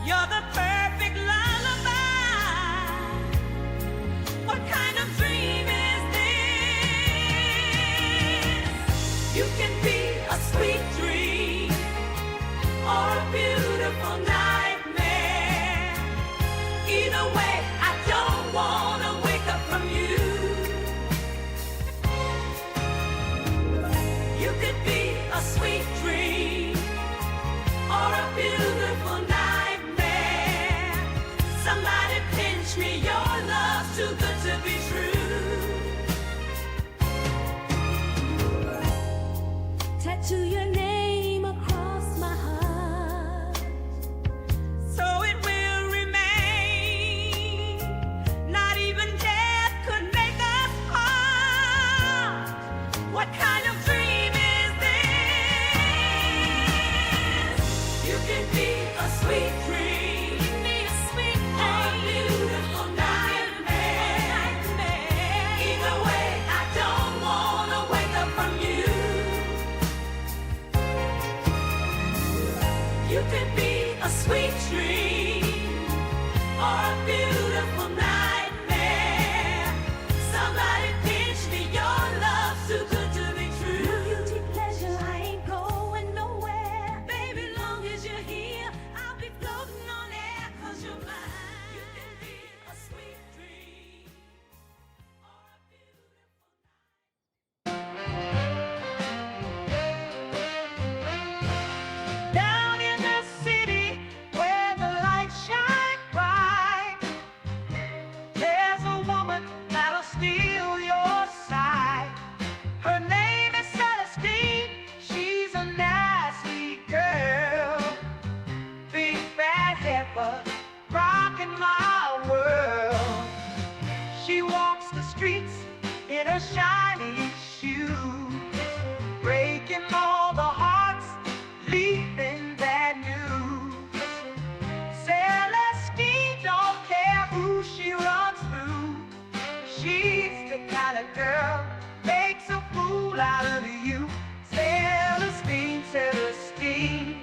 You're the perfect lullaby. What kind of dream is this? You can be a sweet dream or a beautiful nightmare. Either way, I don't wanna wake up from you. You could be a sweet dream or a beautiful nightmare. Somebody pinch me, your love's too good to be true. Tattoo your name across my heart, so it will remain. Not even death could make us part. What kind of dream is this? You can be a sweet dream, or a beautiful nightmare. Either way, I don't wanna wake up from you. You could be a sweet dream or a beautiful nightmare. Somebody pinch me, your love's too good to be true. No guilty pleasure, I ain't going nowhere. Baby, long as you're here, I'll be floating on air, 'cause you're mine. You can be a sweet dream or a beautiful down in the city where the lights shine bright. There's a woman that'll steal your sight. Her name is Celestine. She's a nasty girl. Big fat heifer, rocking my world. She walks the streets in her shiny shoes, breaking all the hearts, leaving that news. Celestine don't care who she runs through. She's the kind of girl makes a fool out of you. Celestine, Celestine,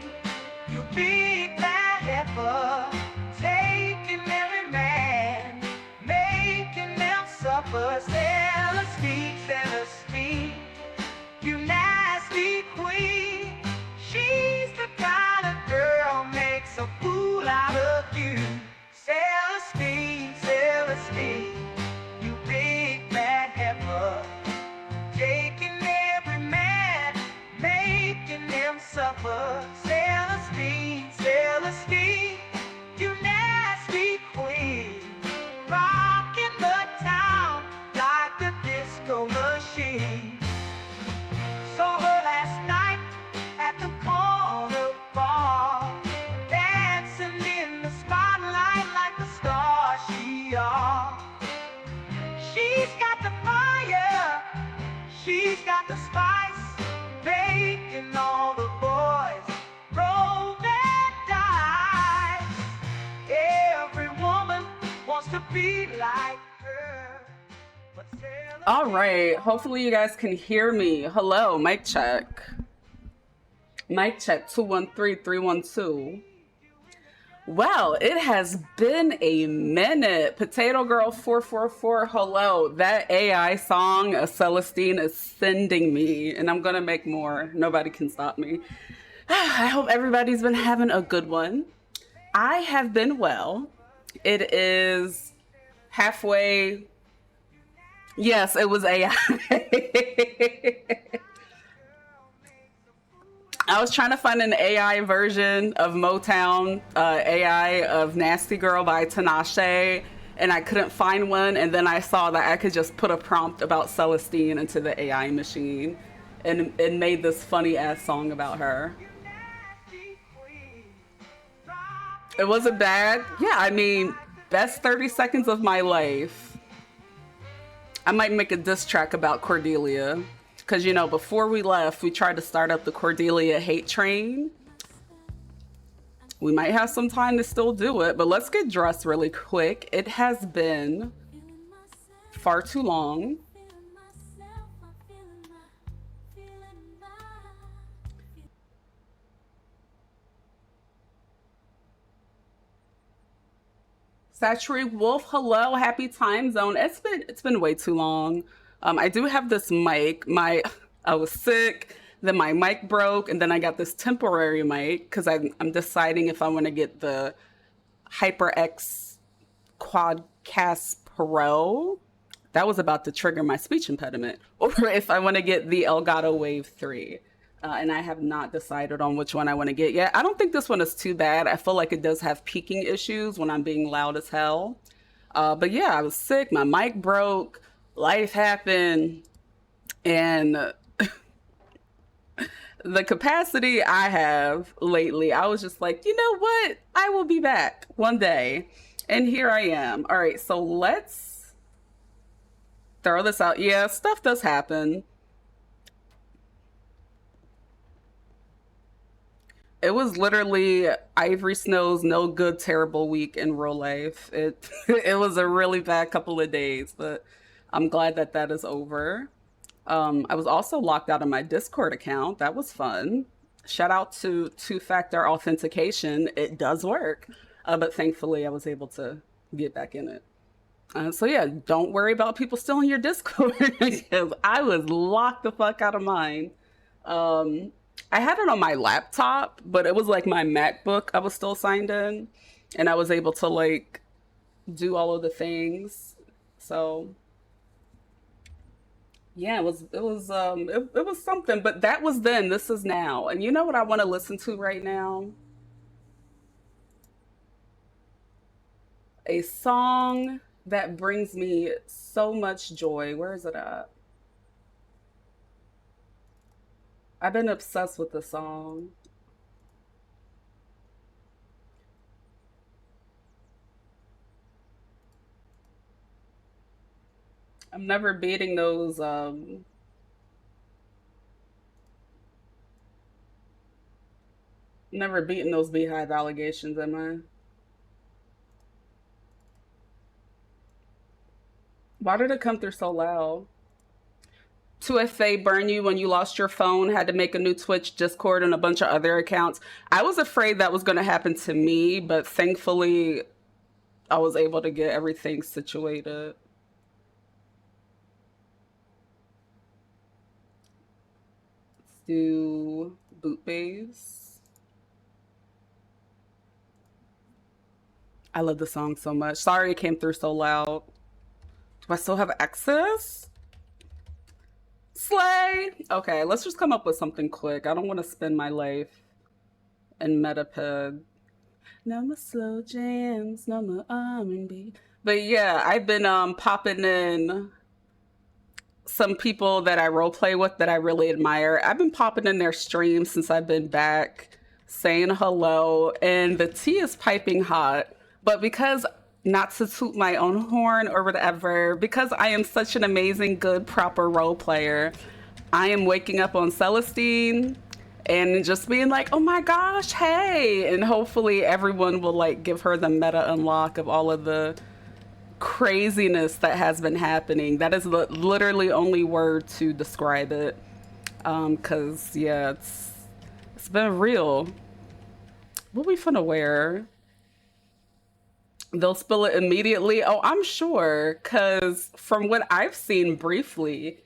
you big bad heifer, taking every man, making them suffer. Celestine, Celestine, you nasty queen. She's the kind of girl makes a fool out of you. Celestine, Celestine, you big bad heifer, taking every man, making them suffer. Celestine, Celestine, you nasty queen, rocking the town like a disco machine. Saw her last night at the corner bar, dancing in the spotlight like the star she are. She's got the fire, she's got the spice, making all the boys roll their dice. Every woman wants to be like her. But All right, hopefully you guys can hear me. Hello, mic check. Mic check 213-312. Well, it has been a minute. Potato Girl 444, hello. That AI song, Celestine, is sending me, and I'm gonna make more. Nobody can stop me. I hope everybody's been having a good one. I have been well. It is halfway. Yes, it was AI. I was trying to find an AI version of Motown, AI of Nasty Girl by Tinashe, and I couldn't find one. And then I saw that I could just put a prompt about Celestine into the AI machine, and it made this funny ass song about her. It wasn't bad. Yeah, I mean, best 30 seconds of my life. I might make a diss track about Cordelia. Because, you know, before we left, we tried to start up the Cordelia hate train. We might have some time to still do it, but let's get dressed really quick. It has been far too long. Saturated Wolf, hello, happy time zone. It's been way too long. I do have this mic. I was sick, then my mic broke, and then I got this temporary mic because I'm deciding if I want to get the HyperX Quadcast Pro. That was about to trigger my speech impediment, or if I want to get the Elgato Wave 3. And I have not decided on which one I want to get yet. I don't think this one is too bad. I feel like it does have peaking issues when I'm being loud as hell. But yeah, I was sick. My mic broke. Life happened. And the capacity I have lately, I was just like, you know what? I will be back one day. And here I am. All right, so let's throw this out. Yeah, stuff does happen. It was literally Ivory Snow's no good, terrible week in real life. It it was a really bad couple of days, but I'm glad that that is over. I was also locked out of my Discord account. That was fun. Shout out to two-factor authentication. It does work, but thankfully I was able to get back in it. So yeah, don't worry about people stealing your Discord because I was locked the fuck out of mine. Um, I had it on my laptop, but it was like my MacBook. I was still signed in, and I was able to like do all of the things. So yeah, it was something. But that was then. This is now. And you know what I want to listen to right now? A song that brings me so much joy. Where is it at? I've been obsessed with the song. I'm never beating those never beating those beehive allegations, am I? Why did it come through so loud? 2FA burn you when you lost your phone, had to make a new Twitch, Discord, and a bunch of other accounts. I was afraid that was going to happen to me, but thankfully I was able to get everything situated. Let's do boot bass. I love the song so much. Sorry it came through so loud. Do I still have access? Slay! Okay, let's just come up with something quick. I don't want to spend my life in Metaped. No more slow jams, no more R&B. But yeah, I've been popping in some people that I role play with that I really admire. I've been popping in their streams since I've been back, saying hello, and the tea is piping hot. But because, not to toot my own horn or whatever, because I am such an amazing, good, proper role player, I am waking up on Celestine and just being like, oh my gosh, hey. And hopefully everyone will like give her the meta unlock of all of the craziness that has been happening. That is the literally only word to describe it. Cause yeah, it's been real. What we finna wear? They'll spill it immediately. Oh, I'm sure. Cause from what I've seen briefly,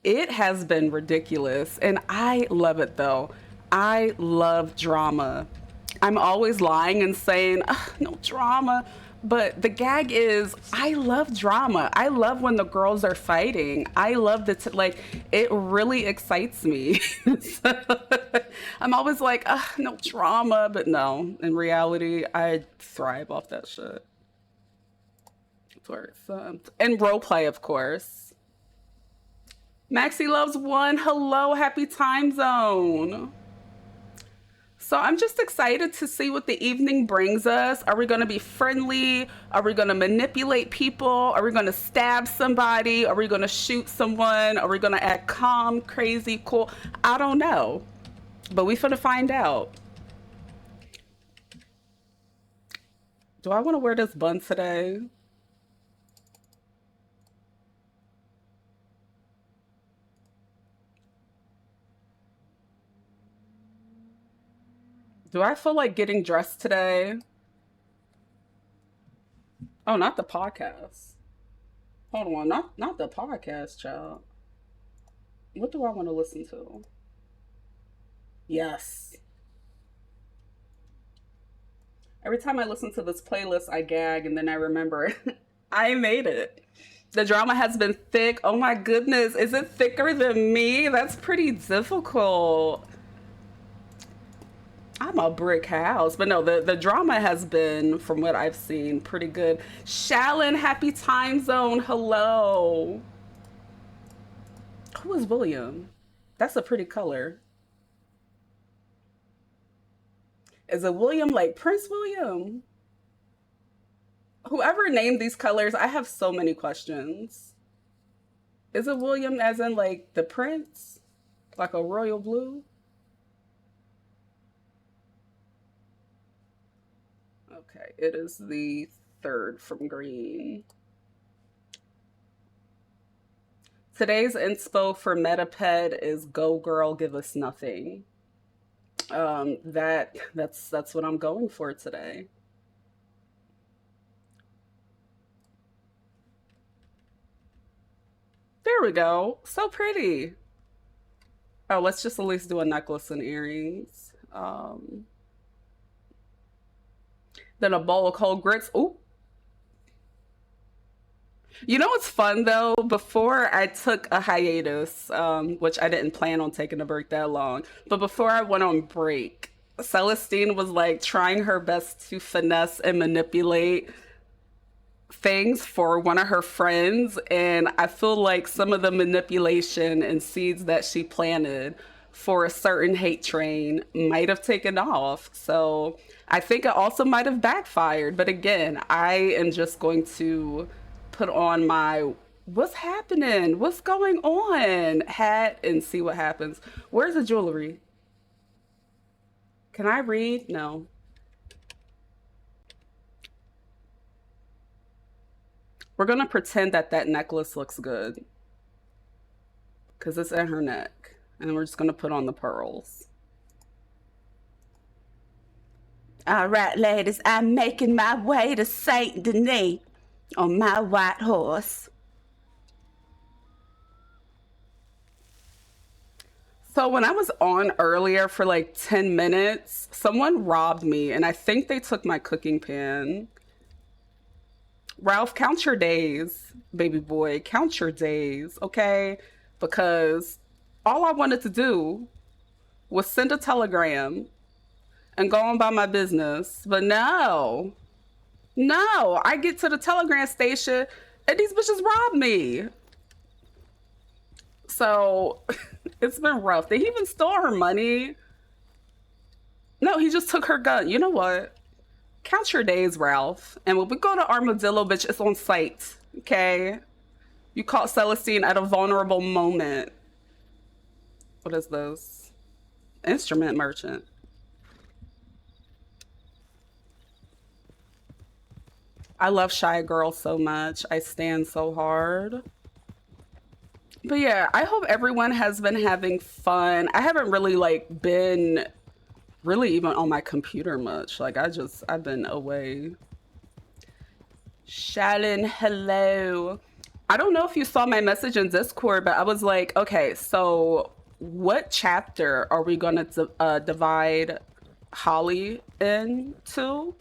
it has been ridiculous. And I love it though. I love drama. I'm always lying and saying, "Ugh, no drama." But the gag is, I love drama. I love when the girls are fighting. I love like, it really excites me. So, I'm always like, no drama. But no, in reality, I thrive off that shit. And roleplay, of course. Maxie loves one. Hello, happy time zone. So I'm just excited to see what the evening brings us. Are we going to be friendly? Are we going to manipulate people? Are we going to stab somebody? Are we going to shoot someone? Are we going to act calm, crazy, cool? I don't know. But we finna find out. Do I want to wear this bun today? Do I feel like getting dressed today? Oh, not the podcast. Hold on, not the podcast, child. What do I want to listen to? Yes. Every time I listen to this playlist, I gag and then I remember I made it. The drama has been thick. Oh my goodness. Is it thicker than me? That's pretty difficult. I'm a brick house. But no, the drama has been, from what I've seen, pretty good. Shallon, happy time zone. Hello. Who is William? That's a pretty color. Is it William like Prince William? Whoever named these colors, I have so many questions. Is it William as in like the prince? Like a royal blue? Okay, it is the third from green. Today's inspo for Metaped is Go Girl, Give Us Nothing. That's what I'm going for today. There we go. So pretty. Oh, let's just at least do a necklace and earrings. Then a bowl of cold grits. Ooh. You know what's fun though? Before I took a hiatus, which I didn't plan on taking a break that long, but before I went on break, Celestine was like trying her best to finesse and manipulate things for one of her friends, and I feel like some of the manipulation and seeds that she planted for a certain hate train might have taken off. So I think it also might have backfired. But again, I am just going to put on my what's happening, what's going on hat and see what happens. Where's the jewelry? Can I read? No. We're gonna pretend that that necklace looks good because it's in her neck, and we're just gonna put on the pearls. All right, ladies, I'm making my way to Saint Denis on my white horse. So when I was on earlier for like 10 minutes, someone robbed me, and I think they took my cooking pan. Ralph, count your days, baby boy. Count your days, okay? Because all I wanted to do was send a telegram and go on by my business. But no, no, I get to the telegram station and these bitches robbed me. So it's been rough. They even stole her money. No, he just took her gun. You know what? Count your days, Ralph. And when we go to Armadillo, bitch, it's on site. Okay? You caught Celestine at a vulnerable moment. What is this? Instrument merchant. I love Shy Girl so much. I stand so hard. But yeah, I hope everyone has been having fun. I haven't really like been really even on my computer much. Like I've been away. Shallon, hello. I don't know if you saw my message in Discord, but I was like, okay, so what chapter are we gonna divide Holly into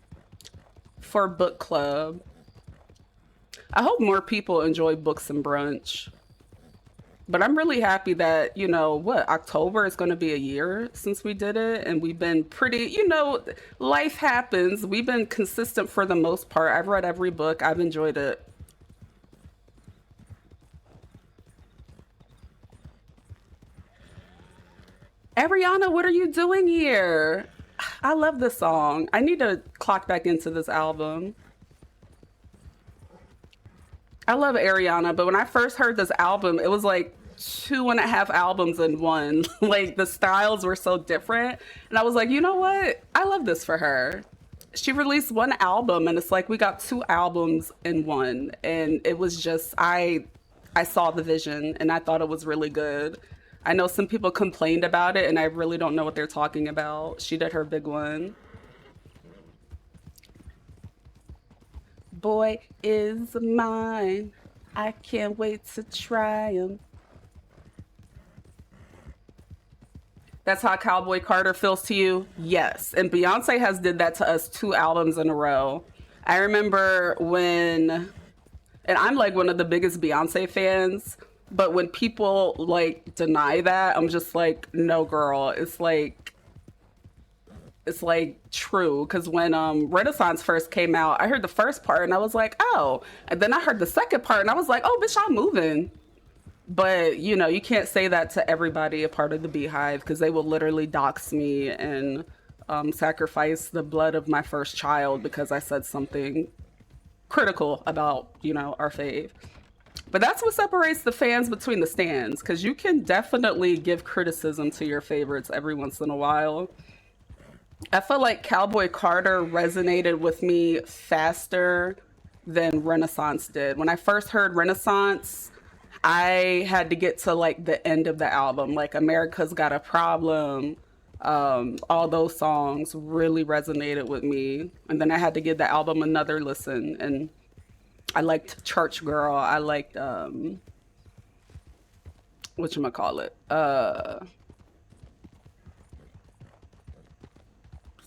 for book club? I hope more people enjoy books and brunch. But I'm really happy that, you know, what, October is going to be a year since we did it. And we've been pretty, you know, life happens. We've been consistent for the most part. I've read every book. I've enjoyed it. Ariana, what are you doing here? I love this song. I need to clock back into this album. I love Ariana, but when I first heard this album, it was like 2.5 albums in one. Like the styles were so different. And I was like, you know what? I love this for her. She released one album and it's like we got 2 albums in one. And it was just I saw the vision and I thought it was really good. I know some people complained about it and I really don't know what they're talking about. She did her big one. boy is mine. I can't wait to try him. That's how Cowboy Carter feels to you? Yes. And Beyonce has did that to us 2 albums in a row. I remember when, and I'm like one of the biggest Beyonce fans, but when people like deny that, I'm just like, no, girl. It's like true. Because when Renaissance first came out, I heard the first part and I was like, oh. And then I heard the second part and I was like, oh, bitch, I'm moving. But, you know, you can't say that to everybody a part of the Beehive because they will literally dox me and sacrifice the blood of my first child because I said something critical about, you know, our fave. But that's what separates the fans between the stands, because you can definitely give criticism to your favorites every once in a while. I feel like Cowboy Carter resonated with me faster than Renaissance did. When I first heard Renaissance, I had to get to like the end of the album, like America's Got a Problem. All those songs really resonated with me. And then I had to give the album another listen. And I liked Church Girl. I liked, whatchamacallit?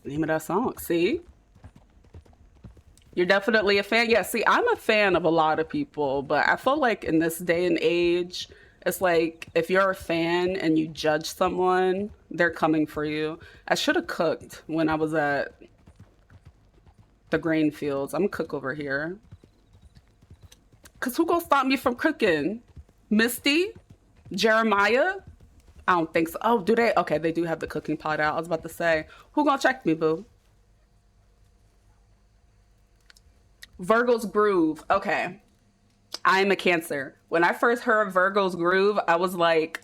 Name of that song. See? You're definitely a fan. Yeah, see, I'm a fan of a lot of people, but I feel like in this day and age, it's like if you're a fan and you judge someone, they're coming for you. I should have cooked when I was at the grain fields. I'm gonna cook over here. Cause who gonna stop me from cooking? Misty? Jeremiah? I don't think so. Oh, do they? Okay, they do have the cooking pot out. I was about to say, who gonna check me, boo? Virgo's Groove. Okay. I'm a Cancer. When I first heard Virgo's Groove, I was like,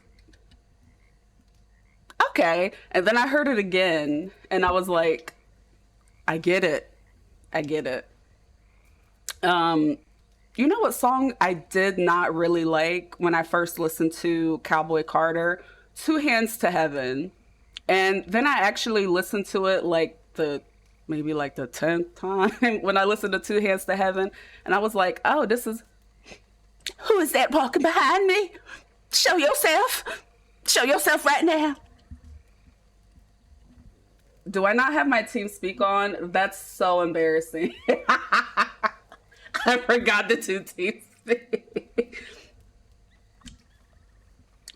okay. And then I heard it again and I was like, I get it. I get it. You know what song I did not really like when I first listened to Cowboy Carter? Two Hands to Heaven. And then I actually listened to it like maybe like the 10th time when I listened to Two Hands to Heaven. And I was like, oh, this is, who is that walking behind me? Show yourself. Show yourself right now. Do I not have my team speak on? That's so embarrassing. I forgot the two teams speak.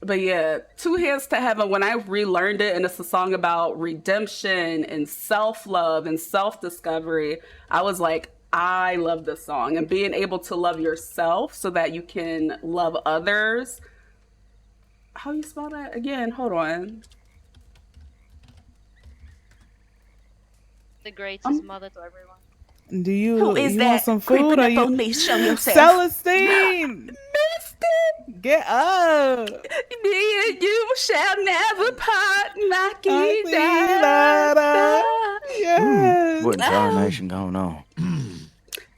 But yeah, Two Hands to Heaven, when I relearned it, and it's a song about redemption and self-love and self-discovery, I was like, I love this song. And being able to love yourself so that you can love others. How you spell that again? Hold on. The greatest mother to everyone. Do you, Who is you that? want some food? Or Creeping up you... on me. Show yourself. Celestine! Missed it. Get up! Me and you shall never part like I we see that. Yes. What in tarnation going on?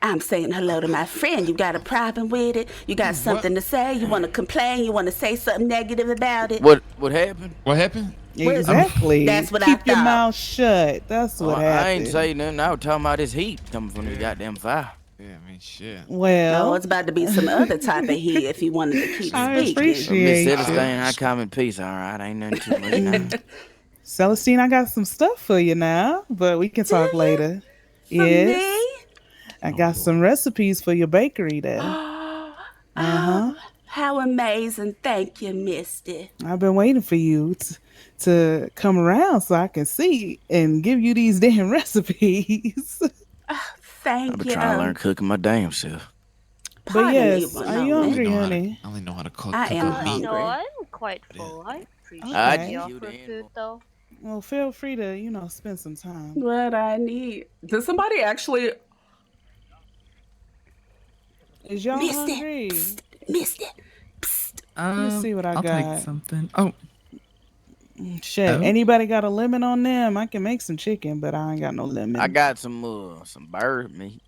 I'm saying hello to my friend. You got a problem with it? You got something to say? You want to complain? You want to say something negative about it? What happened? What happened? Exactly. That's what I Keep your thought. mouth shut. That's what happened. I ain't saying nothing. I was talking about this heat coming from this goddamn fire. Yeah, I mean, shit. Well, Oh, it's about to be some other type of heat if you wanted to keep I speaking. appreciate Miss you. Celestine, I come in peace, all right? Ain't nothing too much now. Celestine, I got some stuff for you now, but we can talk later. For Yes. me? I got some recipes for your bakery there. Oh, how amazing. Thank you, Misty. I've been waiting for you to come around so I can see and give you these damn recipes. Thank I've been you. trying to learn cooking my damn self. But Pardon yes, me, are you woman. hungry, honey? I only know how to cook I am meat. hungry. No, I'm quite full. I appreciate Okay. the I offer of food, though. Well, feel free to, spend some time. What I need. Did somebody actually... Is y'all Misty. hungry? Psst, Misty. Psst. Let's see what I I'll got. take something. Oh, Shit, Oh. anybody got a lemon on them? I can make some chicken, but I ain't got no lemon. I got some bird meat.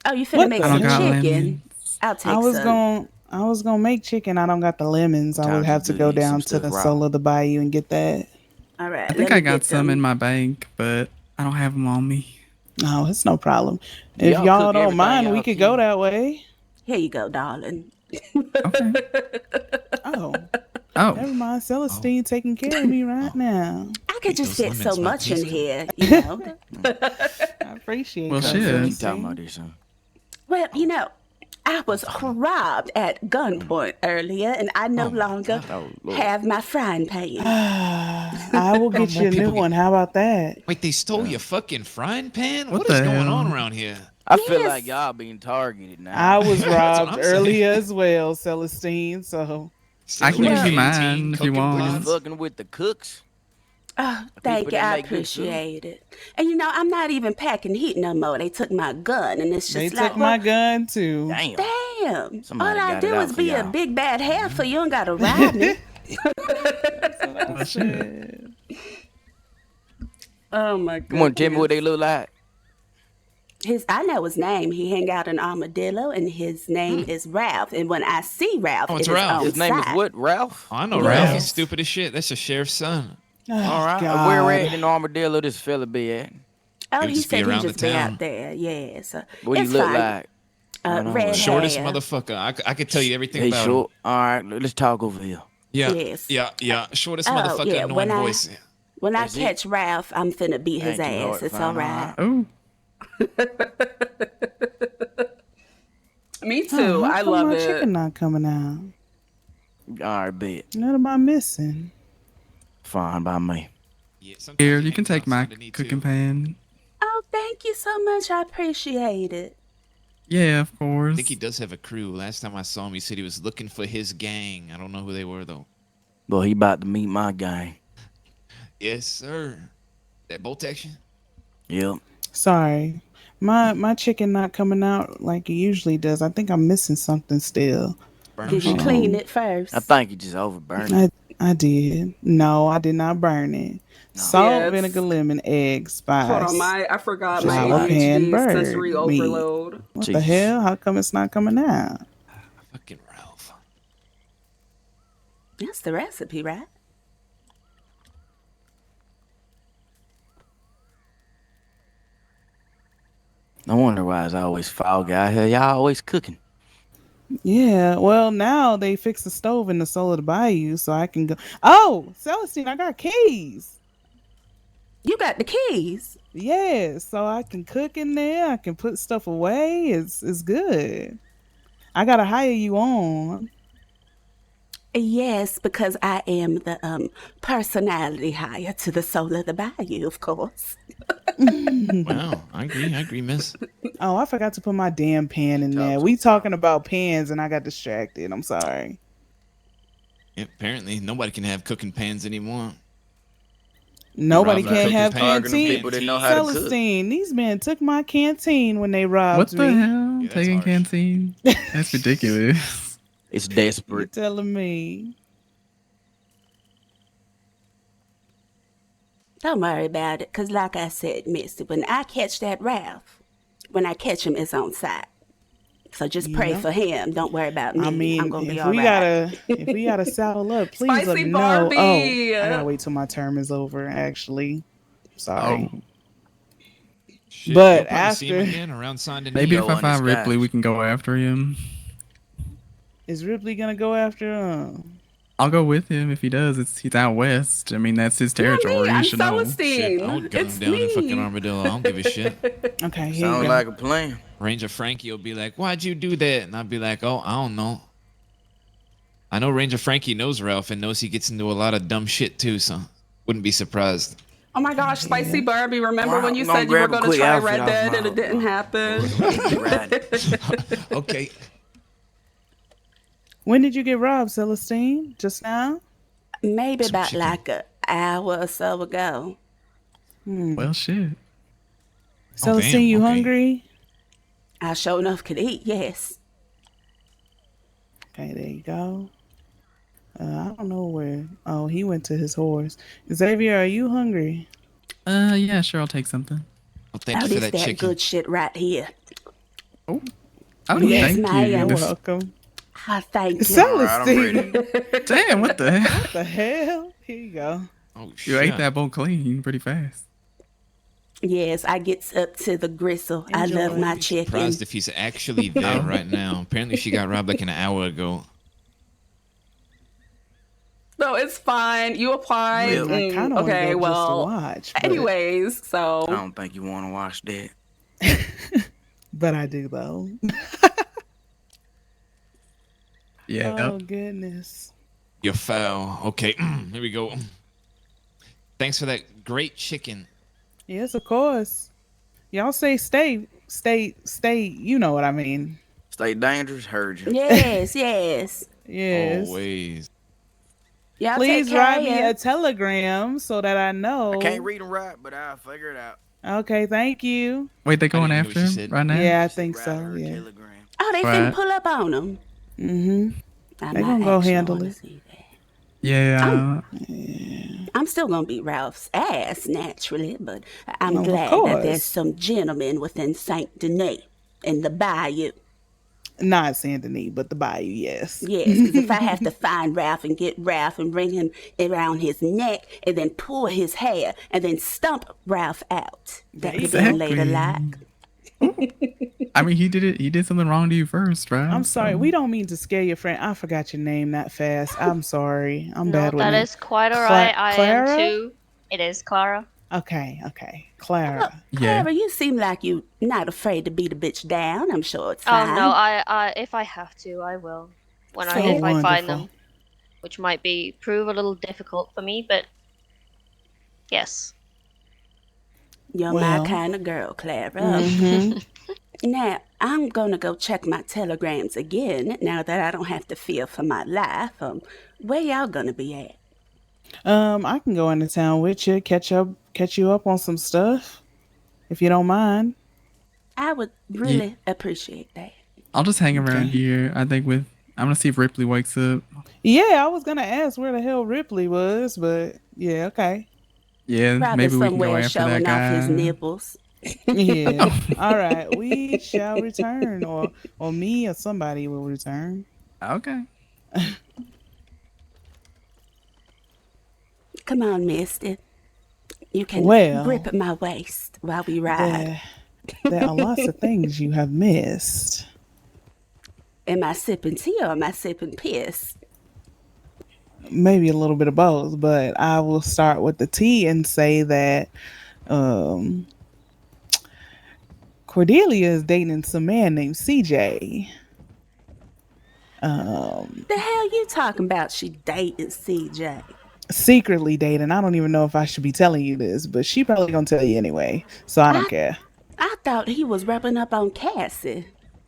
Oh, you finna What make the some hell? chicken? I'll take I was some. gonna make chicken. I don't got the lemons. I Time would to have to do go these some down to stuff the raw. soul of the bayou and get that. All right. I think let me I got get some them. in my bank, but I don't have them on me. No, it's no problem. If Y'all y'all cook don't everything mind, we y'all could go can. that way. Here you go, darling. Okay. Oh, Oh. never mind. Celestine taking care of me right now. I could Eat just those fit so lemons, my much in taste here, you know. I appreciate Well, that, shit. Keep talking Celestine. about this, huh? Well, you know, I was robbed at gunpoint earlier, and I no Oh my longer Oh, Lord. have my frying pan. I will Bro, get more you a new people get- one. How about that? Wait, they stole your fucking frying pan? What What is the going on hell? around here? I feel Yes. like y'all being targeted now. I was That's what robbed I'm saying. earlier as well, Celestine. So I can Stealing give you canteen mine if you cooking want. We just pots? fucking with the cooks. Oh, The thank people you. that I make good food. appreciate it. And you know, I'm not even packing heat no more. They took my gun, and it's just they like, took my gun too. Damn. damn. Somebody All I got it do out is for be a y'all. big bad heifer. You don't gotta rob me. Well, shit. Oh my You want to tell me what they goodness. look like? I know his name. He hang out in Armadillo, and his name is Ralph. And when I see Ralph, Oh, it it's is Ralph. on His name is sight. what? Ralph? Oh, I know Yes. Ralph. He's stupid as shit. That's the sheriff's son. Oh, All right. God. Where at in Armadillo this fella be at? Oh, He'll he just be said he around just the be town. out there. Yeah, so What do you it's look fine. like? Right on Red with it. Shortest hair. motherfucker. I could tell you everything Hey, about short. him. All right, let's talk over here. Yeah, Yes. yeah. Shortest Oh, motherfucker, yeah, annoying voice. When I That's it. catch Ralph, I'm finna beat his Ain't too hard ass. to It's all find, all right. Oh. Me Huh, too. how I come love my it. chicken not coming out? All right, bet. What am I missing? Fine by me. Yeah, sometimes Here, you you can hang take around my underneath, cooking too. pan. Oh, thank you so much. I appreciate it. Yeah, of I course. think he does have a crew. Last time I saw him, he said he was looking for his gang. I don't know who they were, though. Well, he about to meet my guy. Yes, sir. That bolt action? Yep. Sorry. My chicken not coming out like it usually does. I think I'm missing something still. Burn Did you shit. clean it first? I think he just overburned it. I did. No, I did not burn it. Salt, Yeah, it's- vinegar, lemon, egg, spice. Hold on, I forgot my Flour pan, ADHD bird sensory meat. overload. What the Jesus. hell? How come it's not coming out? Fucking Ralph. That's the recipe, right? No wonder why it's always foggy out here. Y'all always cooking. Yeah, well, now they fixed the stove in the soul of the bayou, so I can go. Oh, Celestine, I got keys. You got the keys. Yeah, so I can cook in there. I can put stuff away. It's good. I gotta hire you on. Yes, because I am the personality hire to the soul of the bayou, of course. Wow, I agree, miss. Oh, I forgot to put my damn pan in there. We talking about pans, and I got distracted. I'm sorry. Yeah, apparently, nobody can have cooking pans anymore. Nobody robbing can't cooking have pan, canteen. people that know how to cook. Celestine, these men took my canteen when they robbed What the me. hell? that's Taking harsh. canteen? That's ridiculous. It's You desperate. telling me? Don't worry about it, because like I said, Missy, when I catch that Ralph, when I catch him, it's on sight. So just pray Yeah. for him. Don't worry about me. I mean, I'm gonna be if all we right. gotta saddle up, please let Spicy me know. Barbie. Oh, I gotta wait till my term is over. Actually, sorry. Oh, Shit, But you'll probably see him after- again around San Denis. maybe Yo, if I on find this Ripley, guy. we can go after him. Is Ripley gonna go after? I'll go with him if he does. He's out west. I mean, that's his territory. I'm You should know. Celestine. Shit, I would gun It's him down in fucking me. Armadillo. I don't give a shit. Okay, here Sounds you go. like a plan. Ranger Frankie will be like, "Why'd you do that?" And I'd be like, "Oh, I don't know." I know Ranger Frankie knows Ralph and knows he gets into a lot of dumb shit too, so wouldn't be surprised. Oh my gosh, Spicy Barbie. Remember when you I'm gonna said you were grab a going to quick try outfit Red off Dead my- and it didn't happen? Right. Okay. When did you get robbed, Celestine? Just now? Maybe Some about chicken. like an hour or so ago. Well, shit. Celestine, damn, you okay. hungry? I sure enough could eat, yes. Okay, there you go. I don't know where. Oh, he went to his horse. Xavier, are you hungry? Yeah, sure. I'll take something. Well, thank Oh, you for this that that chicken. good shit right here. Oh, Yes, thank ma'am. you. You're This- welcome. I thank you. Celestine, damn, what the hell? what the hell? Here you go. Oh shit. You ate that bowl clean pretty fast. Yes, I gets up to the gristle. I love Enjoy. my I'd be chicken. surprised if he's actually there right now. Apparently, she got robbed like an hour ago. No, it's fine. You applied. Well, I kind of want to Okay, go just to well, watch. But, anyways, I so don't think you want to watch that. but I do though. Yeah. Oh goodness. You're foul. Okay, here we go. Thanks for that great chicken. Yes, of course. Y'all say stay. You know what I mean. Stay dangerous, heard you. Yes, yes. Yes. Always. Y'all Please take write me care. a telegram so that I know. I can't read them right, but I'll figure it out. Okay, thank you. Wait, they're going didn't hear what after she him said. right now? Yeah, I She said think write so. her a Yeah. telegram. Oh, they Right. finna pull up on them. Mm-hmm. I'm They not gonna go actually handle wanna it. see that. Yeah. I'm still gonna beat Ralph's ass naturally, but I'm Of glad that course. there's some gentlemen within Saint Denis in the bayou. Not Saint Denis, but the Bayou. Yes. Yes, because if I have to find Ralph and get Ralph and bring him around his neck and then pull his hair and then stump Ralph out, that could be Exactly. later like. I mean, he did it. He did something wrong to you first, right? I'm sorry. We don't mean to scare your friend. I forgot your name that fast. I'm sorry. I'm No, bad with that names. is quite alright. I Clara? am too. It is Clara. Okay. Clara. Yeah. Clara, you seem like you not afraid to beat a bitch down. I'm sure it's Oh fine. no, I if I have to, I will. So If I find wonderful. them, which might prove a little difficult for me, but yes. You're Well. my kind of girl, Clara. Mm-hmm. Now, I'm gonna go check my telegrams again now that I don't have to fear for my life. Where y'all gonna be at? I can go into town with you, catch you up on some stuff, if you don't mind. I would really appreciate that. I'll just hang around Okay. here. I think I'm gonna see if Ripley wakes up. Yeah, I was gonna ask where the hell Ripley was, but yeah, okay. Yeah, Probably maybe we can go somewhere after that showing off his guy. nipples. Yeah. All right. We shall return, or me or somebody will return. Okay. Come on, Misty. You can Well, grip at my waist while we ride. There are lots of things you have missed. Am I sipping tea or am I sipping piss? Maybe a little bit of both, but I will start with the tea and say that Cordelia is dating some man named CJ. The hell you talking about? She dating CJ. Secretly dating. I don't even know if I should be telling you this, but she probably gonna tell you anyway, so I don't care. I thought he was rubbing up on Cassie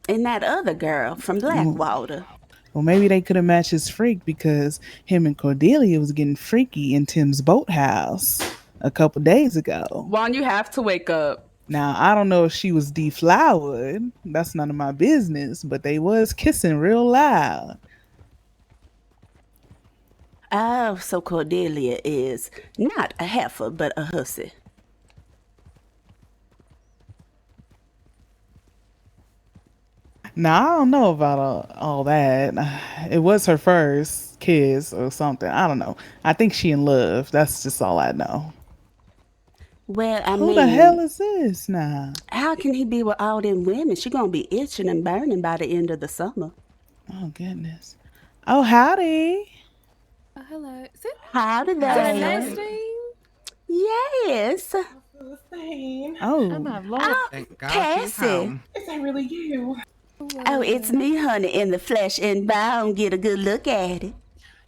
and that other girl from Blackwater. Well, maybe they could have matched his freak because him and Cordelia was getting freaky in Tim's boathouse a couple days ago. Juan, you have to wake up. Now, I don't know if she was deflowered. That's none of my business, but they was kissing real loud. Oh, so Cordelia is not a heifer, but a hussy. Now, I don't know about all that. It was her first kiss or something. I don't know. I think she in love. That's just all I know. Well, I Who mean, the hell is this now? how can he be with all them women? She gonna be itching and burning by the end of the summer. Oh, goodness. Oh, howdy. Hello. Is it Howdy there. Celestine? Yes. Oh, My lord. Oh, Thank God she's Cassie. home. Oh, it's me, honey, in the flesh and bone. Get a good look at it.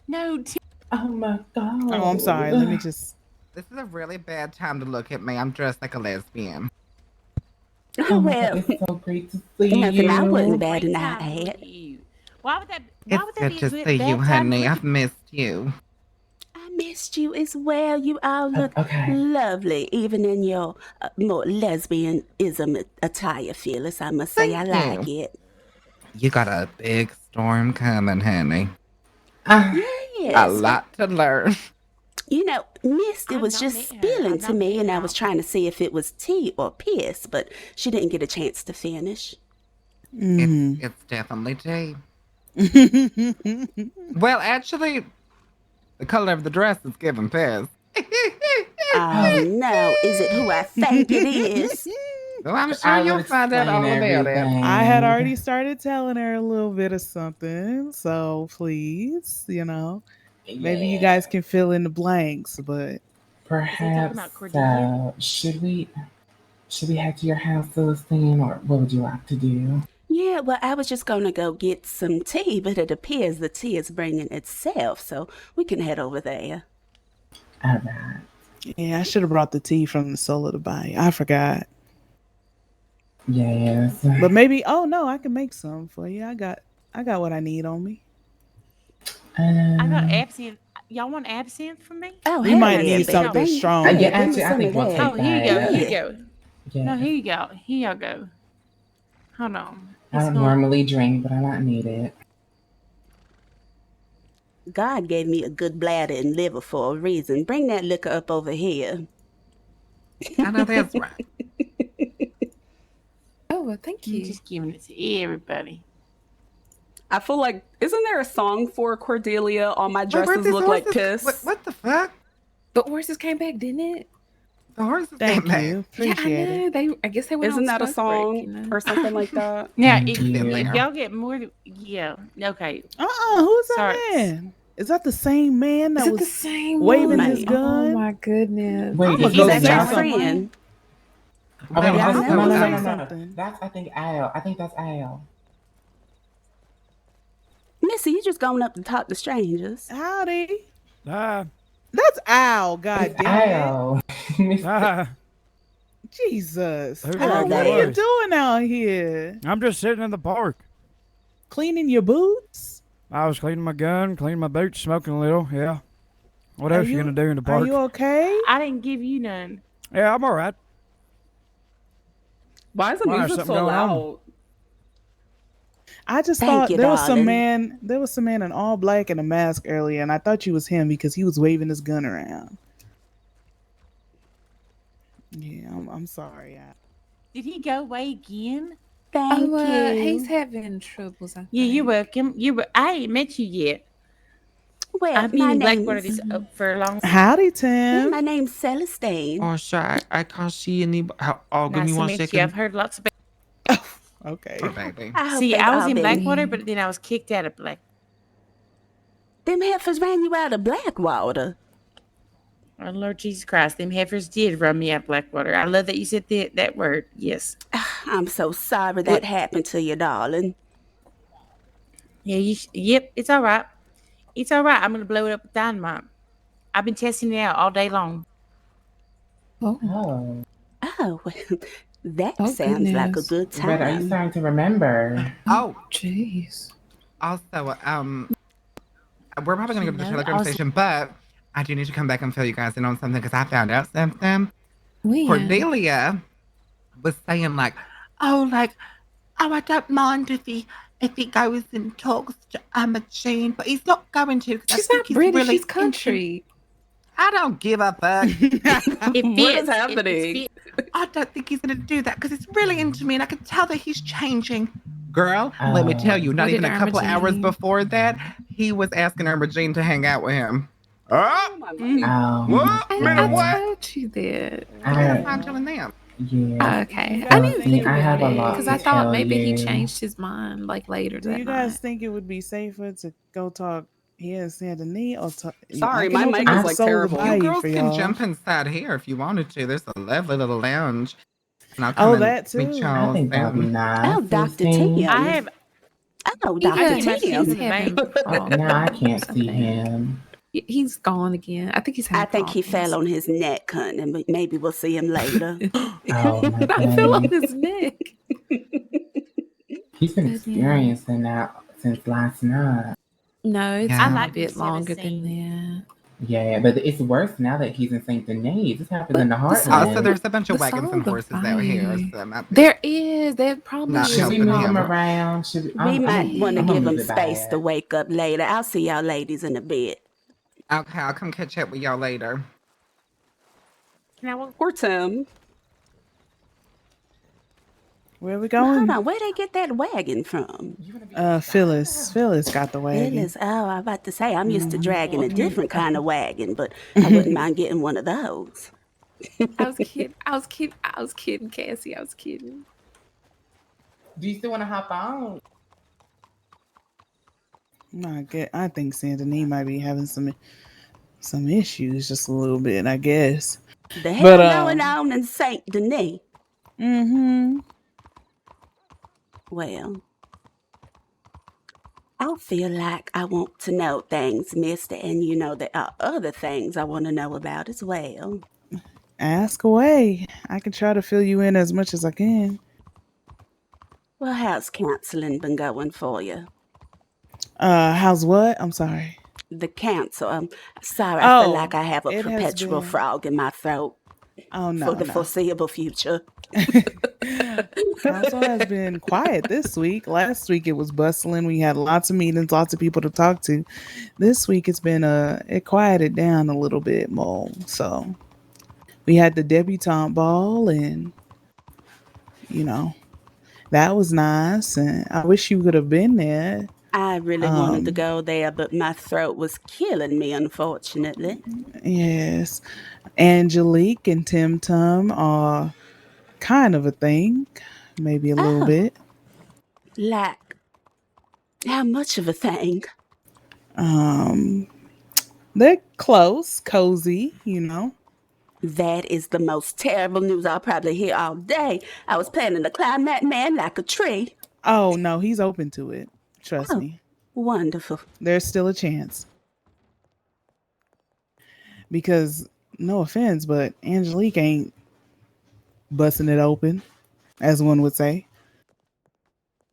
No, oh, I'm sorry. Let me just. This is a really bad time to look at me. I'm dressed like a lesbian. Oh, well, so great to see nothing I you. wouldn't bat an eye at. Why would that? It's good to see you, honey. I've missed you. I missed you as well. You all look Okay. lovely, even in your more lesbianism attire, Phyllis. I must say, I Thank like you. it. You got a big storm coming, honey. Yes. A lot to learn. You know, Misty I've was not just met her. spilling I've to not me, met and I her. was trying to see if it was tea or piss, but she didn't get a chance to finish. It's definitely tea. Well, actually, the color of the dress is giving piss. Oh no, is it who I think it is? Well, I'm sure I you'll will find out all explain about it. I had everything. already started telling her a little bit of something, so please, maybe you guys Yeah. can fill in the blanks. But Perhaps about Cordelia? should we head to your house, Celestine, or what would you like to do? Yeah, well, I was just gonna go get some tea, but it appears the tea is bringing itself, so we can head over there. All right. yeah, I should have brought the tea from the soul of the body. I forgot. Yes. But maybe. Oh no, I can make some for you. I got what I need on me. I got Um, absinthe. Y'all want absinthe from me? Oh, We hell might yeah, need baby. something Bring, strong. yeah, bring me actually, I some think of we'll that. take Oh, here you go. that. Here you Yeah. go. Yeah. No, here you go. Here y'all go. Hold on. I It's don't going. normally drink, but I might need it. God gave me a good bladder and liver for a reason. Bring that liquor up over here. I know that's right. Oh, well, thank I'm you. just giving it to everybody. I feel like, isn't there a song for Cordelia? All my Wait, where'd dresses these look like horses- piss. What the fuck? The horses came back, didn't it? The horses Thank came back. you. Yeah, I Appreciate it. know. I guess they went Isn't on that a smoke break, song you know? or something like that? Now, Thank if you. y'all get more, yeah, okay. Who's that Sorry. man? Is that the same man Is that it the was same waving one? his Oh gun? my goodness. Wait, I'ma did Is go you that say your not? something. friend? Oh, wait, Yeah, I that's, know no, no, no, him. no, no. Something. That's, I think, Al. I think that's Al. Missy, you just going up to talk to strangers. Howdy. Ah, That's Al. God It's damn it. Al. Mr. ah, Jesus. Who Hello Al, what there. are you doing out here? I'm just sitting in the park. Cleaning your boots? I was cleaning my gun, cleaning my boots, smoking a little. Yeah. What Are else you gonna do in the Are park? you okay? I didn't give you none. Yeah, I'm all right. Why is the Why, music something so going on? loud? I just Thank thought you, there was some darling. man in all black and a mask earlier, and I thought you was him because he was waving his gun around. Yeah, I'm sorry. Did he go away again? Thank Oh, you. he's having troubles, I Yeah, you're think. welcome. I ain't met you yet. Well, I've been my in Blackwater name's for a long time. Howdy, yeah, Tim. my name's Celestine. Oh, sorry, I can't see any. Oh, give Nice me to one meet second. you. I've heard lots about. Okay. Poor baby. I hope See, they've I was all in been- Blackwater, but then I was kicked out of Black. Them heifers ran you out of Blackwater. Oh, Lord Jesus Christ, them heifers did run me out of Blackwater. I love that you said that word. Yes. I'm so sorry that happened to you, darling. Yeah. Yep. It's all right. It's all right. I'm gonna blow it up with dynamite. I've been testing it out all day long. Oh, Oh, Oh, well, that Oh, sounds like a goodness. good but are you time. starting to remember? Oh, jeez. also, we're probably gonna go to the No, Telegram also- station, but I do need to come back and fill you guys in on something because I found out something. When? Cordelia was saying like, oh, I don't mind if he goes and talks to Jane, but he's not going to. 'cause I She's think not he's British, really she's country. I don't give a fuck. It What fits. is happening? I don't think he's going to do that because it's really into me and I can tell that he's changing. Girl, let me tell you, not What even did a couple Irma hours Jean- before that, he was asking Irma Jean to hang out with him. Oh, my money. Oh, What? I Minute, what? told you that. Yes, I'm telling them. yeah. Okay. I I didn't didn't think think I have about a it lot because to I thought tell maybe he you. changed his mind like later Do that you guys night. think it would be safer to go talk here in Saint Denis or talk? Sorry, I can my open mic the is, like, Soul of terrible. the You Bayou girls for can y'all. jump inside here if you wanted to. There's a lovely little lounge. And I'll Oh, come and that meet too. I y'all think that would be soon. nice. Oh, Dr. Celestine. Tim. I have. Oh, Yeah, Dr. think my he's shit's Tim. in the having bank. problems. No, I can't I see think. him. He's gone again. I think he's I having think he fell problems. on his neck, honey, but maybe we'll see him later. Oh my I fell on goodness. his neck. He's been Goodness. experiencing that since last night. No, it's Yeah. been I a like bit this longer than Celestine. that. Yeah, but it's worse now that he's in St. Denis. This happens in the But the Also, heartland. there's a bunch of The wagons Soul and of the horses out here. Bayou. So I'm There is. There probably Not is. Should we helping move him him. around? Should we? We might want to I'm give gonna him move it space to back. wake up later. I'll see y'all ladies in a bit. Okay, I'll come catch up with y'all later. Can I walk? Poor Tim. Where we Now, hold going? on, where'd they get that wagon from? Phyllis. Phyllis got the wagon. Phyllis. Oh, I was about to say, I'm used to dragging a different kind of wagon, but I wouldn't mind getting one of those. I was kidding. I was kidding. I was kidding, Cassie. I was kidding. Do you still want to hop on? I think Santini might be having some issues, just a little bit, I guess. The But hell going on in Saint Denis? Mm-hmm. Well, I feel like I want to know things, mister, and you know there are other things I want to know about as well. Ask away. I can try to fill you in as much as I can. Well, how's counseling been going for you? How's what? I'm sorry. The counsel. Sorry, I feel Oh, like I have a it has perpetual been- frog in my throat Oh no, for the no. foreseeable future. Council has been quiet this week. Last week it was bustling. We had lots of meetings, lots of people to talk to. This week it's been it quieted down a little bit more. So we had the debutante ball, and you know that was nice. And I wish you could have been there. I really wanted to go there, but my throat was killing me, unfortunately. Yes, Angelique and Tim Tum are kind of a thing, maybe a little bit. Like, how much of a thing? They're close, cozy, you know. That is the most terrible news I'll probably hear all day. I was planning to climb that man like a tree. Oh no, he's open to it. Trust me. Wonderful. There's still a chance. Because no offense, but Angelique ain't busting it open, as one would say.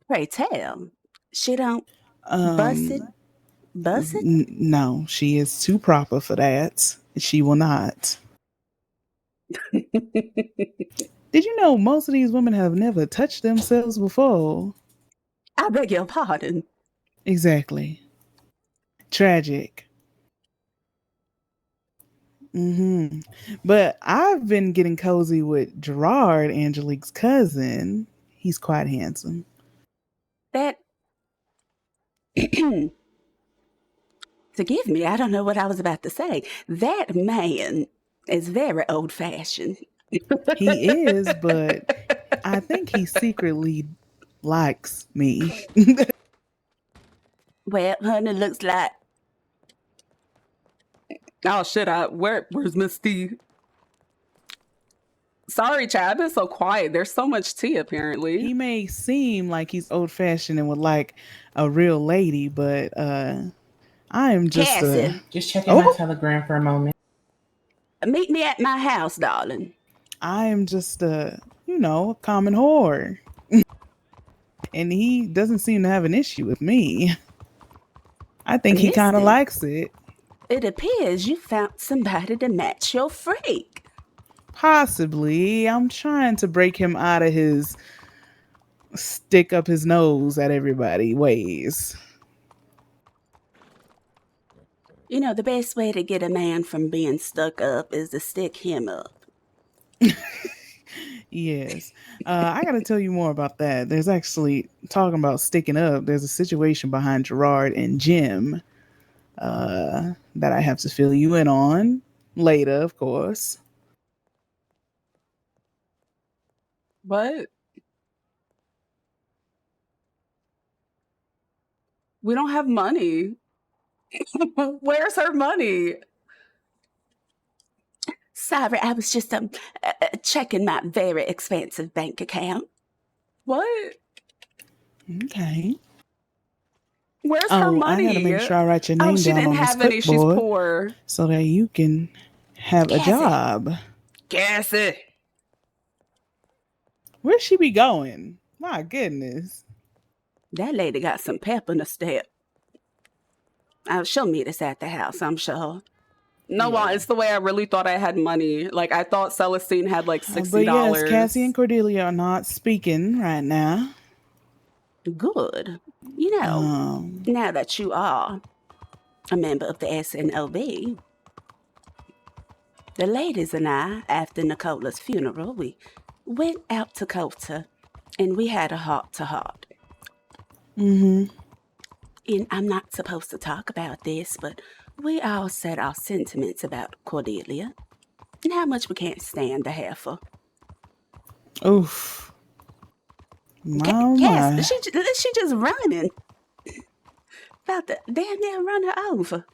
Pray tell. She don't bust it? Bust it? No, she is too proper for that. She will not. Did you know most of these women have never touched themselves before? I beg your pardon. Exactly. Tragic. But I've been getting cozy with Gerard, Angelique's cousin. He's quite handsome. That. Forgive me, I don't know what I was about to say. That man is very old fashioned. He is, but I think he secretly likes me. Well, honey, looks like. Oh shit! Where's Miss T? Sorry, Chad. I've been so quiet. There's so much tea, apparently. He may seem like he's old fashioned and would like a real lady, but I am just just checking my telegram for a moment. Meet me at my house, darling. I am just a common whore. And he doesn't seem to have an issue with me. I think he kind of likes it. It appears you found somebody to match your freak. Possibly. I'm trying to break him out of his stick up his nose at everybody ways. You know, the best way to get a man from being stuck up is to stick him up. Yes. I got to tell you more about that. There's actually, talking about sticking up, there's a situation behind Gerard and Jim that I have to fill you in on later, of course. What? We don't have money. Where's her money? Sorry, I was just checking my very expensive bank account. What? Okay. Where's her money? I gotta make sure I write your name she down didn't on have this any. She's clipboard poor. so that you can have a job. Cassie. Where'd she be going? My goodness. That lady got some pep in her step. She'll meet us at the house, I'm sure. No, it's the way I really thought I had money. Like, I thought Celestine had like $60. But yes, Cassie and Cordelia are not speaking right now. Good. You know, now that you are a member of the SNOB, the ladies and I, after Nicola's funeral, we went out to Kota and we had a heart-to-heart. Mm-hmm. And I'm not supposed to talk about this, but we all said our sentiments about Cordelia. And how much we can't stand the heifer. Oof. Cass, My. she just running. About to damn near run her over.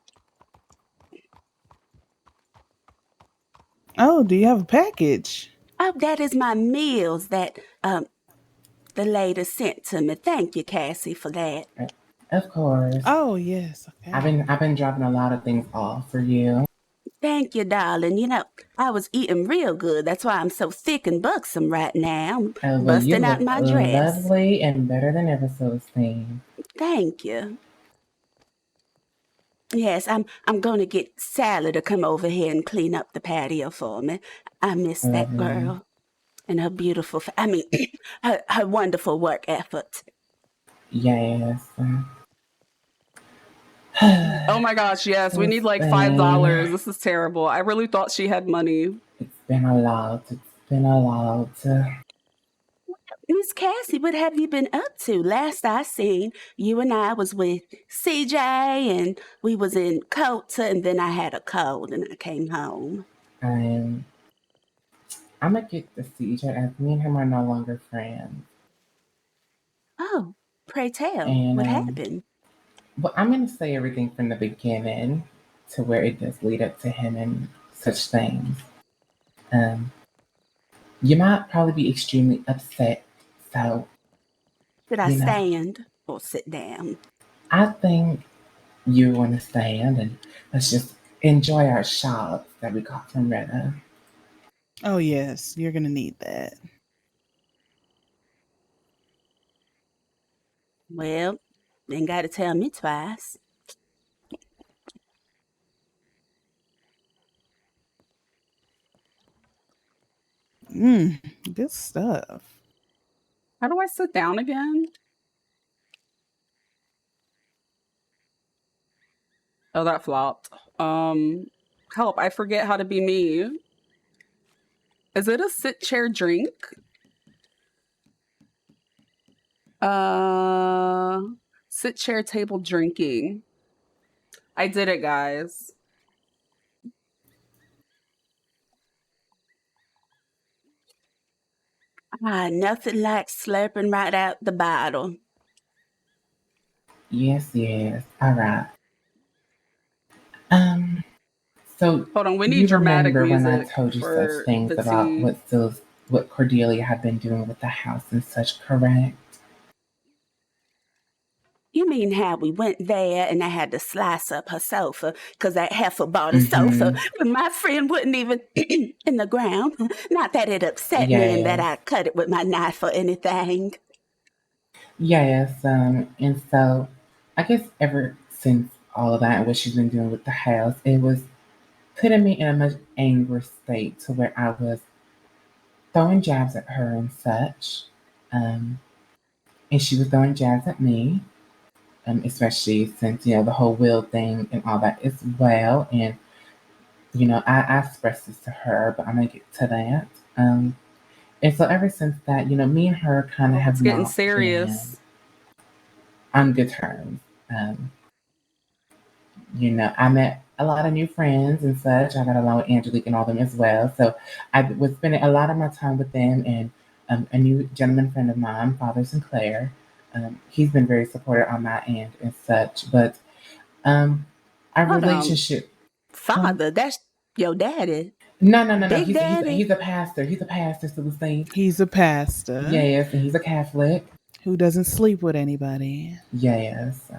Oh, do you have a package? Oh, that is my meals that the lady sent to me. Thank you, Cassie, for that. Of course. Oh, yes. Okay. I've been dropping a lot of things off for you. Thank you, darling. You know, I was eating real good. That's why I'm so thick and buxom right now. Oh, well, you Busting out look my dress. lovely and better than ever, Celestine. Thank you. Yes, I'm going to get Sally to come over here and clean up the patio for me. I miss that Lovely. girl and her beautiful, her wonderful work effort. Yes. Oh my gosh, yes, we need like $5. This is terrible. I really thought she had money. It's been a lot. It's been a lot. Miss Cassie, what have you been up to? Last I seen, you and I was with CJ and we was in Cota, and then I had a cold and I came home. I'm gonna get the CJ as me and him are no longer friends. Oh, pray tell, And what happened? well, I'm gonna say everything from the beginning to where it does lead up to him and such things. You might probably be extremely upset, so Did I you know, stand or sit down? I think you want to stand and let's just enjoy our shots that we got from Retta. Oh, yes. You're going to need that. Well, ain't got to tell me twice. Good stuff. How do I sit down again? Oh, that flopped. Help, I forget how to be me. Is it a sit chair drink? Sit chair table drinking. I did it, guys. Nothing like slurping right out the bottle. Yes, yes. All right. So hold on, we you need dramatic remember when I music told you for such things the about tea. what Cordelia had been doing with the house and such, correct? You mean how we went there and I had to slice up her sofa because that heifer bought a sofa when my friend wouldn't even in the ground? Not that it upset me and that Yes. I cut it with my knife or anything. Yes, and so I guess ever since all of that and what she's been doing with the house, it was putting me in a much angry state to where I was throwing jabs at her and such. And she was throwing jabs at me, especially since, you know, the whole will thing and all that as well. And, you know, I expressed this to her, but I'm going to get to that. And so ever since that, you know, me and her kind of have It's getting not been serious. on good terms. You know, I met a lot of new friends and such. I got along with Angelique and all them as well. So I was spending a lot of my time with them and a new gentleman friend of mine, Father Sinclair. He's been very supportive on my end and such. But our Hold on. relationship. Father, that's your daddy. No. Big Daddy? He's a pastor. He's a pastor, Celestine. He's a pastor. Yes, and he's a Catholic. Who doesn't sleep with anybody. Yes.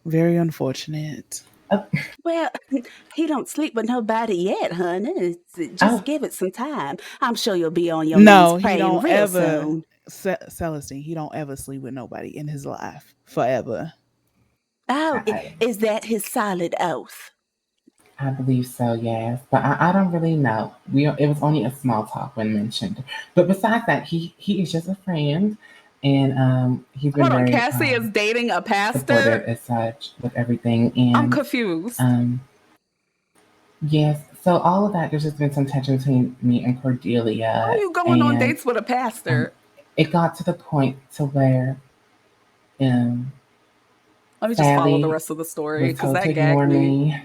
Very unfortunate. Well, he don't sleep with nobody yet, honey. Just give it some time. I'm sure you'll be on your knees praying real soon. Celestine, he don't ever sleep with nobody in his life. Forever. Oh, is that his solid oath? I believe so, yes. But I don't really know. It was only a small talk when mentioned. But besides that, he is just a friend. And he's been very Cassie is dating a pastor? supportive as such with everything. And I'm confused. Yes. So all of that, there's just been some tension between me and Cordelia. How are you going on dates with a pastor? It got to the point to where let me just follow the rest of the story because that gagged me.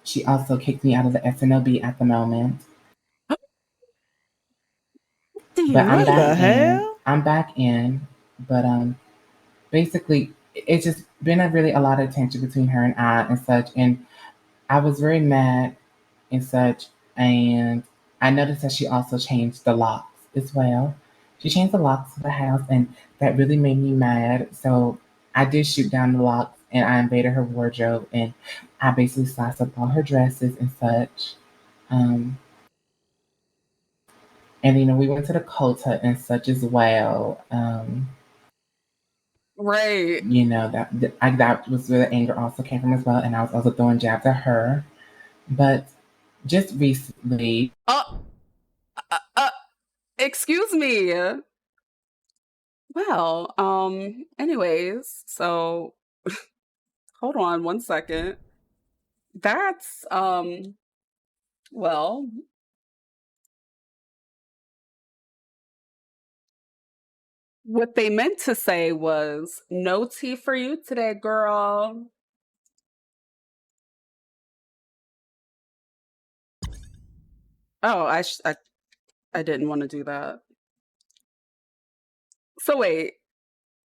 She also kicked me out of the SNLB at the moment. But I'm What the back in. hell? I'm back in. But basically, it's just been a lot of tension between her and I and such. And I was very mad and such. And I noticed that she also changed the locks as well. She changed the locks of the house, and that really made me mad. So I did shoot down the locks, and I invaded her wardrobe, and I basically sliced up all her dresses and such. Um, and we went to the cult hut and such as well. Right. That was where the anger also came from as well, and I was also throwing jabs at her. But just recently, Excuse me. Well, anyways, so hold on one second. That's well, what they meant to say was no tea for you today, girl. Oh, I didn't want to do that. So wait,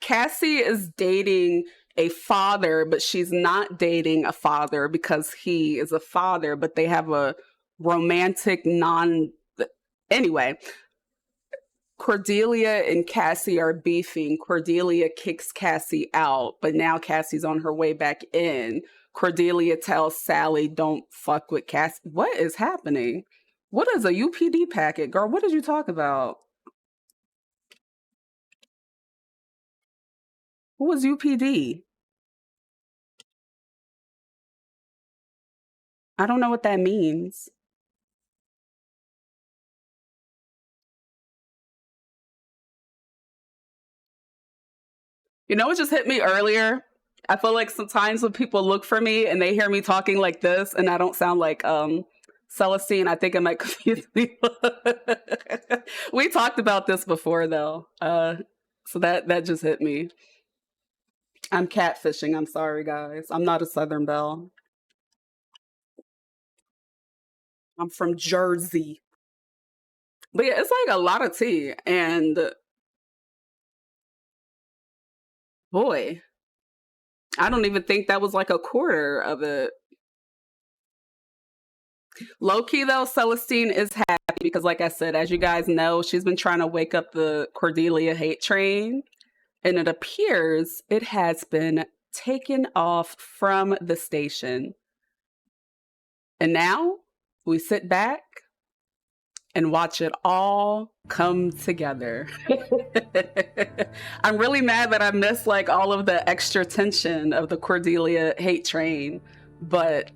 Cassie is dating a father, but she's not dating a father because he is a father, but they have a romantic non. Anyway, Cordelia and Cassie are beefing. Cordelia kicks Cassie out, but now Cassie's on her way back in. Cordelia tells Sally, don't fuck with Cassie. What is happening? What is a UPD packet? Girl, what did you talk about? Who was UPD? I don't know what that means. You know what just hit me earlier? I feel like sometimes when people look for me and they hear me talking like this and I don't sound like Celestine, I think it might confuse people. We talked about this before though. So that just hit me. I'm catfishing. I'm sorry guys. I'm not a Southern Belle. I'm from Jersey. But yeah, it's like a lot of tea and boy, I don't even think that was like a quarter of it. Low key though, Celestine is happy because, like I said, as you guys know, she's been trying to wake up the Cordelia hate train, and it appears it has been taken off from the station. And now we sit back and watch it all come together. I'm really mad that I missed like all of the extra tension of the Cordelia hate train, but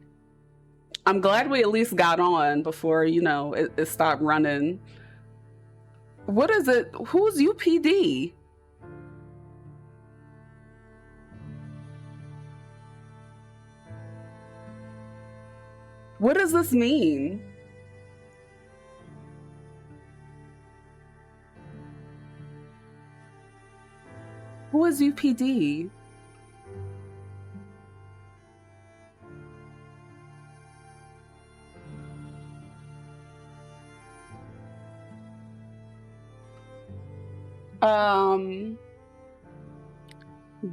I'm glad we at least got on before, it stopped running. What is it? Who's UPD? What does this mean? Who is UPD?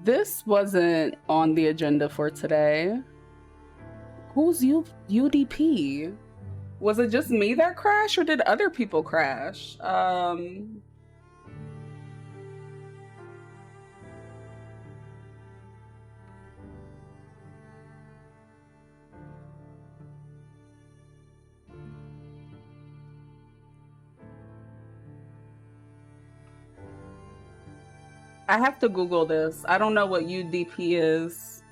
This wasn't on the agenda for today. Who's UDP? Was it just me that crashed or did other people crash? I have to Google this. I don't know what UDP is.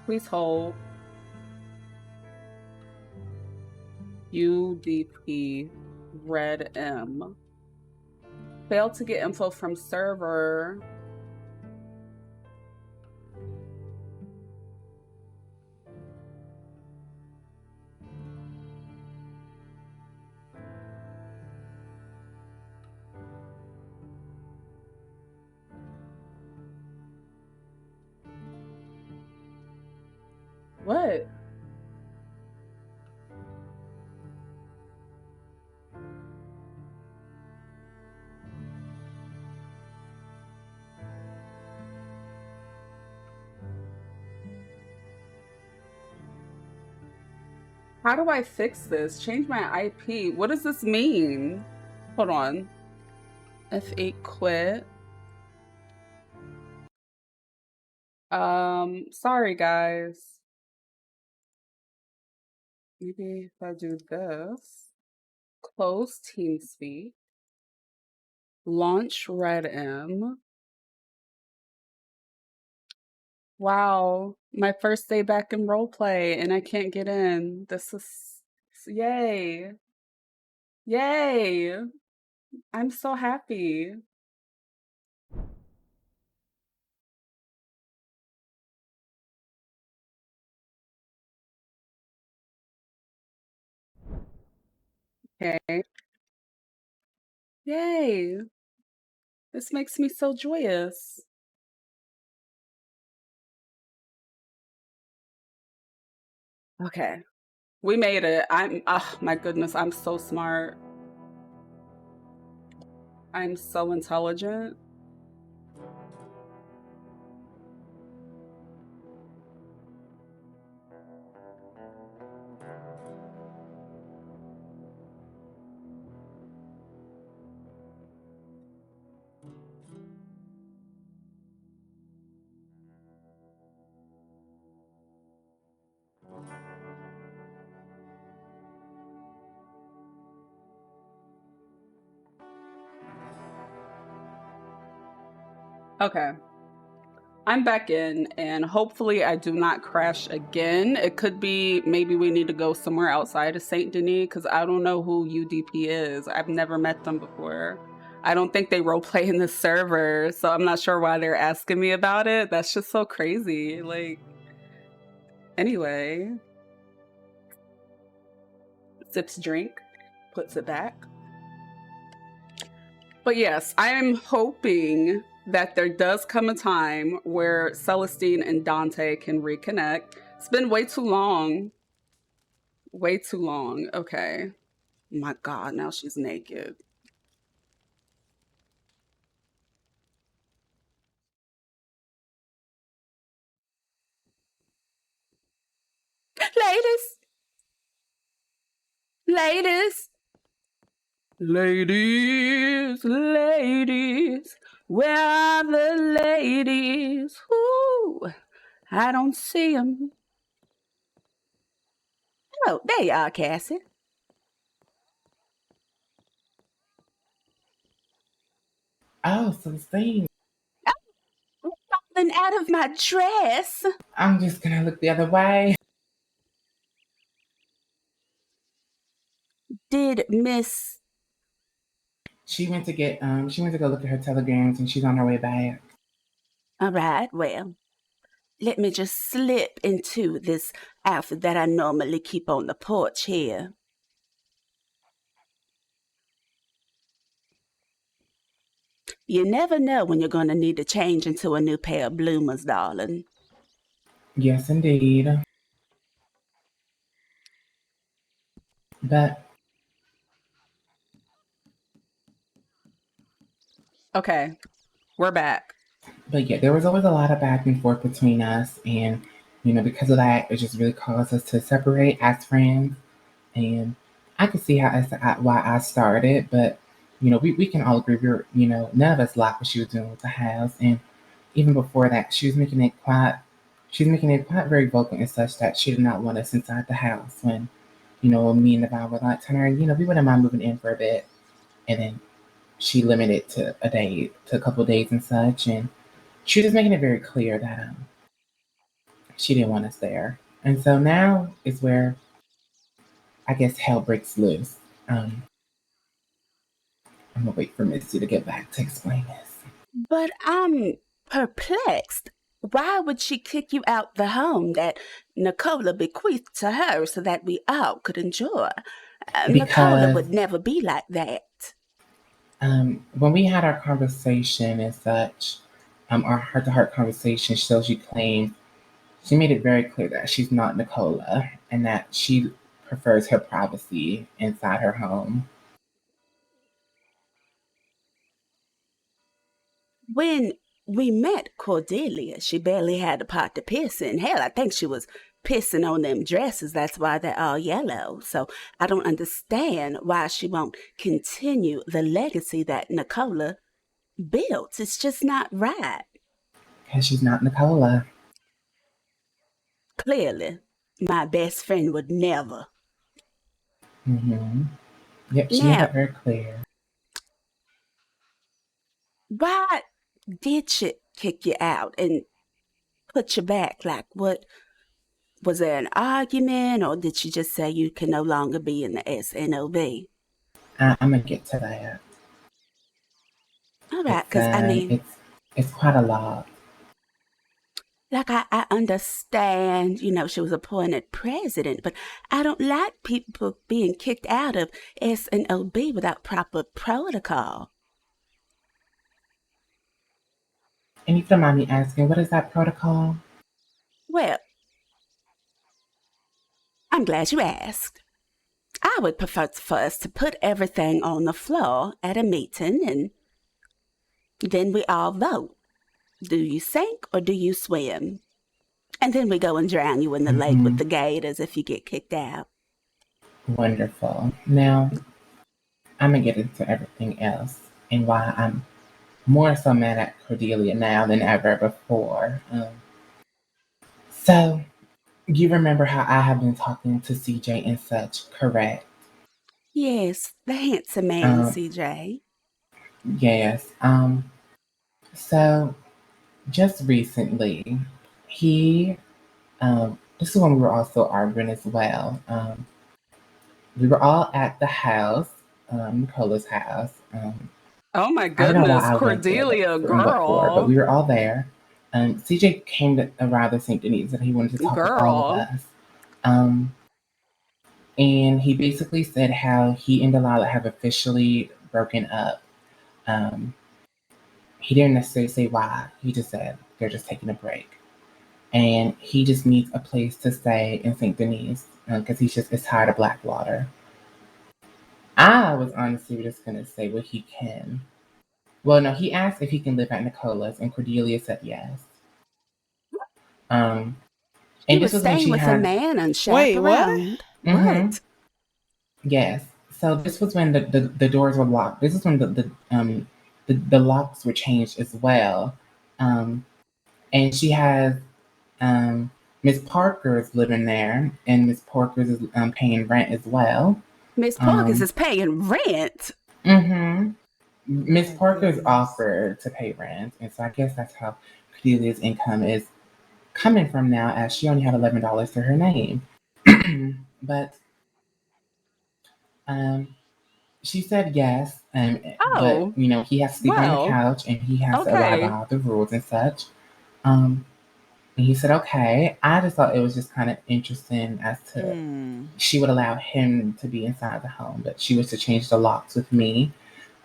Please hold. UDP redm. Failed to get info from server. What? How do I fix this? Change my IP. What does this mean? Hold on. F8 quit. Sorry guys. Maybe if I do this. Close TeamSpeak. Launch redm. Wow, my first day back in roleplay and I can't get in. This is yay. Yay. I'm so happy. Okay. Yay. This makes me so joyous. Okay. We made it. Oh my goodness, I'm so smart. I'm so intelligent. Okay. I'm back in and hopefully I do not crash again. It could be maybe we need to go somewhere outside of St. Denis because I don't know who UDP is. I've never met them before. I don't think they roleplay in the server, so I'm not sure why they're asking me about it. That's just so crazy. Like, anyway. Sips drink, puts it back. But yes, I'm hoping that there does come a time where Celestine and Dante can reconnect. It's been way too long. Way too long. Okay. My God, now she's naked. Ladies! Ladies! Ladies, ladies, where are the ladies? Ooh, I don't see them. Oh, there you are, Cassie. Oh, Celestine. Falling out of my dress. I'm just gonna look the other way. Did Miss... She went to go look at her telegrams and she's on her way back. All right, well, let me just slip into this outfit that I normally keep on the porch here. You never know when you're going to need to change into a new pair of bloomers, darling. Yes, indeed. But okay, we're back. But yeah, there was always a lot of back and forth between us, and because of that, it just really caused us to separate as friends. And I could see why I started, but we can all agree none of us liked what she was doing with the house, and even before that, she's making it quite very vocal and such that she did not want us inside the house when me and the guy were like telling her, we wouldn't mind moving in for a bit, and then she limited to a couple of days and such, and she was making it very clear that she didn't want us there. And so now is where I guess hell breaks loose. I'm gonna wait for Missy to get back to explain this. But I'm perplexed. Why would she kick you out the home that Nicola bequeathed to her so that we all could enjoy? Nicola would never be like that. When we had our conversation and such, our heart-to-heart conversation, so she claimed She made it very clear that she's not Nicola and that she prefers her privacy inside her home. When we met Cordelia, she barely had a pot to piss in. Hell, I think she was pissing on them dresses. That's why they're all yellow. So I don't understand why she won't continue the legacy that Nicola built. It's just not right. Because she's not Nicola. Clearly, my best friend would never. Mm-hmm. Yep, she made Now, that very clear. why did she kick you out and put you back? Like, what? Was there an argument, or did she just say you can no longer be in the SNOB? I'm gonna get to that. All right, It's because I mean, it's quite a lot. like I understand, she was appointed president, but I don't like people being kicked out of SNOB without proper protocol. And if you don't mind me asking, what is that protocol? Well, I'm glad you asked. I would prefer for us to put everything on the floor at a meeting, and then we all vote. Do you sink or do you swim? And then we go and drown you in the lake with the gators if you get kicked out. Wonderful. Now, I'm gonna get into everything else and why I'm more so mad at Cordelia now than ever before. So, you remember how I have been talking to CJ and such, correct? Yes, the handsome man, CJ. Yes. So, just recently, he, this is when we were also arguing as well. We were all at the house, Nicola's house. Oh my I don't know why goodness, I went there Cordelia, before, but girl. we were all there. CJ came to around the St. Denis and he wanted to talk with all of us. And he basically said how he and Delilah have officially broken up. He didn't necessarily say why. He just said they're just taking a break. And he just needs a place to stay in St. Denis because is tired of Blackwater. I was honestly just going to say, well, he can. Well, no, he asked if he can live at Nicola's, and Cordelia said yes. And She this was was when staying she with had. a man unchaperoned. What? Yes. So this was when the doors were locked. This is when the locks were changed as well. And she has Miss Parker's living there, and Miss Parker's is paying rent as well. Miss Parker's is paying rent. Mm-hmm. Miss Parker's offered to pay rent, and so I guess that's how Cordelia's income is coming from now, as she only had $11 to her name. But she said yes, but he has to sleep on the couch and he has to abide by all the rules and such. And he said okay. I just thought it was just kind of interesting as to she would allow him to be inside the home, but she was to change the locks with me.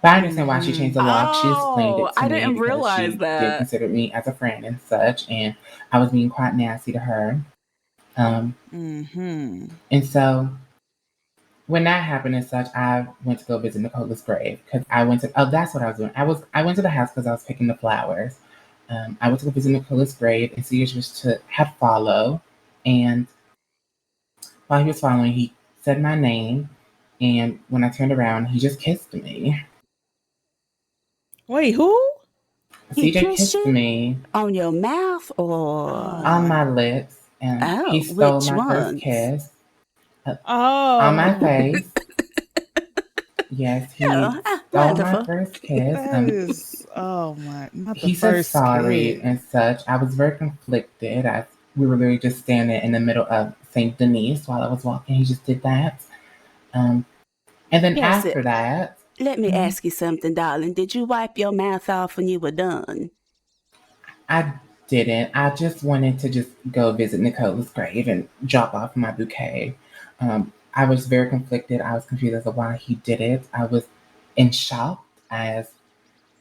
But I understand why she changed the lock. She explained it to me. I didn't realize that. She did consider me as a friend and such, and I was being quite nasty to her. And so when that happened and such, I went to go visit Nicola's grave because I went to. Oh, that's what I was doing. I went to the house because I was picking the flowers. I went to go visit Nicola's grave, and Sears was to had follow, and while he was following, he said my name, and when I turned around, he just kissed me. Wait, who? CJ kissed me on your mouth or on my lips, and he stole my first kiss. On my face. Yes, he stole my first kiss. That is, oh my! Not the he said first sorry kiss. and such. I was very conflicted. We were literally just standing in the middle of St. Denis while I was walking. He just did that. And then after that, let me ask you something, darling. Did you wipe your mouth off when you were done? I didn't. I just wanted to just go visit Nicola's grave and drop off my bouquet. I was very conflicted. I was confused as to why he did it. I was in shock as,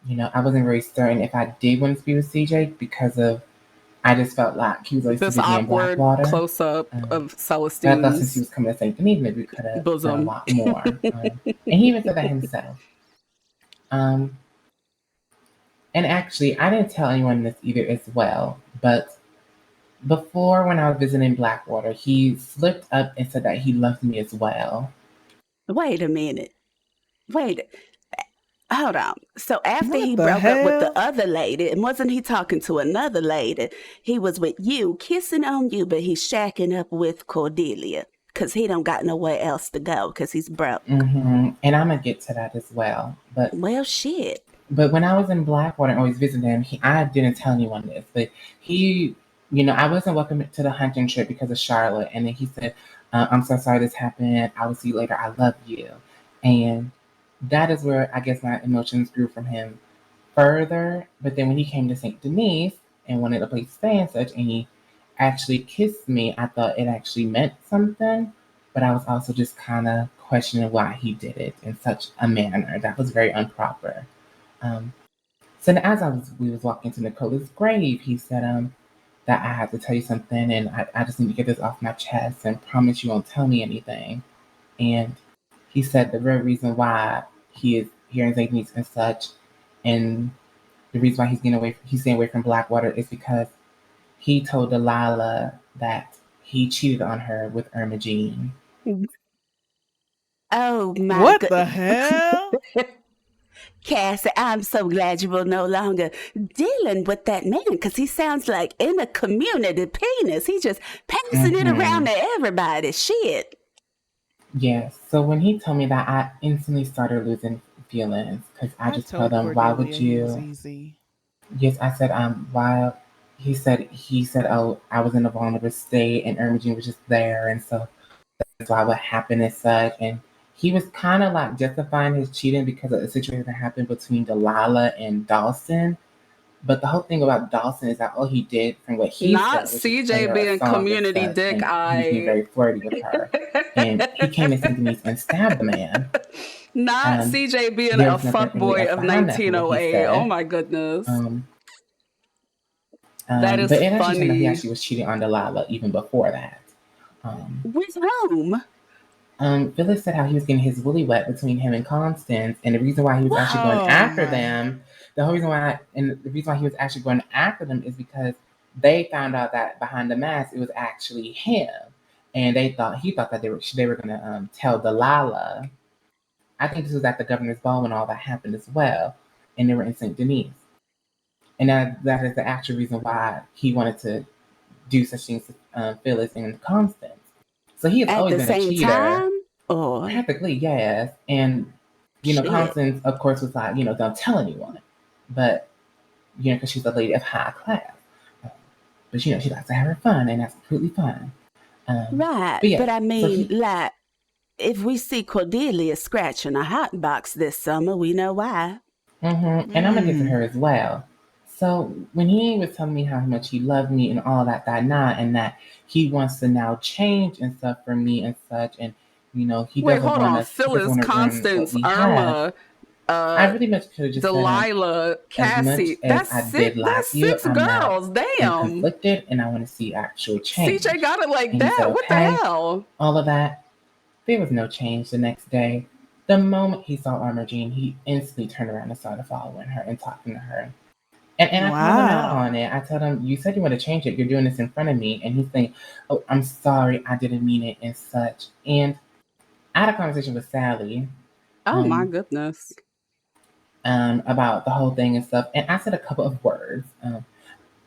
I wasn't very certain if I did want to be with CJ because of I just felt like he was always too This busy in awkward Blackwater. close up of But I thought since he Celestine's was coming to St. Denis, maybe we could have done a bosom. lot more. And he even said that himself. Um, and actually, I didn't tell anyone this either as well, but before when I was visiting Blackwater, he slipped up and said that he loved me as well. Wait a minute. Wait. Hold on. So after What he the broke up with the hell? other lady, and wasn't he talking to another lady? He was with you, kissing on you, but he's shacking up with Cordelia because he don't got nowhere else to go because he's broke. And I'm gonna get to that as well. But well, shit. But when I was in Blackwater and always visiting him, I didn't tell anyone this, but he, I wasn't welcome to the hunting trip because of Charlotte, and then he said, "I'm so sorry this happened. I will see you later. I love you," and that is where I guess my emotions grew from him further. But then when he came to St. Denis and wanted a place to stay and such, and he actually kissed me, I thought it actually meant something. But I was also just kind of questioning why he did it in such a manner that was very improper. So as we was walking to Nicola's grave, he said that I had to tell you something, and I just need to get this off my chest and promise you won't tell me anything. And he said the real reason why he is here in St. Denis and such, and the reason why he's staying away from Blackwater is because he told Delilah that he cheated on her with Irma Jean. Oh my What god. the hell? Cassie, I'm so glad you will no longer dealing with that man because he sounds like in a community penis. He just passing it around to everybody. Shit. Yes. So when he told me that, I instantly started losing feelings because I just told him, "Why would you?" It was easy. Yes, I said, why? He said, "Oh, I was in a vulnerable state, and Irma Jean was just there, and so that's why what happened is such." And he was kind of like justifying his cheating because of the situation that happened between Delilah and Dawson. But the whole thing about Dawson is that all he did, from what he Not said, was just play CJ her a being song and community such, dick and he was being very flirty with her. And he came to St. Denis and stabbed the man. Not CJ being There a was nothing fuckboy of behind that from what he 1908. said. Oh my goodness. That is but it actually turned out funny. he actually was cheating on Delilah even before that. With whom? Phyllis said how he was getting his willy wet between him and Constance, and the reason why he was actually going after them, the whole reason why he was actually going after them is because they found out that behind the mask it was actually him, and he thought that they were going to tell Delilah. I think this was at the governor's ball when all that happened as well, and they were in St. Denis, and that is the actual reason why he wanted to do such things to Phyllis and Constance. So he has always been a cheater. Time? Or practically, yes. And Constance, of course, was like, don't tell anyone. But because she's a lady of high class. But she likes to have her fun, and that's completely fine. Right. But I mean, like, if we see Cordelia scratching a hot box this summer, we know why. And I'm gonna get to her as well. So when he was telling me how much he loved me and all that, and that he wants to now change and stuff for me and such, and he Wait, doesn't hold want on. Phyllis, Constance, Irma, I really much could have just Delilah, Cassie. That's six girls. Damn. I'm conflicted, and I want to see actual change. CJ got it like and that. Said, okay, what the hell? All of that. There was no change the next day. The moment he saw Irma Jean, he instantly turned around and started following her and talking to her. And I called him out on it. I told him, "You said you want to change it. You're doing this in front of me." And he's saying, "Oh, I'm sorry. I didn't mean it," and such. And I had a conversation with Sally. Oh my goodness. About the whole thing and stuff. And I said a couple of words.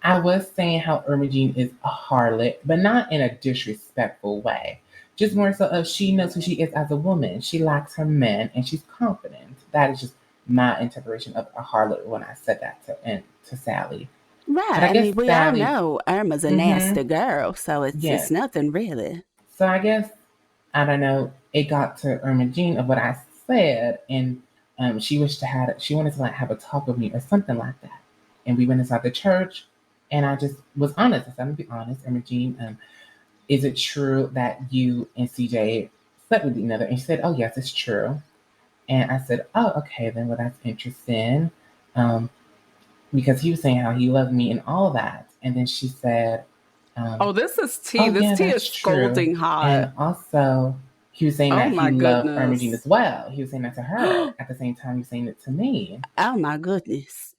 I was saying how Irma Jean is a harlot, but not in a disrespectful way. Just more so of she knows who she is as a woman. She likes her men, and she's confident. That is just my interpretation of a harlot when I said that to Sally. Right. I mean, we all know Irma's a nasty girl, so it's nothing really. So I guess, I don't know, it got to Irma Jean of what I said, and she wanted to have a talk with me or something like that. And we went inside the church, and I just was honest. I said, "I'm gonna be honest, Irma Jean, is it true that you and CJ slept with each other?" And she said, "Oh yes, it's true." And I said, "Oh, okay, then, well, that's interesting." because he was saying how he loved me and all of that. And then she said, Oh, this is tea. oh, This yeah, tea that's is true. scolding hot. And also, he was saying Oh that he my loved goodness. Ermagine as well. He was saying that to her. At the same time, he was saying it to me. Oh my goodness.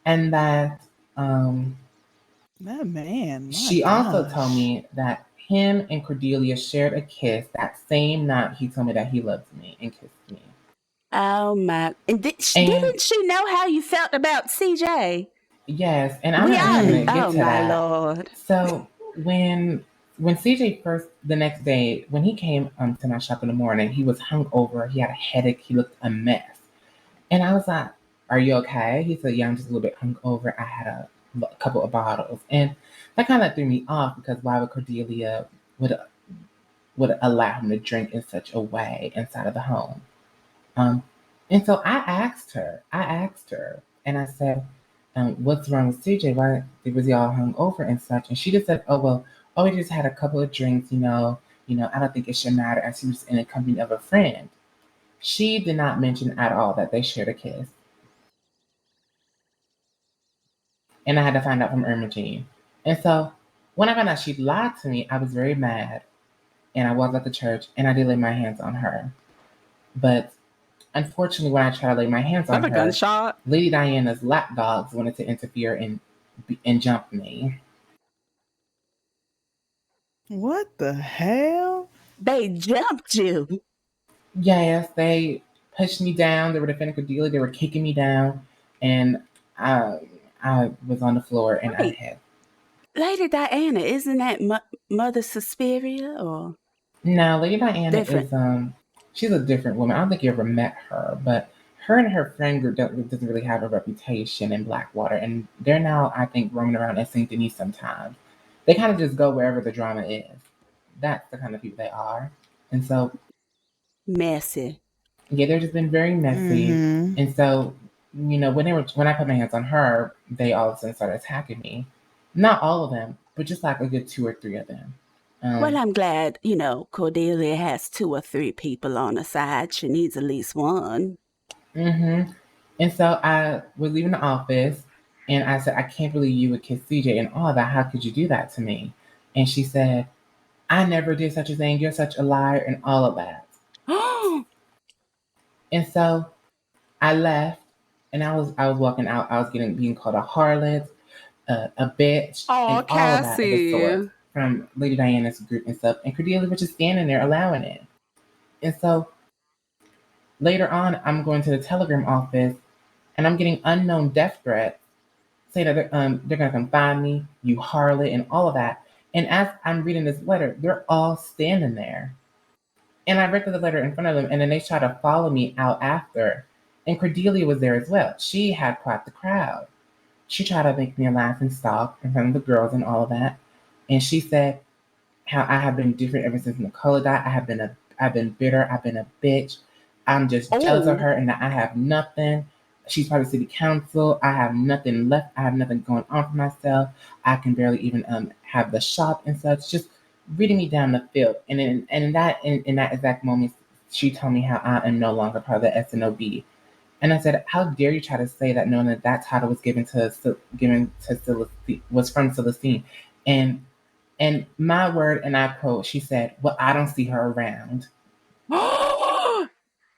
And that That man. My she also gosh. told me that him and Cordelia shared a kiss that same night. He told me that he loved me and kissed me. Oh my! And And didn't she know how you felt about CJ? yes, and I'm We actually all. gonna get Oh to my that. lord! So when CJ first the next day when he came to my shop in the morning, he was hungover. He had a headache. He looked a mess, and I was like, "Are you okay?" He said, "Yeah, I'm just a little bit hungover. I had a couple of bottles," and that kind of threw me off because why would Cordelia would allow him to drink in such a way inside of the home? Um, and so I asked her, and I said, what's wrong with CJ? Why was he all hung over and such? And she just said, oh, well, oh, we just had a couple of drinks, I don't think it should matter as he was in the company of a friend. She did not mention at all that they shared a kiss. And I had to find out from Ermagine. And so when I found out she lied to me, I was very mad. And I was at the church and I did lay my hands on her. But unfortunately, when I tried to lay my hands on That a her, gunshot? Lady Diana's lapdogs wanted to interfere and jump me. What the hell? They jumped you. Yes, they pushed me down. They were defending Cordelia. They were kicking me down, and I was on the floor, and I Wait, had Lady Diana, isn't that Mother Suspiria or no. Lady Diana different? is she's a different woman. I don't think you ever met her, but her and her friend group doesn't really have a reputation in Blackwater, and they're now I think roaming around at Saint Denis sometimes. They kind of just go wherever the drama is. That's the kind of people they are, and so Messy. yeah, they've just been very messy. Mm-hmm. And so, when I put my hands on her, they all of a sudden started attacking me. Not all of them, but just like a good two or three of them. Well, I'm glad, Cordelia has 2 or 3 people on her side. She needs at least one. Mm-hmm. And so I was leaving the office and I said, I can't believe you would kiss CJ and all that. How could you do that to me? And she said, I never did such a thing. You're such a liar and all of that. And so I left and I was walking out. I was being called a harlot, a bitch, Oh, and all of that of the sort Cassie. from Lady Diana's group and stuff. And Cordelia was just standing there allowing it. And so later on, I'm going to the telegram office and I'm getting unknown death threats saying that they're going to come find me, you harlot, and all of that. And as I'm reading this letter, they're all standing there. And I read the letter in front of them, and then they try to follow me out after. And Cordelia was there as well. She had quite the crowd. She tried to make me a laughing stock in front of the girls and all of that. And she said how I have been different ever since Nicola died. I've been bitter. I've been a bitch. I'm just jealous of Oh. her and that I have nothing. She's part of city council. I have nothing left. I have nothing going on for myself. I can barely even have the shop and such. Just reading me down the field. And in that exact moment, she told me how I am no longer part of the SNOB. And I said, "How dare you try to say that, knowing that title was given to Celestine, was from Celestine?" And my word, and I quote, she said, "Well, I don't see her around."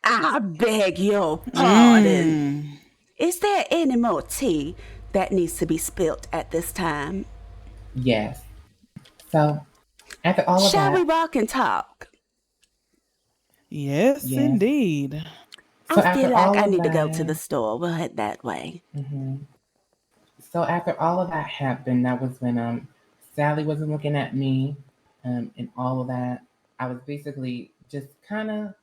I beg your pardon. Is there any more tea that needs to be spilt at this time? Yes. So after all of Shall that, we walk and talk? Yes, indeed. So I feel after like all I of need to go to the that, store. We'll head that way. so after all of that happened, that was when Sally wasn't looking at me, and all of that. I was basically just kind of,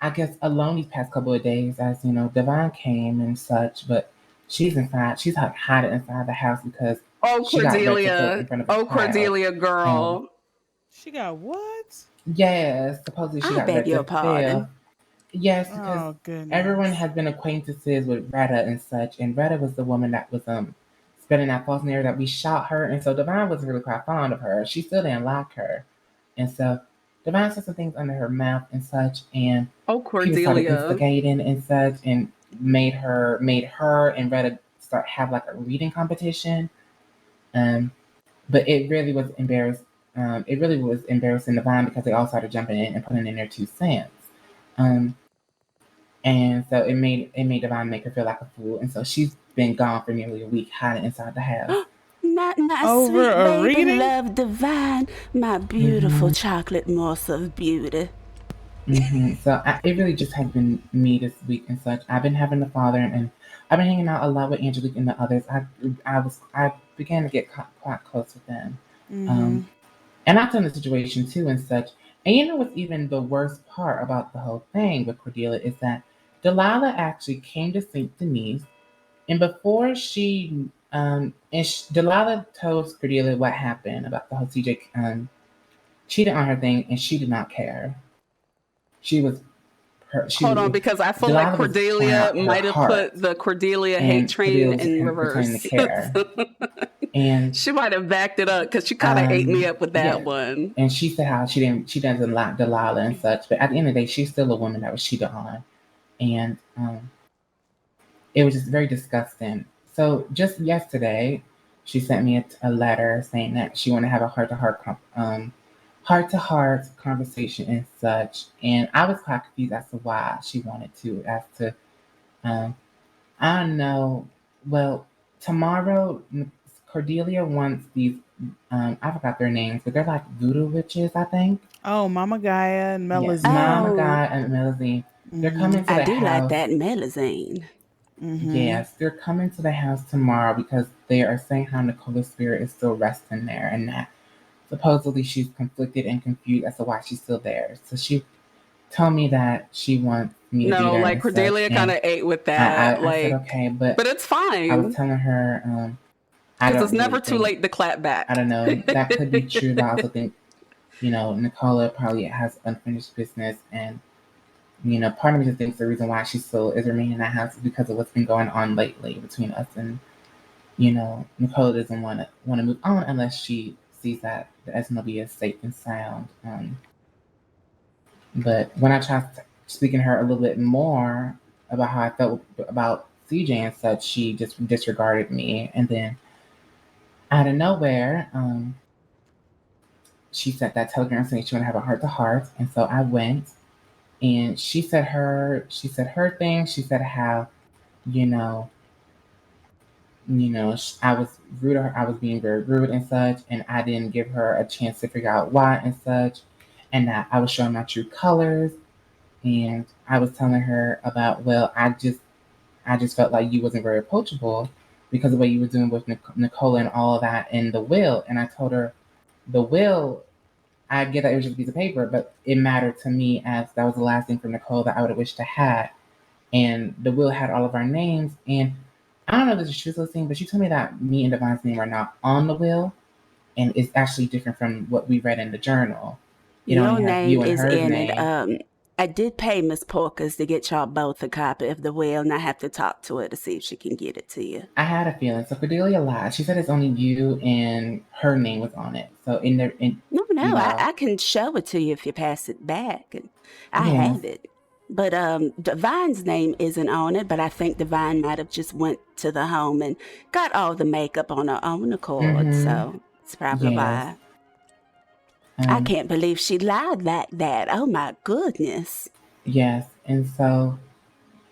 I guess, alone these past couple of days, as Devon came and such, but she's inside. She's hiding inside the house because Oh, she got ready to go in Cordelia. front of a Oh, crowd. Cordelia, girl. She got what? Yes, supposedly she I got beg ready your to fail. pardon. Yes, because Oh, goodness. everyone has been acquaintances with Retta and such, and Retta was the woman that was spreading that false narrative that we shot her, and so Devon was really quite fond of her. She still didn't like her, and so Devon said some things under her mouth and such, and Oh, people started Cordelia. instigating and such, and made her and Retta have like a reading competition. But it really was embarrassing Divine because they all started jumping in and putting in their 2 cents. And so it made Divine make her feel like a fool. And so she's been gone for nearly a week, hiding inside the house. My Over sweet a baby, reading? love Divine, my beautiful chocolate morsel of beauty. So it really just has been me this week and such. I've been having the father, and I've been hanging out a lot with Angelique and the others. I began to get quite close with them, and I told the situation too and such. And you know what's even the worst part about the whole thing with Cordelia is that Delilah actually came to see Denise, and before she Delilah told Cordelia what happened about the whole CJ cheated on her thing, and she did not care. Hold on, because I feel like Cordelia might have put the Cordelia hate train in reverse. And she might have backed it up because she kind of ate me up with that one. And she said how she doesn't like Delilah and such, but at the end of the day, she's still a woman that was cheated on, and it was just very disgusting. So just yesterday, she sent me a letter saying that she wanted to have a heart-to-heart conversation and such, and I was quite confused as to why she wanted to. I don't know. Well, tomorrow Cordelia wants these. I forgot their names, but they're like voodoo witches, I think. Oh, Mama Gaia and Melazine. Yes, Mama Gaia and Melazine. They're coming to the house. I do like that Melazine. Yes, they're coming to the house tomorrow because they are saying how Nicola's spirit is still resting there, and that supposedly she's conflicted and confused as to why she's still there. So she told me that she wants me to be there. No, like Cordelia kind of ate with that. I said, okay, but it's fine. I was telling her, because it's never too late to clap back. I don't know. That could be true, but I also think, Nicola probably has unfinished business, and part of me just thinks the reason why she still is remaining in that house is because of what's been going on lately between us, and Nicola doesn't want to move on unless she sees that the SNLB is safe and sound. But when I tried speaking to her a little bit more about how I felt about CJ and such, she just disregarded me. And then out of nowhere, she sent that telegram saying she wanted to have a heart-to-heart. And so I went, and she said her thing. She said how, I was rude to her. I was being very rude and such, and I didn't give her a chance to figure out why and such, and that I was showing my true colors. And I was telling her about, well, I just felt like you wasn't very approachable because of what you were doing with Nicola and all of that in the will. And I told her, the will, I get that it was just a piece of paper, but it mattered to me as that was the last thing from Nicole that I would have wished to have. And the will had all of our names, and I don't know if this is true, Celestine, but she told me that me and Divine's name are not on the will, and it's actually different from what we read in the journal. Your name is in it. I did pay Miss Porkers to get y'all both a copy of the will, and I have to talk to her to see if she can get it to you. I had a feeling. So Cordelia lied. She said it's only you and her name was on it. So No, I can show it to you if you pass it back. And I have it. But Divine's name isn't on it, but I think Divine might have just went to the home and got all the makeup on her own accord. So it's probably why. I can't believe she lied like that. Oh my goodness. Yes. And so,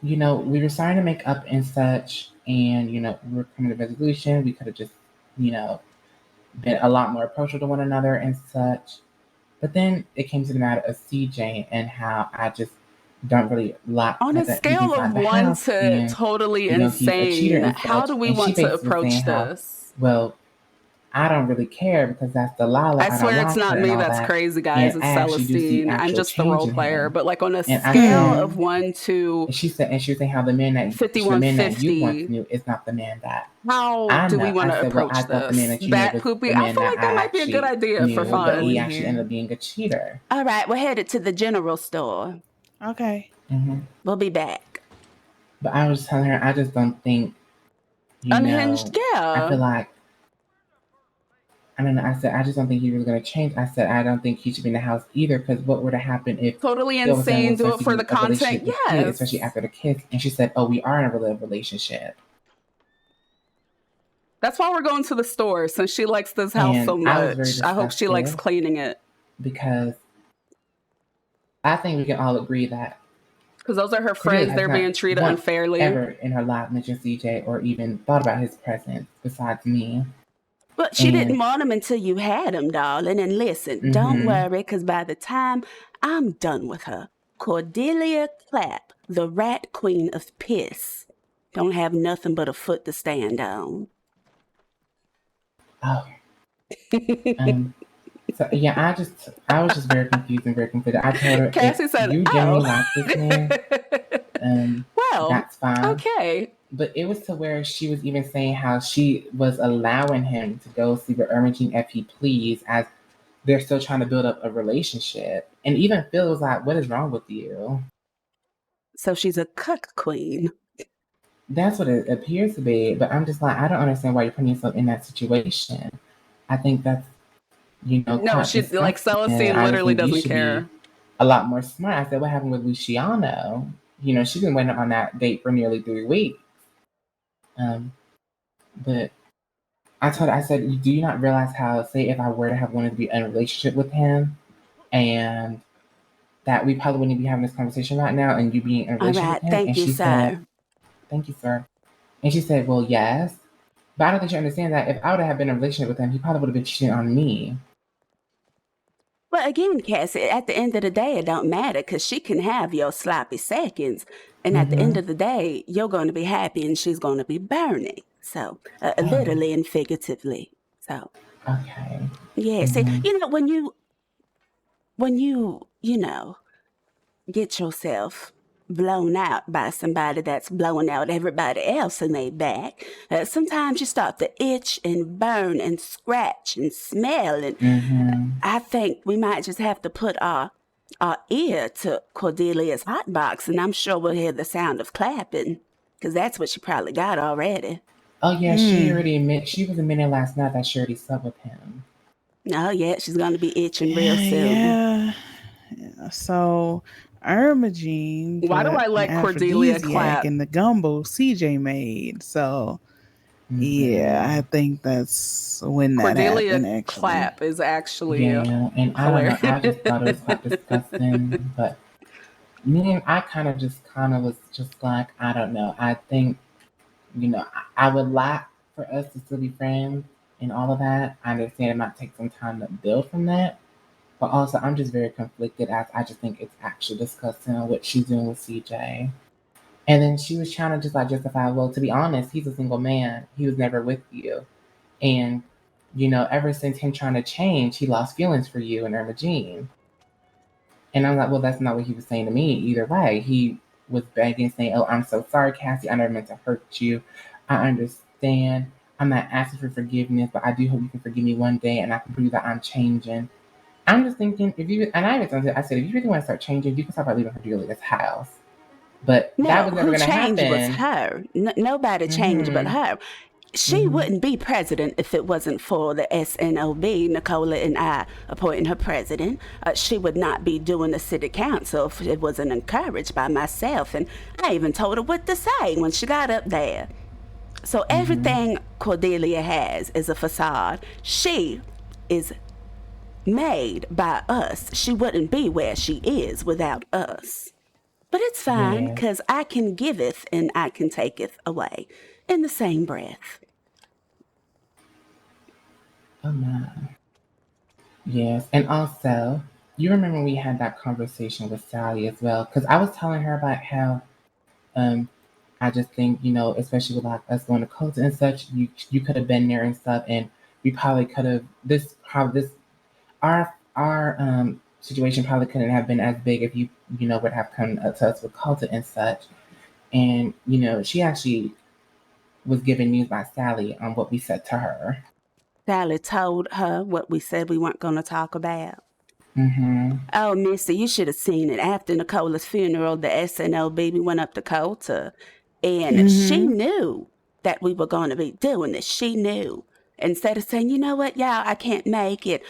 we were starting to make up and such, and, we were coming to resolution. We could have just, been a lot more approachable to one another and such. But then it came to the matter of CJ and how I just don't really like. On a scale of 1 to totally insane, how do we want to approach this? Well, I don't really care because that's Delilah. I swear it's not me that's crazy, guys. It's Celestine. I'm just the role player. But like on a scale of 1 to she said how the man that 5150 you once knew is not the man that. How do we want to approach this? Bat poopy. I feel like that might be a good idea for fun. But he actually ended up being a cheater. All right, we're headed to the general store. Okay. We'll be back. But I was telling her, I just don't think. Unhinged, yeah. I feel like. I don't know. I said, I just don't think he was going to change. I said, I don't think he should be in the house either, because what would have happened if... Totally insane, do it for the content, yes. Especially after the kiss. And she said, oh, we are in a relationship. That's why we're going to the store, since she likes this house so And I was very much. I hope she likes disgusted cleaning it. because I think we can all agree that Because those are her Cordelia friends. has They're not being treated once unfairly. ever in her life mentioned CJ or even thought about his presence besides me. But she didn't And want him until you had him, darling. And listen, don't worry, because by the time I'm done with her, Cordelia Clapp, the rat queen of piss, don't have nothing but a foot to stand on. oh, so yeah, I was just very confused and very confused. I told her, Cassie if said, you genuinely like this man, well, that's fine. okay. But it was to where she was even saying how she was allowing him to go sleep with Ermagine if he pleased, as they're still trying to build up a relationship. And even Phil was like, "What is wrong with you?" So she's a cuck queen. That's what it appears to be. But I'm just like, I don't understand why you're putting yourself in that situation. I think that's, No, quite she like disgusting. Celestine I literally think you doesn't should care. be a lot more smart. I said, what happened with Luciano? She's been waiting on that date for nearly 3 weeks. But I told her, I said, do you not realize how, say, if I were to have wanted to be in a relationship with him, and that we probably wouldn't be having this conversation right now, and you being in a All relationship right, with him? thank And you, she sir. said, thank you, sir. And she said, well, yes. But I don't think she understands that if I would have been in a relationship with him, he probably would have been cheating on me. Well, again, Cassie, at the end of the day, it don't matter, because she can have your sloppy seconds. And at the end of the day, you're going to be happy and she's going to be burning. So, literally and figuratively. So, okay. Yeah, see, when you get yourself blown out by somebody that's blowing out everybody else in their back, sometimes you start to itch and burn and scratch and smell. And I think we might just have to put our ear to Cordelia's hot box, and I'm sure we'll hear the sound of clapping, because that's what she probably got already. Oh, yeah, she was admitting last night that she already slept with him. Oh, yeah, she's going to be itching real soon. Yeah. So, Ermagine. Why do I like Cordelia Clapp? And the gumbo CJ made. So, yeah, I think that's when that Cordelia happened, actually. Clapp is actually and hilarious. I just thought it was quite disgusting. But I kind of was just like, I don't know. I think, I would like for us to still be friends and all of that. I understand it might take some time to build from that. But also, I'm just very conflicted, as I just think it's actually disgusting what she's doing with CJ. And then she was trying to just justify, well, to be honest, he's a single man. He was never with you. And, ever since him trying to change, he lost feelings for you and Ermagine. And I'm like, well, that's not what he was saying to me either way. He was begging, saying, oh, I'm so sorry, Cassie. I never meant to hurt you. I understand. I'm not asking for forgiveness, but I do hope you can forgive me one day and I can prove that I'm changing. I'm just thinking, I said, if you really want to start changing, you can start by leaving Cordelia's house. But that was never going to happen. Who changed was her. Nobody changed but her. She wouldn't be president if it wasn't for the SNOB, Nicola and I appointing her president. She would not be doing the city council if it wasn't encouraged by myself. And I even told her what to say when she got up there. So everything Cordelia has is a facade. She is made by us. She wouldn't be where she is without us. But it's fine, because I can giveth and I can taketh away in the same breath. Oh, man. Yes. And also, you remember we had that conversation with Sally as well? Because I was telling her about how I just think, especially with us going to Colton and such, you could have been there and stuff, and we probably could have, our situation probably couldn't have been as big if you would have come to us with Colton and such. And she actually was given news by Sally on what we said to her. Sally told her what we said we weren't going to talk about. Oh, Missy, you should have seen it. After Nicola's funeral, the SNLB, we went up to Colton, and she knew that we were going to be doing this. She knew. Instead of saying, you know what, y'all, I can't make it.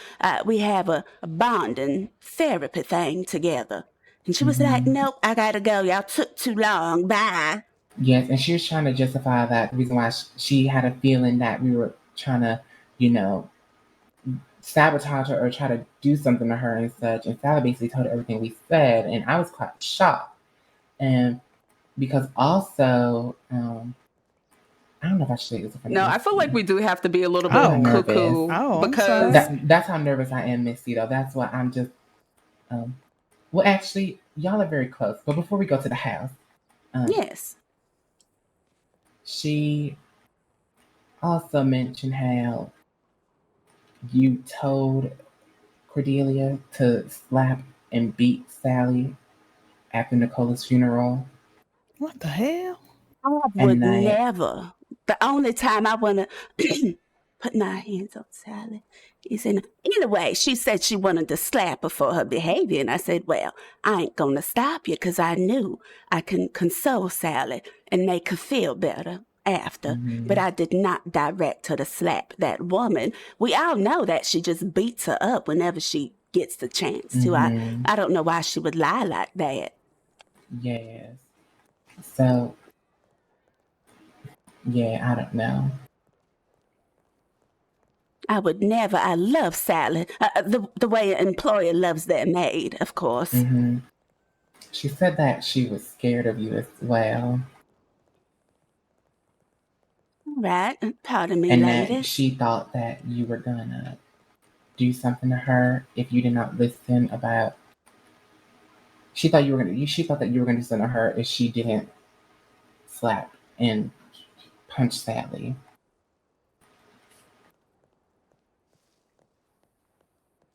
We have a bonding therapy thing together. And she was like, nope, I got to go. Y'all took too long. Bye. Yes, and she was trying to justify that the reason why she had a feeling that we were trying to, you know, sabotage her or try to do something to her and such. And Sally basically told her everything we said, and I was quite shocked. And because also, I don't know if I should say this in front of No, I feel like we do have to be a little bit I'm nervous. cuckoo I'm because sorry. That's how nervous I am, Missy. Though that's why I'm just. Well, actually, y'all are very close. But before we go to the house, yes. she also mentioned how you told Cordelia to slap and beat Sally after Nicola's funeral. What the hell? I And would never. The only time I want to put my hands on Sally is in. Anyway, she said she wanted to slap her for her behavior. And I said, well, I ain't going to stop you because I knew I can console Sally and make her feel better after. But I did not direct her to slap that woman. We all know that she just beats her up whenever she gets the chance to. I don't know why she would lie like that. Yes. So, yeah, I don't know. I would never. I love Sally. The way an employer loves their maid, of course. She said that she was scared of you as well. Right. Pardon me, And ladies. that she thought that you were gonna do something to her if you did not listen about. She thought She thought that you were gonna do something to her if she didn't slap and punch Sally.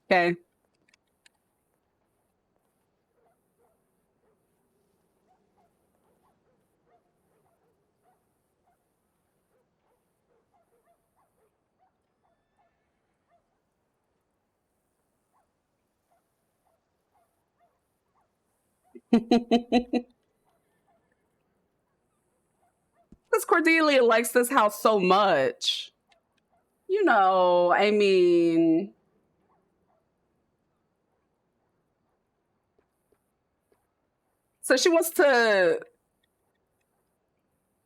Okay. Because Cordelia likes this house so much. You know, I mean, so she wants to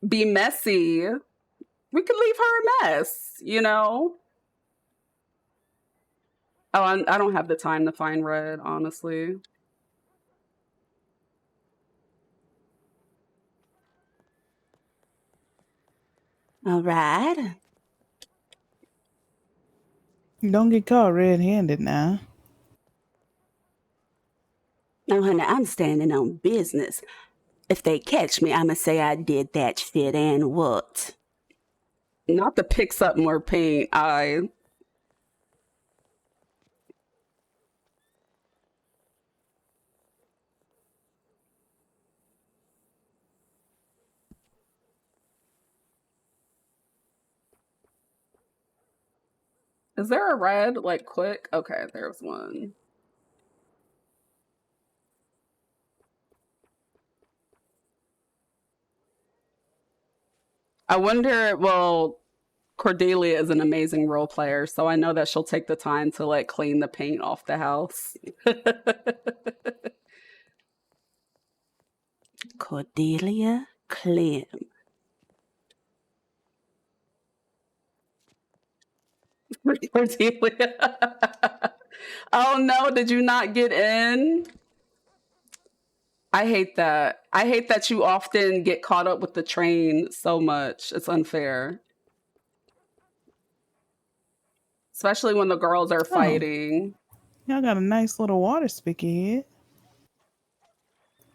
be messy. We could leave her a mess, you know? Oh, I don't have the time to find red, honestly. All right. Don't get caught red-handed now. No, honey, I'm standing on business. If they catch me, I'ma say I did that shit and what? Not to pick up more paint. Is there a red, like, quick? Okay, there's one. I wonder, well, Cordelia is an amazing role player, so I know that she'll take the time to, like, clean the paint off the house. Cordelia Clem. Cordelia. Oh no, did you not get in? I hate that. I hate that you often get caught up with the train so much. It's unfair. Especially when the girls are fighting. Y'all got a nice little water spigot here.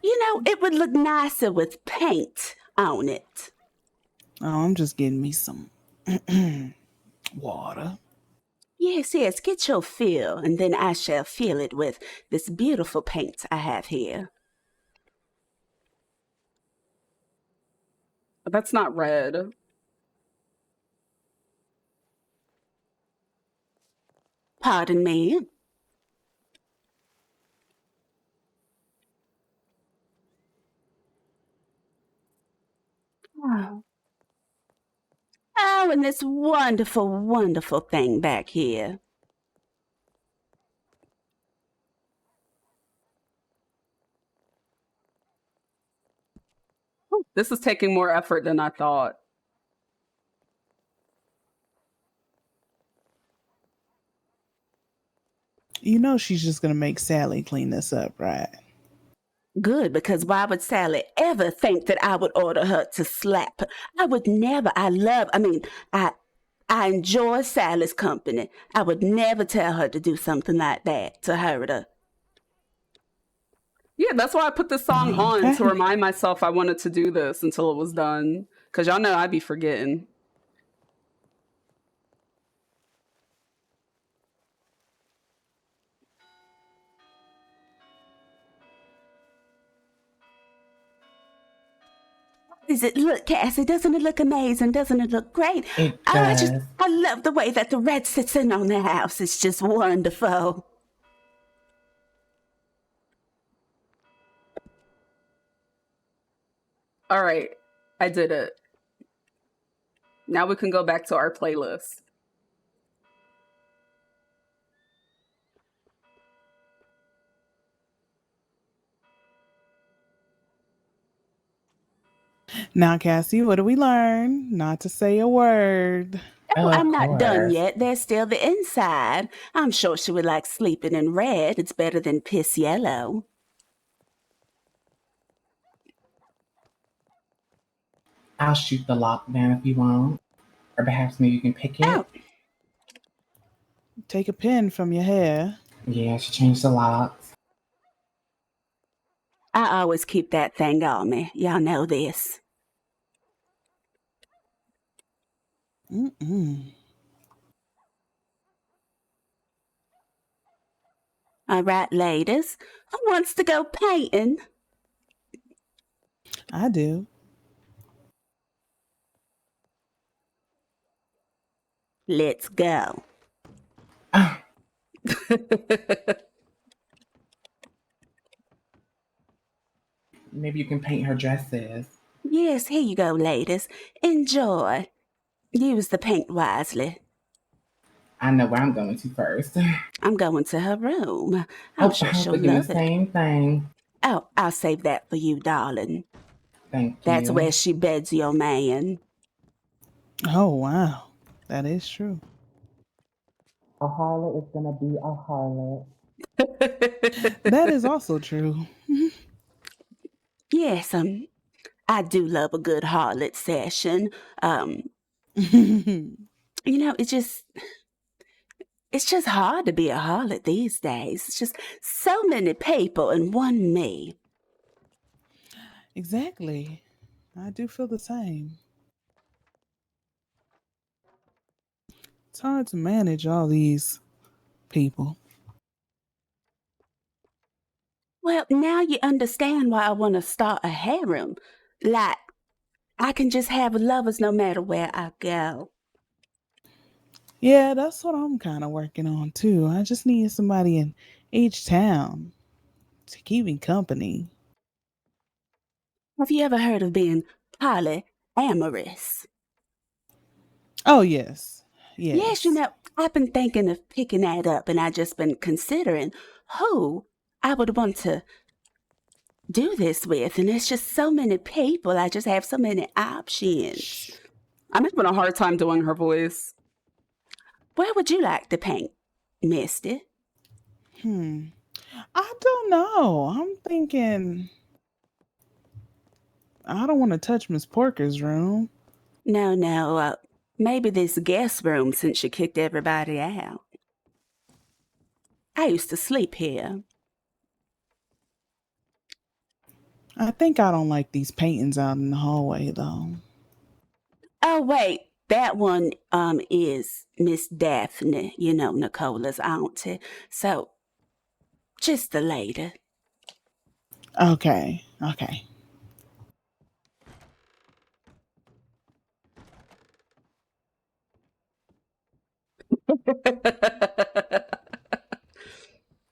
You know, it would look nicer with paint on it. Oh, I'm just getting me some water. Yes, yes, get your fill, and then I shall fill it with this beautiful paint I have here. But that's not red. Pardon me. Oh. Oh, and this wonderful, wonderful thing back here. This is taking more effort than I thought. You know she's just gonna make Sally clean this up, right? Good, because why would Sally ever think that I would order her to slap her? I would never. I enjoy Sally's company. I would never tell her to do something like that to hurt her. Yeah, that's why I put this song on, to Okay. remind myself I wanted to do this until it was done. Because y'all know I'd be forgetting. Does it look, Cassie? Doesn't it look amazing? Doesn't it look great? It I does. love the way that the red sits in on the house. It's just wonderful. All right, I did it. Now we can go back to our playlist. Now, Cassie, what do we learn? Not to say a word. Oh, Of I'm not done course. yet. There's still the inside. I'm sure she would like sleeping in red. It's better than piss yellow. I'll shoot the lock down if you want. Or perhaps maybe you can pick it. Oh, Take a pin from your hair. Yeah, she changed the locks. I always keep that thing on me. Y'all know this. Mm-mm. All right, ladies. Who wants to go painting? I do. Let's go. Maybe you can paint her dresses. Yes, here you go, ladies. Enjoy. Use the paint wisely. I know where I'm going to first. I'm going to her room. I'm sure I was she'll thinking the love it. same thing. Oh, I'll save that for you, darling. Thank you. That's where she beds your man. Oh, wow. That is true. A harlot is gonna be a harlot. That is also true. Yes, I do love a good harlot session. You know, it's just hard to be a harlot these days. It's just so many people and one me. Exactly. I do feel the same. It's hard to manage all these people. Well, now you understand why I want to start a harem. Like, I can just have lovers no matter where I go. Yeah, that's what I'm kind of working on too. I just need somebody in each town to keep me company. Have you ever heard of being polyamorous? Oh, yes. Yes, Yes. I've been thinking of picking that up, and I've just been considering who I would want to do this with. And there's just so many people. I just have so many options. I'm having a hard time doing her voice. Where would you like to paint, Misty? I don't know. I'm thinking I don't want to touch Miss Porker's room. No, maybe this guest room since she kicked everybody out. I used to sleep here. I think I don't like these paintings out in the hallway though. Oh, wait, that one is Miss Daphne, Nicola's auntie. So, just the lady. Okay.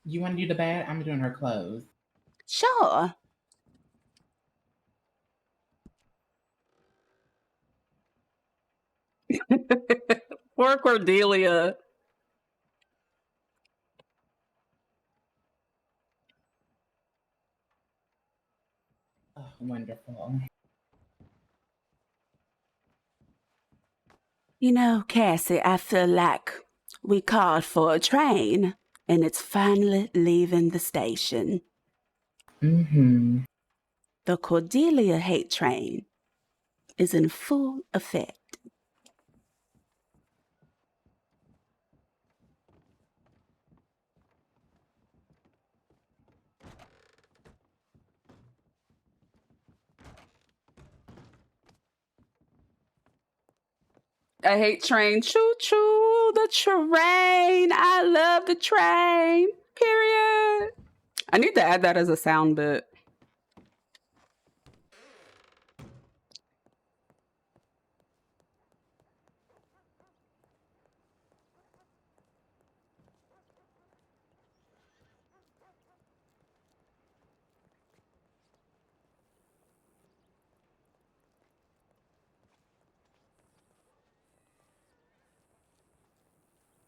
You want to do the bed? I'm doing her clothes. Sure. Poor Cordelia. Oh, wonderful. You know, Cassie, I feel like we called for a train, and it's finally leaving the station. Mm-hmm. The Cordelia hate train is in full effect. I hate train. Choo choo, the train. I love the train. Period. I need to add that as a sound bit.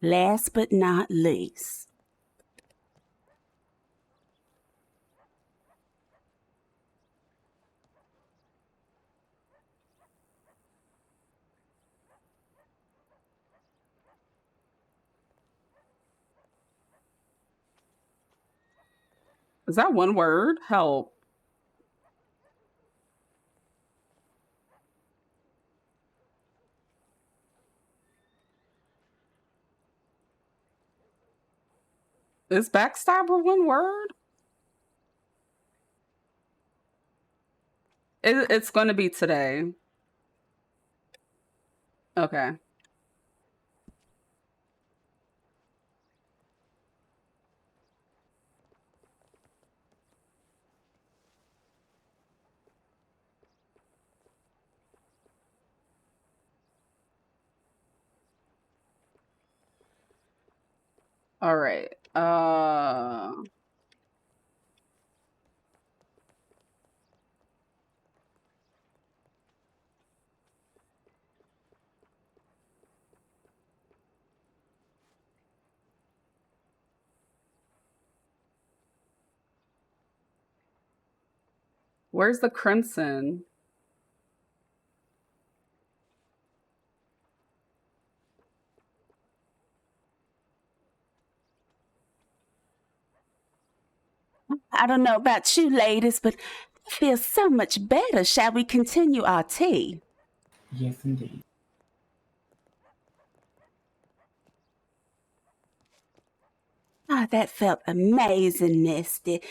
Last but not least, is that one word? Help. Is backstabber one word? It's going to be today. Okay. All right. Where's the crimson? I don't know about you ladies, but I feel so much better. Shall we continue our tea? Yes, indeed. Ah, that felt amazing, Misty.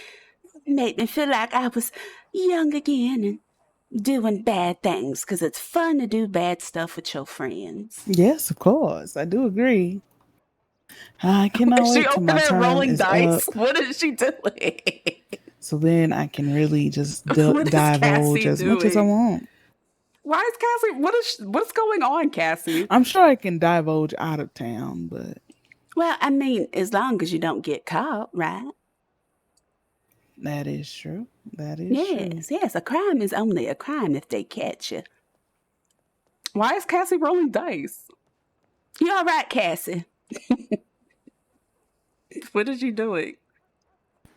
Made me feel like I was young again and doing bad things, because it's fun to do bad stuff with your friends. Yes, of course. I do agree. I cannot Is she wait till my opening turn rolling is dice? up. What is she doing? So then I can really just What is divulge Cassie as much as I doing? want. Why is Cassie? What's going on, Cassie? I'm sure I can divulge out of town, but Well, I mean, as long as you don't get caught, right? that is true. That is true. Yes. A crime is only a crime if they catch you. Why is Cassie rolling dice? You all right, Cassie? What is she doing?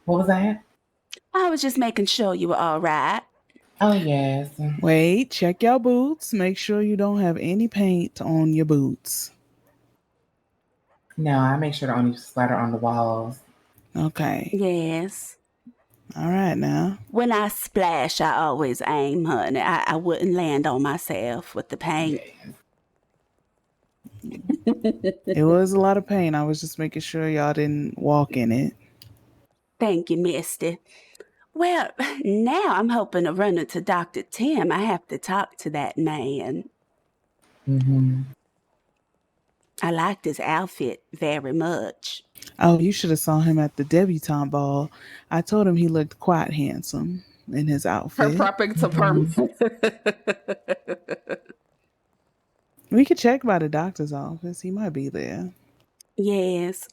What was that? I was just making sure you were all right. Oh, yes. Wait, check your boots. Make sure you don't have any paint on your boots. No, I make sure to only splatter on the walls. Okay. Yes. All right now. When I splash, I always aim, honey. I wouldn't land on myself with the paint. It was a lot of paint. I was just making sure y'all didn't walk in it. Thank you, Misty. Well, now I'm hoping to run into Dr. Tim. I have to talk to that man. Mm-hmm. I liked his outfit very much. Oh, you should have saw him at the debutante ball. I told him he looked quite handsome in his Her outfit. prepping to perm. We could check by the doctor's office. He might be there. Yes.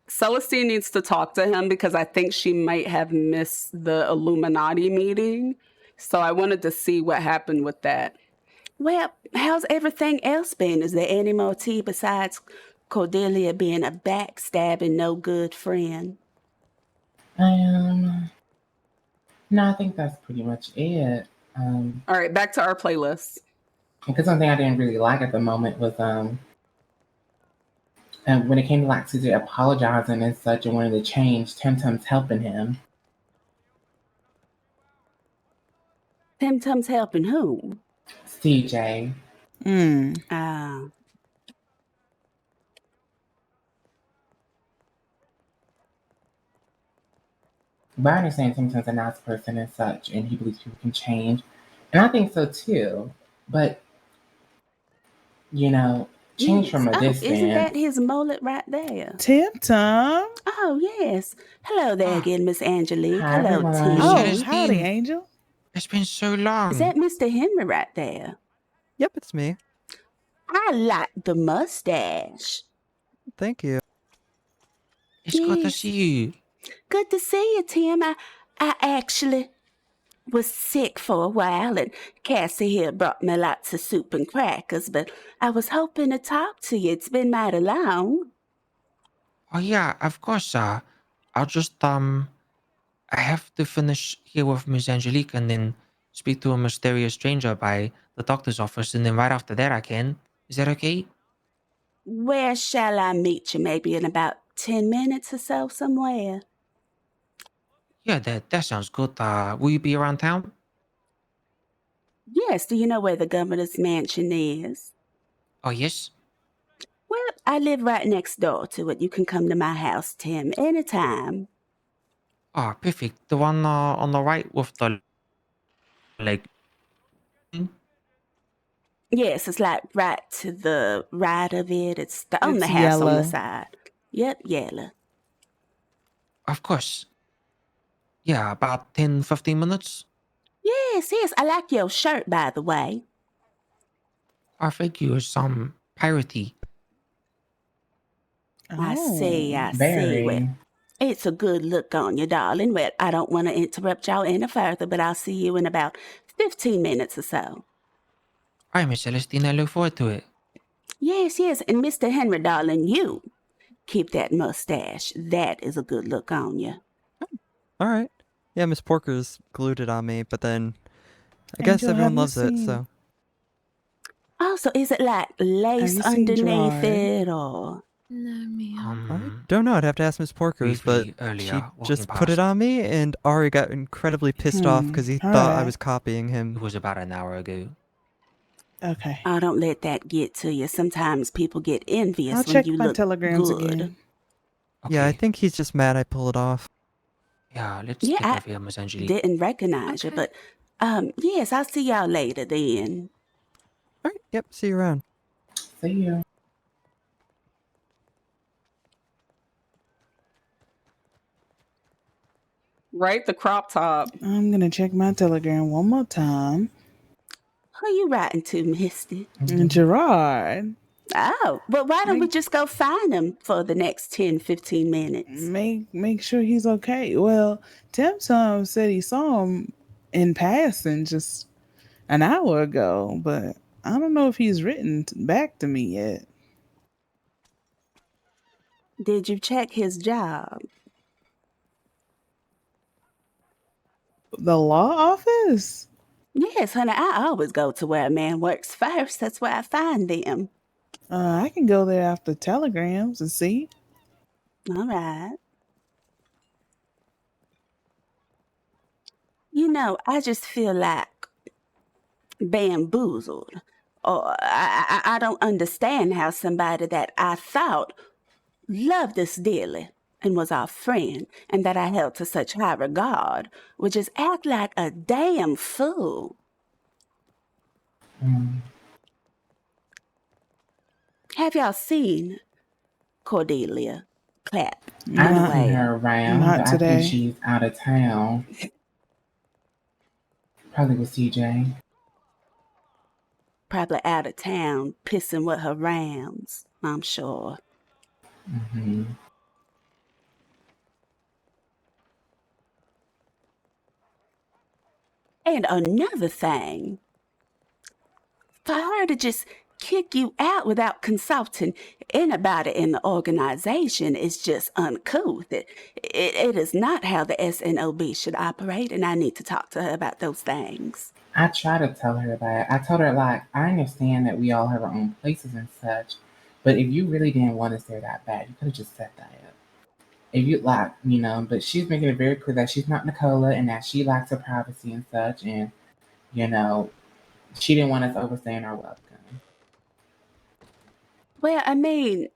Celestine needs to talk to him because I think she might have missed the Illuminati meeting. So I wanted to see what happened with that. Well, how's everything else been? Is there any more tea besides Cordelia being a backstabbing, no good friend? No, I think that's pretty much it. All right, back to our playlist. Because something I didn't really like at the moment was and when it came to like CJ apologizing and such and wanting to change, Tim Tam's helping him. Tim Tum's helping who? CJ. Ah. But I understand Tim Tam's a nice person and such, and he believes people can change. And I think so too. But, you know, change Yes. from a Oh, isn't that distance. his mullet right there? Tim Tam. Oh, yes. Hello there again, Miss Angelique. Hi, Hello, everyone. Tim. Oh, howdy, Angel. It's been so long. Is that Mr. Henry right there? Yep, it's me. I like the mustache. Thank you. It's good to see you. Good to see you, Tim. I actually was sick for a while, and Cassie here brought me lots of soup and crackers, but I was hoping to talk to you. It's been mighty long. Oh yeah, of course. I'll just I have to finish here with Miss Angelique and then speak to a mysterious stranger by the doctor's office, and then right after that I can. Is that okay? Where shall I meet you? Maybe in about 10 minutes or so, somewhere? Yeah, that sounds good. Will you be around town? Yes, do you know where the governor's mansion is? Oh yes. Well, I live right next door to it. You can come to my house, Tim, anytime. Oh, perfect. The one on the right with the like. Yes, it's like right to the right of it. It's the only It's house on the yellow. side. Yep, yellow. Of course. Yeah, about 10, 15 minutes. Yes, I like your shirt, by the way. I think you some piratey. I see. Well, Very. it's a good look on you, darling. Well, I don't want to interrupt y'all any further, but I'll see you in about 15 minutes or so. Alright, Miss Celestine, I look forward to it. Yes, and Mr. Henry, darling, you keep that mustache. That is a good look on you. All right. Yeah, Miss Porker's glued it on me, but then I guess Angel, everyone have you loves it, seen- so. Oh, so is it like lace you seen underneath Gerard? it, or? No, ma'am. I don't know. I'd have to ask Miss Porkers, but briefly earlier, she walking just put past. it on me, and Ari got incredibly pissed off because he thought I alright. was copying It him. was about an hour ago. Okay. Oh, don't let that get to you. Sometimes people get envious I'll when check you my look telegrams good. again. Okay. Yeah, I think he's just mad I pull it off. Yeah, let's Yeah, take I off here, Miss Angelique. didn't recognize you, but yes, I'll see y'all later then. All right. Yep. See you around. See you. Right, the crop top. I'm gonna check my telegram one more time. Who you writing to, Misty? Gerard. Oh, well, why don't we just go find him for the next 10, 15 minutes? Make sure he's okay. Well, Tim Tam said he saw him in passing just an hour ago, but I don't know if he's written back to me yet. Did you check his job? The law office? Yes, honey, I always go to where a man works first. That's where I find them. I can go there after telegrams and see. All right. You know, I just feel like bamboozled. Or I don't understand how somebody that I thought loved us dearly and was our friend and that I held to such high regard would just act like a damn fool. Have y'all seen Cordelia Clapp? I've seen her around, not but I today. think she's out of town. Probably with CJ. Probably out of town, pissing with her rams, I'm sure. Mm-hmm. And another thing, for her to just kick you out without consulting anybody in the organization is just uncouth. It is not how the SNOB should operate, and I need to talk to her about those things. I try to tell her that. I told her, like, I understand that we all have our own places and such, but if you really didn't want us there that bad, you could have just set that up. If you like, but she's making it very clear that she's not Nicola and that she likes her privacy and such, and, she didn't want us overstaying our welcome. Well, I mean,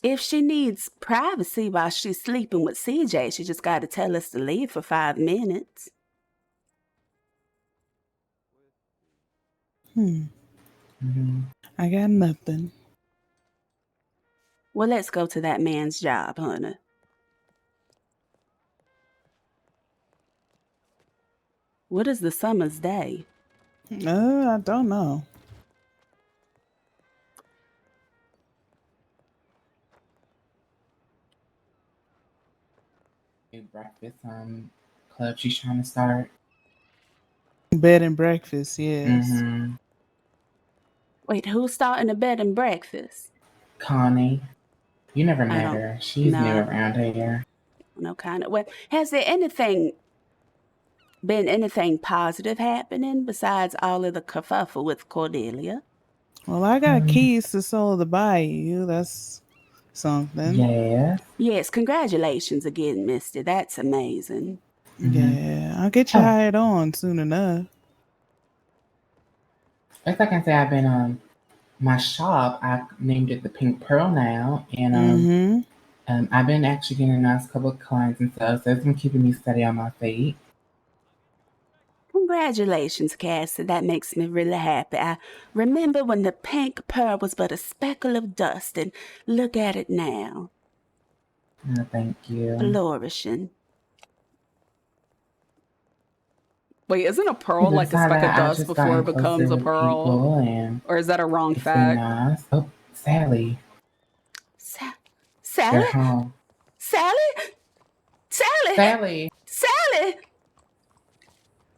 if she needs privacy while she's sleeping with CJ, she just got to tell us to leave for 5 minutes. I got nothing. Well, let's go to that man's job, honey. What is the summer's day? I don't know. Breakfast club she's trying to start. Bed and breakfast, yes. Wait, who's starting a bed and breakfast? Connie. You never met don't her. She's know. new around here. No kind of. Well, has there been anything positive happening besides all of the kerfuffle with Cordelia? Well, I got keys to Soul the Bayou. That's something. Yeah. Yes, congratulations again, mister. That's amazing. Yeah, I'll get you hired on soon enough. As I can say, I've been my shop. I named it the Pink Pearl now, and I've been actually getting a nice couple of clients and stuff. So it's been keeping me steady on my feet. Congratulations, Cassie. That makes me really happy. I remember when the Pink Pearl was but a speckle of dust, and look at it now. Thank you. Flourishing. Wait, isn't a pearl like a Besides speck of that, I've dust just before it gotten becomes closer a with pearl? people, and Or is that a wrong it's been fact? nice. Oh, Sally. Sally? They're home. Sally? Sally? Sally. Sally?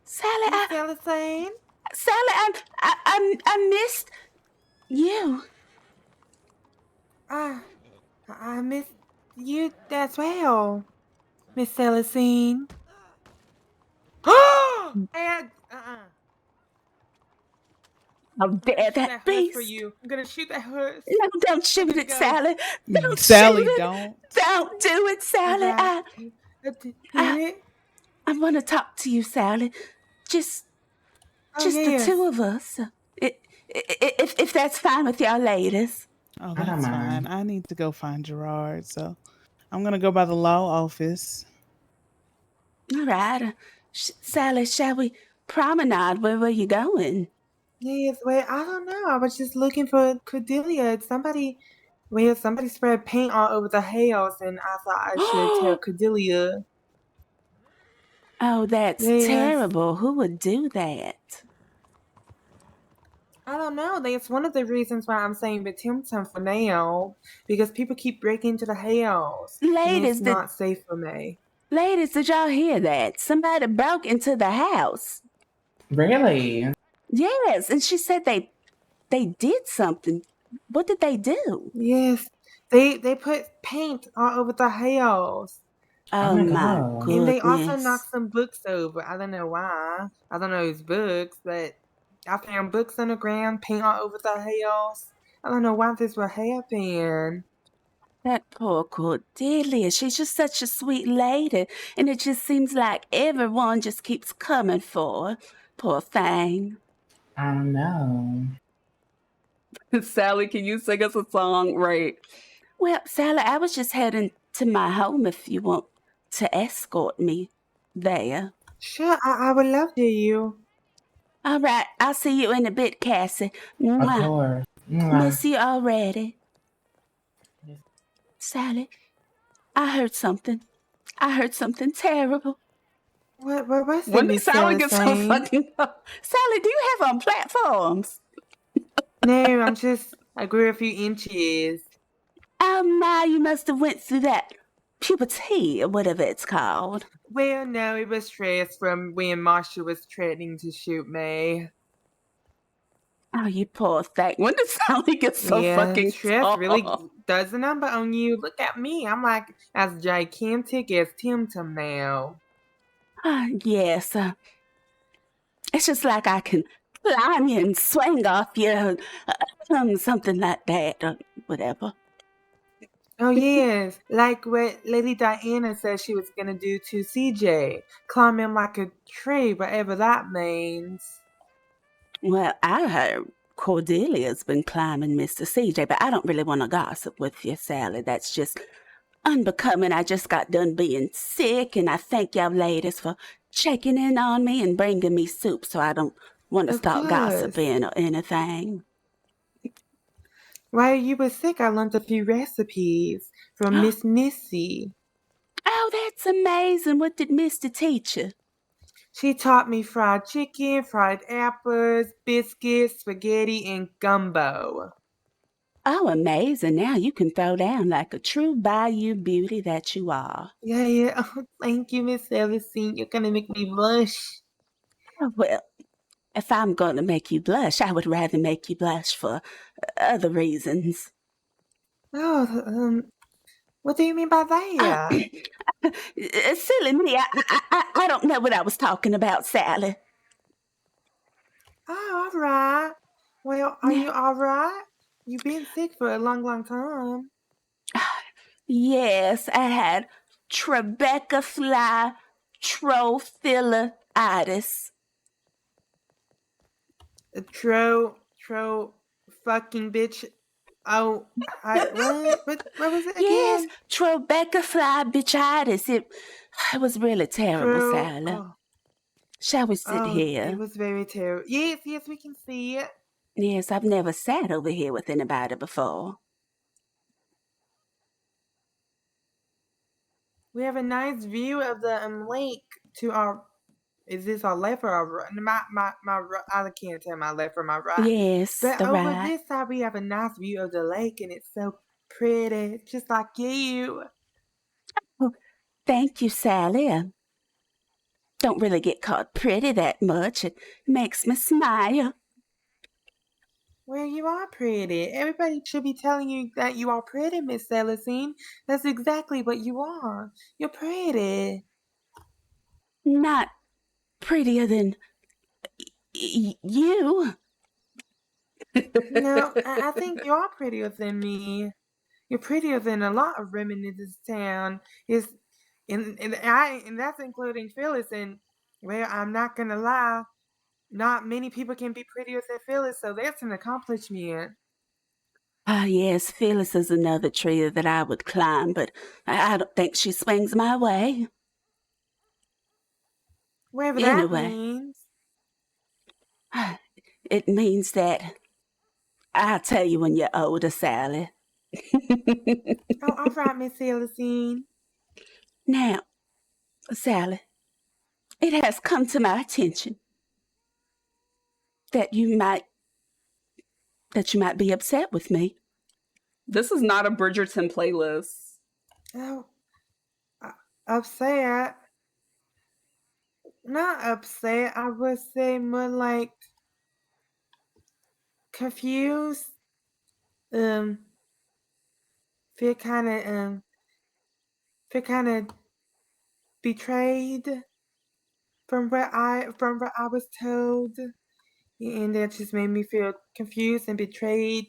Sally, Celestine? Sally, I missed you. I missed you as well, Miss Celestine. And How dare that beast? for you. I'm gonna shoot that hearse. No, don't shoot it, Sally. Don't Sally, shoot it. don't. Don't do it, Sally. I want to talk to you, Sally. Just the two of us. If that's fine with y'all ladies. Oh, I don't that's mind. fine. I need to go find Gerard, so I'm gonna go by the law office. All right. Sally, shall we promenade? Where were you going? Yes, well, I don't know. I was just looking for Cordelia. Somebody spread paint all over the house, and I thought I should tell Cordelia. Oh, that's Yes. terrible. Who would do that? I don't know. That's one of the reasons why I'm saying Timtum for now, because people keep breaking into the house. And Ladies, it's not safe for me. Ladies, did y'all hear that? Somebody broke into the house. Really? Yes, and she said they did something. What did they do? Yes, they put paint all over the house. Oh my goodness. And they also knocked some books over. I don't know why. I don't know whose books, but I found books on the ground, paint all over the house. I don't know why this would happen. That poor Cordelia. She's just such a sweet lady. And it just seems like everyone just keeps coming for her. Poor thing. I don't know. Sally, can you sing us a song? Right. Well, Sally, I was just heading to my home if you want to escort me there. Sure, I would love to you. All right, I'll see you in a bit, Cassie. Of course. Miss you already. Sally, I heard something. I heard something terrible. What's When it, did Miss Sally get so Celestine? fucking up? Sally, do you have on platforms? No, I grew a few inches. Oh my, you must have went through that puberty or whatever it's called. Well, no, it was stress from when Marsha was threatening to shoot me. Oh, you poor thing. When did Sally get so Yeah, fucking stress tall? really does a number on you. Look at me. I'm like as gigantic as Tim Tam now. Yes. It's just like I can climb you and swing off you, something like that, or whatever. Oh yes, like what Lady Diana said she was gonna do to CJ. Climb him like a tree, whatever that means. Well, I heard Cordelia's been climbing Mr. CJ, but I don't really want to gossip with you, Sally. That's just unbecoming. I just got done being sick, and I thank y'all ladies for checking in on me and bringing me soup, so I don't want to Of start course. gossiping or anything. While you were sick, I learned a few recipes from Miss Missy. Oh, that's amazing. What did Mr. teach you? She taught me fried chicken, fried apples, biscuits, spaghetti, and gumbo. Oh, amazing. Now you can throw down like a true Bayou beauty that you are. Yeah. Oh, thank you, Miss Celestine. You're gonna make me blush. Oh, well, if I'm going to make you blush, I would rather make you blush for other reasons. Oh, what do you mean by that? Silly me, I don't know what I was talking about, Sally. Oh, all right. Well, are you all right? You've been sick for a long, long time. Yes, I had Tribeca fly trophilitis. Fucking bitch. Oh, what? What was it again? Yes, Tribeca fly bitchitis. It was really terrible, Sally. Oh. Shall we sit here? It was very terrible. Yes, we can see it. Yes, I've never sat over here with anybody before. We have a nice view of the lake to our. Is this our left or our right? I can't tell my left or my right. Yes, but the over right. this side we have a nice view of the lake, and it's so pretty, just like you. Oh, thank you, Sally. I don't really get called pretty that much. It makes me smile. Well, you are pretty. Everybody should be telling you that you are pretty, Miss Celestine. That's exactly what you are. You're pretty. Not prettier than you. No, I think you are prettier than me. You're prettier than a lot of women in this town. And that's including Phyllis. And well, I'm not gonna lie, not many people can be prettier than Phyllis, so that's an accomplishment. Ah, yes, Phyllis is another tree that I would climb, but I don't think she swings my way. Whatever Anyway, that means. It means that I'll tell you when you're older, Sally. Oh, all right, Miss Celestine. Now, Sally, it has come to my attention that you might be upset with me. This is not a Bridgerton playlist. Oh, upset? Not upset. I would say more like confused. Feel kind of betrayed from what I was told, and that just made me feel confused and betrayed.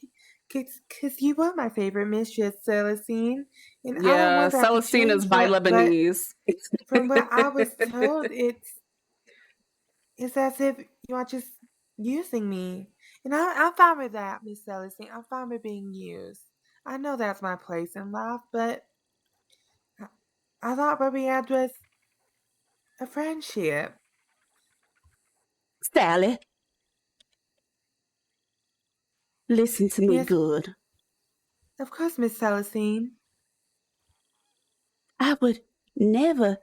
Cause you were my favorite mistress, Celestine, and I don't Yeah, want that to Celestine is change. by But Lebanese. from what I was told, it's as if you are just using me, and I'm fine with that, Miss Celestine. I'm fine with being used. I know that's my place in life, but I thought what we had was a friendship. Sally, listen to me Yes, good. of course, Miss Celestine. I would never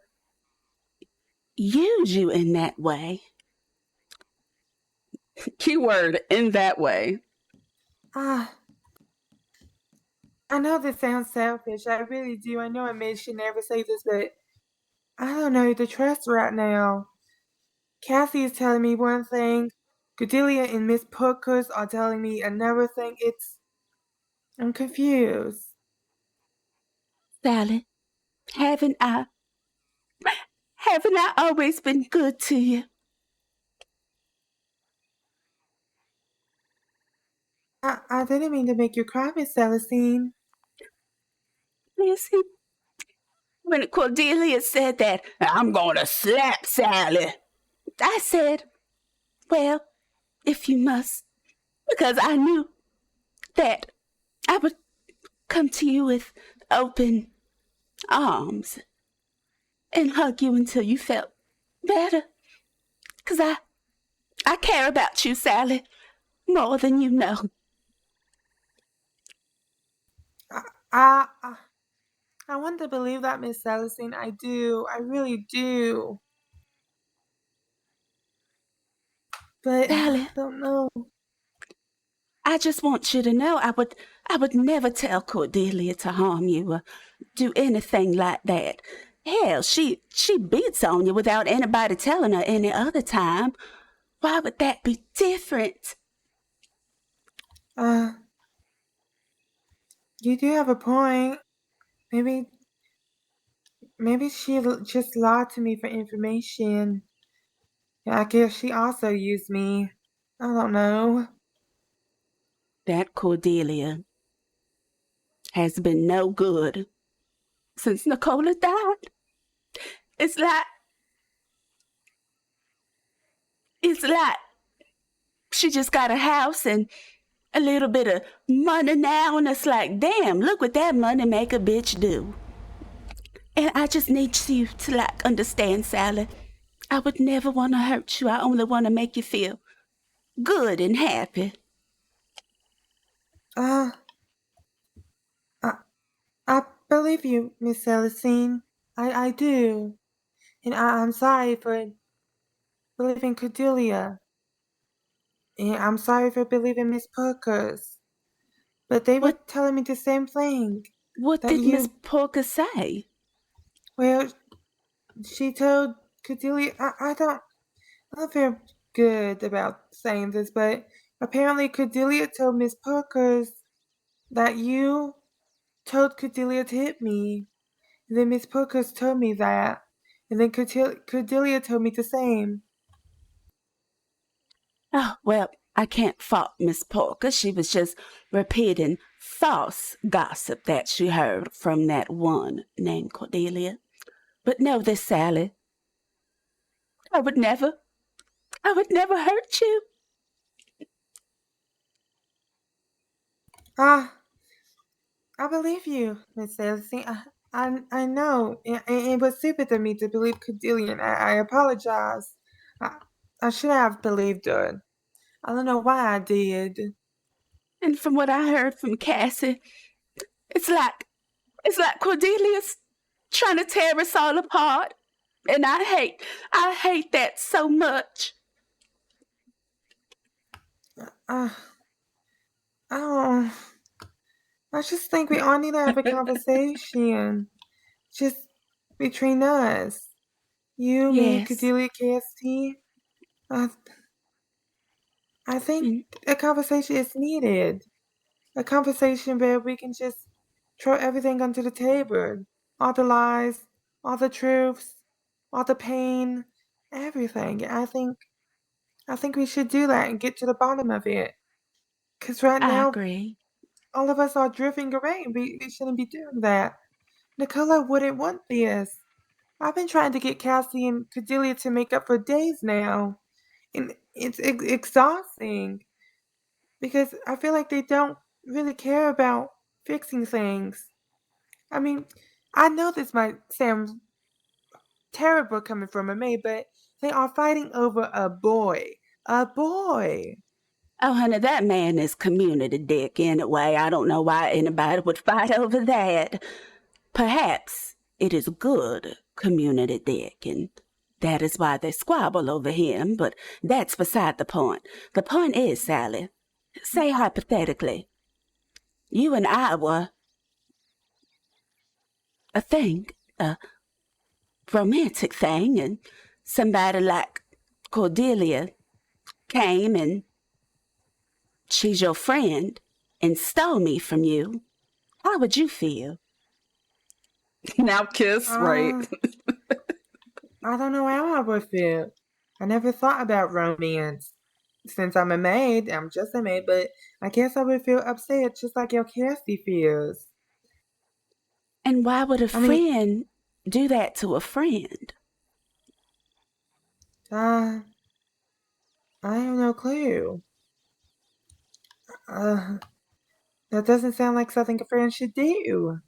use you in that way. Keyword, in that way. I know this sounds selfish. I really do. I know I may should never say this, but I don't know who to trust right now. Cassie is telling me one thing, Cordelia and Miss Parkhurst are telling me another thing. I'm confused. Sally, haven't I always been good to you? I didn't mean to make you cry, Miss Celestine. Listen, when Cordelia said that, I'm gonna slap Sally, I said, well, if you must, because I knew that I would come to you with open arms and hug you until you felt better. Because I care about you, Sally, more than you know. I want to believe that, Miss Celestine. I do. I really do. But Sally, I don't know. I just want you to know I would never tell Cordelia to harm you or do anything like that. Hell, she beats on you without anybody telling her any other time. Why would that be different? You do have a point. Maybe she just lied to me for information. I guess she also used me. I don't know. That Cordelia has been no good since Nicola died. It's like she just got a house and a little bit of money now, and it's like, damn, look what that money make a bitch do. And I just need you to understand, Sally. I would never want to hurt you. I only want to make you feel good and happy. I believe you, Miss Celestine. I do. And I'm sorry for believing Cordelia. And I'm sorry for believing Miss Parkhurst. But they were telling me the same thing. What did Miss Parker say? Well, she told Cordelia, I don't feel good about saying this, but apparently Cordelia told Miss Parkhurst that you told Cordelia to hit me. And then Miss Parkhurst told me that. And then Cordelia told me the same. Oh, well, I can't fault Miss Parker. She was just repeating false gossip that she heard from that one named Cordelia. But know this, Sally. I would never hurt you. I believe you, Miss Celestine. I know. It was stupid of me to believe Cordelia, and I apologize. I should have believed her. I don't know why I did. And from what I heard from Cassie, it's like Cordelia's trying to tear us all apart. And I hate that so much. I just think we all need to have a conversation. Just between us. You, me, Yes. Cordelia, KST. I think a conversation is needed. A conversation where we can just throw everything onto the table. All the lies, all the truths, all the pain, everything. I think we should do that and get to the bottom of it. Because right I now, agree. all of us are drifting away. We shouldn't be doing that. Nicola wouldn't want this. I've been trying to get Cassie and Cordelia to make up for days now. And it's exhausting. Because I feel like they don't really care about fixing things. I mean, I know this might sound terrible coming from a maid, but they are fighting over a boy. A boy. Oh, honey, that man is community dick anyway. I don't know why anybody would fight over that. Perhaps it is good community dick, and that is why they squabble over him, but that's beside the point. The point is, Sally, say hypothetically, you and I were a thing, a romantic thing, and somebody like Cordelia came and she's your friend and stole me from you, how would you feel? Now kiss, right? I don't know how I would feel. I never thought about romance. Since I'm a maid, I'm just a maid, but I guess I would feel upset just like your Cassie feels. And why would a I mean- friend do that to a friend? I have no clue. That doesn't sound like something a friend should do.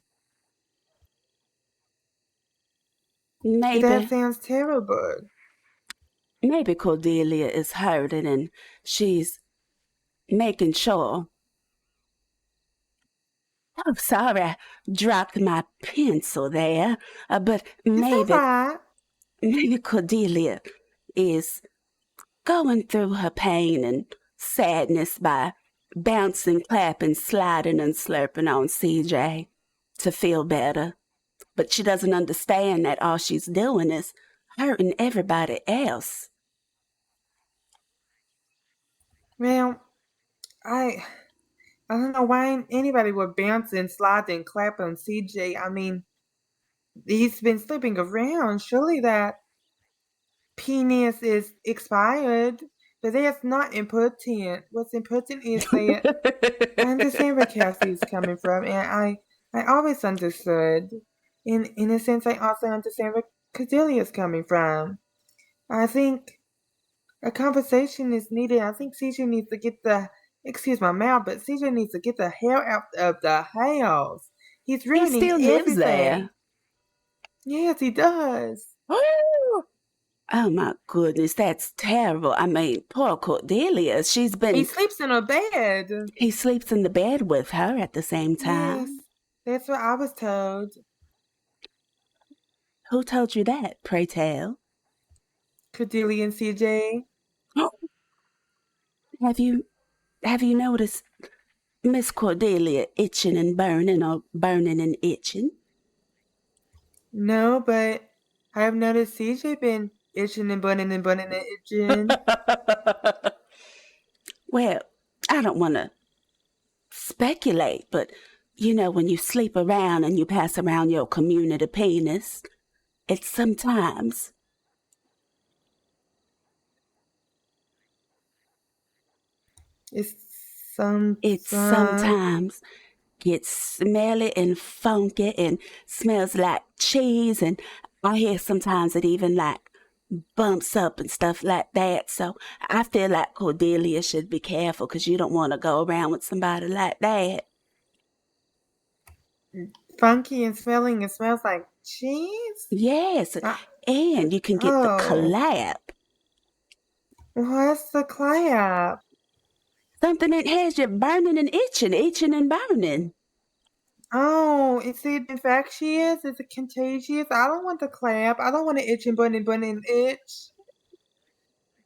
Maybe. That sounds terrible. Maybe Cordelia is hurting and she's making sure. Oh, sorry, I dropped my pencil there. But maybe Cordelia is going through her pain and sadness by bouncing, clapping, sliding, and slurping on CJ to feel better. But she doesn't understand that all she's doing is hurting everybody else. Well, I don't know why anybody would bounce and slide and clap on CJ. I mean, he's been sleeping around. Surely that penis is expired. But that's not important. What's important is that I understand where Cassie's coming from, and I always understood. In a sense, I also understand where Cordelia's coming from. I think a conversation is needed. I think CJ needs to get excuse my mouth, but CJ needs to get the hell out of the house. He's ruining He still lives everything. there. Yes, he does. Oh my goodness, that's terrible. I mean, poor Cordelia. She's been. He sleeps in her bed. He sleeps in the bed with her at the same time. Yes, that's what I was told. Who told you that, pray tell? Cordelia and CJ. Have you noticed Miss Cordelia itching and burning, or burning and itching? No, but I have noticed CJ been itching and burning and burning and itching. Well, I don't want to speculate, but you know, when you sleep around and you pass around your community penis, it sometimes It sometimes gets smelly and funky and smells like cheese, and I hear sometimes it even like bumps up and stuff like that. So I feel like Cordelia should be careful, because you don't want to go around with somebody like that. Funky and smelling, it smells like cheese? Yes, and you can get the clap. What's the clap? Something that has you burning and itching and burning. Oh, is it infectious? Is it contagious? I don't want the clap. I don't want to itch and burn and itch.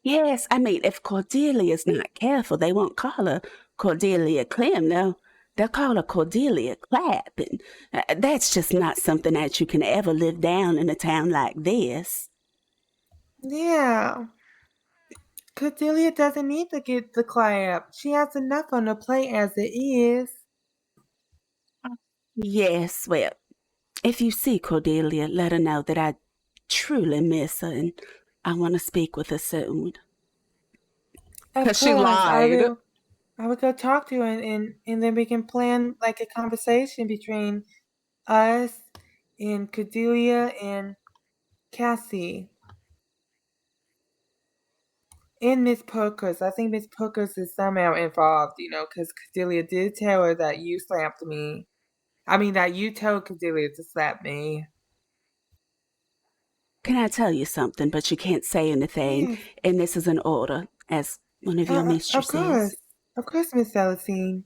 Yes, I mean, if Cordelia's not careful, they won't call her Cordelia Clem. They'll call her Cordelia Clap, and that's just not something that you can ever live down in a town like this. Yeah. Cordelia doesn't need to get the clap. She has enough on her plate as it is. Yes, well, if you see Cordelia, let her know that I truly miss her and I want to speak with her soon. Because she lied. I will go talk to her, and then we can plan like a conversation between us and Cordelia and Cassie. And Miss Pokers. I think Miss Pokers is somehow involved, because Cordelia did tell her that you slapped me. I mean, that you told Cordelia to slap me. Can I tell you something, but you can't say anything, Yes. and this is an order as one of your mistresses. Of course, Miss Celestine.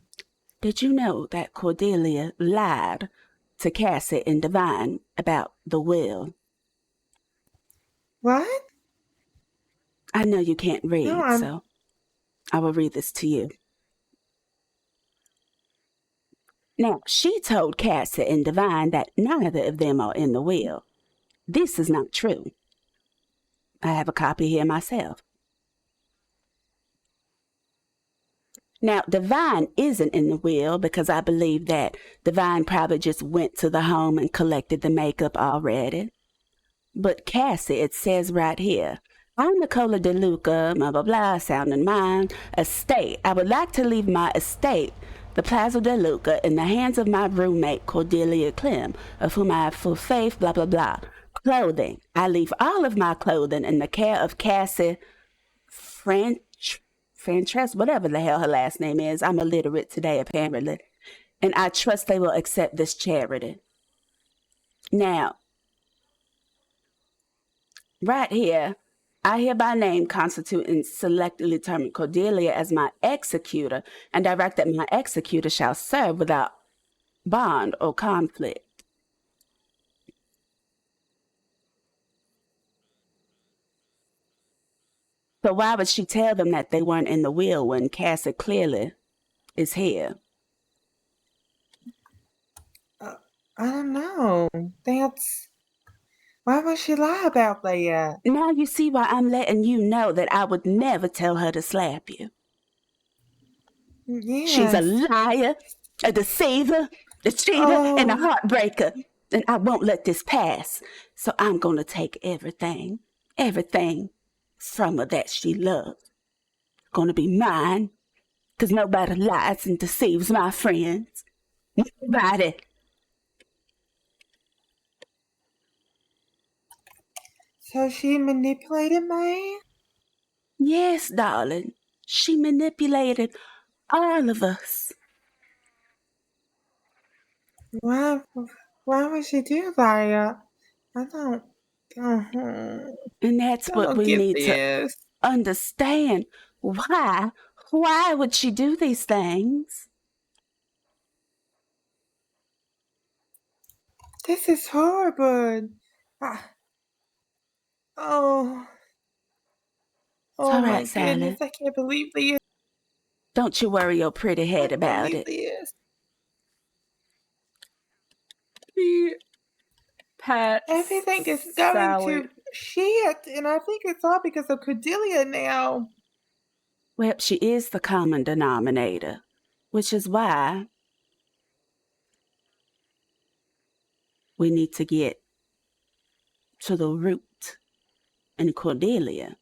Did you know that Cordelia lied to Cassie and Divine about the will? What? I know you can't read, No, so I will read this to you. Now, she told Cassie and Divine that neither of them are in the will. This is not true. I have a copy here myself. Now, Divine isn't in the will because I believe that Divine probably just went to the home and collected the makeup already. But Cassie, it says right here, I'm Nicola DeLuca, blah, blah, blah, sounding mine, estate. I would like to leave my estate, the Plaza DeLuca, in the hands of my roommate, Cordelia Clem, of whom I have full faith, blah, blah, blah. Clothing. I leave all of my clothing in the care of Cassie Frantress, whatever the hell her last name is. I'm illiterate today, apparently. And I trust they will accept this charity. Now, right here, I hereby name, constitute, and selectively determine Cordelia as my executor, and direct that my executor shall serve without bond or conflict. So why would she tell them that they weren't in the will when Cassie clearly is here? I don't know. Why would she lie about that? Now you see why I'm letting you know that I would never tell her to slap you. Yes. She's a liar, a deceiver, a cheater, and a heartbreaker. And I won't let this pass. So I'm going to take everything from her that she loves. Going to be mine, because nobody lies and deceives my friends. Nobody. So she manipulated me? Yes, darling. She manipulated all of us. Why would she do that? I don't. And that's what we need to understand. Why? Why would she do these things? This is horrible. Oh all my right, Sally. goodness, I can't believe this. Don't you worry your pretty head about it. This. Pat, everything is going to shit, and I think it's all because of Cordelia now. Well, she is the common denominator, which is why we need to get to the root, and Cordelia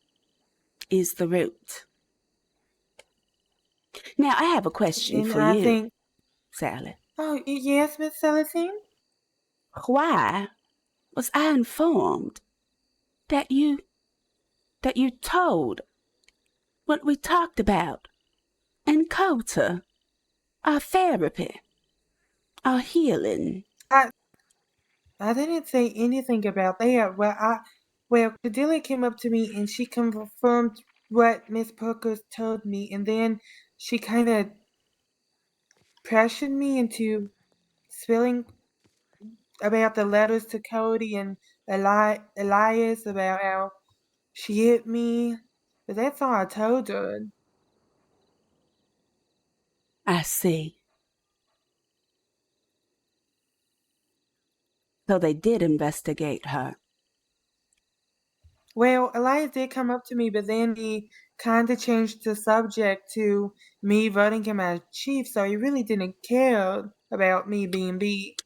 is the root. Now, I have a question And for I you, think, Sally. oh, yes, Miss Celestine? Why was I informed that you told what we talked about in COTA, our therapy, our healing? I didn't say anything about that. Well, Cordelia came up to me and she confirmed what Miss Parker told me, and then she kind of pressured me into spilling about the letters to Cody and Elias about how she hit me. But that's all I told her. I see. So they did investigate her. Well, Elias did come up to me, but then he kind of changed the subject to me voting him as chief, so he really didn't care about me being beat.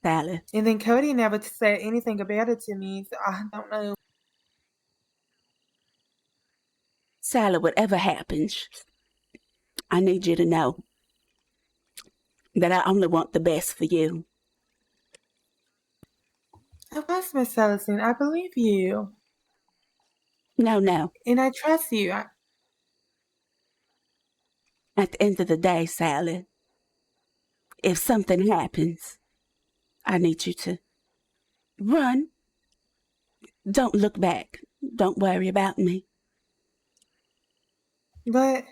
Sally. And then Cody never said anything about it to me, so I don't know. Sally, whatever happens, I need you to know that I only want the best for you. Of course, Miss Celestine, I believe you. No. And I trust you. At the end of the day, Sally, if something happens, I need you to run. Don't look back. Don't worry about me. But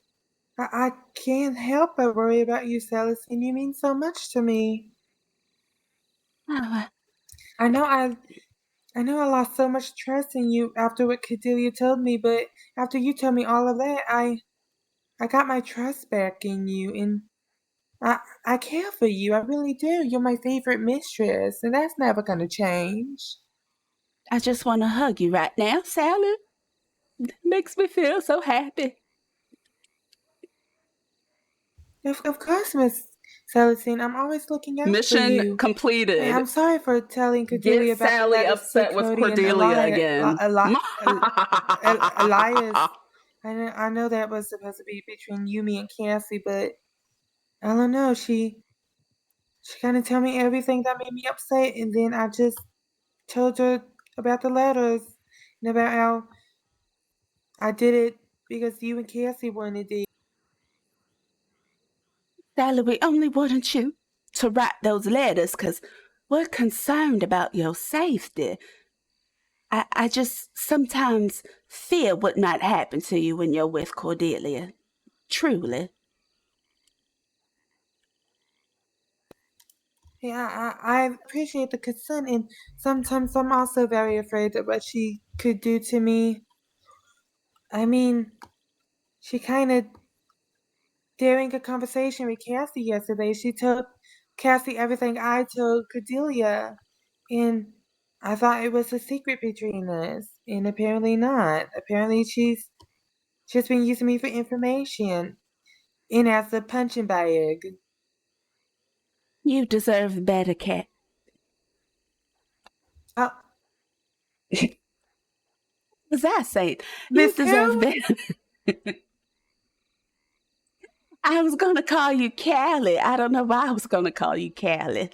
I can't help but worry about you, Celestine. You mean so much to me. Oh, I know I lost so much trust in you after what Cordelia told me, but after you told me all of that, I got my trust back in you, and I care for you. I really do. You're my favorite mistress, and that's never gonna change. I just want to hug you right now, Sally. Makes me feel so happy. Of course, Miss Celestine. I'm always looking out for Mission you. completed. Hey, I'm sorry for telling Get Cordelia about the Sally letters to upset with Cody and Cordelia again. Elias. I know that was supposed to be between you, me, and Cassie, but I don't know. She kind of told me everything that made me upset, and then I just told her about the letters and about how I did it because you and Cassie wanted it. Sally, we only wanted you to write those letters because we're concerned about your safety. I just sometimes fear what might happen to you when you're with Cordelia. Truly. Yeah, I appreciate the concern, and sometimes I'm also very afraid of what she could do to me. I mean, she kind of, during a conversation with Cassie yesterday, she told Cassie everything I told Cordelia, and I thought it was a secret between us, and apparently not. Apparently she's just been using me for information, and as a punching bag. You deserve better, Cat. Oh, Was I saying? You Miss deserve who? better. I was going to call you Callie. I don't know why I was going to call you Callie.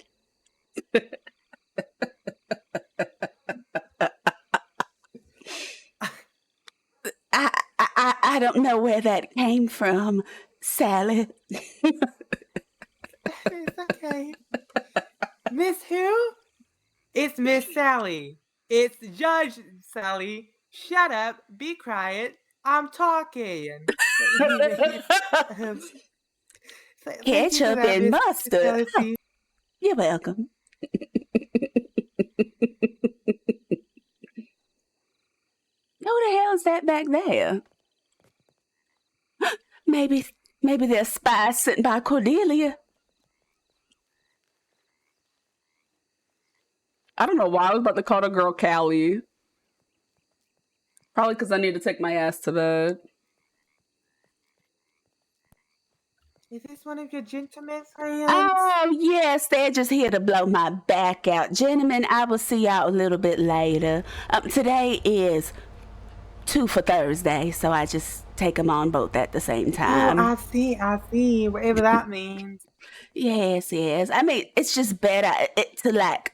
I don't know where that came from, Sally. It's okay. Miss who? It's Miss Sally. It's Judge Sally. Shut up. Be quiet. I'm talking. Ketchup and mustard. Miss You're welcome. Who the hell is that back there? Maybe there's spies sitting by Cordelia. I don't know why I was about to call the girl Callie. Probably because I need to take my ass to bed. Is this one of your gentlemen friends? Oh, yes, they're just here to blow my back out. Gentlemen, I will see y'all a little bit later. Today is 2 for Thursday, so I just take them on both at the same time. Oh, I see. Whatever that means. Yes. I mean, it's just better to like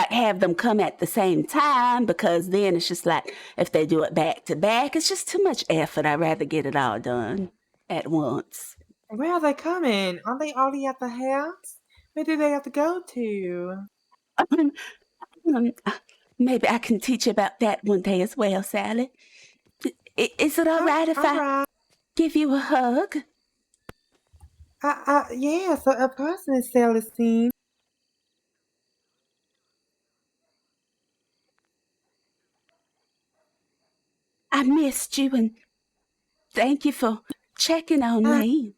have them come at the same time, because then it's just like if they do it back to back, it's just too much effort. I'd rather get it all done at once. Where are they coming? Aren't they already at the house? Where do they have to go to? Maybe I can teach you about that one day as well, Sally. Is it all right if I give you a hug? Yes, a person is Celestine. I missed you, and thank you for checking on me.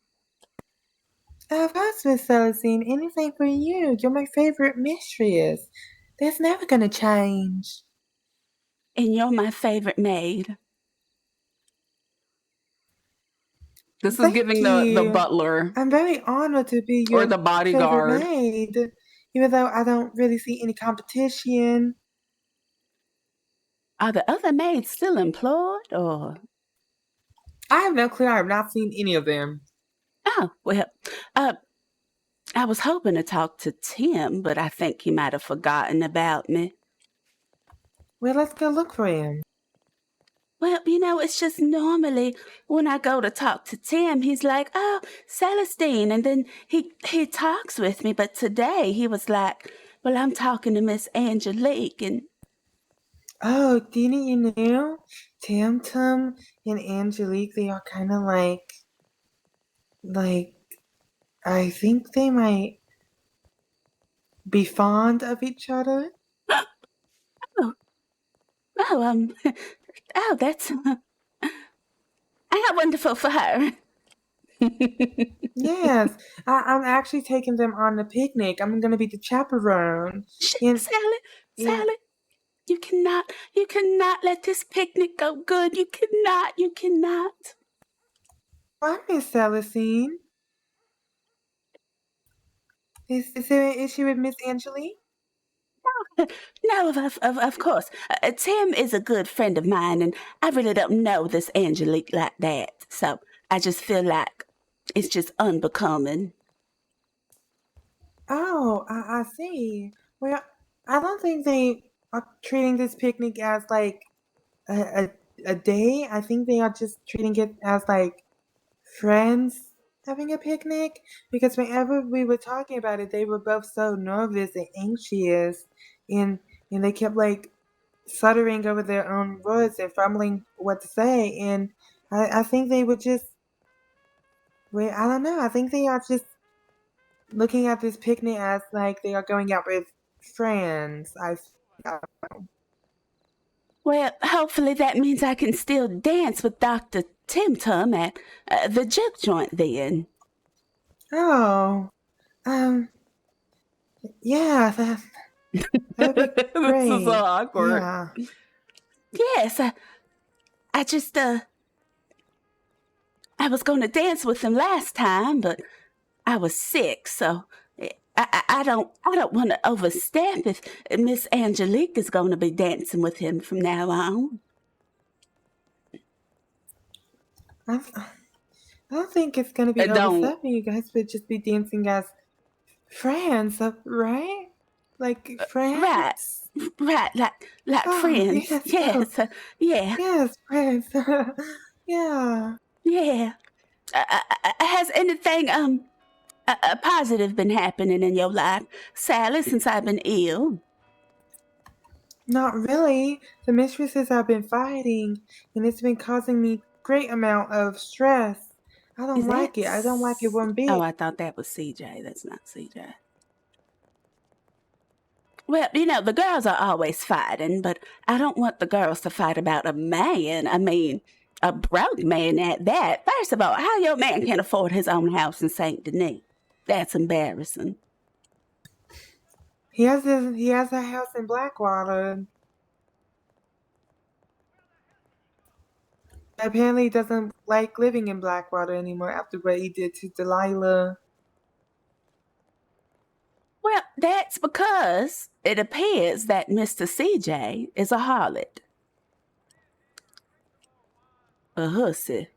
Of course, Miss Celestine. Anything for you. You're my favorite mistress. That's never gonna change. And you're my favorite maid. This is giving the butler. I'm very honored to be your or the bodyguard. favorite maid, even though I don't really see any competition. Are the other maids still employed, or? I have no clue. I have not seen any of them. Oh, well, I was hoping to talk to Tim, but I think he might have forgotten about me. Well, let's go look for him. Well, it's just normally when I go to talk to Tim, he's like, oh, Celestine, and then he talks with me, but today he was like, well, I'm talking to Miss Angelique, and... Oh, didn't you know? Tam Tam and Angelique, they are kind of like, I think they might be fond of each other. Oh, that's how wonderful for her. Yes, I'm actually taking them on a picnic. I'm gonna be the chaperone. Sally. You cannot let this picnic go good. You cannot. Why, Miss Celestine? Is there an issue with Miss Angelique? No, of course. Tim is a good friend of mine, and I really don't know this Angelique like that. So I just feel like it's just unbecoming. Oh, I see. Well, I don't think they are treating this picnic as like a day. I think they are just treating it as like friends having a picnic. Because whenever we were talking about it, they were both so nervous and anxious, and they kept like stuttering over their own words and fumbling what to say. And I think they were just, well, I don't know. I think they are just looking at this picnic as like they are going out with friends. I don't know. Well, hopefully that means I can still dance with Dr. Tim Tum at the juke joint then. Oh, yeah, that would be great. This is so awkward. Yeah. Yes, I just, I was going to dance with him last time, but I was sick, so I don't want to overstep if Miss Angelique is going to be dancing with him from now on. I don't think it's gonna be overstepping. You guys would just be dancing as friends, right? Like friends. Right, like Oh, friends. yes, oh. Yeah. Yes, friends. Yeah. Yeah. Has anything positive been happening in your life, Sally, since I've been ill? Not really. The mistresses have been fighting, and it's been causing me great amount of stress. I don't like it. I don't like it one bit. Oh, I thought that was CJ. That's not CJ. Well, you know, the girls are always fighting, but I don't want the girls to fight about a man. I mean, a broke man at that. First of all, how your man can afford his own house in St. Denis? That's embarrassing. He has a house in Blackwater. Apparently, he doesn't like living in Blackwater anymore after what he did to Delilah. Well, that's because it appears that Mr. CJ is a harlot. A hussy.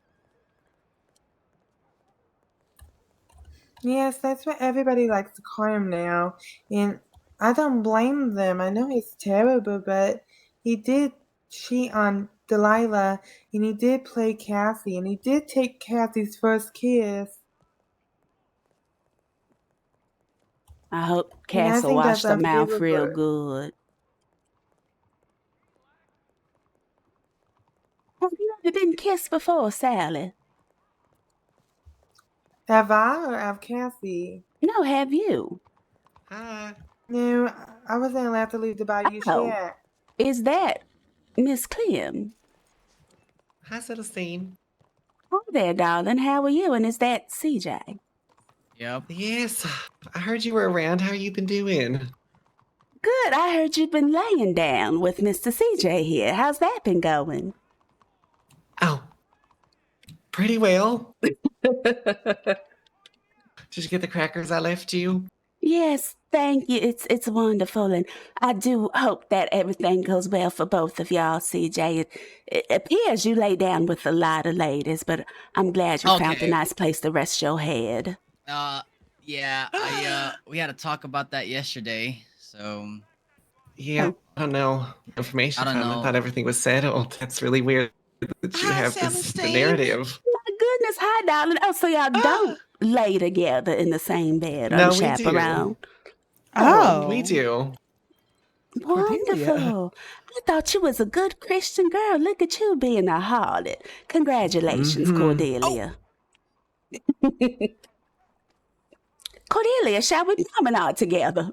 Yes, that's what everybody likes to call him now. And I don't blame them. I know he's terrible, but he did cheat on Delilah, and he did play Cassie, and he did take Cassie's first kiss. I hope And I Cass will think wash that's the mouth real unforgivable. good. Have you ever been kissed before, Sally? Have I or have Cassie? No, have you? No, I wasn't allowed to leave the Bayou Oh, Shack. is that Miss Clem? Hi, Celestine. Hi there, darling. How are you? And is that CJ? Yep. Yes, I heard you were around. How you been doing? Good. I heard you've been laying down with Mr. CJ here. How's that been going? Oh, pretty well. Did you get the crackers I left you? Yes, thank you. It's wonderful, and I do hope that everything goes well for both of y'all, CJ. It appears you lay down with a lot of ladies, but I'm glad you found a Okay. nice place to rest your head. Yeah, we had to talk about that yesterday, so. Yeah, I don't know. Information I don't from. I know. thought everything was settled. That's really weird that you have this the narrative. My goodness, hi, darling. Oh, so y'all don't lay together in the same bed, No, we unchaperoned? do. Oh. We do. Wonderful. I thought you was a good Christian girl. Look at you being a harlot. Congratulations, Cordelia. Cordelia, shall we promenade together?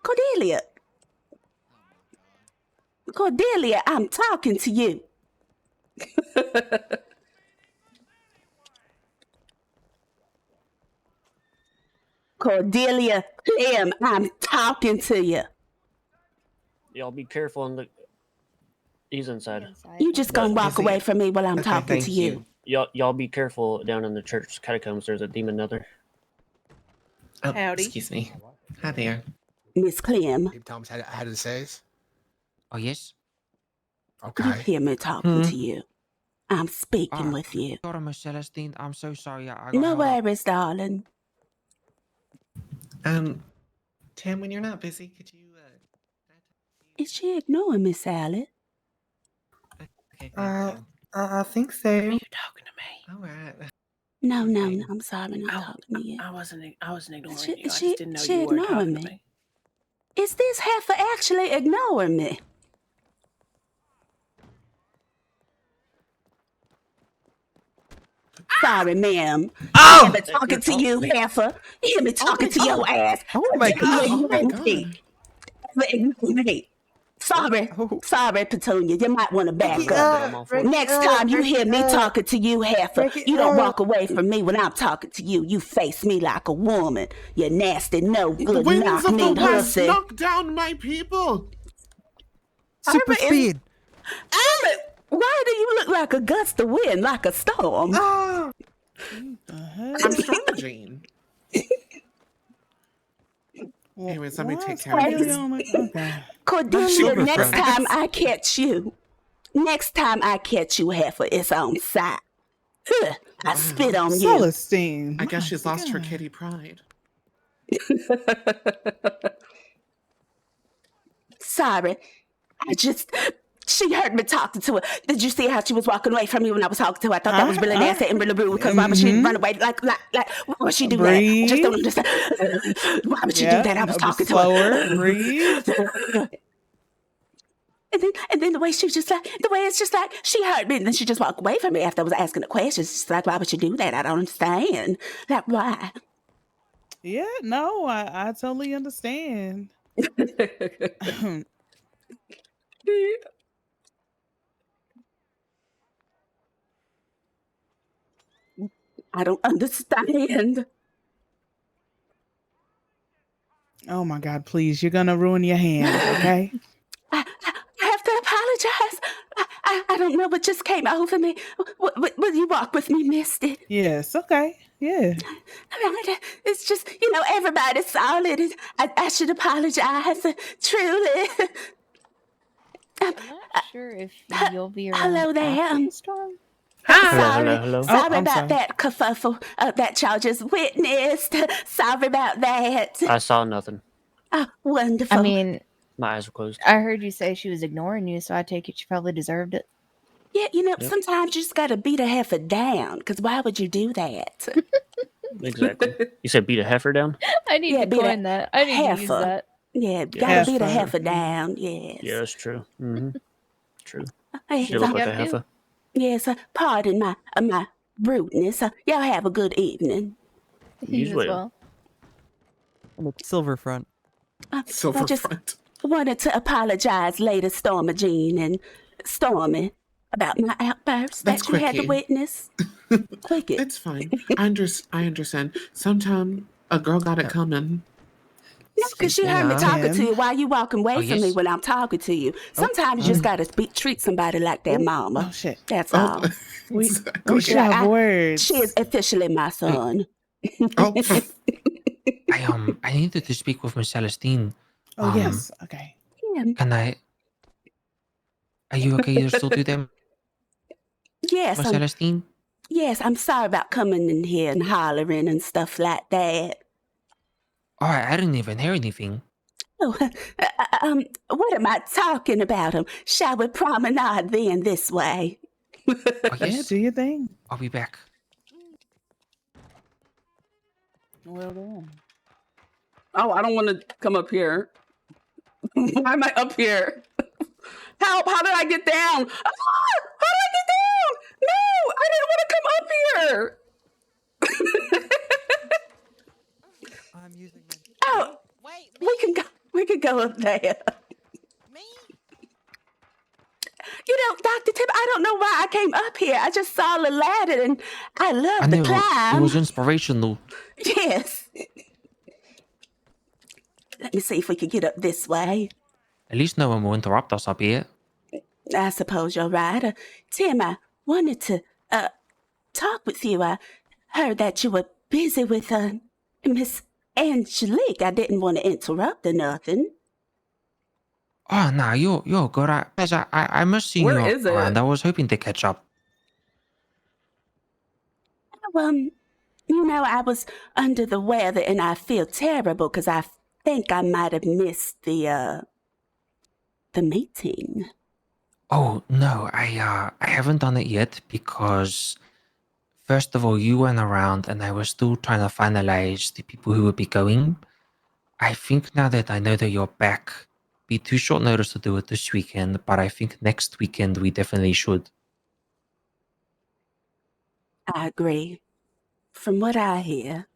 Cordelia. Cordelia, I'm talking to you. Cordelia, Clem, I'm talking to you. y'all be careful on the. He's inside. You just gonna walk away from me while I'm talking to you. Y'all be careful down in the church catacombs. There's a demon nether. Oh, Howdy. excuse me. Hi there. Miss Clem, Hey, Thomas, how did it say? Oh, yes? you Okay. hear me talking Hmm. to you. I'm speaking with you. Sorry, Miss Celestine. I'm so sorry. I got No held up. worries, darling. Tim, when you're not busy, could you Is she ignoring me, Sally? okay, thank you. I think so. You talking to me? All right. No, I'm sorry, I'm not talking to you. I wasn't ignoring She- you. I she- just didn't know she you were ignoring talking to me. me. Is this heifer actually ignoring me? Sorry, ma'am. Oh! You hear me talking to you, heifer? You hear me talking to your ass? Oh my god. Oh my Hey, sorry, sorry, Petunia. You might want to back Ricky, up. Ricky, Next time you Ricky, hear me talking to you, heifer, Ricky, you don't walk away from me when I'm talking to you. You face me like a woman. You nasty, no good, Winds knock of the me West, hussy. knock down my people. Super speed. Why do you look like a gust of wind, like a storm? I'm strong, Jane. Anyways, let me take care of this. Okay. Cordelia, Super next friend. time I catch you, heifer, it's on sight. Huh, I spit on you. Celestine. I guess she's lost her kitty pride. Sorry. She heard me talking to her. Did you see how she was walking away from me when I was talking to her? I thought that was really nasty and really rude because why would she run away? Like, why would she do that? I just don't understand. Why would she do that? I was talking to her. Breathe. And then the way it's just like she heard me and then she just walked away from me after I was asking the questions. It's like, why would you do that? I don't understand. Like, why? Yeah, no, I totally understand. I don't understand. Oh my God, please, you're gonna ruin your hand, okay? I have to apologize. I don't know what just came over me. Will you walk with me, Misty? Yes, okay. Yeah. It's just, everybody saw it. And I should apologize. Truly. I'm not sure if you'll be around. Hello there. after the storm. Hello. Sorry I'm about sorry. that kerfuffle that y'all just witnessed. Sorry about that. I saw nothing. Oh, wonderful. I mean, My eyes were closed. I heard you say she was ignoring you, so I take it she probably deserved it. yeah, sometimes you just gotta beat a heifer down, because why would you do that? Exactly. You said beat a heifer down? I need Yeah, to beat a coin that. I need to use heifer. that. Yeah, Yeah, gotta beat a heifer. heifer down, yes. Yeah, that's true. Mm-hmm. True. Yes, You look like Yeah, a heifer. yes, pardon my rudeness. Y'all have a good evening. You as well. Silver front. I just Silverfront. wanted to apologize later, Stormy Jean and Stormy, about my outburst That's that you had to quickie. witness. Quickie. It's fine. I understand. Sometimes a girl got it coming. No, because she heard me talking to Tim. you while you walking away from me yes? when I'm talking to you. Sometimes you just gotta treat somebody like their mama. Oh shit. That's all. We Exactly. should have words. She is officially my son. Oh, I needed to speak with Miss Celestine. Oh yes. Okay. Yeah. Can I? Are you okay to still do them, Yes, Miss Celestine? yes, I'm sorry about coming in here and hollering and stuff like that. Oh, I didn't even hear anything. Oh, what am I talking about? Shall we promenade then this way? Oh, Yeah, yes. do your thing. I'll be back. Well done. Oh, I don't want to come up here. Why am I up here? Help! How did I get down? Ah! How did I get down? No, I didn't want to come up here. I'm using my. Oh, we can go up there. Dr. Tip, I don't know why I came up here. I just saw the ladder and I love I the know climb. it was inspirational. Yes. Let me see if we can get up this way. At least no one will interrupt us up here. I suppose you're right. Tim, I wanted to talk with you. I heard that you were busy with Miss Angelique. I didn't want to interrupt or nothing. Oh, no, you're good. I must see Where you is around. it? I was hoping to catch up. I was under the weather and I feel terrible because I think I might have missed the meeting. Oh, no, I haven't done it yet because, first of all, you weren't around and I was still trying to finalize the people who would be going. I think now that I know that you're back, be too short notice to do it this weekend, but I think next weekend we definitely should. I agree. From what I hear,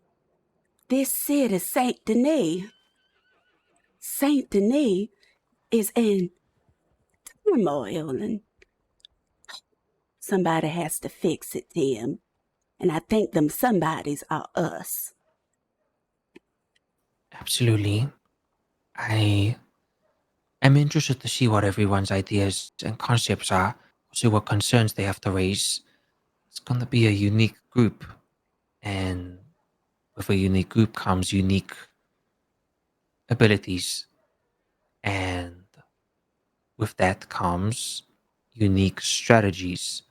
this city, Saint Denis is in turmoil and somebody has to fix it, Tim. And I think them somebodies are us. Absolutely. I am interested to see what everyone's ideas and concepts are, see what concerns they have to raise. It's going to be a unique group, and with a unique group comes unique abilities, and with that comes unique strategies.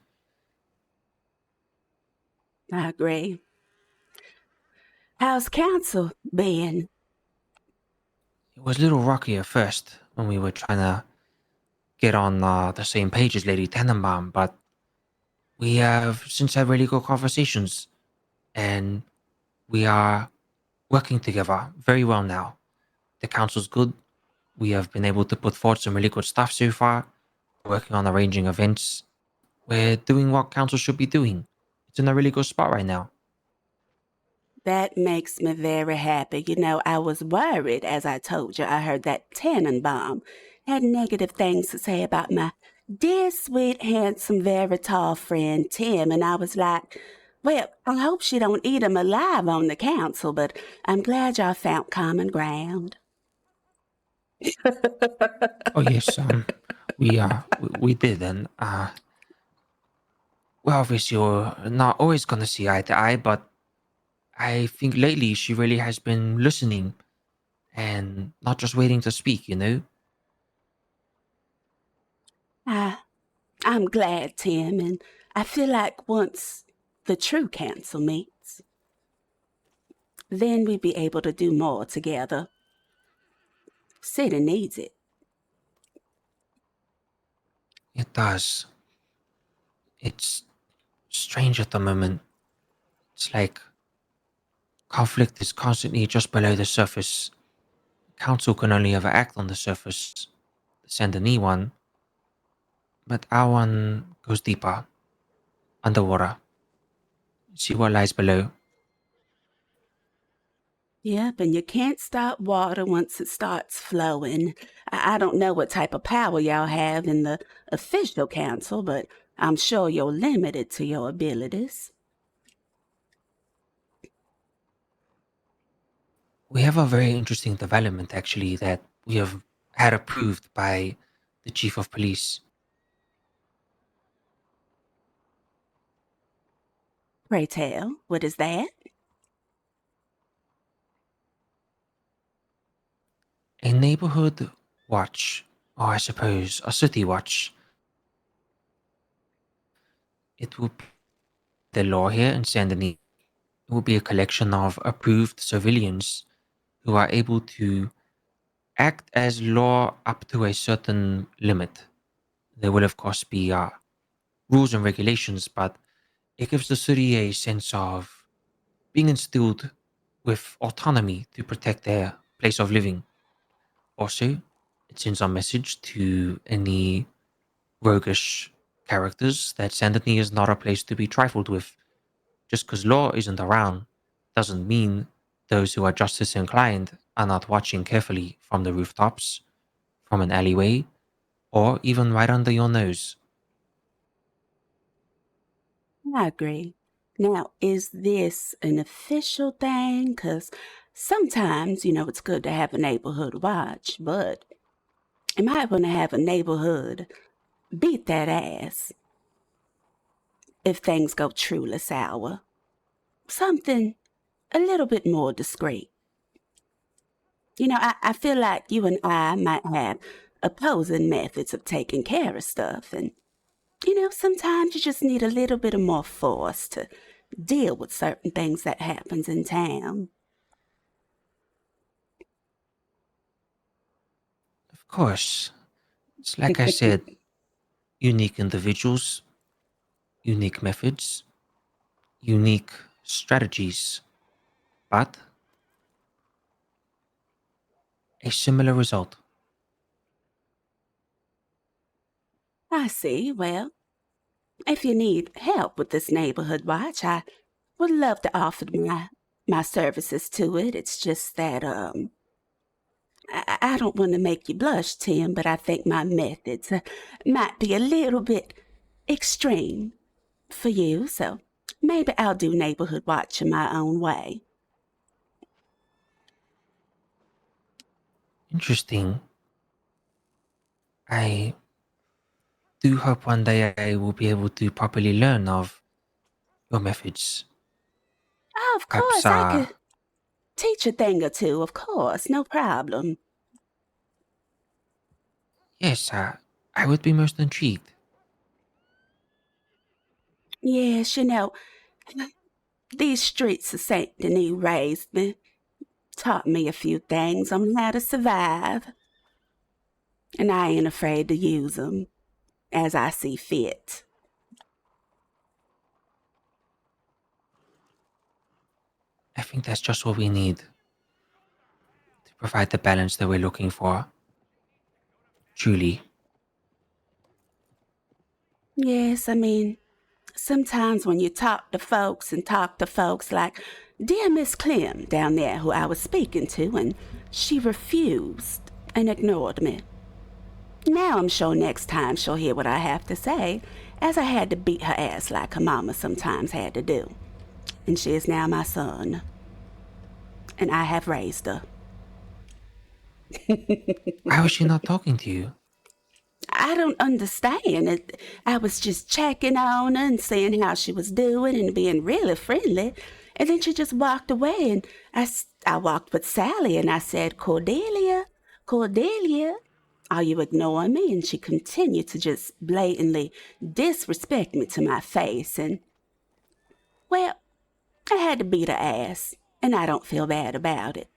I agree. How's council been? It was a little rocky at first when we were trying to get on the same page as Lady Tannenbaum, but we have since had really good conversations, and we are working together very well now. The council's good. We have been able to put forward some really good stuff so far. We're working on arranging events. We're doing what council should be doing. It's in a really good spot right now. That makes me very happy. I was worried, as I told you. I heard that Tannenbaum had negative things to say about my dear, sweet, handsome, very tall friend Tim, and I was like, well, I hope she don't eat him alive on the council, but I'm glad y'all found common ground. Oh yes, we did, and well, obviously you're not always gonna see eye to eye, but I think lately she really has been listening and not just waiting to speak. I'm glad, Tim, and I feel like once the true council meets, then we'd be able to do more together. City needs it. It does. It's strange at the moment. It's like conflict is constantly just below the surface. Council can only ever act on the surface, send a new one, but our one goes deeper, underwater. See what lies below. Yep, and you can't stop water once it starts flowing. I don't know what type of power y'all have in the official council, but I'm sure you're limited to your abilities. We have a very interesting development, actually, that we have had approved by the chief of police. Pray tell, what is that? A neighborhood watch, or I suppose a city watch. It will be the law here in Saint Denis. It will be a collection of approved civilians who are able to act as law up to a certain limit. There will, of course, be rules and regulations, but it gives the city a sense of being instilled with autonomy to protect their place of living. Also, it sends a message to any roguish characters that Saint Denis is not a place to be trifled with. Just because law isn't around doesn't mean those who are justice inclined are not watching carefully from the rooftops, from an alleyway, or even right under your nose. I agree. Now, is this an official thing? 'Cause sometimes, it's good to have a neighborhood watch, but You might want to have a neighborhood beat that ass if things go truly sour. Something a little bit more discreet. You know, I feel like you and I might have opposing methods of taking care of stuff, and, you know, sometimes you just need a little bit of more force to deal with certain things that happens in town. Of course. It's like I said, unique individuals, unique methods, unique strategies, but a similar result. I see. Well, if you need help with this neighborhood watch, I would love to offer my services to it. It's just that, I don't want to make you blush, Tim, but I think my methods might be a little bit extreme for you, so maybe I'll do neighborhood watch in my own way. Interesting. I do hope one day I will be able to properly learn of your methods. Oh, of Perhaps, course, I could teach a thing or two, of course, no problem. yes, I would be most intrigued. Yes, you know, these streets of St. Denis raised me, taught me a few things on how to survive, and I ain't afraid to use them as I see fit. I think that's just what we need to provide the balance that we're looking for. Truly. Yes, I mean, sometimes when you talk to folks like dear Miss Clem down there who I was speaking to, and she refused and ignored me. Now I'm sure next time she'll hear what I have to say, as I had to beat her ass like her mama sometimes had to do. And she is now my son. And I have raised her. Why was she not talking to you? I don't understand. I was just checking on her and seeing how she was doing and being really friendly. And then she just walked away, and I walked with Sally and I said, Cordelia, Cordelia, are you ignoring me? And she continued to just blatantly disrespect me to my face. And, well, I had to beat her ass, and I don't feel bad about it.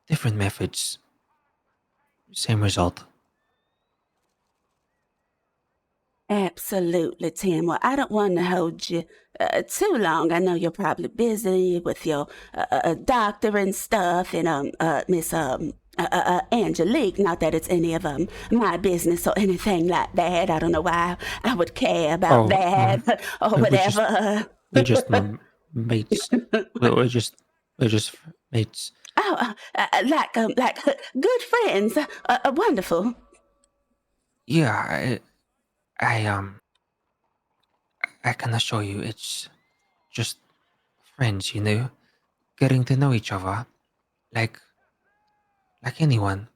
Different methods. Same result. Absolutely, Tim. Well, I don't want to hold you too long. I know you're probably busy with your doctor and stuff, and Miss Angelique. Not that it's any of my business or anything like that. I don't know why I would care about that or whatever. We're just mates. We're just mates. Oh, like good friends. Wonderful. Yeah, I can assure you, it's just friends, you know, getting to know each other, like anyone.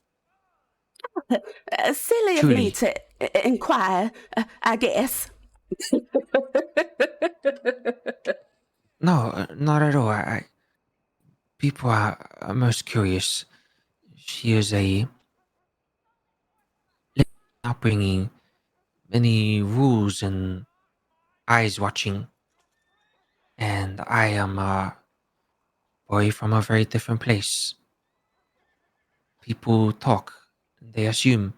Silly of me to inquire, I guess. No, not at all. People are most curious. She is a upbringing, many rules and eyes watching, and I am a boy from a very different place. People talk, they assume.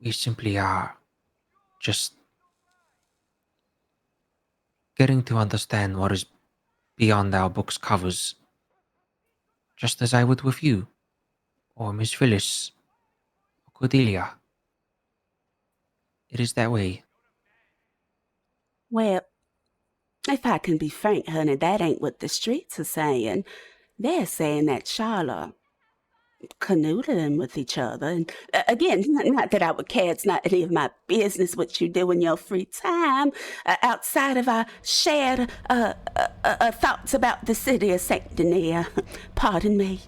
We simply are just getting to understand what is beyond our book's covers, just as I would with you, or Miss Phyllis, or Cordelia. It is that way. Well, if I can be frank, honey, that ain't what the streets are saying. They're saying that Charlotte, canoodling with each other. And again, not that I would care. It's not any of my business what you do in your free time outside of our shared thoughts about the city of Saint Denis. Pardon me.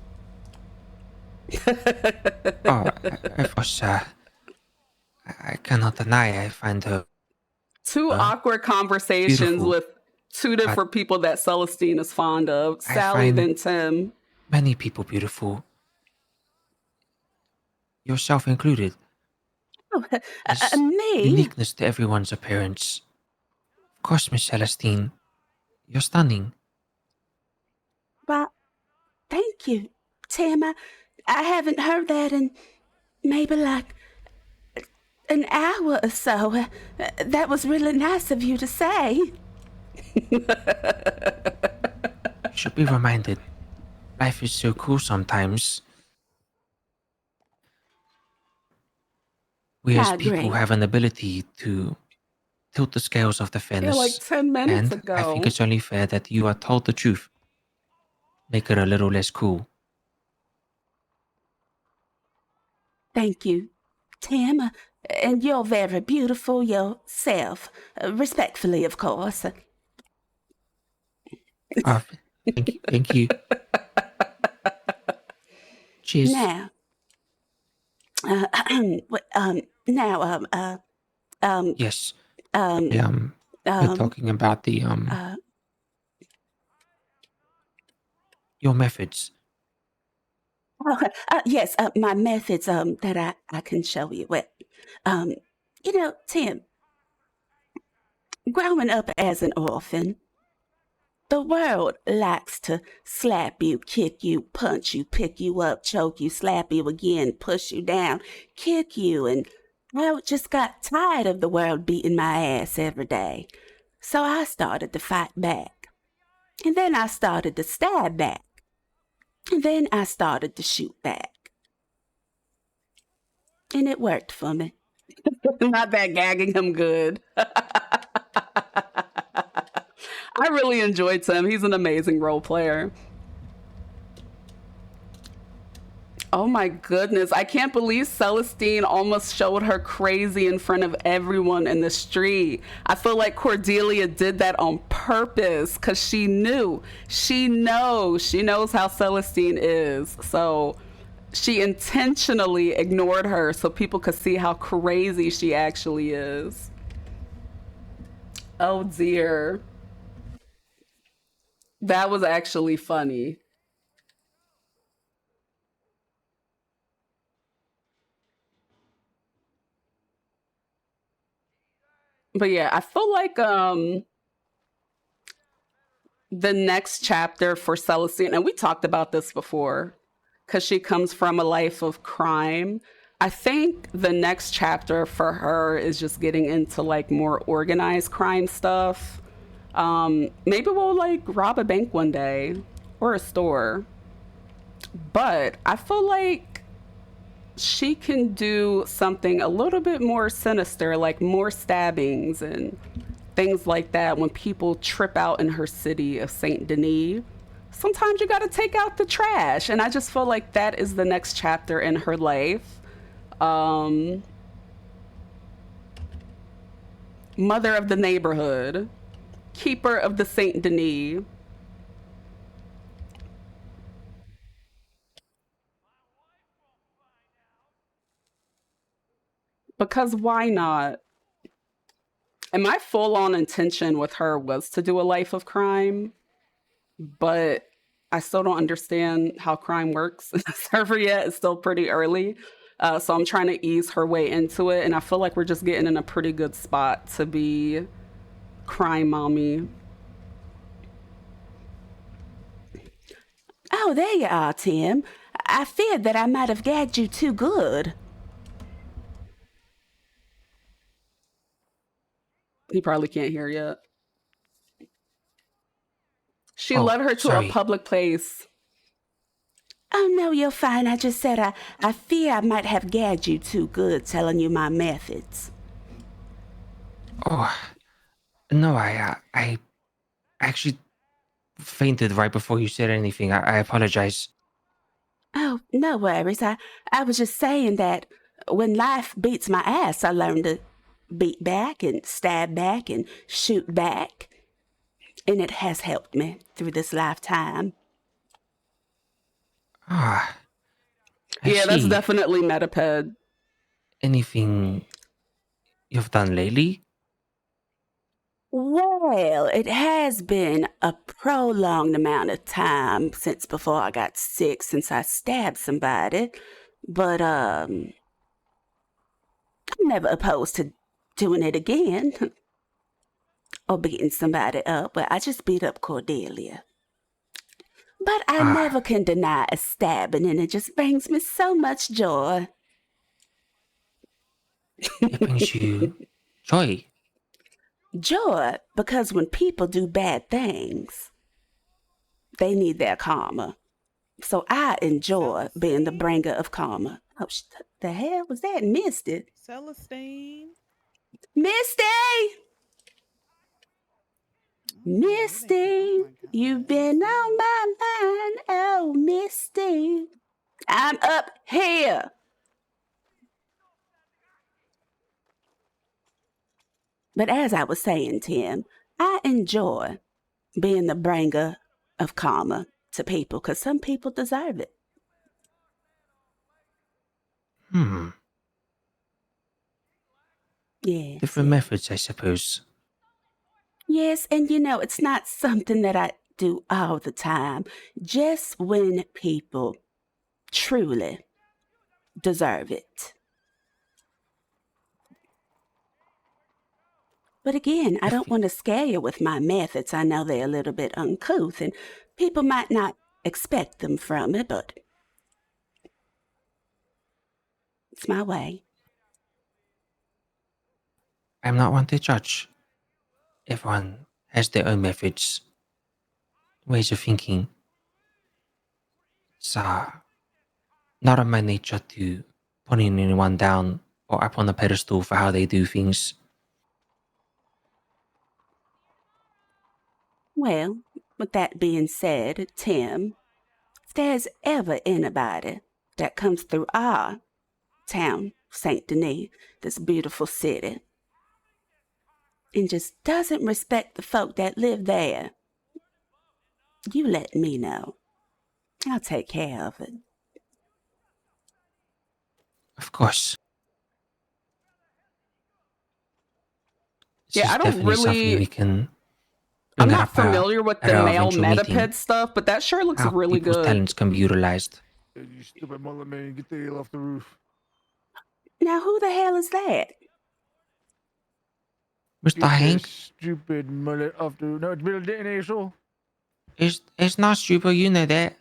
Oh, of course, I cannot deny I find her Two awkward conversations beautiful. with two different people that Celestine is fond of. I Sally, find then Tim. many people beautiful, yourself included. Oh, There's me? uniqueness to everyone's appearance. Of course, Miss Celestine, you're stunning. Well, thank you, Tim. I haven't heard that in maybe like an hour or so. That was really nice of you to say. You should be reminded, life is so cool sometimes. We as I people agree. have an ability to tilt the scales of the Yeah, fairness. like 10 minutes and ago. I think it's only fair that you are told the truth. Make it a little less cool. Thank you, Tim. And you're very beautiful yourself. Respectfully, of course. Thank you. Cheers. Now, Yes. um, We're talking about the your methods. yes, my methods that I can show you. Well, you know, Tim, growing up as an orphan, the world likes to slap you, kick you, punch you, pick you up, choke you, slap you again, push you down, kick you, and I just got tired of the world beating my ass every day. So I started to fight back. And then I started to stab back. And then I started to shoot back. And it worked for me. Not that gagging him good. I really enjoyed Tim. He's an amazing role player. Oh my goodness. I can't believe Celestine almost showed her crazy in front of everyone in the street. I feel like Cordelia did that on purpose because she knew. She knows how Celestine is. So she intentionally ignored her so people could see how crazy she actually is. Oh dear. That was actually funny. But yeah, I feel like the next chapter for Celestine, and we talked about this before, because she comes from a life of crime. I think the next chapter for her is just getting into like more organized crime stuff. Maybe we'll like rob a bank one day or a store. But I feel like she can do something a little bit more sinister, like more stabbings and things like that when people trip out in her city of Saint Denis. Sometimes you got to take out the trash. And I just feel like that is the next chapter in her life. Mother of the neighborhood, keeper of the Saint Denis. Because why not? And my full-on intention with her was to do a life of crime, but I still don't understand how crime works in the server yet. It's still pretty early. So I'm trying to ease her way into it. And I feel like we're just getting in a pretty good spot to be crime mommy. Oh, there you are, Tim. I feared that I might have gagged you too good. He probably can't hear yet. She Oh, led her to sorry. a public place. Oh, no, you're fine. I just said I fear I might have gagged you too good telling you my methods. Oh, no, I actually fainted right before you said anything. I apologize. Oh, no worries. I was just saying that when life beats my ass, I learn to beat back and stab back and shoot back. And it has helped me through this lifetime. Ah, I Yeah, that's see. definitely Metaped. Anything you've done lately? Well, it has been a prolonged amount of time since before I got sick, since I stabbed somebody. But, I'm never opposed to doing it again. Or beating somebody up, but I just beat up Cordelia. But I never can deny a stabbing, and it just brings me so much joy. It brings you joy. Joy, because when people do bad things, they need their karma. So I enjoy being the bringer of karma. Oh, the hell was that? Missed it. Celestine. Misty! Misty, you've been on my mind. Oh, Misty. I'm up here. But as I was saying, Tim, I enjoy being the bringer of karma to people because some people deserve it. Yes. Different methods, I suppose. Yes, and you know, it's not something that I do all the time. Just when people truly deserve it. But again, I don't want to scare you with my methods. I know they're a little bit uncouth, and people might not expect them from me, but it's my way. I'm not one to judge. Everyone has their own methods, ways of thinking. It's not in my nature to putting anyone down or up on a pedestal for how they do things. Well, with that being said, Tim, if there's ever anybody that comes through our town, Saint Denis, this beautiful city, and just doesn't respect the folk that live there, you let me know. I'll take care of it. Of course. This Yeah, is I don't definitely something we really... can. I'm not familiar with the male Metaped stuff, but that sure looks How really people's good. talents can be utilized. You stupid mullet man, get the hell off the roof. Now, who the hell is that? Mr. Get Hank? that stupid mullet off the roof. No, it's Bill Denton, asshole. It's not stupid, you know that.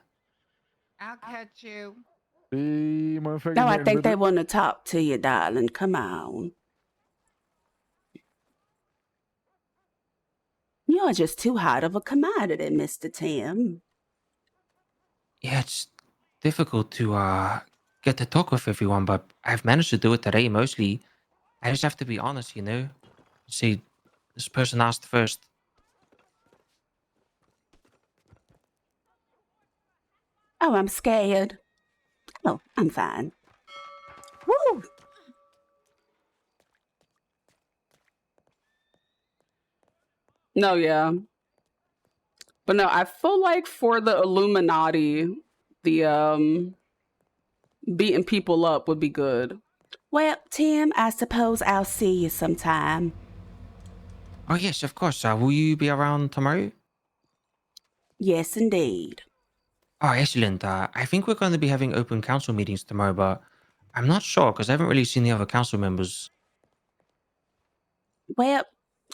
I'll catch you. Hey, motherfucker. No, I think they want to talk to you, darling. Come on. You're just too hot of a commodity, Mr. Tim. Yeah, it's difficult to get to talk with everyone, but I've managed to do it today mostly. I just have to be honest, you know. See, this person asked first. Oh, I'm scared. Oh, I'm fine. Woo! No, yeah. But no, I feel like for the Illuminati, the beating people up would be good. Well, Tim, I suppose I'll see you sometime. Oh yes, of course. Will you be around tomorrow? Yes, indeed. Oh, excellent. I think we're going to be having open council meetings tomorrow, but I'm not sure because I haven't really seen the other council members. Well,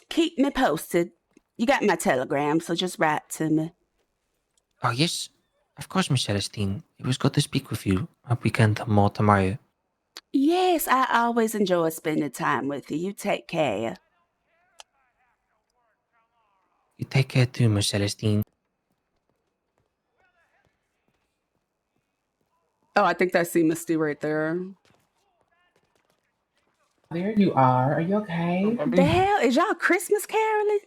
keep me posted. You got my telegram, so just write to me. Oh yes, of course, Miss Celestine. It was good to speak with you. Hope we can talk more tomorrow. Yes, I always enjoy spending time with you. You take care. You take care too, Miss Celestine. Oh, I think I see Misty right there. There you are. Are you okay? The hell? Is y'all Christmas caroling?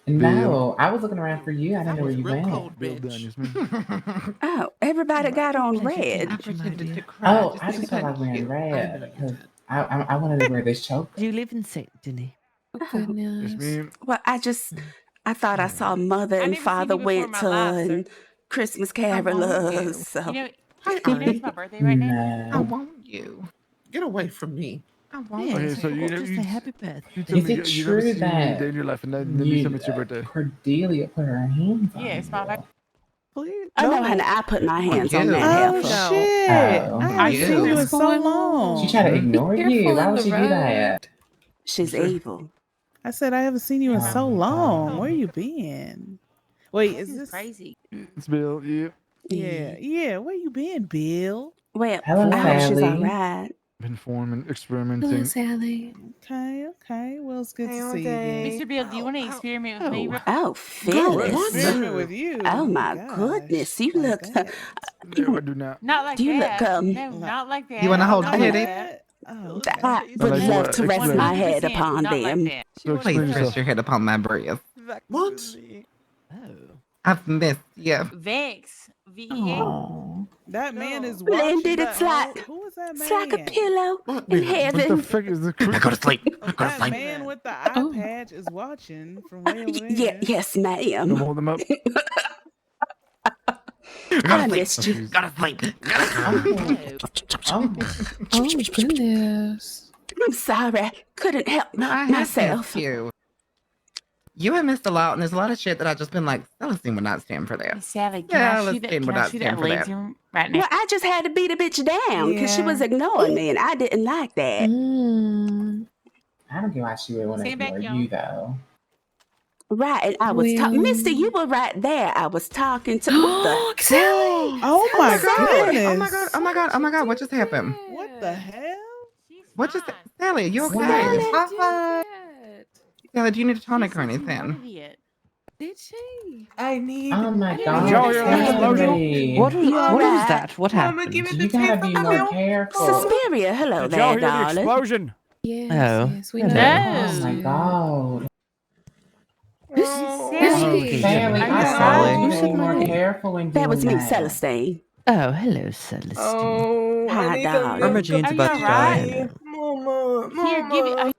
No, I was looking around for you. I didn't know where you went. Bill done, Yasmin. Oh, everybody got on red. I pretended to cry. Oh, I just felt like wearing red because I wanted to wear this choker. Do you live in St. Denis? Oh, goodness. Yasmin. Well, I thought I saw Mother and Father Winter and Christmas carolers. So. You know it's my birthday right now. No. I want you. Get away from me. I want Yeah, you. Okay, so you just you, say happy birthday. you tell Is me it you never true seen me a that day in your life, and then you tell me it's your birthday. Cordelia put her hands on Yeah, it's my birthday. Please. Oh no, honey, I put my hands on you. that Oh heifer. shit! Oh. I haven't Yeah. seen you in What's so going long. She tried to ignore Careful you. Why in would the she do that? road. She's evil. I said I haven't seen you in so Oh my long. God. Where you been? Wait, is this crazy? It's Bill. Yeah. Yeah. Where you been, Bill? Well, Hello, I hope she's all Sally. right. Been forming, Hello, experimenting. Sally. Okay. Well, it's good Hey, to all see you day. again. Mr. Bill, do you want to experiment with me? Oh, Go Phyllis. experiment with you. Oh my gosh, goodness, you like look. that. No, I do not. Not like Do you that. look No, not like that. You wanna hold Not kitty? like that. Oh, I would like love what? to rest Explain. my head 100% upon not like them. that. So Please explain rest yourself. your head upon my breast. What? Oh. I've missed you. Vex. VEA. Oh, that man is Blended, watching it's that. like Who is that man? it's like a pillow What in the heaven. fuck is the I go to sleep. I go to That sleep. man with the eye Oh. patch is watching from way over there. Yes, ma'am. Come hold them up. I missed you. Go to sleep. Oh, Oh, goodness. I'm sorry. Couldn't help No, I have myself. missed you. You have missed a lot, and there's a lot of shit that I've just been like, Celestine would not stand for that. Sally, can Yeah, I shoot that? Celestine Can would I not shoot stand that for that. laser right now? Well, I just had to beat a bitch down because she was Yeah. ignoring me, and I didn't like that. Mm. I don't get why she would want to Stand back, ignore y'all. you though. Right, and I was talking. Well. Mister, you were right there. I was talking to what Sally. oh my goodness! Oh my god! Oh my god! Oh my god! What just happened? What the hell? What just Sally? You okay? Sally. High five. Sally, do you need a tonic or anything? Idiot. Did she? I need. Oh my Did god, y'all hear that explosion? Sally. What was right. that? What Mama, happened? give it You the gotta taste be of more milk. careful. Suspiria? Hello Did there, y'all hear the darling. explosion? Yes. Oh. Yes, we Hello. know. Oh my god. Sally. Sally, Are you I Sally? told Who you to said be my more name? careful when That doing was me, that. Celestine. Oh, hello, Celestine. Oh, Hi, I need darling. some Irma milk. Jean's Are about you to die. alright? Mama, Here, give it. Mama.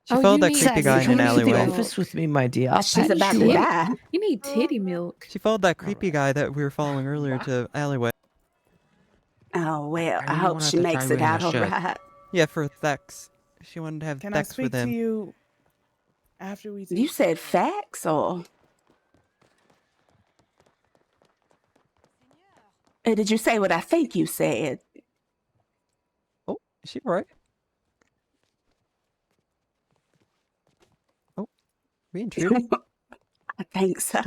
She Oh, followed you that need creepy some guy in an titty alleyway. milk. Office with me, my dear. I'll She's patch about you to up. die. You need titty milk. She followed that creepy guy that we were following earlier to alleyway. Oh well, I Maybe you hope wanna she have to makes try it wearing out a all shirt. right. Yeah, for Thex. She wanted to have Can I Thex speak with to him. you after we? You said facts, or did you say what I think you said? Oh, is she alright? Oh, we intruding? I think so.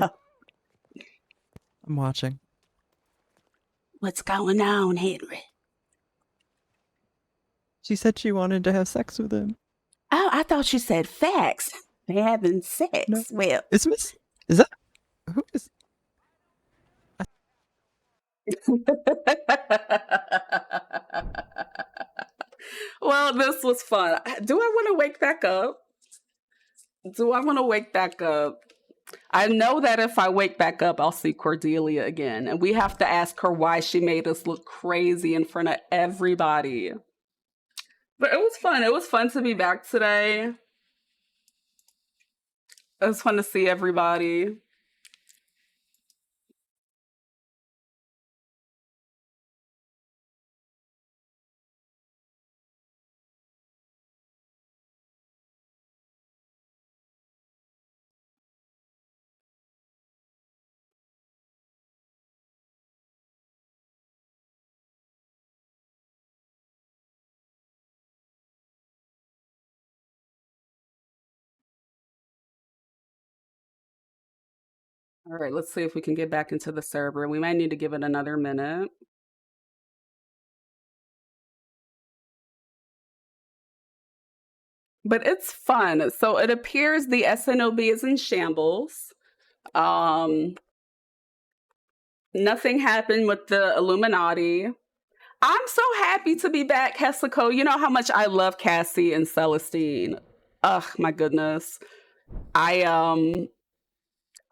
I'm watching. What's going on, Henry? She said she wanted to have sex with him. Oh, I thought you said facts. They're having sex. No. Well, Is that who is? well, this was fun. Do I want to wake back up? I know that if I wake back up, I'll see Cordelia again. And we have to ask her why she made us look crazy in front of everybody. But it was fun. It was fun to be back today. It was fun to see everybody. All right, let's see if we can get back into the server. We might need to give it another minute. But it's fun. So it appears the SNOB is in shambles. Nothing happened with the Illuminati. I'm so happy to be back, Hessico. You know how much I love Cassie and Celestine. Ugh, my goodness. I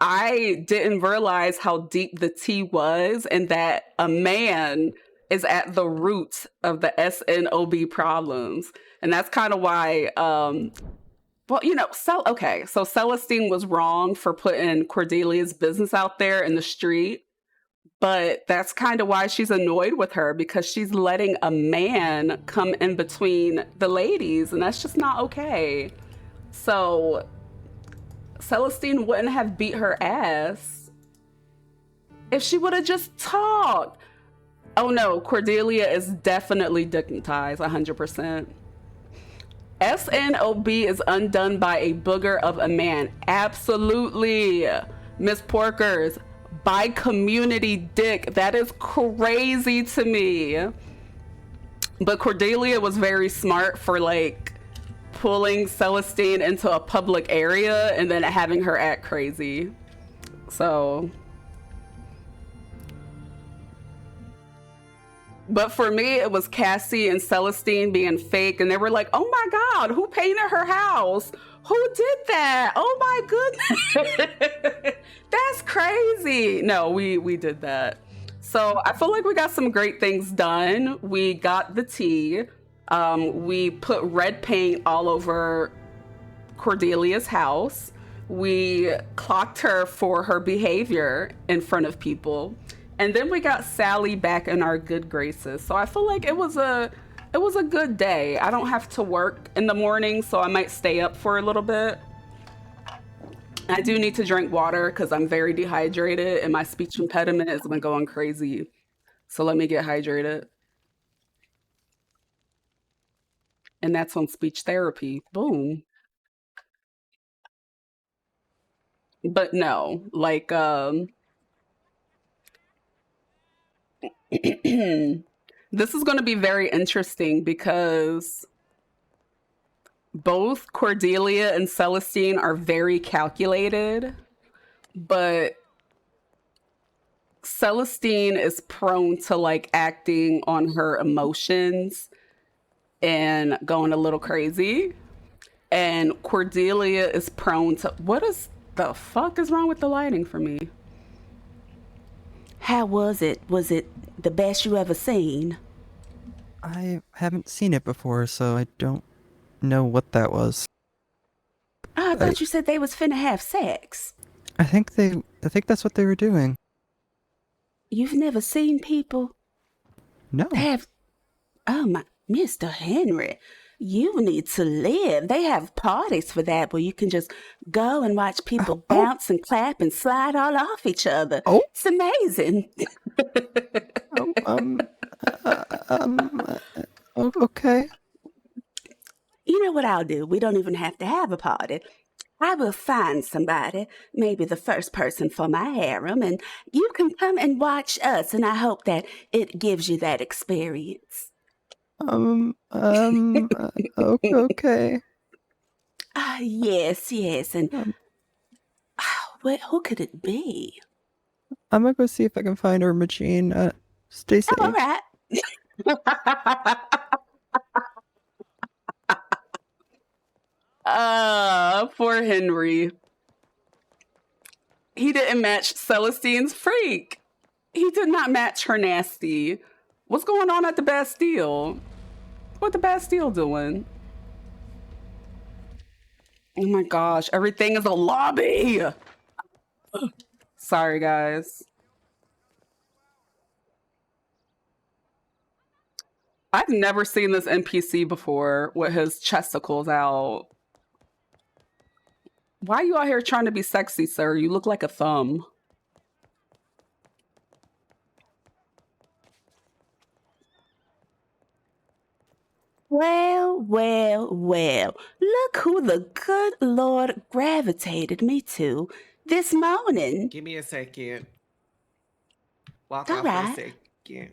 I didn't realize how deep the tea was and that a man is at the root of the SNOB problems. And that's kind of why, well, you know, so Celestine was wrong for putting Cordelia's business out there in the street, but that's kind of why she's annoyed with her, because she's letting a man come in between the ladies, and that's just not okay. So Celestine wouldn't have beat her ass if she would have just talked. Oh no, Cordelia is definitely dignitized 100%. SNOB is undone by a booger of a man. Absolutely. Miss Porkers, by community dick. That is crazy to me. But Cordelia was very smart for like pulling Celestine into a public area and then having her act crazy. So, but for me, it was Cassie and Celestine being fake, and they were like, oh my God, who painted her house? Who did that? Oh my goodness. That's crazy. No, we did that. So I feel like we got some great things done. We got the tea. We put red paint all over Cordelia's house. We clocked her for her behavior in front of people. And then we got Sally back in our good graces. So I feel like it was a good day. I don't have to work in the morning, so I might stay up for a little bit. I do need to drink water because I'm very dehydrated and my speech impediment has been going crazy. So let me get hydrated. And that's on speech therapy. Boom. But no, like, this is going to be very interesting because both Cordelia and Celestine are very calculated, but Celestine is prone to like acting on her emotions and going a little crazy. And Cordelia is prone to, what is the fuck is wrong with the lighting for me? How was it? Was it the best you ever seen? I haven't seen it before, so I don't know what that was. Oh, I thought you said they was finna have sex. I think that's what they were doing. You've never seen people No. have... Oh my, Mr. Henry, you need to live. They have parties for that where you can just go and watch people bounce and clap and slide all off each other. Oh. It's amazing. Okay. You know what I'll do? We don't even have to have a party. I will find somebody, maybe the first person for my harem, and you can come and watch us, and I hope that it gives you that experience. Okay. Yes, and who could it be? I'm gonna go see if I can find her machine. Stay safe. All right. Poor Henry. He didn't match Celestine's freak. He did not match her nasty. What's going on at the Bastille? What the Bastille doing? Oh my gosh, everything is a lobby. Sorry, guys. I've never seen this NPC before with his chesticles out. Why are you out here trying to be sexy, sir? You look like a thumb. Well. Look who the good Lord gravitated me to this morning. Give me a second. Walk All off right. for a second.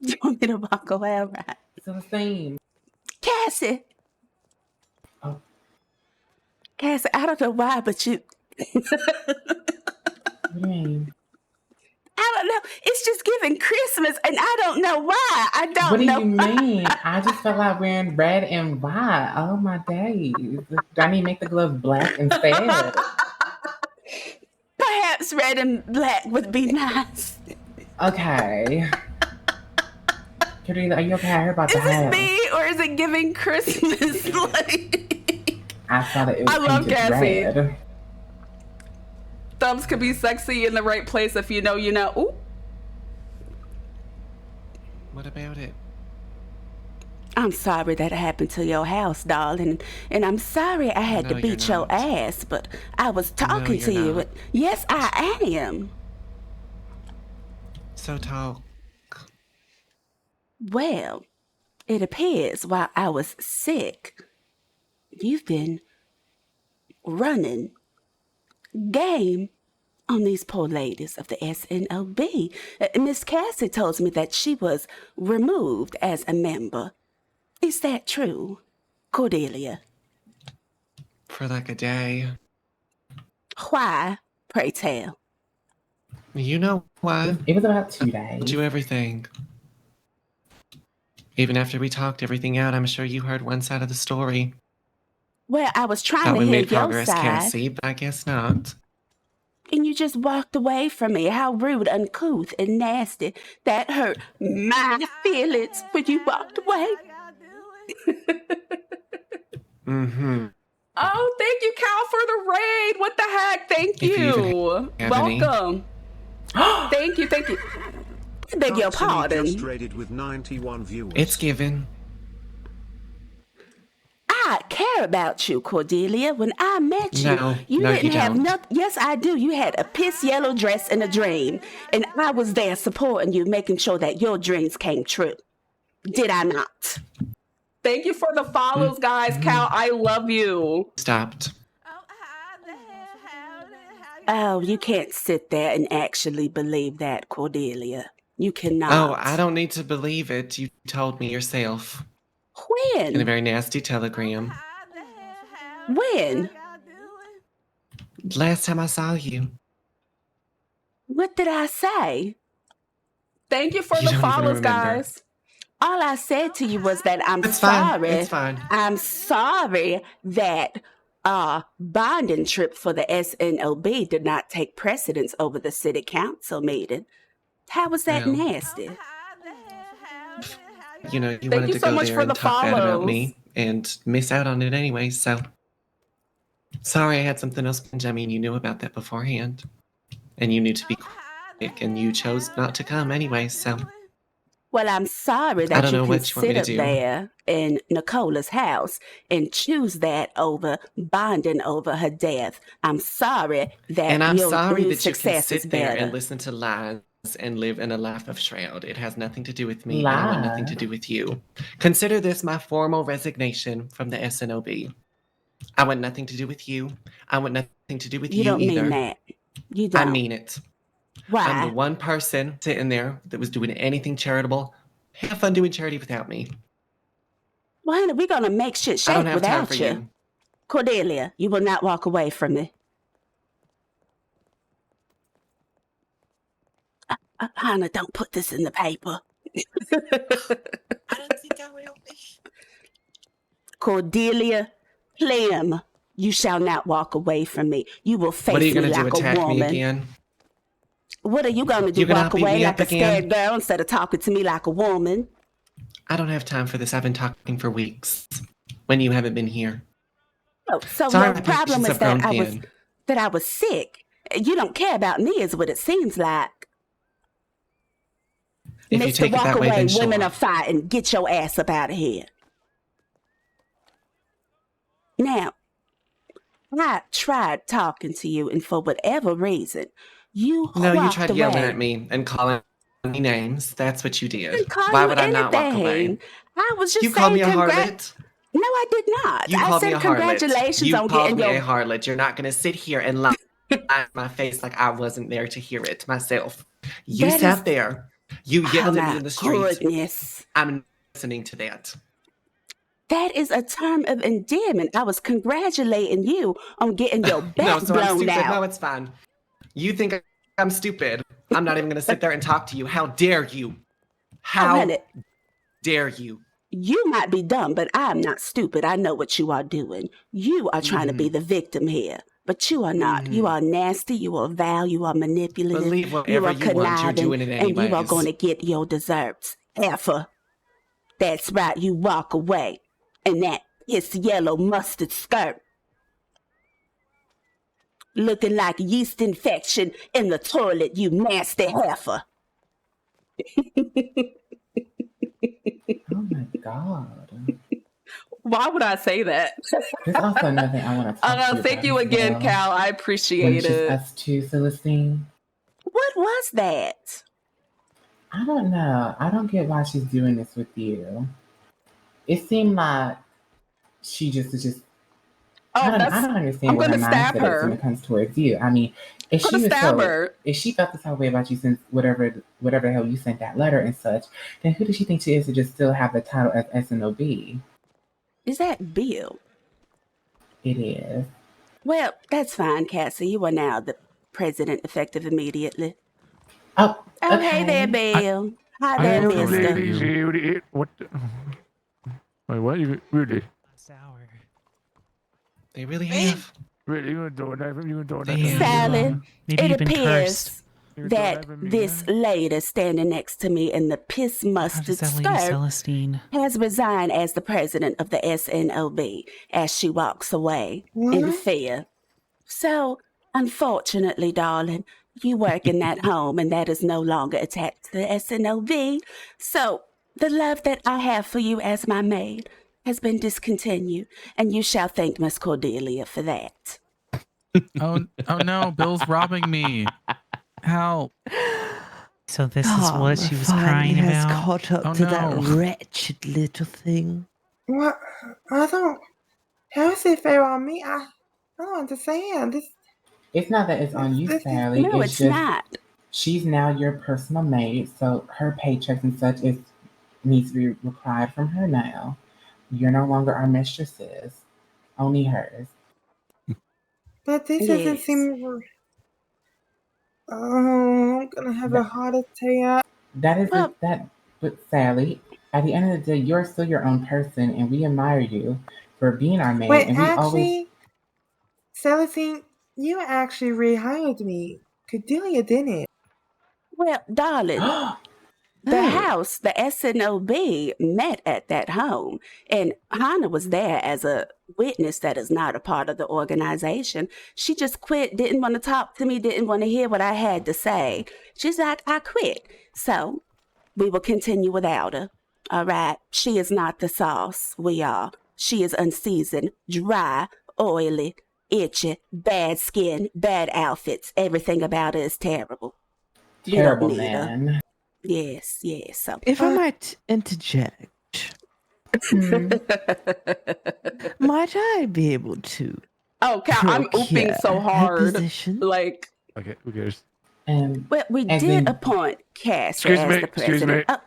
You want me to walk away? All right. Celestine. Cassie. Oh. Cassie, I don't know why, but you... What do you mean? I don't know. It's just giving Christmas, and I don't know why. I don't What do know you mean? I just felt like wearing red and white. Oh my days. Do I need to make the gloves black instead? Perhaps red and black would be nice. Okay. Karina, are you okay? I heard about the Is it house. me or is it giving Christmas? I saw that it was I love painted Cassie. red. Thumbs can be sexy in the right place if you know, you know. Ooh. What about it? I'm sorry that happened to your house, darling. And I'm sorry I had to No, beat you're your not. ass, but I was talking to you're you. not. Yes, I am. So talk. Well, it appears while I was sick, you've been running game on these poor ladies of the SNOB. Miss Cassie tells me that she was removed as a member. Is that true, Cordelia? For like a day. Why, pray tell? You know what? It was about 2 days. Do everything. Even after we talked everything out, I'm sure you heard one side of the story. Well, I was trying Thought to we hear made your progress, side, Cassie, but I guess not. and you just walked away from me. How rude, uncouth, and nasty. That hurt my feelings when you walked away. Mm-hmm. Oh, thank you, Cal, for the raid. What the heck? Thank If you even you. have any. Welcome. Thank you, thank you. I beg your Constantly pardon. just raided with 91 viewers. It's given. I care about you, Cordelia. When I met you, No, you no, didn't you have don't. nothing. Yes, I do. You had a piss yellow dress and a dream. And I was there supporting you, making sure that your dreams came true. Did I not? Thank you for the follows, guys. Cal, I love you. Stopped. Oh, you can't sit there and actually believe that, Cordelia. You cannot. Oh, I don't need to believe it. You told me yourself. In a When? very nasty telegram. When? Last time I saw you. What did I say? Thank you for You the don't even follows, remember. guys. All I said to you was that I'm It's fine. sorry. It's fine. I'm sorry that bonding trip for the SNOB did not take precedence over the city council meeting. How was that Well. nasty? You know, you Thank wanted you to so go much there for and the talk bad about follows. me and miss out on it anyway, so. Sorry I had something else. I mean, you knew about that beforehand. And you knew to be quick, and you chose not to come anyway, so. Well, I'm sorry I that don't you know can what you want me sit to up do. there in Nicola's house and choose that over bonding over her death. I'm sorry that And I'm your sorry new that you can success is sit there better. and listen to lies and live in a life of shroud. It has nothing to do with me, and I want nothing to Lies? do with you. Consider this my formal resignation from the SNOB. I want nothing to do with you. I want nothing to do with You you don't either. mean that. You I don't. mean it. Why? I'm the one person sitting there that was doing anything charitable. Have fun doing charity without me. Well, honey, we're going to make shit I don't shake have time without for you. you. Cordelia, you will not walk away from me. Hannah, don't put this in the paper. I don't think I will. Cordelia Clem, you shall not walk away from me. You will face What are you me gonna do? like a Attack me woman. again? What are you going to do? You gonna Walk beat away me like up a again? scared girl instead of talking to me like a woman? I don't have time for this. I've been talking for weeks when you haven't been here. Oh, so Sorry, your my problem patience is have that grown thin. I was sick. You don't care about me is what it seems like. If you Mr. take it Walk that way, away, then women sure. are fighting. Get your ass up out of here. Now, I tried talking to you, and for whatever reason, you No, you walked tried away. yelling at me and calling me names. That's what you I did. didn't call Why you would I not walk away? anything. I was just You saying called me a harlot? No, I did not. You I called me said a harlot. congratulations You on called getting me your a harlot. You're not going to sit here and lie in my face like I wasn't there to hear it myself. You That sat is- there. You yelled Oh, at me my in the street. goodness. I'm listening to that. That is a term of endearment. I was congratulating you on getting your No, back so I'm blown stupid. out. No, it's fine. You think I'm stupid. I'm not even going to sit there and talk to you. How dare you? How honey. dare you? You might be dumb, but I'm not stupid. I know what you are doing. You are trying to be the victim here. But you are not. You are nasty, you are vile, you are manipulative, Believe you whatever are you want, you're conniving, doing it and you are anyways. going to get your desserts. Effa. That's right, you walk away. And that piss yellow mustard skirt. Looking like yeast infection in the toilet, you nasty heifer. Oh my god. Why would I say that? There's also another thing I want to talk to you Thank about you as again, well. Cal. I When appreciate it's just it. us two, Celestine. What was that? I don't know. I don't get why she's doing this with you. It seemed like she just is just. I don't understand I'm what her gonna stab mindset is when her. it comes towards you. I mean, if I'm she gonna was stab so, her. if she felt this whole way about you since whatever the hell you sent that letter and such, then who does she think she is to just still have the title as SNOB? Is that Bill? It is. Well, that's fine, Cassie. You are now the president effective immediately. Oh, hey there, Bill. Hi I there, know these mister. ladies here. What? Wait, what? You really? They really have. Really? You gonna do it? You gonna do it? Yeah. Sally, Maybe it you've been appears You're doing that this lady standing next to me in the piss mustard that lady skirt Celestine? has resigned as the president of the SNOB as she walks away in fear. So, unfortunately, darling, you work in that home and that is no longer attached to the SNOB. So, the love that I have for you as my maid has been discontinued, and you shall thank Miss Cordelia for that. Oh no, Bill's robbing me. Help. So this is what she was crying has about. caught up Oh, to that no. wretched little thing. What? I don't. How is it fair on me? I don't understand. This. It's not that it's on you, Sally. No, it's it's just not. she's now your personal maid, so her paychecks and such needs to be required from her now. You're no longer our mistresses, only hers. But this It doesn't is. seem. Oh, I'm gonna have a heart attack. That is Well- that. But Sally, at the end of the day, you're still your own person, and we admire you for being our maid. Wait, and we always. actually, Celestine, you actually rehired me. Cordelia didn't. Well, darling, the house, the SNOB, met at that home, and Hannah was there as a witness that is not a part of the organization. She just quit, didn't want to talk to me, didn't want to hear what I had to say. She's like, I quit. So we will continue without her. All right. She is not the sauce. We are. She is unseasoned, dry, oily, itchy, bad skin, bad outfits. Everything about her is terrible. We don't Terrible need her. man. Yes, yes. So, If I might interject, might I be able to? Oh, Cal, I'm ooping so her hard. position? Like, Okay, who cares? well, we as did in- appoint Cassie Excuse as me, the excuse president. me. Oh,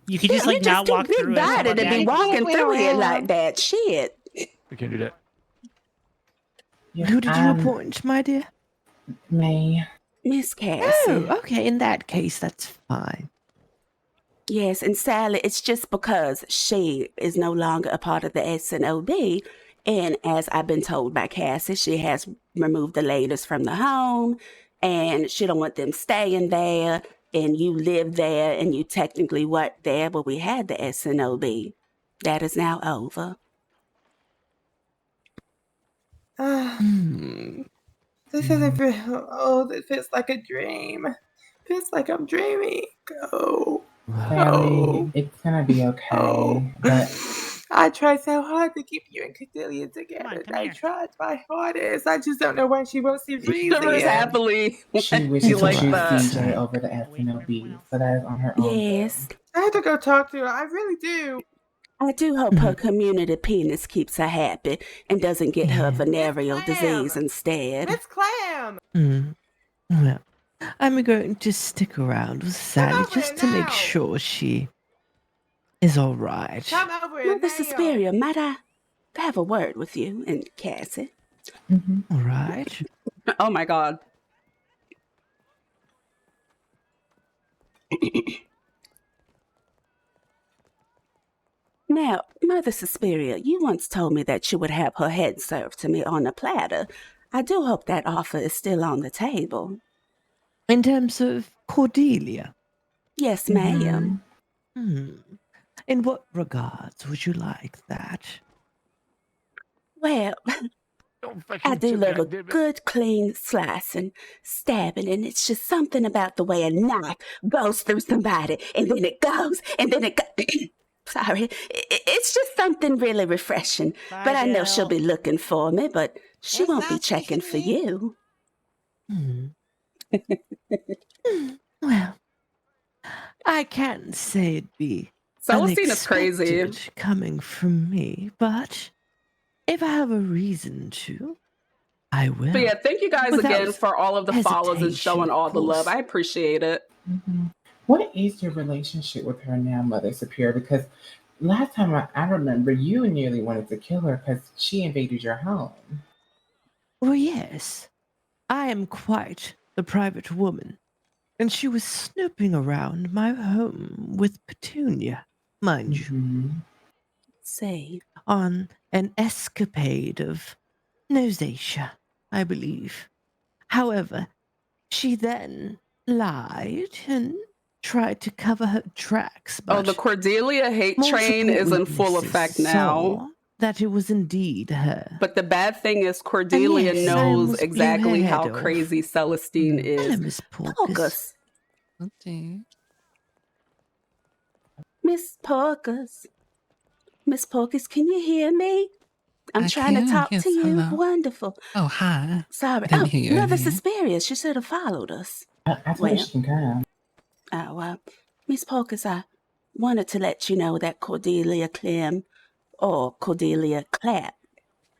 You could just yeah, like you're not too walk big through it. How body about to that? be walking through here around. like that. Shit. We can't do that. Who did you appoint, my dear? Me. Miss Cassie. Oh, okay. In that case, that's fine. Yes, and Sally, it's just because she is no longer a part of the SNOB. And as I've been told by Cassie, she has removed the ladies from the home and she don't want them staying there. And you live there and you technically work there, but we had the SNOB. That is now over. This doesn't feel. Oh, this feels like a dream. Feels like I'm dreaming. Oh. Sally, it's gonna be okay. But I tried so hard to keep you and Cordelia together. I tried my hardest. I just don't know why she won't see reason. shivers happily. she You wishes to like choose that. CJ over the SNOB, so that is on her own. Yes. I have to go talk to her. I really do. I do hope her community penis keeps her happy and doesn't get her venereal disease instead. Miss Clam. Well, I'm going to stick around with Sally just to make sure she is all right. Come over here Mother Suspiria, might I have a word with you and Cassie? All right. Oh my god. Now, Mother Suspiria, you once told me that you would have her head served to me on a platter. I do hope that offer is still on the table. In terms of Cordelia? Yes, ma'am. In what regards would you like that? Well, I do love a good, clean slice and stabbing, and it's just something about the way a knife goes through somebody, and then it goes, and then it goes. Sorry. It's just something really refreshing. But I know she'll be looking for me, but she won't be checking for you. Well, I can't say it'd be Celestine is crazy. unexpected coming from me, but if I have a reason to, I will. But yeah, thank you guys Without again for all of the follows and showing all the love. course. I appreciate it. What is your relationship with her now, Mother Superior? Because last time I remember, you nearly wanted to kill her because she invaded your home. Well, yes, I am quite the private woman, and she was snooping around my home with Petunia, mind you. Say. On an escapade of nosacea, I believe. However, she then lied and tried to cover her tracks. Oh, the But Cordelia hate train multiple is in full witnesses effect saw now. that it was indeed her. But the bad thing is Cordelia And yes, I knows almost blew exactly her how head off. crazy Celestine Hello, is. Miss Porcus. Miss Porcus. Miss Porcus, can you hear me? I'm I trying to can, talk yes, to you. hello. Wonderful. Oh, hi. Sorry. I didn't Oh, hear you Mother earlier. Suspirious, she should have followed us. I told her she can come. Oh, well, Miss Porcus, I wanted to let you know that Cordelia Clem, or Cordelia Clapp,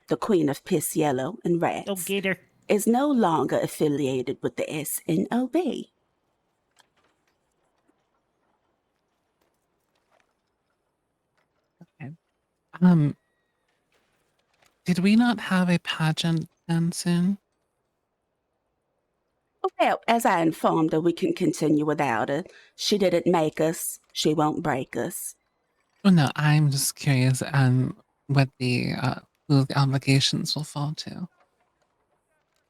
the Queen of Piss Yellow and Rats, Go get her. is no longer affiliated with the SNOB. Did we not have a pageant then soon? Well, as I informed her, we can continue without her. She didn't make us. She won't break us. Well, no, I'm just curious what who the obligations will fall to.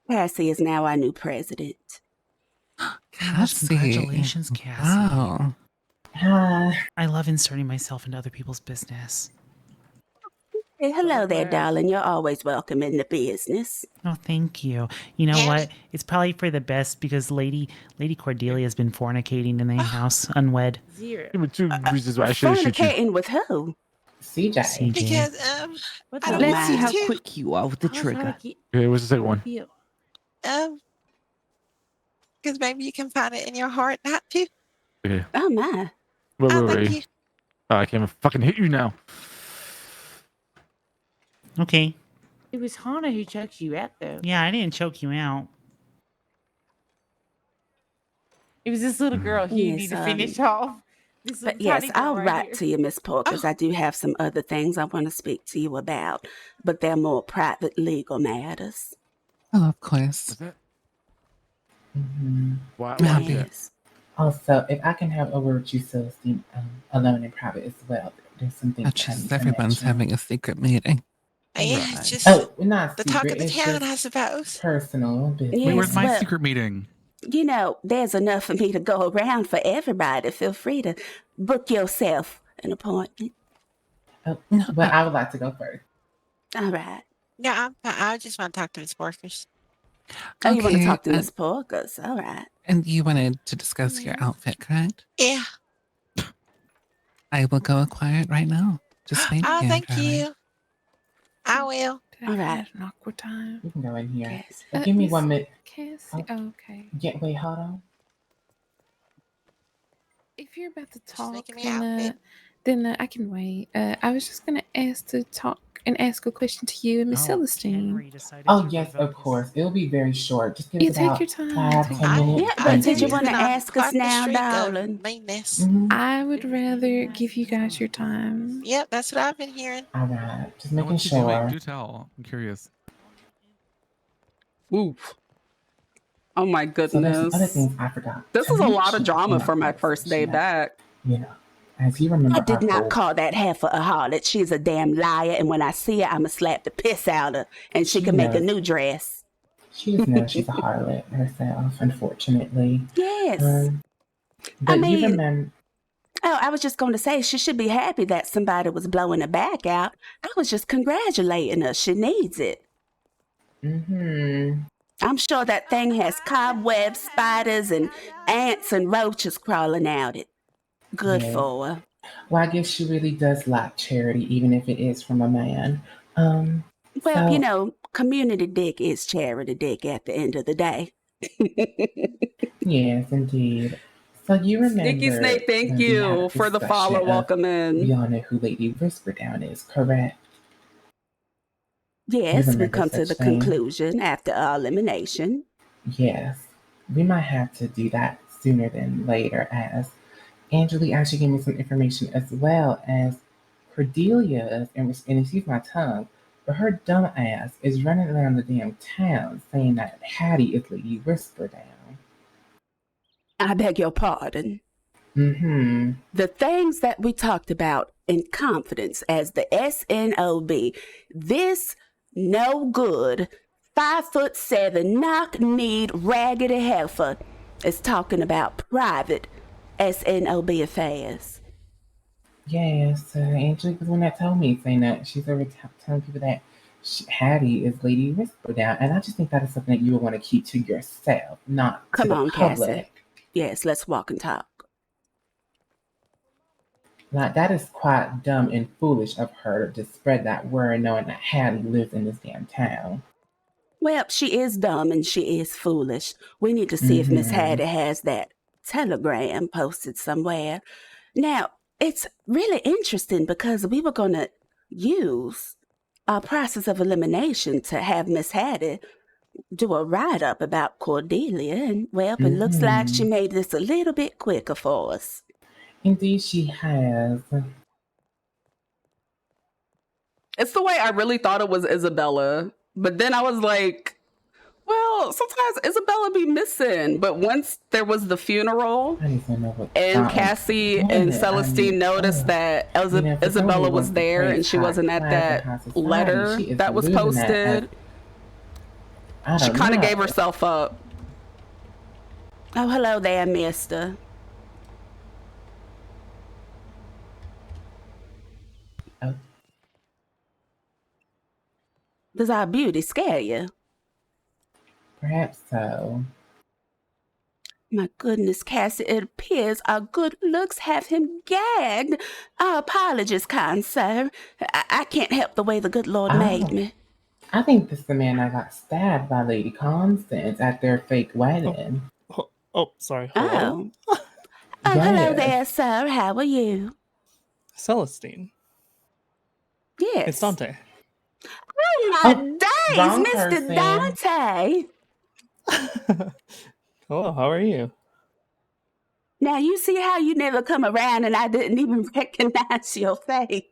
Cassie is now our new president. Cassie. Congratulations, Cassie. Wow. I love inserting myself into other people's business. Hey, hello there, darling. You're always welcome in the business. Oh, thank you. You know what? It's probably for the best because Lady Cordelia has been fornicating in the house, unwed. Give me 2 reasons why I should shoot you. Fornicating with who? CJ. Because I don't Let's see want how to. quick you are with the trigger. Okay, what's the second one? Because maybe you can find it in your heart not to. Okay. Oh my. Wait, Thank wait. you. Oh, I can't even fucking hit you now. Okay. It was Hana who choked you out, though. Yeah, I didn't choke you out. It was this little girl who you need to finish off. This But little yes, tiny girl I'll right write here. to you, Miss Porcus. I do have some other things I want to speak to you about, but they're more private legal matters. Oh, of course. Why Yes. Also, if I can have a word with you, Celestine, alone in private as well. There's something. That's just everyone's having a secret meeting. Yeah, it's just not the talk of secret. the It's town, just I suppose. personal business. Yes, Where's my well, secret meeting? You know, there's enough for me to go around for everybody. Feel free to book yourself an appointment. But I would like to go first. All right. Yeah, I just want to talk to Miss Porkers. Oh, you want to Okay, talk to Miss Porcus? All right. And you wanted to discuss your outfit, correct? Yeah. I will go acquire it right now. Just wait Oh, here, thank darling. you. I will. All right. An awkward time. You can go in here. Give me 1 minute. Cassie, okay. Wait, hold on. If you're about to talk, making me then I can wait. I was just gonna ask a question to you and Miss Celestine. Oh, yes, of course. It'll be very short. Just give You us take about your time. 5-10 minutes. Yeah, but did you want to ask us now, darling? I would rather give you guys your time. Yep, that's what I've been hearing. All right. Just Now, making what you doing? sure. Do tell. I'm curious. Oof. Oh my So there's goodness. some other things I forgot. This is a lot of drama for my first day back. You know, as you remember, I did our not whole- call that heifer a harlot. She's a damn liar, and when I see her, I'ma slap the piss out of her, and she can make a new dress. She just knows she's a harlot herself, unfortunately. Yes. I But you mean, remember. oh, I was just going to say she should be happy that somebody was blowing her back out. I was just congratulating her. She needs it. Mm-hmm. I'm sure that thing has cobwebs, spiders, and ants and roaches crawling out it. Good Yeah. for her. Well, I guess she really does like charity, even if it is from a man. Well, So, you know, community dick is charity dick at the end of the day. yes, indeed. So you remember Sneaky Snake, thank when we had a you for the follow. discussion of Welcome in. we all know who Lady Whisperdown is, correct? Yes, we remember come to such the thing? conclusion after our elimination. Yes, we might have to do that sooner than later, as Angelique actually gave me some information as well as Cordelia, and excuse my tongue, but her dumb ass is running around the damn town saying that Hattie is Lady Whisperdown. I beg your pardon. Mm-hmm. The things that we talked about in confidence as the SNOB, this no good, 5'7", knock-kneed, raggedy heifer is talking about private SNOB affairs. Yes, Angelique was the one that told me, saying that she's over telling people that Hattie is Lady Whisperdown, and I just think that is something that you would want to keep to yourself, not Come to the on, public. Cassie. Yes, let's walk and talk. Like, that is quite dumb and foolish of her to spread that word knowing that Hattie lives in this damn town. Well, she is dumb and she is foolish. We need to see if Miss Hattie has that telegram posted somewhere. Now, it's really interesting because we were going to use our process of elimination to have Miss Hattie do a write-up about Cordelia, and, well, it looks like she made this a little bit quicker for us. Indeed, she has. It's the way I really thought it was Isabella. But then I was like, well, sometimes Isabella be missing. But once there was the funeral and Cassie and Celestine noticed that Isabella was there and she wasn't at that letter that was posted, she kind of gave herself up. Oh, hello there, mister. Does our beauty scare you? Perhaps so. My goodness, Cassie, it appears our good looks have him gagged. Our apologies, kind sir. I can't help the way the good Lord made me. I think this is the man that got stabbed by Lady Constance at their fake wedding. Oh, sorry. Hello? Oh, hello there, sir. How are you? Celestine. Yes. It's Dante. Oh, my days, wrong Mr. person. Dante. Hello, how are you? Now, you see how you never come around and I didn't even recognize your face.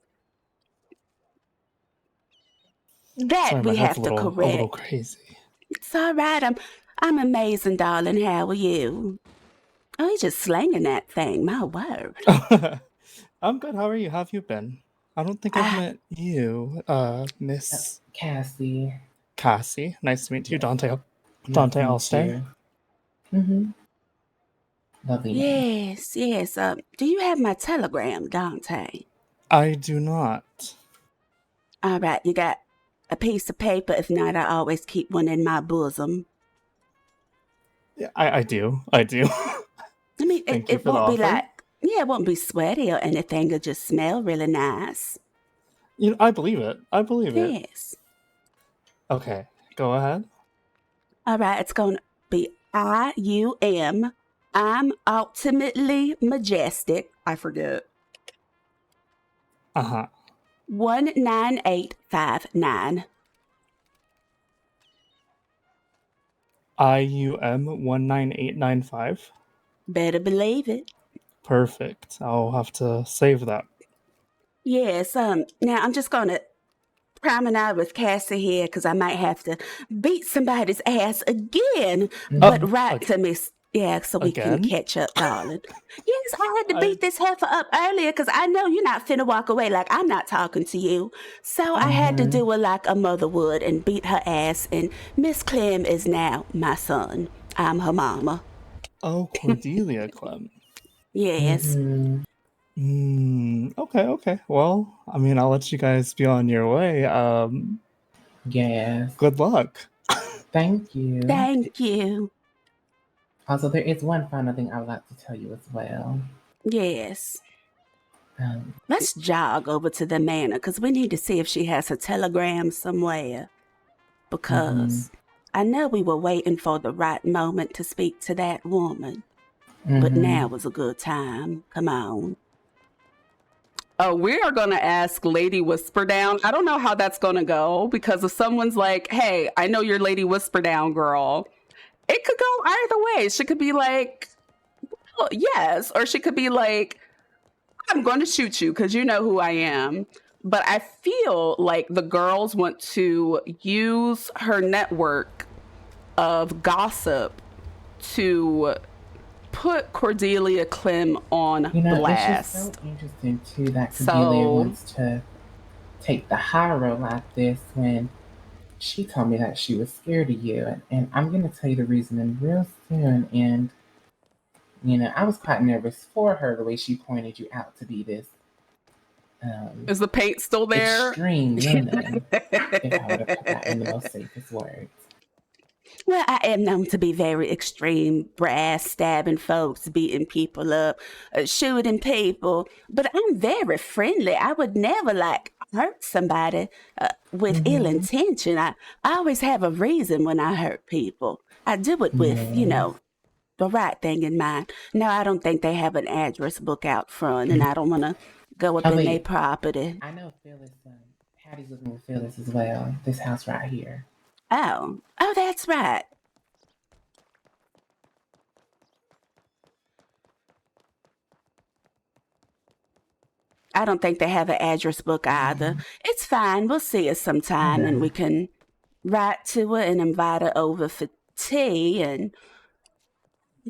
That Sorry, we my have head's to a little correct. crazy. It's all right. I'm amazing, darling. How are you? Oh, he's just slinging that thing. My word. I'm good. How are you? How have you been? I don't think I've met you, Miss Cassie. Cassie. Nice to meet you, Dante. Dante, I'll stay. Mm-hmm. Lovely name. Yes. Do you have my telegram, Dante? I do not. All right, you got a piece of paper. If not, I always keep one in my bosom. Yeah, I do. I do. I mean, Thank you it for the won't be offer. like, it won't be sweaty or anything. It'll just smell really nice. You know, I believe it. I believe it. Yes. Okay, go ahead. All right, it's going to be IUM. I'm ultimately majestic. I forget. 19859. IUM 19895. Better believe it. Perfect. I'll have to save that. Yes. Now I'm just going to promenade with Cassie here because I might have to beat somebody's ass again. But write to Miss Yeah, so we can Again? catch up, darling. Yes, I had to beat this heifer up earlier because I know you're not finna walk away like I'm not talking to you. So I had to do her like a mother would and beat her ass. And Miss Clem is now my son. I'm her mama. Oh, Cordelia Clem. Yes. Okay. Well, I mean, I'll let you guys be on your way. Yes. Good luck. Thank you. Thank you. Also, there is one final thing I would like to tell you as well. Yes. Let's jog over to the manor because we need to see if she has a telegram somewhere. Because I know we were waiting for the right moment to speak to that woman. But now was a good time. Come on. Oh, we are going to ask Lady Whisperdown. I don't know how that's going to go because if someone's like, hey, I know you're Lady Whisperdown, girl, it could go either way. She could be like, well, yes. Or she could be like, I'm going to shoot you because you know who I am. But I feel like the girls want to use her network of gossip to put Cordelia Clem on blast. It's just so interesting too that Cordelia wants to take the high road like this when she told me that she was scared of you, and I'm gonna tell you the reason real soon. And I was quite nervous for her the way she pointed you out to be this. Is the paint still there? Extreme women. If I would have put that in the most safest words. Well, I am known to be very extreme, brass, stabbing folks, beating people up, shooting people, but I'm very friendly. I would never hurt somebody with ill intention. I always have a reason when I hurt people. I do it with, the right thing in mind. No, I don't think they have an address book out front, and I don't want to go up in their property. I know Phyllis, Hattie's living with Phyllis as well. This house right here. Oh, that's right. I don't think they have an address book either. It's fine. We'll see her sometime and we can write to her and invite her over for tea. And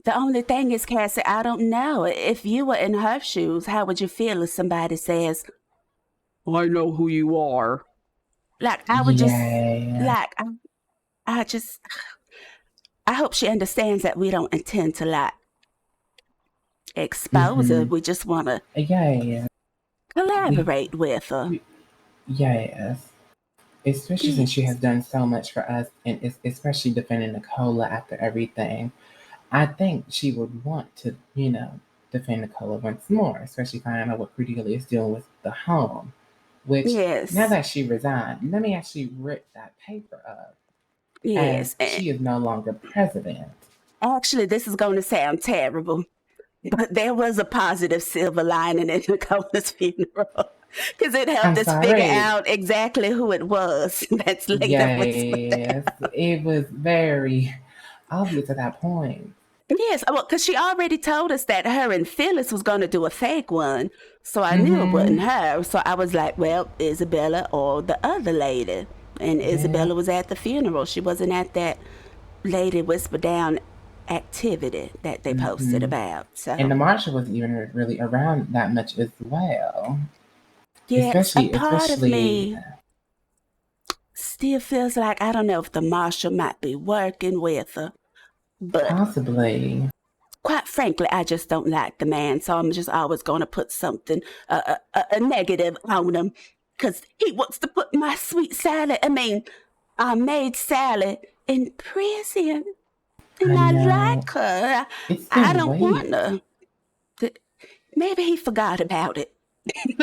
the only thing is, Cassie, I don't know. If you were in her shoes, how would you feel if somebody says, I know who you are? I would I hope she understands that we don't intend to expose her. We just want to collaborate with her. Yes. Especially since she has done so much for us, and especially defending Nicola after everything. I think she would want to, defend Nicola once more, especially finding out what Cordelia is dealing with the home. Which, now that she resigned, let me actually rip that paper up. Yes. And she is no longer president. Actually, this is going to sound terrible, but there was a positive silver lining in Nicola's funeral. Because it helped us figure out exactly who it was. That's later. Yes, it was very obvious at that point. Yes, well, because she already told us that her and Phyllis was going to do a fake one. So I knew it wasn't her. So I was like, well, Isabella or the other lady. And Isabella was at the funeral. She wasn't at that Lady Whisperdown activity that they posted about. So. And the marshal wasn't even really around that much as well. Yes, a part of me still feels like I don't know if the marshal might be working with her. But possibly. Quite frankly, I just don't like the man, so I'm just always going to put something, a negative on him, because he wants to put my sweet Sally, our maid Sally, in prison. And I like her. I don't want her. Maybe he forgot about it.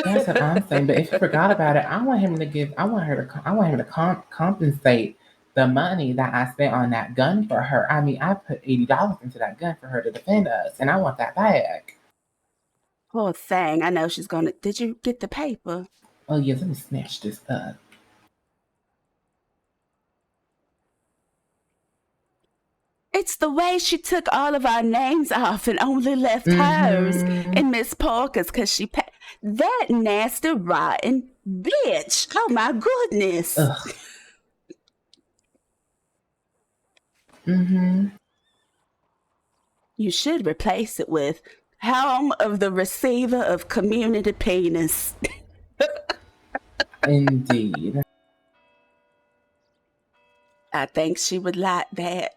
That's what I'm saying. But if he forgot about it, I want him to compensate the money that I spent on that gun for her. I mean, I put $80 into that gun for her to defend us, and I want that back. Poor thing. I know she's gonna. Did you get the paper? Oh yes, let me snatch this up. It's the way she took all of our names off and only left hers and Miss Parker's because she that nasty, rotten bitch. Oh my goodness. You should replace it with Home of the Receiver of Community Penis. Indeed. I think she would like that.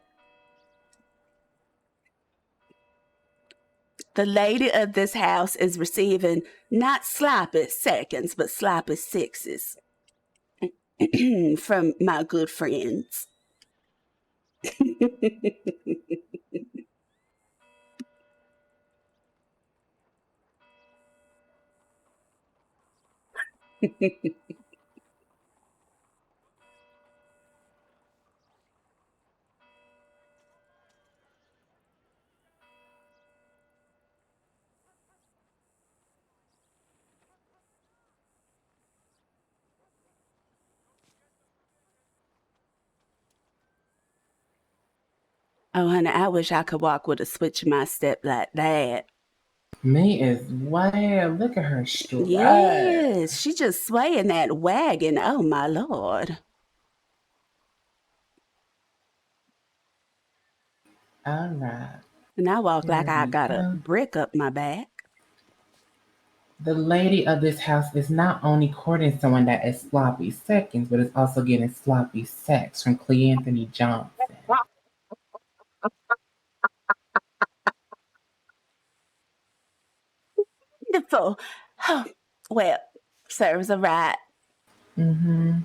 The lady of this house is receiving not sloppy seconds, but sloppy sixes from my good friends. Oh, honey, I wish I could walk with a switch in my step like that. Me as well. Look at her strut. Yes, she just swaying that wagon. Oh, my Lord. All right. And I walk like Here I we got a go. brick up my back. The lady of this house is not only courting someone that is sloppy seconds, but is also getting sloppy sex from Cleanthony Johnson. Wonderful. Oh, well, serves a right. Mm-hmm.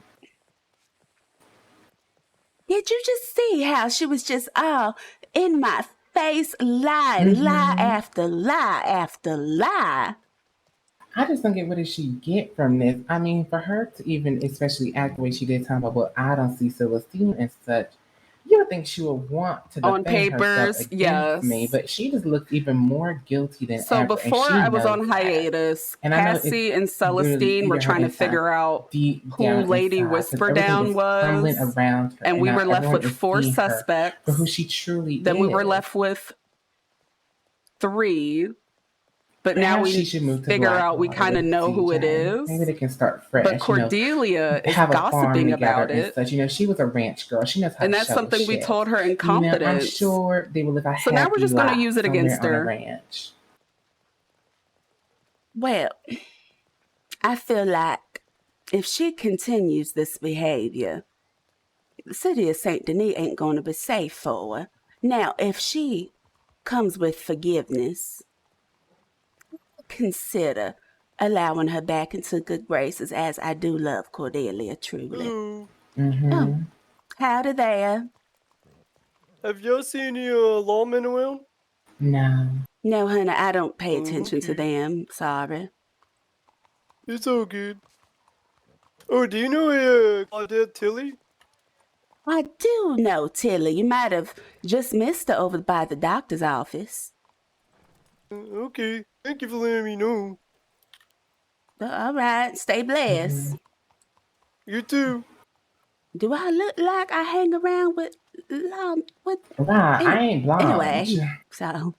Did you just see how she was just all in my face, lying, lie after lie after lie? I just don't get what did she get from this. I mean, for her to even especially act the way she did talking about, well, I don't see Celestine and such, you would think she would want to On defend herself papers, against yes. me, but she just looks even more guilty than So ever. before and she I was knows on that. hiatus, And I know it's Cassie and literally Celestine were eating her trying to inside, figure out deep who down Lady inside, 'cause Whisper everything Down crumbling was, around her, and we now were left everyone with is 4 seeing her suspects. for who she truly Then is. we were left with 3, but now Perhaps we she should move to figure out we Blackwater kind of with know who it CJ. Maybe is. they can start fresh. But Cordelia is have a farm gossiping together about and it. such. You know, she was a ranch girl. She knows how And to that's show something we shit. told her in You know, I'm confidence. sure they will live a So now we're happy just going to life use it somewhere against on a her. ranch. Well, I feel like if she continues this behavior, the city of St. Denis ain't going to be safe for her. Now, if she comes with forgiveness, consider allowing her back into good graces, as I do love Cordelia truly. Mm-hmm. Oh, howdy there. Have y'all seen any lawmen around? No. No, honey, I don't pay attention to Okay. them. Sorry. It's all good. Oh, do you know Claudette Tilly? I do know Tilly. You might have just missed her over by the doctor's office. Okay, thank you for letting me know. All right, stay blessed. You too. Do I look like I hang around with Right, I ain't Blanche. Anyway, so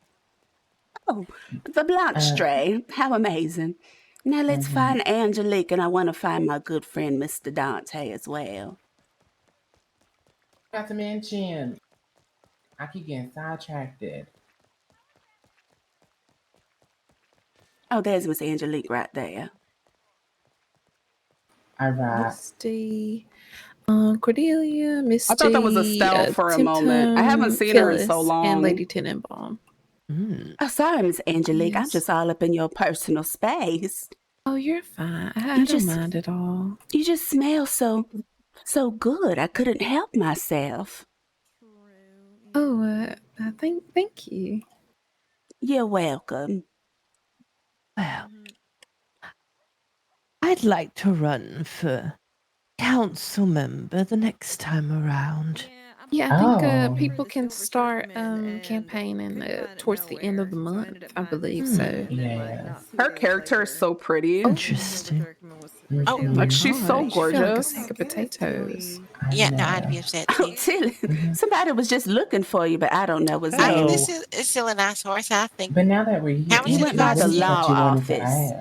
the Blanche stray. How amazing. Now let's find Angelique, and I want to find my good friend Mr. Dante as well. Not to mention, I keep getting sidetracked. Oh, there's Miss Angelique right there. All right. Misty, Cordelia, Misty. I thought that was Estelle for a moment. I haven't seen her in so Phyllis, long. and Lady Tenenbaum. Oh, sorry, Miss Angelique. I'm Yes. just all up in your personal space. Oh, you're fine. I You don't just- mind at all. You just smell so good. I couldn't help myself. Oh, thank you. You're welcome. Well, I'd like to run for council member the next time around. Yeah, I think Oh. people can start campaigning towards the end of the month, I believe so. Yes. Her character is so pretty. Interesting. Oh, Like, she's so Gosh, you feel like a gorgeous. sack of potatoes. Yeah, no, I'd be upset Oh, too. Tilly, somebody was just looking for you, but I don't know what's I mean, name. this is it's still a nice horse. I think. But now that we're here, How much He did went it by cost the what is you? it that law you wanted to office. ask?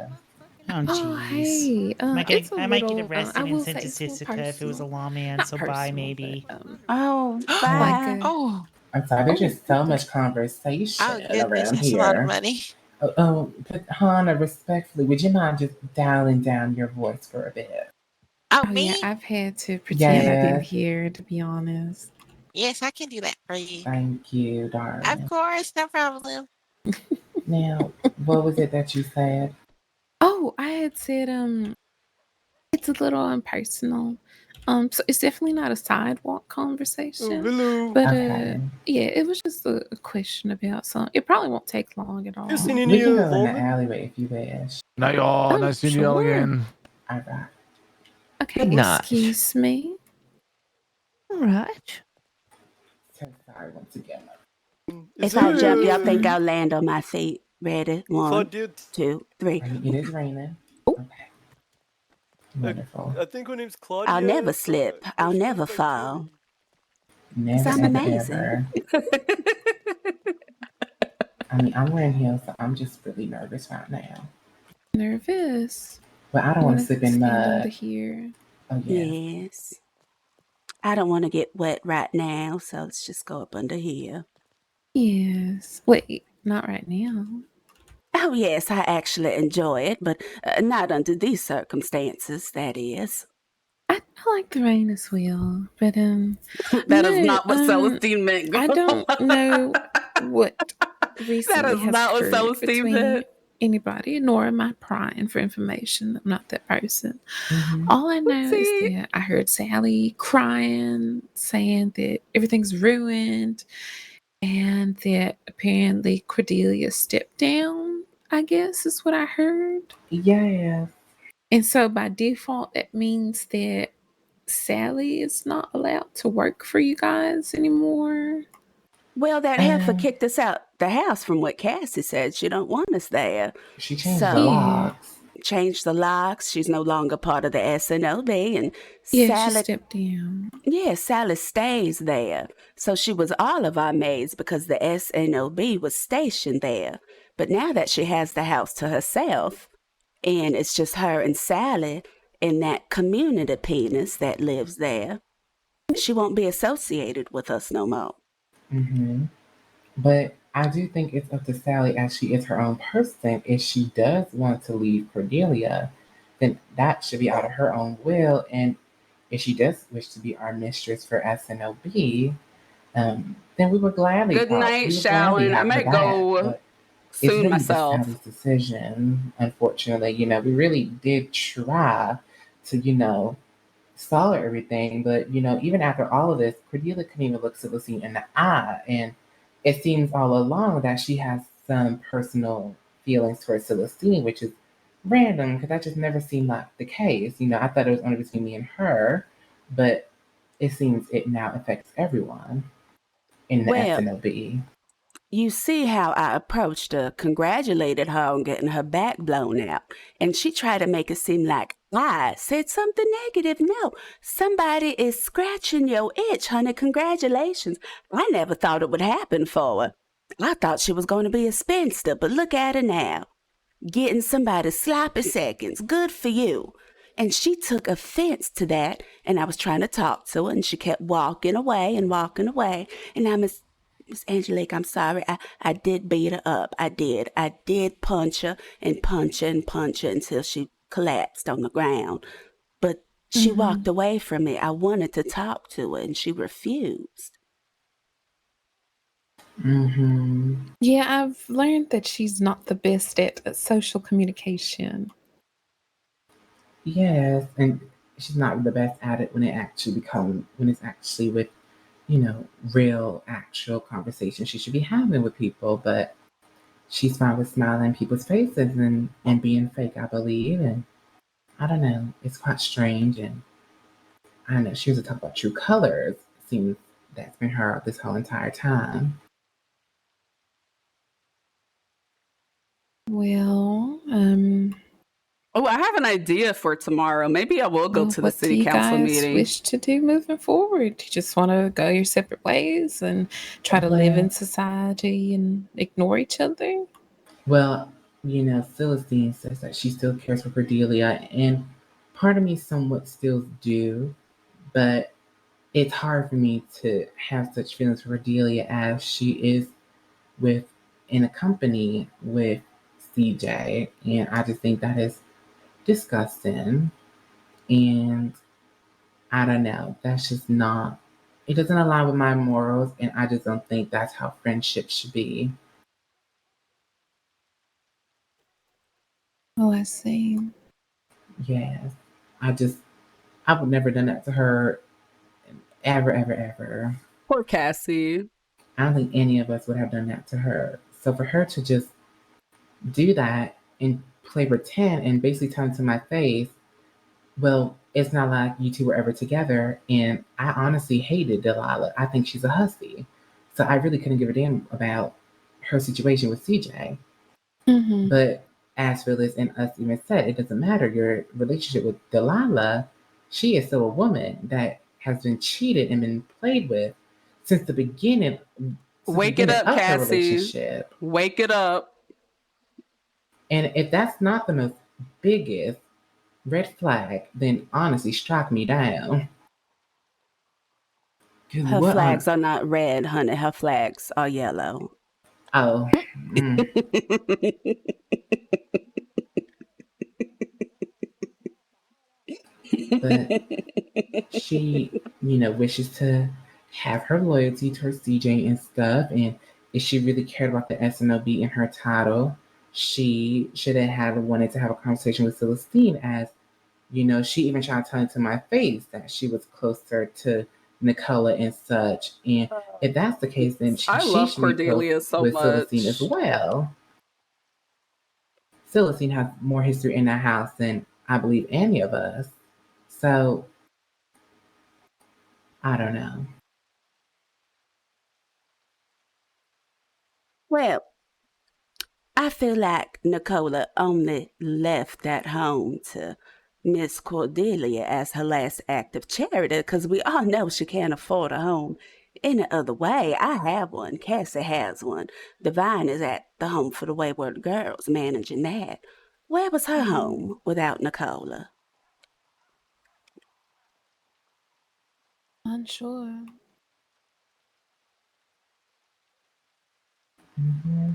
Oh, Oh, jeez. hey, I might get little, arrested I in will say Santa it's a little Jessica if it was a personal. lawman, Not so bye personal, maybe. but, Oh, like bye. Oh, I'm sorry, there's Oh, just so much conversation oh goodness, around that's a lot of here. money. But Hannah, respectfully, would you mind just dialing down your voice for a bit? Oh, Oh yeah, me? I've had to pretend I didn't Yes. hear, to be honest. Yes, I can do that for you. Thank you, Of darling. course, no problem. Now, what was it that you said? Oh, I had said it's a little impersonal. So it's definitely not a sidewalk conversation. hello. But Okay. yeah, it was just a question about something. It probably won't take long at all. You seen We any can go in the woman? alleyway if you wish. Night, y'all. Oh, Nice seeing you all sure. again. All right. Okay, Good night. excuse me. All right. So sorry once again. Is If I there jump, y'all think I'll land on my feet? Ready? 1, Claudia? 2, 3. I mean, it is raining. Okay. Wonderful. I think her name's Claudia. I'll never slip. I'll never fall. Because Never, I'm ever, amazing. ever. I mean, I'm wearing heels, so I'm just really nervous right now. Nervous. But I don't want to slip in Stand under mud. here. Oh, yes. Yes. I don't want to get wet right now, so let's just go up under here. Yes. Wait, not right now. Oh, yes, I actually enjoy it, but not under these circumstances, that is. I like the rain as well, but That is not what Celestine meant, girl. I don't know what recently is has not what occurred Celestine between meant. anybody, nor am I prying for information. I'm not that person. Mm-hmm. All I know is that I heard Sally crying, saying that everything's ruined, and that apparently Cordelia stepped down, I guess is what I heard. Yeah. And so by default, that means that Sally is not allowed to work for you guys anymore. Well, that heifer kicked us out the house from what Cassie said. She don't want us there. She changed the locks. Changed the locks. She's no longer part of the SNOB. And Yeah, Sally, she stepped down. Yeah, Sally stays there. So she was all of our maids because the SNOB was stationed there. But now that she has the house to herself, and it's just her and Sally and that community penis that lives there, she won't be associated with us no more. Mm-hmm. But I do think it's up to Sally, as she is her own person. If she does want to leave Cordelia, then that should be out of her own will. And if she does wish to be our mistress for SNOB, then we would gladly Good night, Shallon. I might go it's soon really myself. Sally's decision, unfortunately. We really did try to, solve everything. But, even after all of this, Cordelia couldn't even look Celestine in the eye. And it seems all along that she has some personal feelings towards Celestine, which is random because that just never seemed like the case. I thought it was only between me and her, but it seems it now affects everyone in the SNOB. You see how I approached her, congratulated her on getting her back blown out, and she tried to make it seem like I said something negative. No, somebody is scratching your itch, honey. Congratulations. I never thought it would happen for her. I thought she was going to be a spinster, but look at her now. Getting somebody's sloppy seconds. Good for you. And she took offense to that, and I was trying to talk to her, and she kept walking away. And now Miss Angelique, I'm sorry. I did beat her up. I did. I did punch her and punch her and punch her until she collapsed on the ground. But she walked away from me. I wanted to talk to her, and she refused. Mm-hmm. Yeah, I've learned that she's not the best at social communication. Yes, and she's not the best at it when it's actually with, real, actual conversation she should be having with people. But she's fine with smiling in people's faces and being fake, I believe. And I don't know, it's quite strange. And I don't know, she was to talk about true colors. Seems that's been her this whole entire time. Well, Oh, I have an idea for tomorrow. Maybe I will go to the what do city you council guys meeting. wish to do moving forward? Do you just want to go your separate ways and try to live in society and ignore each other? Well, Celestine says that she still cares for Cordelia, and part of me somewhat still do, but it's hard for me to have such feelings for Cordelia as she is with in a company with CJ, and I just think that is disgusting. And I don't know, that's just not. It doesn't align with my morals, and I just don't think that's how friendship should be. Oh, I see. Yes, I would never done that to her, ever, ever, ever. Poor Cassie. I don't think any of us would have done that to her. So for her to just do that and play pretend and basically tell to my face, well, it's not like you two were ever together. And I honestly hated Delilah. I think she's a hussy. So I really couldn't give a damn about her situation with CJ. Mm-hmm. But as Phyllis and us even said, it doesn't matter. Your relationship with Delilah, she is still a woman that has been cheated and been played with since the beginning. Wake it up, Of her Cassie. relationship. Wake it up. And if that's not the most biggest red flag, then honestly, strike me down. Her flags are not red, honey. Her flags are yellow. Oh. But she, wishes to have her loyalty towards CJ and stuff. And if she really cared about the SNOB in her title, she should have wanted to have a conversation with Celestine, as she even tried to tell to my face that she was closer to Nicola and such. And if that's the case, then she love should be Cordelia close so with much. Celestine as well. Celestine has more history in that house than I believe any of us. So I don't know. Well, I feel like Nicola only left that home to Miss Cordelia as her last act of charity, because we all know she can't afford a home any other way. I have one. Cassie has one. Divine is at the Home for the Wayward Girls, managing that. Where was her home without Nicola? Unsure. Mm-hmm.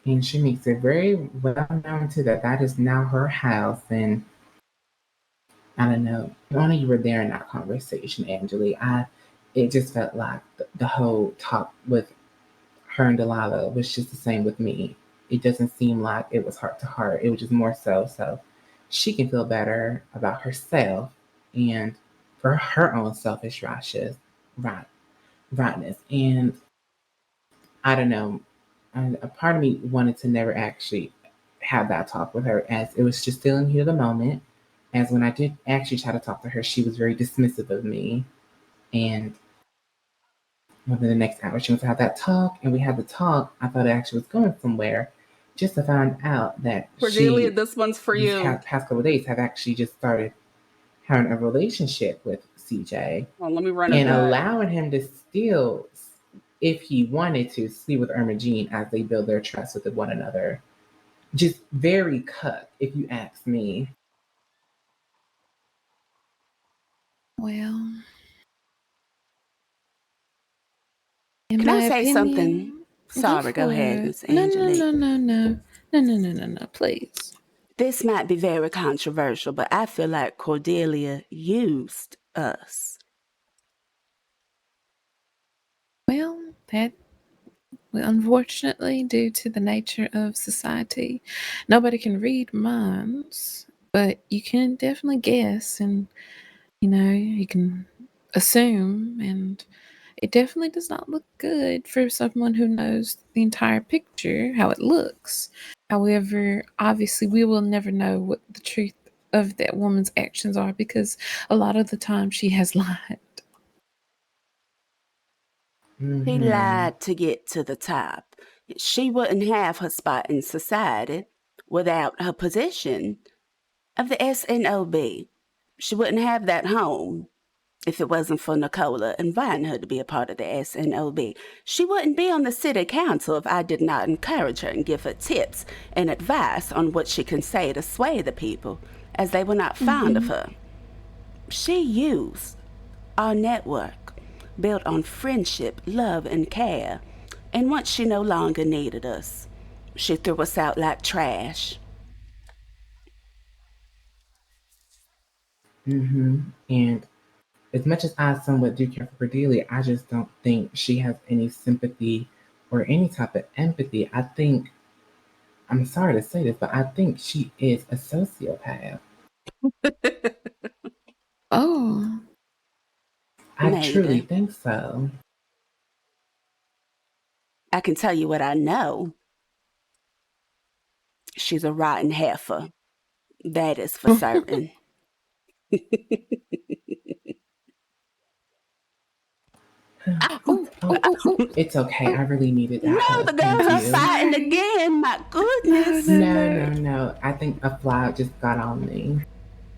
And she makes it very well known too that is now her house. And I don't know. Only you were there in that conversation, Angeli. It just felt like the whole talk with her and Delilah was just the same with me. It doesn't seem like it was heart to heart. It was just more so she can feel better about herself and for her own selfish rightness. And I don't know. And a part of me wanted to never actually have that talk with her, as it was just still in heat of the moment. As when I did actually try to talk to her, she was very dismissive of me. And within the next hour, she wants to have that talk, and we had the talk. I thought it actually was going somewhere, just to find out that Cordelia, this one's for these you. past couple of days, have actually just started having a relationship with CJ. Well, let me run it and back. allowing him to still, if he wanted to, sleep with Irma Jean as they build their trust with one another. Just very cut, if you ask me. Well, Can I say something? Sorry, go ahead, Miss Angelique. No, please. This might be very controversial, but I feel like Cordelia used us. Well, unfortunately, due to the nature of society, nobody can read minds, but you can definitely guess, and you can assume, and it definitely does not look good for someone who knows the entire picture, how it looks. However, obviously, we will never know what the truth of that woman's actions are, because a lot of the time she has lied. She lied to get to the top. She wouldn't have her spot in society without her position of the SNOB. She wouldn't have that home if it wasn't for Nicola inviting her to be a part of the SNOB. She wouldn't be on the city council if I did not encourage her and give her tips and advice on what she can say to sway the people as they were not fond of her. She used our network, built on friendship, love, and care. And once she no longer needed us, she threw us out like trash. And as much as I somewhat do care for Cordelia, I just don't think she has any sympathy or any type of empathy. I think, I'm sorry to say this, but I think she is a sociopath. Oh. I Maybe. truly think so. I can tell you what I know. She's a rotten heifer. That is for certain. It's okay. I really needed that. No, the girls are Thank you. fighting again. My goodness. No. I think a fly just got on me.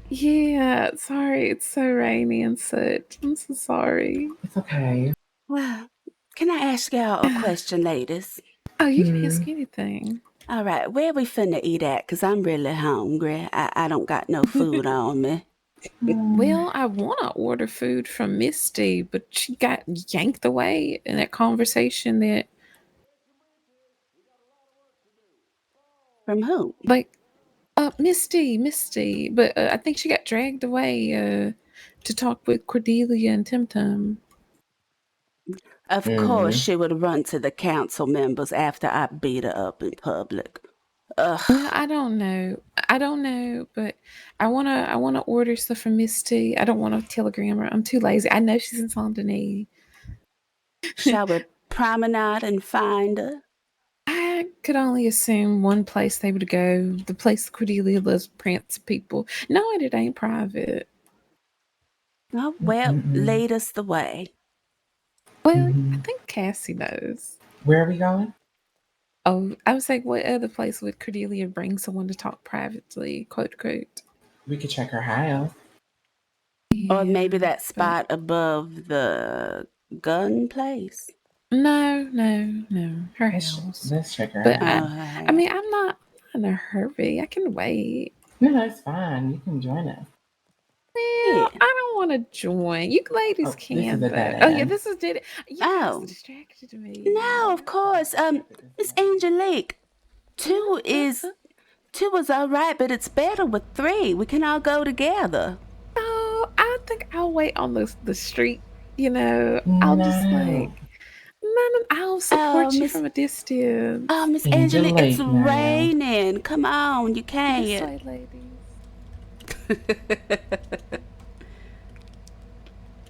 Yeah, sorry. It's so rainy and such. I'm so sorry. It's okay. Well, can I ask y'all a question, ladies? Oh, you can ask anything. All right, where we finna eat at? Because I'm really hungry. I don't got no food on me. Well, I want to order food from Misty, but she got yanked away in that conversation that. From who? Like, Misty. But I think she got dragged away to talk with Cordelia and Tim Tam. Of course, she would run to the council members after I beat her up in public. Ugh. Well, I don't know, but I wanna order stuff from Misty. I don't want to telegram her. I'm too lazy. I know she's in Saint Denis. Shall we promenade and find her? I could only assume one place they would go. The place Cordelia loves prance people. No, it ain't private. Oh, well, lead us the way. Well, I think Cassie knows. Where are we going? Oh, I was like, what other place would Cordelia bring someone to talk privately, quote, quote? We could check her house. Or maybe that spot above the gun place. No. Her house. Let's check her But house. I mean, I'm not in a hurry. I can wait. No, it's fine. You can join us. Well, I don't want to join. You ladies can. This is a dead Oh yeah, end. this is dead. You guys distracted me. No, of course. Miss Angelique, two is all right, but it's better with three. We can all go together. Oh, I think I'll wait on the street. You know, I'll just like. No, I'll support you from a distance. Oh, Miss Angelique, it's raining. Come on, you can't. Ladies.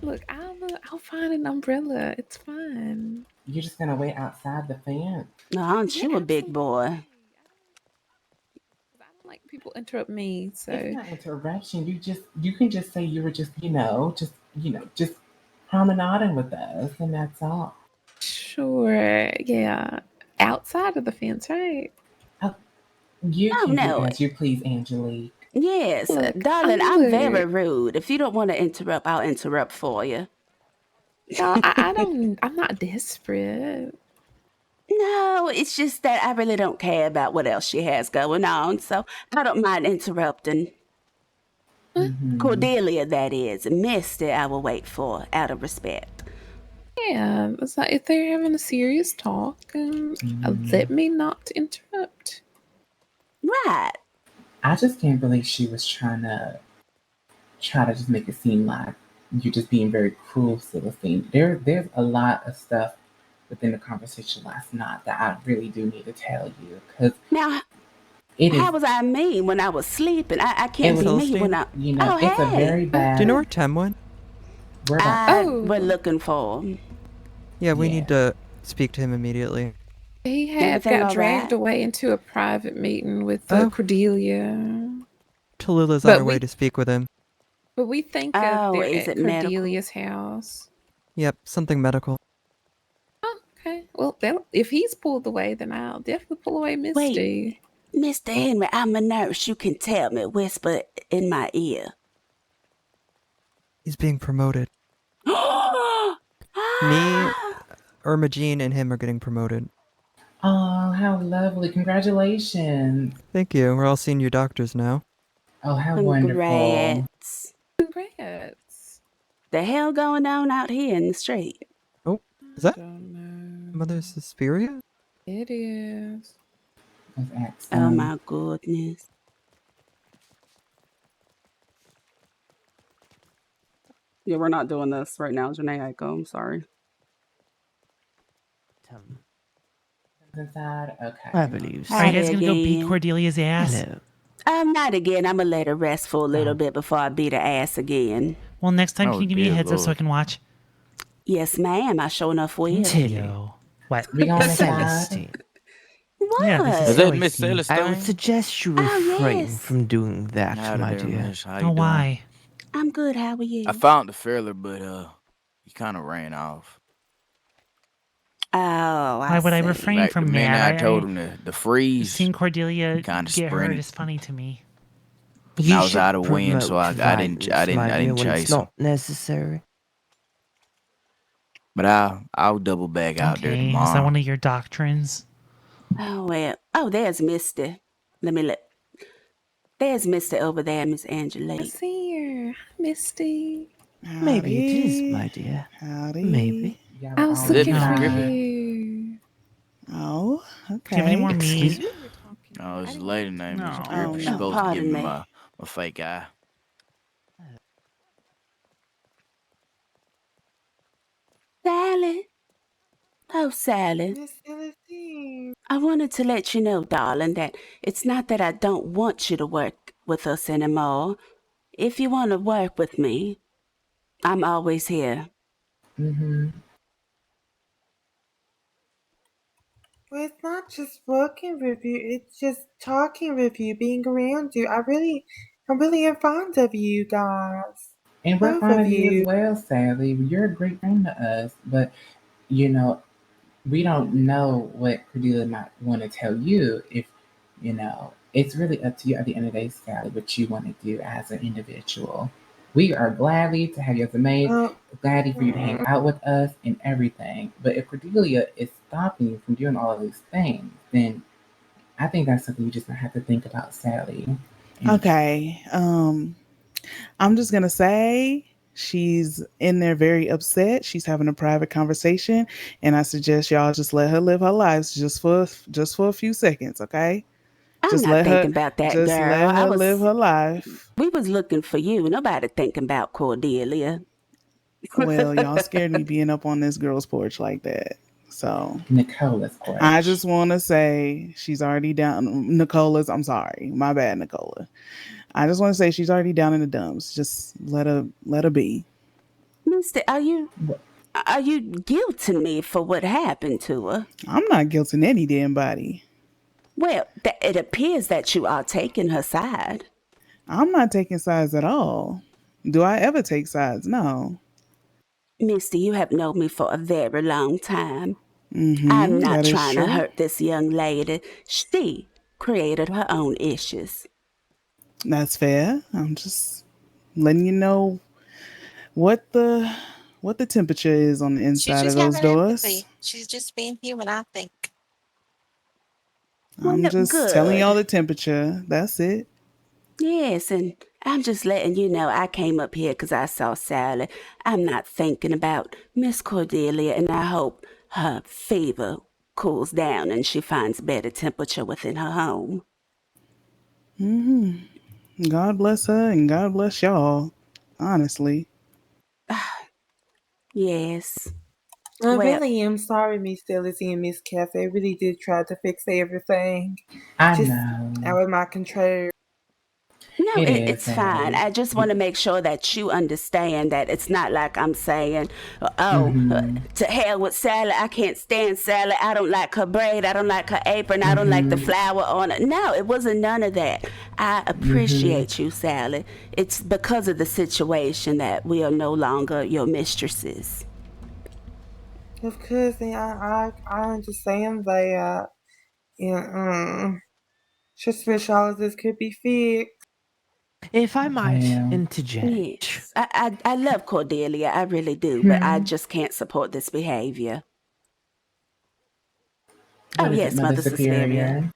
Look, I'll find an umbrella. It's fine. You're just gonna wait outside the fence. No, aren't you a big boy? I don't like people interrupt me, so It's not interruption. You can just say you were just promenading with us, and that's all. Sure, yeah. Outside of the fence, right? You can no. do as you please, Angelique. Yes, Look, darling, I'm very rude. If you don't want to interrupt, I'll interrupt for you. No, I'm not desperate. No, it's just that I really don't care about what else she has going on, so I don't mind interrupting. Cordelia, that is. Misty, I will wait for, out of respect. Yeah, it's like if they're having a serious talk, let me not interrupt. Right. I just can't believe she was trying to just make it seem like you're just being very cruel, Celestine. There's a lot of stuff within the conversation last night that I really do need to tell you. Because now, how was I mean when I was sleeping? I can't be mean when I. It's a very bad. Do you know where Tem went? We're looking for him. Yeah, we need to speak to him immediately. He got dragged away into a private meeting with Cordelia. Tallulah's on her way to speak with him. But we think they're at Cordelia's house. Yep, something medical. Okay, well, if he's pulled away, then I'll definitely pull away Misty. Wait, Mr. Henry, I'm a nurse. You can tell me. Whisper in my ear. He's being promoted. Me, Irma Jean, and him are getting promoted. Oh, how lovely. Congratulations. Thank you. We're all senior doctors now. Oh, how wonderful. Congrats. Congrats. The hell going on out here in the street? Oh, is that Don't know. Mother Suspiria? It is. Let's ask Oh my goodness. Yeah, we're not doing this right now, Janae Aiko. I'm sorry. inside. Okay. I believe so. Are you guys Howdy gonna go beat again. Cordelia's ass? Hello. Not again. I'm gonna let her rest for a little bit before I beat her ass again. Well, next time, Oh, can you give me a dear heads up so I Lord. can watch? Yes, ma'am. I sure enough will. Yo. What? We going inside? Celestine. What? Yeah, this Is that Miss Celestine. I would Celestine? suggest you Oh, refrain yes. from doing that, Howdy my there, dear. miss. How you Oh, doing? why? I'm good. How are you? I found the fella, but he kind of ran off. Oh, I Why would I see. refrain Like the from minute that? I told him to freeze, Seeing Cordelia kinda get hurt sprinted. is funny to me. and You I was should out of wind, so promote I didn't violence, when chase it's him. not necessary. But I'll double back out there Okay, is that tomorrow. one of your doctrines? Oh, well. Oh, there's Misty. Let me look. There's Misty over there, Miss I Angelique. see her. Hi, Misty. Maybe it is, my dear. Howdy. Maybe. Yeah, I we're was all Is that looking Miss for Griffin? you. Oh, Do you have any okay. more Excuse meat? me? Oh, it's a lady named Miss No. Griffin. Oh, She's no. supposed to give Pardon me me. my fake eye. Sally. Oh, Sally. Miss Celestine. I wanted to let you know, darling, that it's not that I don't want you to work with us anymore. If you want to work with me, I'm always here. Mm-hmm. Well, it's not just working with you, it's just talking with you, being around you. I really am fond of you guys. And we're Both fond of of you as you. well, Sally. You're a great friend to us, but you know, we don't know what Cordelia might want to tell you. If it's really up to you at the end of the day, Sally, what you want to do as an individual. We are gladly to have you as a maid, gladly for you to hang out with us and everything. But if Cordelia is stopping you from doing all of these things, then I think that's something you just gonna have to think about, Sally. Okay. I'm just gonna say she's in there very upset. She's having a private conversation, and I suggest y'all just let her live her life just for a few seconds, okay? I'm Just not let her thinking about that, just girl. let her live her life. We was looking for you. Nobody thinking about Cordelia. Well, y'all scared me being up on this girl's porch like that. So Nicola's porch. I just want to say she's already down. Nicola's. I'm sorry, my bad, Nicola. I just want to say she's already down in the dumps. Just let her be. Mister, are you guilting me for what happened to her? I'm not guilting any damn body. Well, it appears that you are taking her side. I'm not taking sides at all. Do I ever take sides? No. Misty, you have known me for a very long time. Mm-hmm, I'm not that is trying to true. hurt this young lady. She created her own issues. That's fair. I'm just letting you know what the temperature is on the She's inside of just those having doors. empathy. She's just being human, I think. I'm Well, just telling y'all good. the temperature. That's it. Yes, and I'm just letting you know I came up here because I saw Sally. I'm not thinking about Miss Cordelia, and I hope her fever cools down and she finds better temperature within her home. Mm-hmm. God bless her and God bless y'all. Honestly. Yes. I Well, really am sorry, Miss Celestine and Miss Cafe. I really did try to fix everything. I Just know. out of my control. no, It is, it's fine. Sally. I just want to make sure that you understand that it's not like I'm saying, Mhm. to hell with Sally. I can't stand Sally. I don't like her braid. I don't like her apron. I don't like the flower on it. No, it wasn't none of that. I appreciate you, Sally. It's because of the situation that we are no longer your mistresses. Of course, and I understand that. Yeah, just wish all of this could be fixed. If I might Yeah. interject. Yes, I love Cordelia. I really do, but I just can't support this behavior. What Oh, is yes, it, Mother Mother Suspiria. Superior?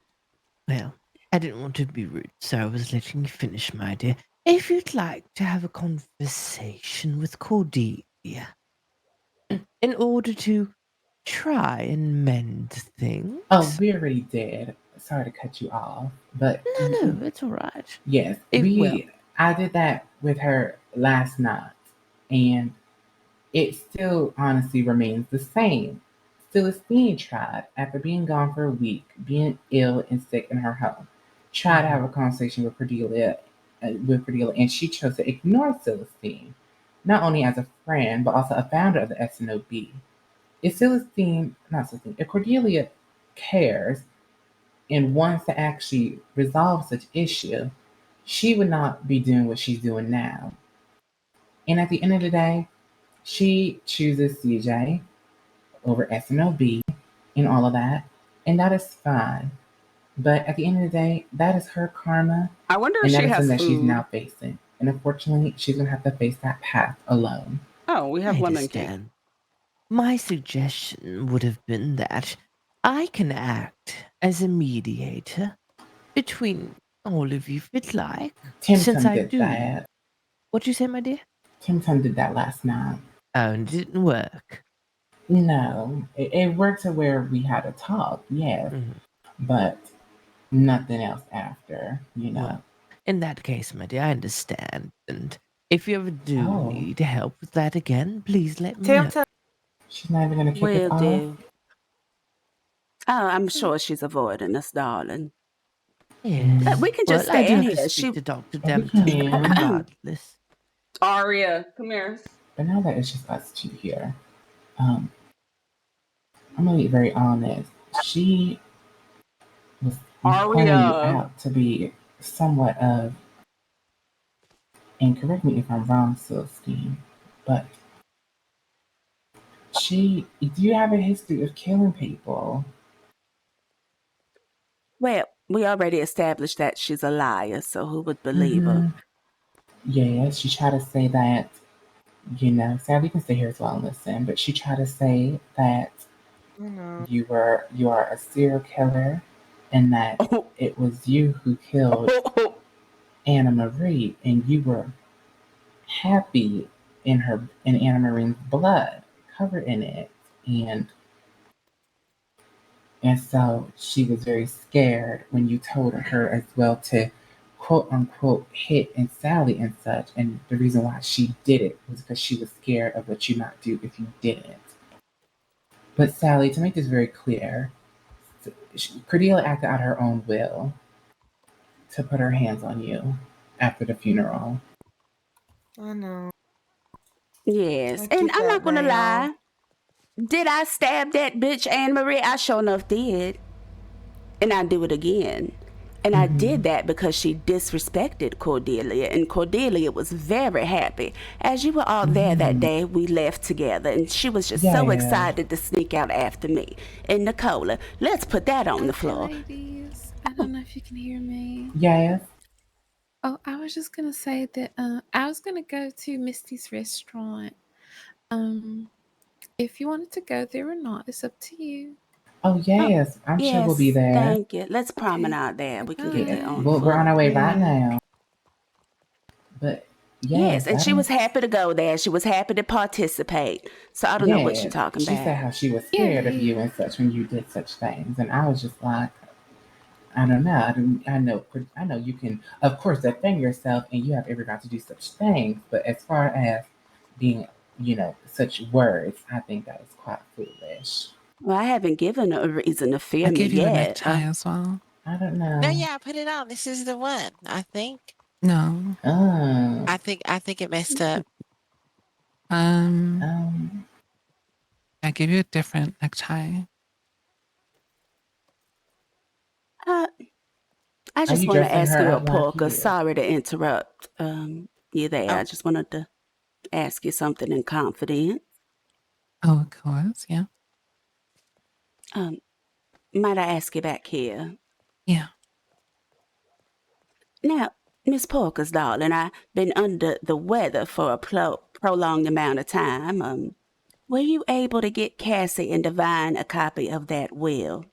Well, I didn't want to be rude, so I was letting you finish, my dear. If you'd like to have a conversation with Cordelia in order to try and mend things. Oh, we already did. Sorry to cut you off, but No, it's all right. yes, Well, I did that with her last night, and it still honestly remains the same. Celestine tried, after being gone for a week, being ill and sick in her home, tried to have a conversation with Cordelia, and she chose to ignore Celestine, not only as a friend but also a founder of the SNOB. If Cordelia cares and wants to actually resolve such issue, she would not be doing what she's doing now. And at the end of the day, she chooses CJ over SNOB and all of that, and that is fine. But at the end of the day, that is her karma, I wonder and if that she is something has that she's food. now facing. And unfortunately, she's gonna have to face that path alone. Oh, we have I lemon cake. understand. My suggestion would have been that I can act as a mediator between all of you if you'd like. Tim Since Tam I did do. that. What'd you say, my dear? Tim Tam did that last night. Oh, and it didn't work. No, it worked to where we had a talk, yes, but nothing else after, you know. Well, in that case, my dear, I understand. And if you ever do need help with that again, please let me know. She's not even gonna kick Will us off. do. Oh, I'm sure she's avoiding us, darling. Yes. We can just Well, I stay do in have to here. speak to Dr. We Dempton can. regardless. Aria, come here. But now that it's just us two here, I'm gonna be very honest. She was pointing you Aria. out to be somewhat of, and correct me if I'm wrong, Celestine, but do you have a history of killing people? Well, we already established that she's a liar, so who would believe her? Yeah, she tried to say that, Sam, we can stay here as well and listen, but she tried to say that you are a serial killer and that it was you who killed Anna Marie and you were happy in Anna Marie's blood, covered in it. And so she was very scared when you told her as well to quote unquote hit and Sally and such. And the reason why she did it was because she was scared of what you might do if you didn't. But Sally, to make this very clear, Cordelia acted out her own will to put her hands on you after the funeral. I know. Yes, I and get I'm that, not gonna Val. lie. Did I stab that bitch Anne Marie? I sure enough did. And I do it again. And I did that because she disrespected Cordelia, and Cordelia was very happy. As you were all there that day, we left together, and she was just so excited to sneak out after me. And Nicola, let's put that on the floor. Ladies, I don't know if you can hear me. Yes. Oh, I was just gonna say that I was gonna go to Misty's restaurant. If you wanted to go there or not, it's up to you. Oh, yes. I'm sure we'll be there. Thank you. Let's promenade there. We can get there on We're foot. on our way right now. But Yes, and she was happy to go there. She was happy to participate. So I don't know what you're talking she about. said how she was scared of you and such when you did such things, and I was just like, I don't know. I know you can, of course, defend yourself, and you have every right to do such things. But as far as being, such words, I think that is quite foolish. Well, I haven't given her a reason to fear I me gave you the yet. necktie as well. I don't know. No, yeah, put it on. This is the one. I think. No. I think it messed up. I gave you a different necktie. I just want to dressing ask her you a up like polka. you? Sorry to interrupt you there. I just wanted to ask you something in confidence. Oh, of course, yeah. Might I ask you back here? Yeah. Now, Miss Polka's darling, I've been under the weather for a prolonged amount of time. Were you able to get Cassie and Divine a copy of that will?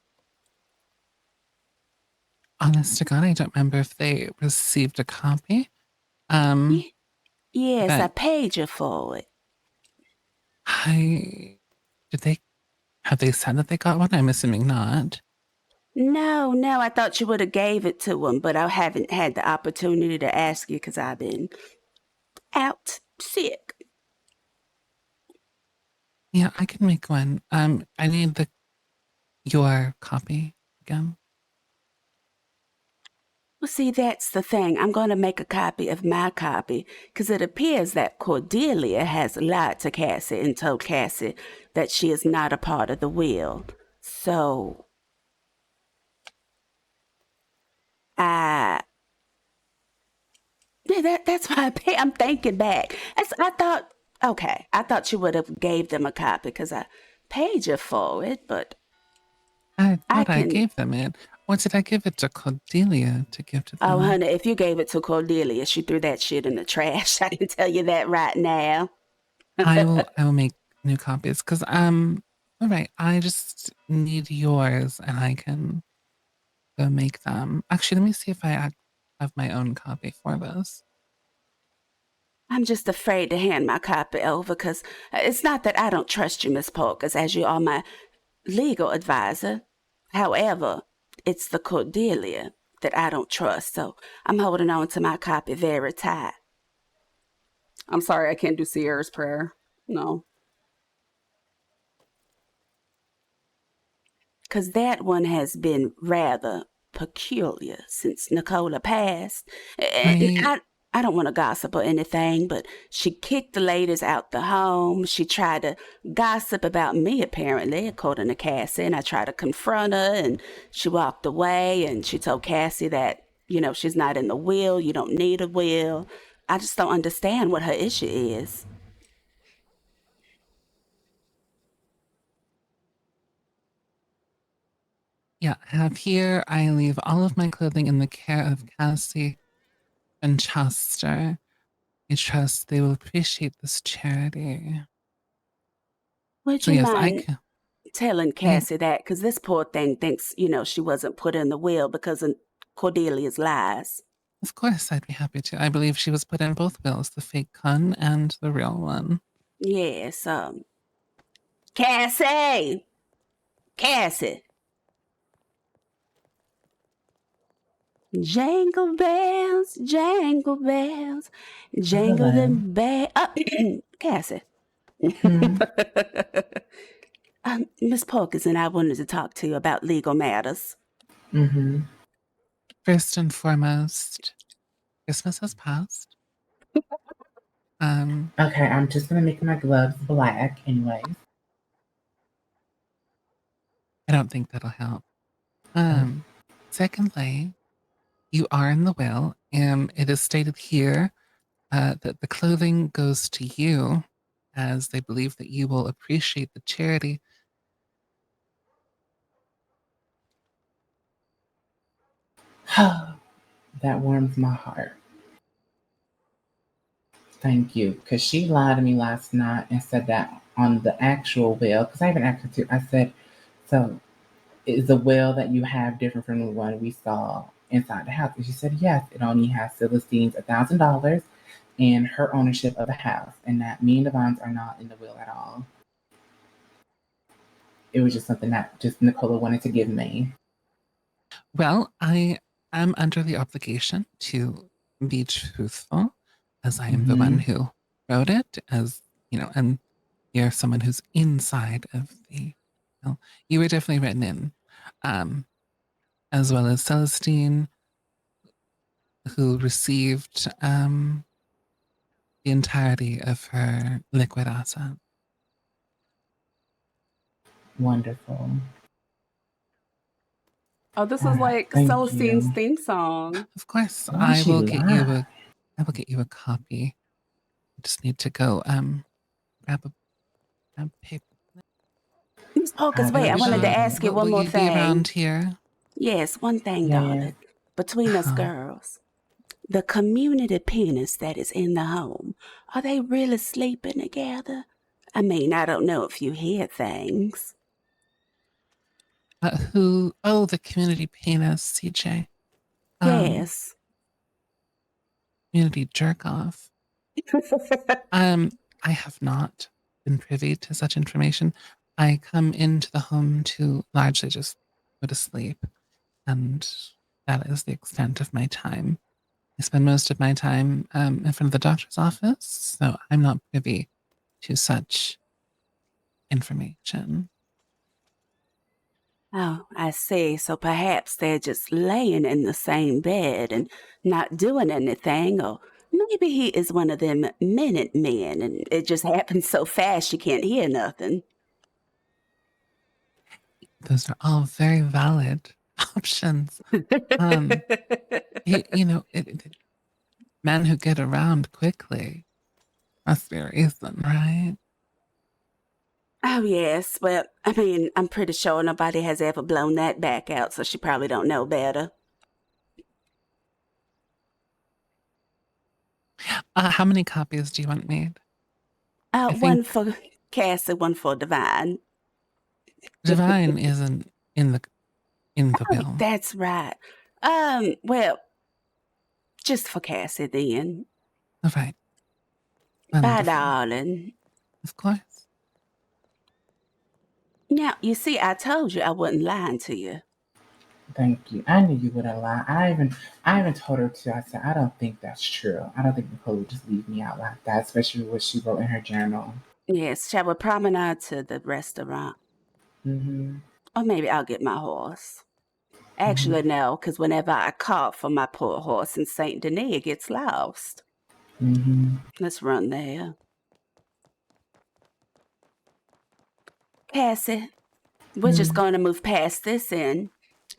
honest to God, I don't remember if they received a copy. Yes, I but paid you for it. have they said that they got one? I'm assuming not. No, I thought you would have gave it to them, but I haven't had the opportunity to ask you because I've been out sick. Yeah, I can make one. I need your copy again. Well, see, that's the thing. I'm going to make a copy of my copy because it appears that Cordelia has lied to Cassie and told Cassie that she is not a part of the will. So, that's why I'm thinking back. I thought you would have gave them a copy because I paid you for it, but I thought I gave them it. Or did I give it to Cordelia to give to them? Oh, honey, if you gave it to Cordelia, she threw that shit in the trash. I can tell you that right now. I will make new copies because all right, I just need yours and I can go make them. Actually, let me see if I have my own copy for this. I'm just afraid to hand my copy over because it's not that I don't trust you, Miss Polkers, as you are my legal advisor. However, it's the Cordelia that I don't trust, so I'm holding on to my copy very tight. I'm sorry, I can't do Sierra's prayer. No. Because that one has been rather peculiar since Nicola passed. I don't want to gossip or anything, but she kicked the ladies out the home. She tried to gossip about me, apparently, according to Cassie, and I tried to confront her, and she walked away, and she told Cassie that, she's not in the will, you don't need a will. I just don't understand what her issue is. Yeah, I have here, I leave all of my clothing in the care of Cassie and Chester. I trust they will appreciate this charity. Would you mind telling Cassie that? Because this poor thing thinks, she wasn't put in the will because of Cordelia's lies. Of course, I'd be happy to. I believe she was put in both wills, the fake con and the real one. Yes, Cassie! Jingle bells, jingle them bells. Cassie. Miss Polkers and I wanted to talk to you about legal matters. Mm-hmm. First and foremost, Christmas has passed. Okay, I'm just gonna make my gloves black anyway. I don't think that'll help. Secondly, you are in the will, and it is stated here that the clothing goes to you, as they believe that you will appreciate the charity. That warms my heart. Thank you, because she lied to me last night and said that on the actual will, because I even asked her to, I said, so is the will that you have different from the one we saw inside the house? And she said, yes, it only has Celestine's $1,000 and her ownership of the house, and that me and the Vons are not in the will at all. It was just something that just Nicola wanted to give me. Well, I am under the obligation to be truthful, as I am the one who wrote it, as and you're someone who's inside of the. Well, you were definitely written in, as well as Celestine, who received the entirety of her liquid asset. Wonderful. Oh, this is like Celestine's theme song. Of course, I will get you a copy. I just need to go grab paper. Miss Polkers, wait, I wanted to ask you one more thing. Will you be around here? Yes, one thing, darling. Between us girls, the community penis that is in the home, are they really sleeping together? I mean, I don't know if you hear things. Who? Oh, the community penis, CJ. Yes. Community jerk off. I have not been privy to such information. I come into the home to largely just go to sleep, and that is the extent of my time. I spend most of my time in front of the doctor's office, so I'm not privy to such information. Oh, I see. So perhaps they're just laying in the same bed and not doing anything, or maybe he is one of them minute men and it just happens so fast you can't hear nothing. Those are all very valid options. Men who get around quickly must be a reason, right? Oh, yes. Well, I mean, I'm pretty sure nobody has ever blown that back out, so she probably don't know better. How many copies do you want made? One for Cassie, one for Divine. Divine isn't in the will. That's right. Well, just for Cassie then. All right. Bye, Wonderful. darling. Of course. Now, you see, I told you I wasn't lying to you. Thank you. I knew you wouldn't lie. I even told her to. I said, I don't think that's true. I don't think Nicole would just leave me out like that, especially what she wrote in her journal. Yes, shall we promenade to the restaurant? Mm-hmm. Or maybe I'll get my horse. Actually, no, because whenever I call for my poor horse in St. Denis, it gets lost. Mm-hmm. Let's run there. Cassie, we're just going to move past this, and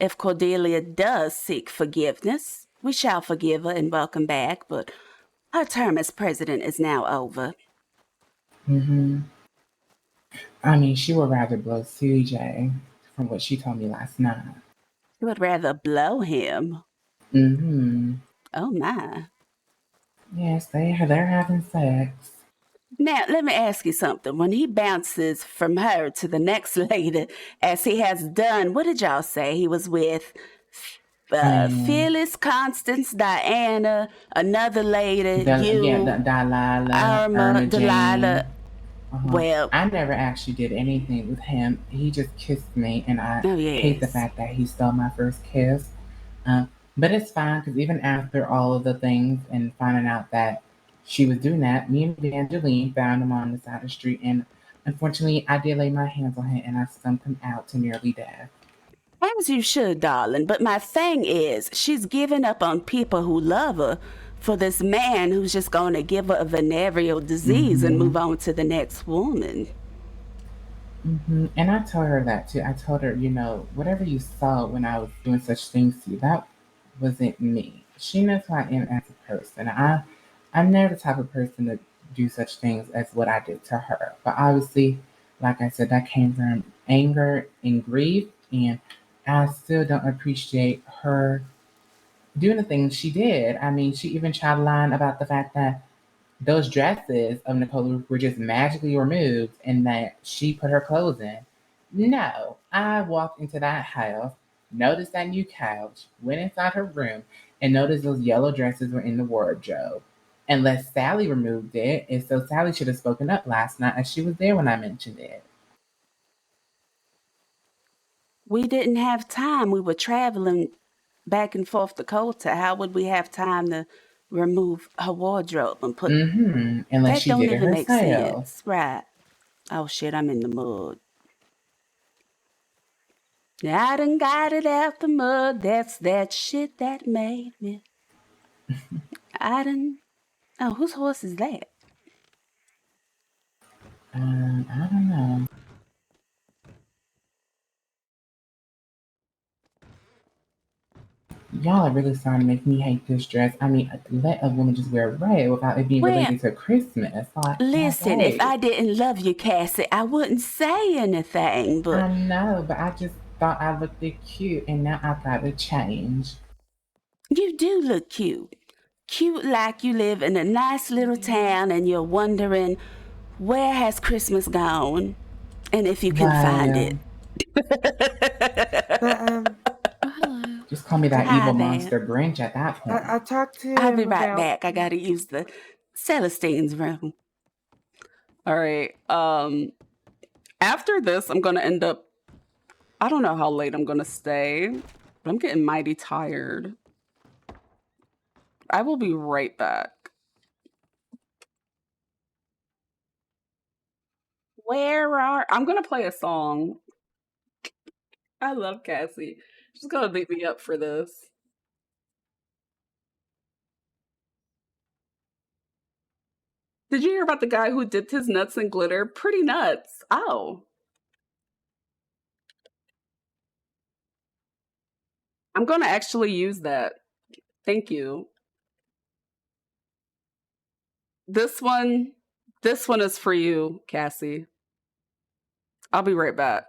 if Cordelia does seek forgiveness, we shall forgive her and welcome back, but her term as president is now over. Mm-hmm. I mean, she would rather blow CJ from what she told me last night. You would rather blow him? Mm-hmm. Oh, my. Yes, they're having sex. Now, let me ask you something. When he bounces from her to the next lady, as he has done, what did y'all say? He was with Phyllis, Constance, Diana, another lady, Delilah, Irma, Delilah. Well, I never actually did anything with him. He just kissed me, and I hate the fact that he stole my first kiss. But it's fine, because even after all of the things and finding out that she was doing that, me and Evangeline found him on the side of the street, and unfortunately, I did lay my hands on him, and I stumped him out to nearly death. As you should, darling. But my thing is, she's giving up on people who love her for this man who's just going to give her a venereal disease and move on to the next woman. Mm-hmm. And I told her that too. I told her, whatever you saw when I was doing such things to you, that wasn't me. She knows who I am as a person. I'm never the type of person to do such things as what I did to her. But obviously, like I said, that came from anger and grief, and I still don't appreciate her doing the things she did. I mean, she even tried lying about the fact that those dresses of Nicole were just magically removed and that she put her clothes in. No, I walked into that house, noticed that new couch, went inside her room, and noticed those yellow dresses were in the wardrobe. Unless Sally removed it, and so Sally should have spoken up last night as she was there when I mentioned it. We didn't have time. We were traveling back and forth to Colta. How would we have time to remove her wardrobe and put... Unless she did it herself. Make sense. Right. Oh, shit, I'm in the mud. I done got it out the mud. That's that shit that made me. Oh, whose horse is that? I don't know. Y'all are really starting to make me hate this dress. I mean, let a woman just wear red without it being related to Christmas. Listen, if I didn't love you, Cassie, I wouldn't say anything, but... I know, but I just thought I looked cute, and now I've got to change. You do look cute. Cute like you live in a nice little town and you're wondering, where has Christmas gone? And if you can find it. Just call me that Hi evil there. monster Grinch at that point. I talked to I'll be him right about. back. I gotta use the Celestine's room. All right. After this, I'm gonna end up. I don't know how late I'm gonna stay, but I'm getting mighty tired. I will be right back. I'm gonna play a song. I love Cassie. She's gonna beat me up for this. Did you hear about the guy who dipped his nuts in glitter? Pretty nuts. Oh. I'm gonna actually use that. Thank you. This one is for you, Cassie. I'll be right back.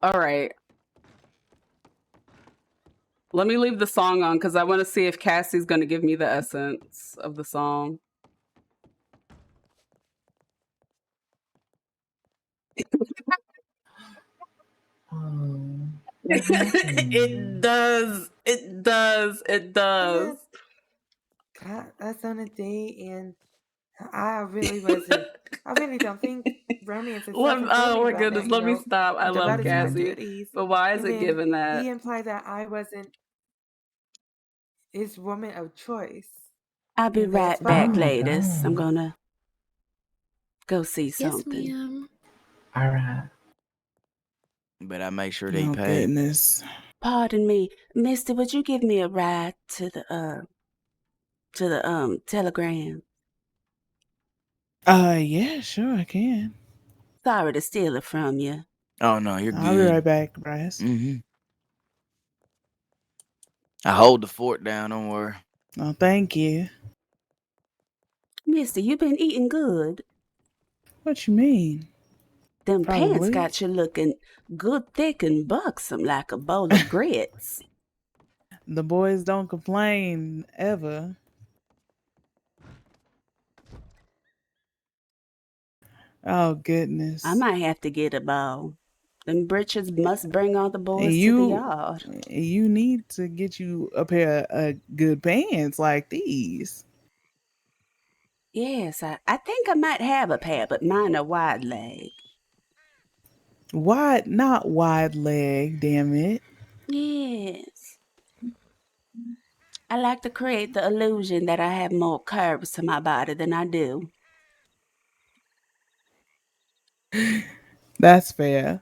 All right. Let me leave the song on because I want to see if Cassie's going to give me the essence of the song. It does. It does. It does. God, us on a date, and I really wasn't. I really don't think romance is Oh self-fulfilling my right goodness, now. let me stop. I I'm love devoted to my Cassie. duties. But why is And it then given that? he implied that I wasn't his woman of choice. I'll be And that's right back, fine. ladies. I'm gonna go see Yes, something. ma'am. All right. But I make sure they Oh pay. goodness. Pardon me, Mister. Would you give me a ride to the telegram? Yeah, sure I can. Sorry to steal it from you. Oh no, you're I'll be good. right back, Bryce. I hold the fort down. Don't worry. Oh, thank you. Mister, you been eating good. What you mean? Them pants Probably. got you looking good, thick, and buxom like a bowl of grits. The boys don't complain ever. Oh goodness. I might have to get a bowl. Them britches must bring all the And boys to the yard. you need to get you a pair of good pants like these. Yes, I think I might have a pair, but mine are wide leg. Wide, not wide leg, damn it. Yes. I like to create the illusion that I have more curves to my body than I do. That's fair.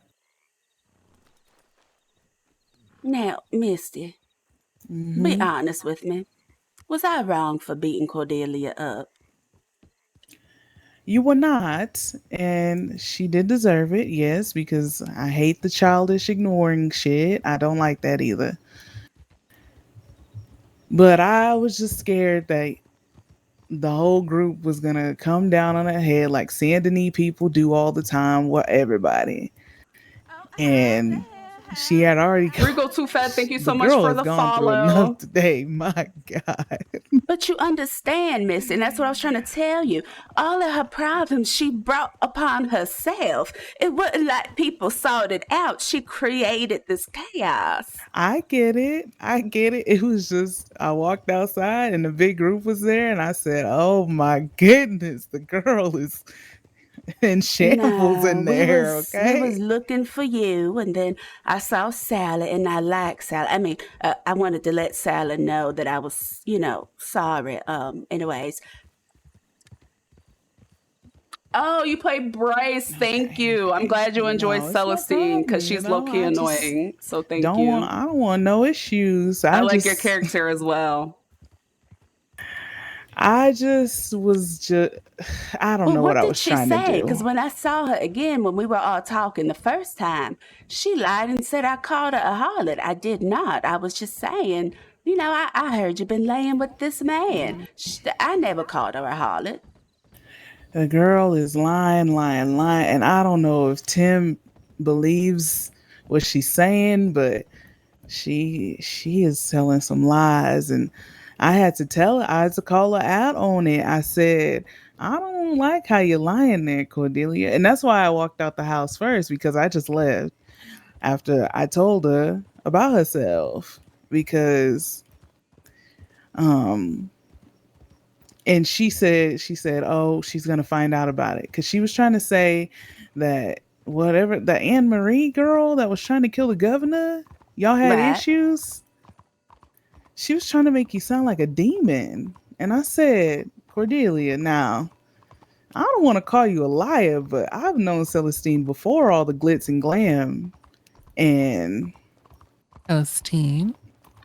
Now, Misty, be Hmm. honest with me. Was I wrong for beating Cordelia up? You were not, and she did deserve it, yes, because I hate the childish ignoring shit. I don't like that either. But I was just scared that the whole group was gonna come down on her head like Saint Denis people do all the time with everybody. And She had already. Rigo Too Fat, thank you so The much girl for has the gone through follow. enough today. My God. But you understand, Missy, and that's what I was trying to tell you. All of her problems she brought upon herself. It wasn't like people sorted out. She created this chaos. I get it. I get it. It was just, I walked outside and the big group was there, and I said, oh my goodness, the girl is in shambles No, in we there, was okay? looking for you, and then I saw Sally, and I like Sally. I mean, I wanted to let Sally know that I was, sorry. Anyways. Oh, you play Bryce. Thank you. I'm glad you enjoyed No, it's no Celestine because problem. she's low key I just annoying. So thank you. I don't want no issues. I like your character as well. I just I don't know what I What did was she trying to say? do. Because when I saw her again, when we were all talking the first time, she lied and said I called her a harlot. I did not. I was just saying, I heard you've been laying with this man. I never called her a harlot. The girl is lying, and I don't know if Tim believes what she's saying, but she is telling some lies, and I had to tell her, I had to call her out on it. I said, I don't like how you're lying there, Cordelia. And that's why I walked out the house first, because I just left after I told her about herself. Because and she said, oh, she's gonna find out about it. Because she was trying to say that whatever, the Anne Marie girl that was trying to kill the governor, y'all had Right. issues. She was trying to make you sound like a demon. And I said, Cordelia, now, I don't want to call you a liar, but I've known Celestine before all the glitz and glam. And Celestine?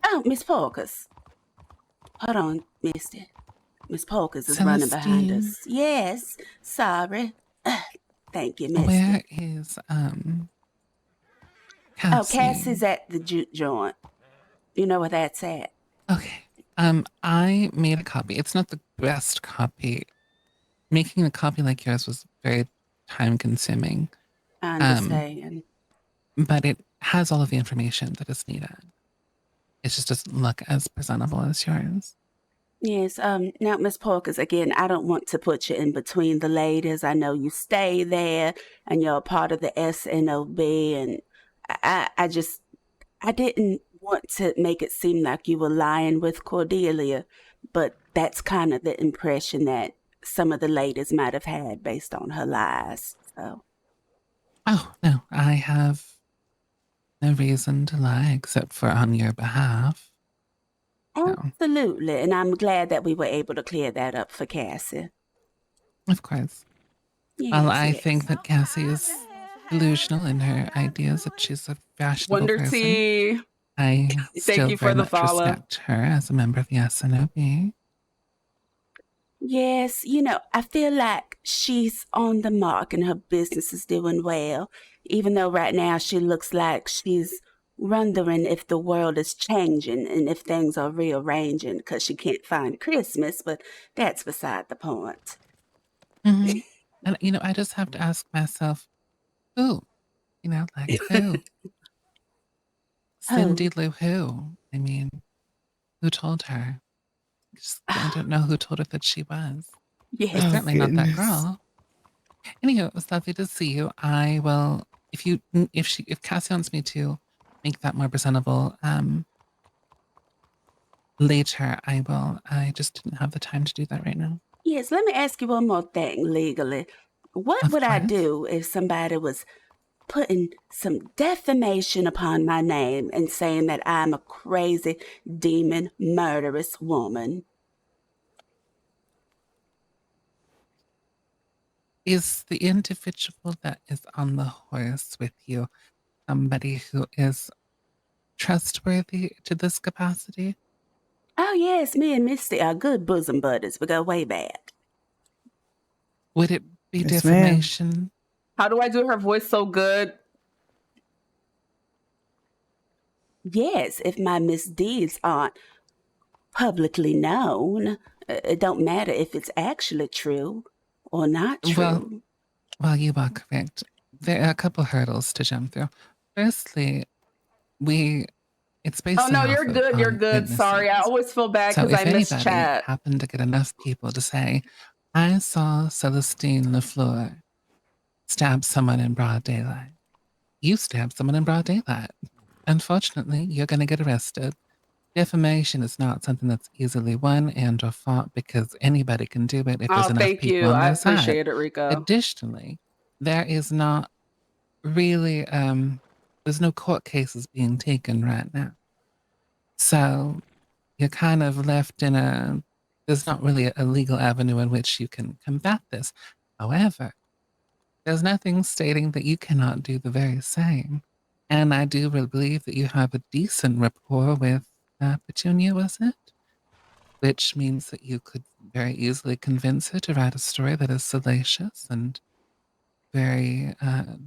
Oh, Miss Polkers. Hold on, mister. Miss Polkers is running behind Celestine. us. Yes, sorry. Thank you, mister. Where is Cassie? Oh, Cassie's at the juke joint. You know where that's at? Okay. I made a copy. It's not the best copy. Making a copy like yours was very time consuming. I understand. But it has all of the information that is needed. It just doesn't look as presentable as yours. Yes, now, Miss Polkers, again, I don't want to put you in between the ladies. I know you stay there and you're a part of the SNOB, and I didn't want to make it seem like you were lying with Cordelia, but that's kind of the impression that some of the ladies might have had based on her lies. So. Oh, no, I have no reason to lie except for on your behalf. Absolutely, and I'm glad that we were able to clear that up for Cassie. Of course. Well, I think that Cassie is delusional in her ideas that she's a fashionable Wonder person. Tea. I Thank still you for very the much follow. respect her as a member of the SNOB. Yes, I feel like she's on the mark and her business is doing well, even though right now she looks like she's wondering if the world is changing and if things are rearranging because she can't find Christmas, but that's beside the point. Mm-hmm. And, I just have to ask myself, who? Like who? Cindy Lou who? I mean, who told her? I don't know who told her that she was. Yes. It's certainly not that goodness. girl. Anywho, it was lovely to see you. I will, if Cassie wants me to make that more presentable, later I will. I just didn't have the time to do that right now. Yes, let me ask you one more thing legally. What would I do if somebody was putting some defamation upon my name and saying that I'm a crazy demon murderous woman? Is the individual that is on the horse with you somebody who is trustworthy to this capacity? Oh, yes, me and Misty are good bosom buddies. We go way back. Would it be Yes, ma'am. defamation? How do I do her voice so good? Yes, if my misdeeds aren't publicly known, it don't matter if it's actually true or not true. Well, you are correct. There are a couple hurdles to jump through. Firstly, it's based Oh no, off you're of good. You're on good. Sorry, I witnesses. always feel bad So because I if miss anybody chat. happened to get enough people to say, I saw Celestine Lafleur stab someone in broad daylight. You stabbed someone in broad daylight. Unfortunately, you're going to get arrested. Defamation is not something that's easily won and or fought because anybody can do it if there's Oh, enough thank people you. on I their side. appreciate it, Rico. Additionally, there is not really there's no court cases being taken right now. So you're kind of left in there's not really a legal avenue in which you can combat this. However, there's nothing stating that you cannot do the very same. And I do believe that you have a decent rapport with Petunia, was it? Which means that you could very easily convince her to write a story that is salacious and very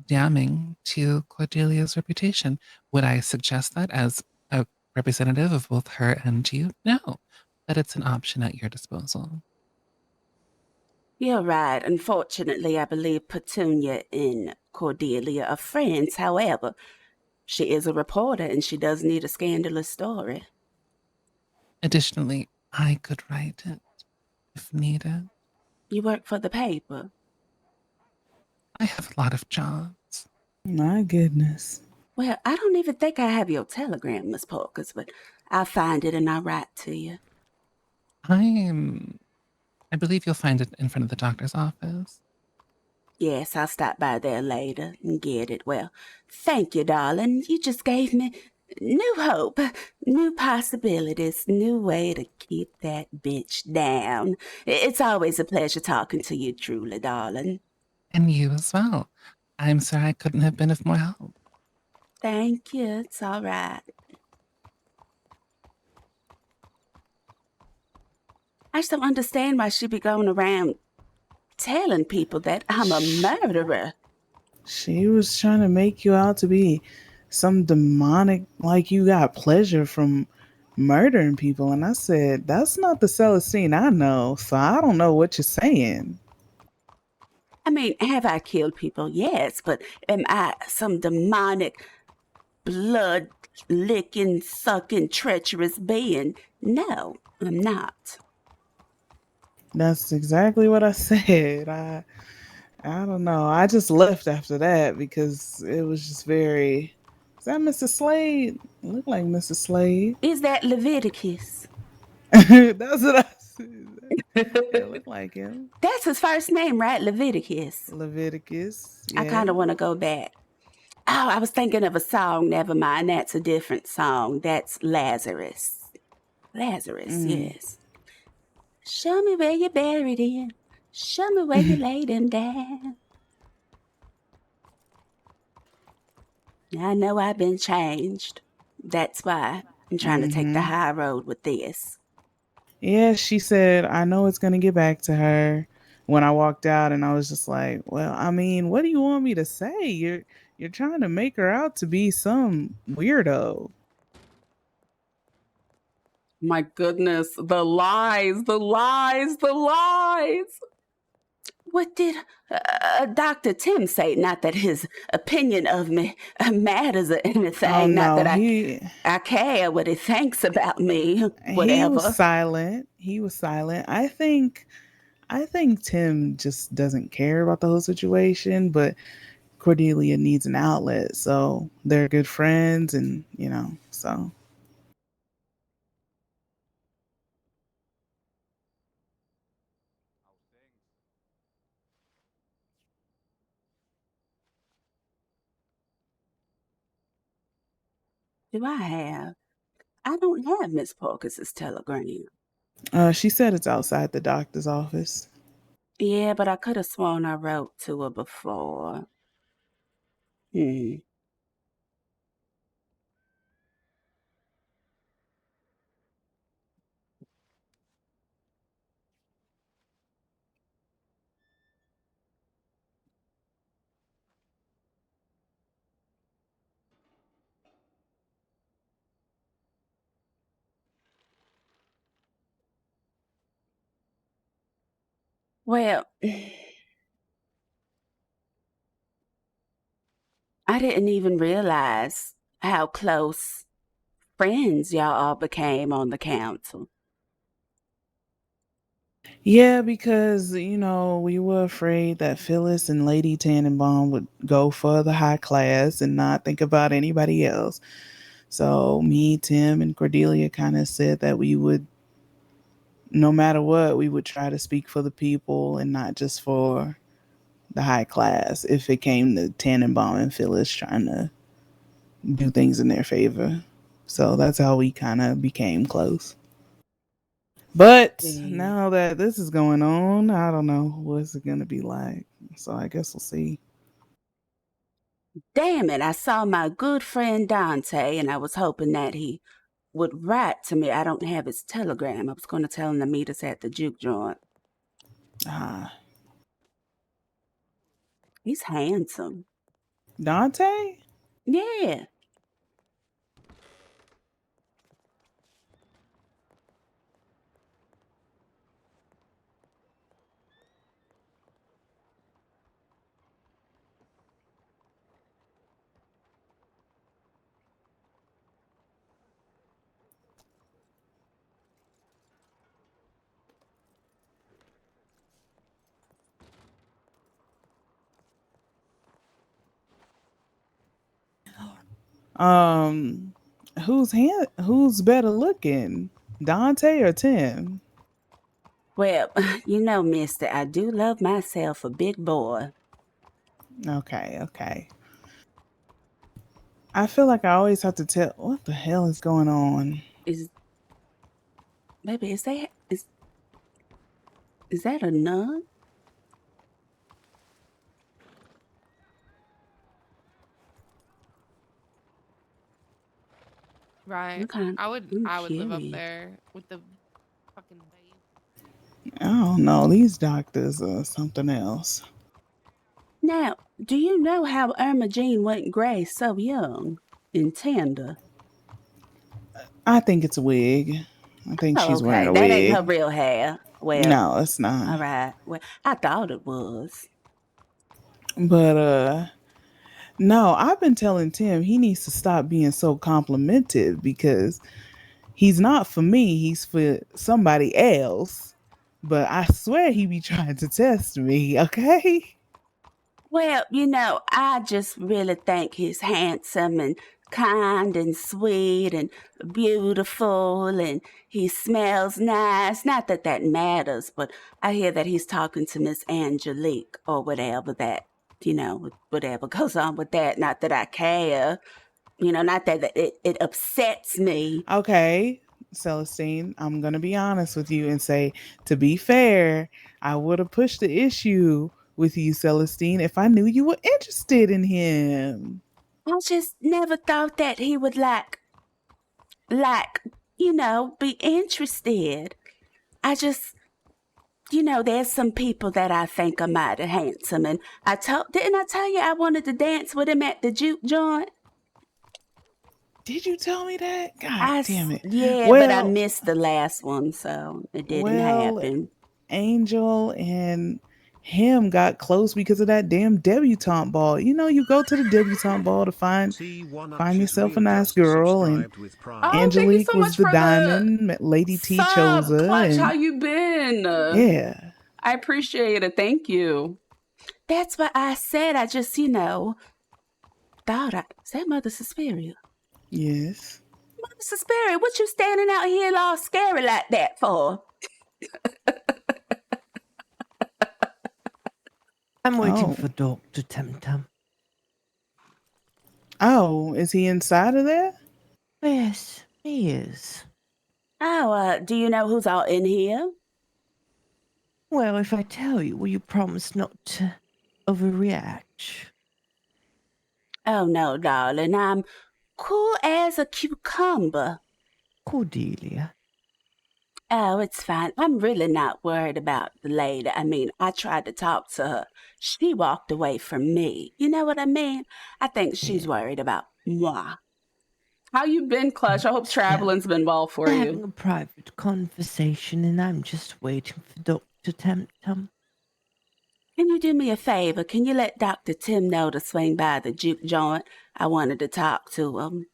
damning to Cordelia's reputation. Would I suggest that as a representative of both her and you? No, that it's an option at your disposal. You're right. Unfortunately, I believe Petunia and Cordelia are friends. However, she is a reporter and she does need a scandalous story. Additionally, I could write it if needed. You work for the paper? I have a lot of jobs. My goodness. Well, I don't even think I have your telegram, Miss Porkers, but I'll find it and I'll write to you. I believe you'll find it in front of the doctor's office. Yes, I'll stop by there later and get it. Well, thank you, darling. You just gave me new hope, new possibilities, new way to keep that bitch down. It's always a pleasure talking to you, truly, darling. And you as well. I'm sorry I couldn't have been of more help. Thank you. It's all right. I just don't understand why she be going around telling people that I'm a murderer. She was trying to make you out to be some demonic, like you got pleasure from murdering people. And I said, that's not the Celestine I know, so I don't know what you're saying. I mean, have I killed people? Yes, but am I some demonic, blood-licking, sucking, treacherous being? No, I'm not. That's exactly what I said. I don't know. I just left after that because it was just very. Is that Mr. Slade? It looked like Mr. Slade. Is that Leviticus? That's what I said. It looked like him. That's his first name, right? Leviticus. Leviticus. Yeah. I kind of want to go back. Oh, I was thinking of a song. Never mind. That's a different song. That's Lazarus. Lazarus, yes. Show me where you buried him. Show me where you laid him down. I know I've been changed. That's why I'm trying to take the high road with this. Yeah, she said, I know it's going to get back to her when I walked out. And I was just like, well, I mean, what do you want me to say? You're trying to make her out to be some weirdo. My goodness, the lies, the lies, the lies. What did Dr. Tim say? Not that his opinion of me matters or anything. Oh, Not no, that I care what he thinks about me. Whatever. He was silent. I think Tim just doesn't care about the whole situation, but Cordelia needs an outlet. So they're good friends and, so. Do I have? I don't have Miss Porkis's telegram. She said it's outside the doctor's office. Yeah, but I could have sworn I wrote to her before. Well, I didn't even realize how close friends y'all all became on the council. Yeah, because, we were afraid that Phyllis and Lady Tannenbaum would go for the high class and not think about anybody else. So me, Tim, and Cordelia kind of said that we would, no matter what, we would try to speak for the people and not just for the high class if it came to Tannenbaum and Phyllis trying to do things in their favor. So that's how we kind of became close. But now that this is going on, I don't know what's it going to be like. So I guess we'll see. Damn it, I saw my good friend Dante, and I was hoping that he would write to me. I don't have his telegram. I was going to tell him to meet us at the juke joint. Ah. He's handsome. Dante? Yeah. Who's better looking? Dante or Tim? Well, mister, I do love myself a big boy. Okay. I feel like I always have to tell what the hell is going on. Is that a nun? Right. Okay, I would live up curious. there with the fucking babe. I don't know. These doctors are something else. Now, do you know how Irma Jean went gray so young and tender? I think it's a wig. I think she's wearing a that wig. ain't her real hair. Well, no, it's not. All right. Well, I thought it was. But no, I've been telling Tim he needs to stop being so complimented because he's not for me, he's for somebody else. But I swear he be trying to test me, okay? Well, I just really think he's handsome and kind and sweet and beautiful, and he smells nice. Not that that matters, but I hear that he's talking to Miss Angelique or whatever that, whatever goes on with that. Not that I care, not that it upsets me. Okay, Celestine, I'm going to be honest with you and say, to be fair, I would have pushed the issue with you, Celestine, if I knew you were interested in him. I just never thought that he would be interested. I just, there's some people that I think are mighty handsome, and didn't I tell you I wanted to dance with him at the juke joint? Did you tell me that? God damn it. Yeah, but I missed the last one, so it didn't happen. Angel and him got close because of that damn debutante ball. You go to the debutante ball to find yourself a nice girl, and Angelique was the diamond. Lady T chose her. Clutch, how you been? Yeah. I appreciate it. Thank you. That's what I said. I just, thought is that Mother Suspiria? Yes. Mother Suspiria, what you standing out here all scary like that for? I'm waiting for Dr. Temtem. Oh, is he inside of there? Yes, he is. Oh, do you know who's all in here? Well, if I tell you, will you promise not to overreact? Oh, no, darling. I'm cool as a cucumber. Cordelia. Oh, it's fine. I'm really not worried about the lady. I mean, I tried to talk to her. She walked away from me. You know what I mean? I think she's worried about moi. How you been, Clutch? I hope traveling's been well for you. Having a private conversation, and I'm just waiting for Dr. Temtem. Can you do me a favor? Can you let Dr. Tim know to swing by the juke joint? I wanted to talk to him.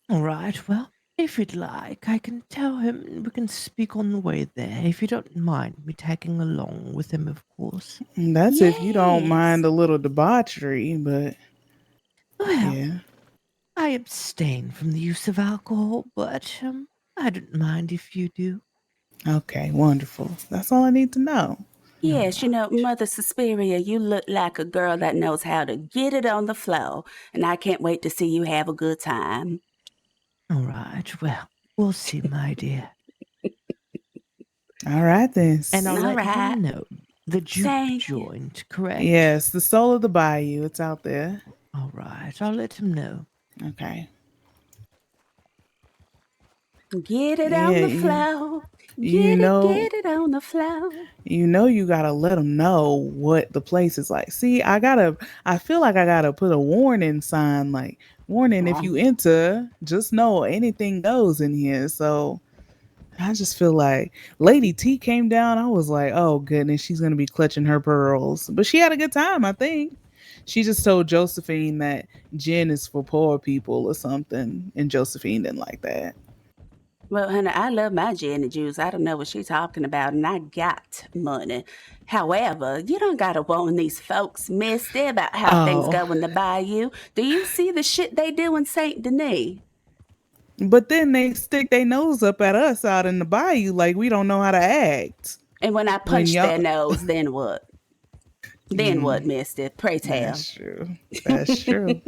All right, well, if you'd like, I can tell him and we can speak on the way there, if you don't mind me tagging along with him, of course. That's if you don't mind a little debauchery, but Well, yeah. I abstain from the use of alcohol, but I don't mind if you do. Okay, wonderful. That's all I need to know. Yes, Mother Suspiria, you look like a girl that knows how to get it on the floor, and I can't wait to see you have a good time. All right, well, we'll see, my dear. All right then. And I'll All let right. him know the juke Thank you. joint, correct? Yes, the soul of the bayou. It's out there. All right, I'll let him know. Okay. Get it Yeah, on the floor. you Get know, it on the floor. you gotta let them know what the place is like. See, I feel like I gotta put a warning sign, like, warning if you enter, just know anything goes in here. So I just feel like Lady T came down. I was like, oh goodness, she's gonna be clutching her pearls. But she had a good time, I think. She just told Josephine that gin is for poor people or something, and Josephine didn't like that. Well, honey, I love my gin and juice. I don't know what she's talking about, and I got money. However, you don't gotta warn these folks, mister, about how things Oh. go in the bayou. Do you see the shit they do in Saint Denis? But then they stick their nose up at us out in the bayou like we don't know how to act. And when I When punch y'all- their nose, then what? Then what, mister? Pray tell. That's true. That's true.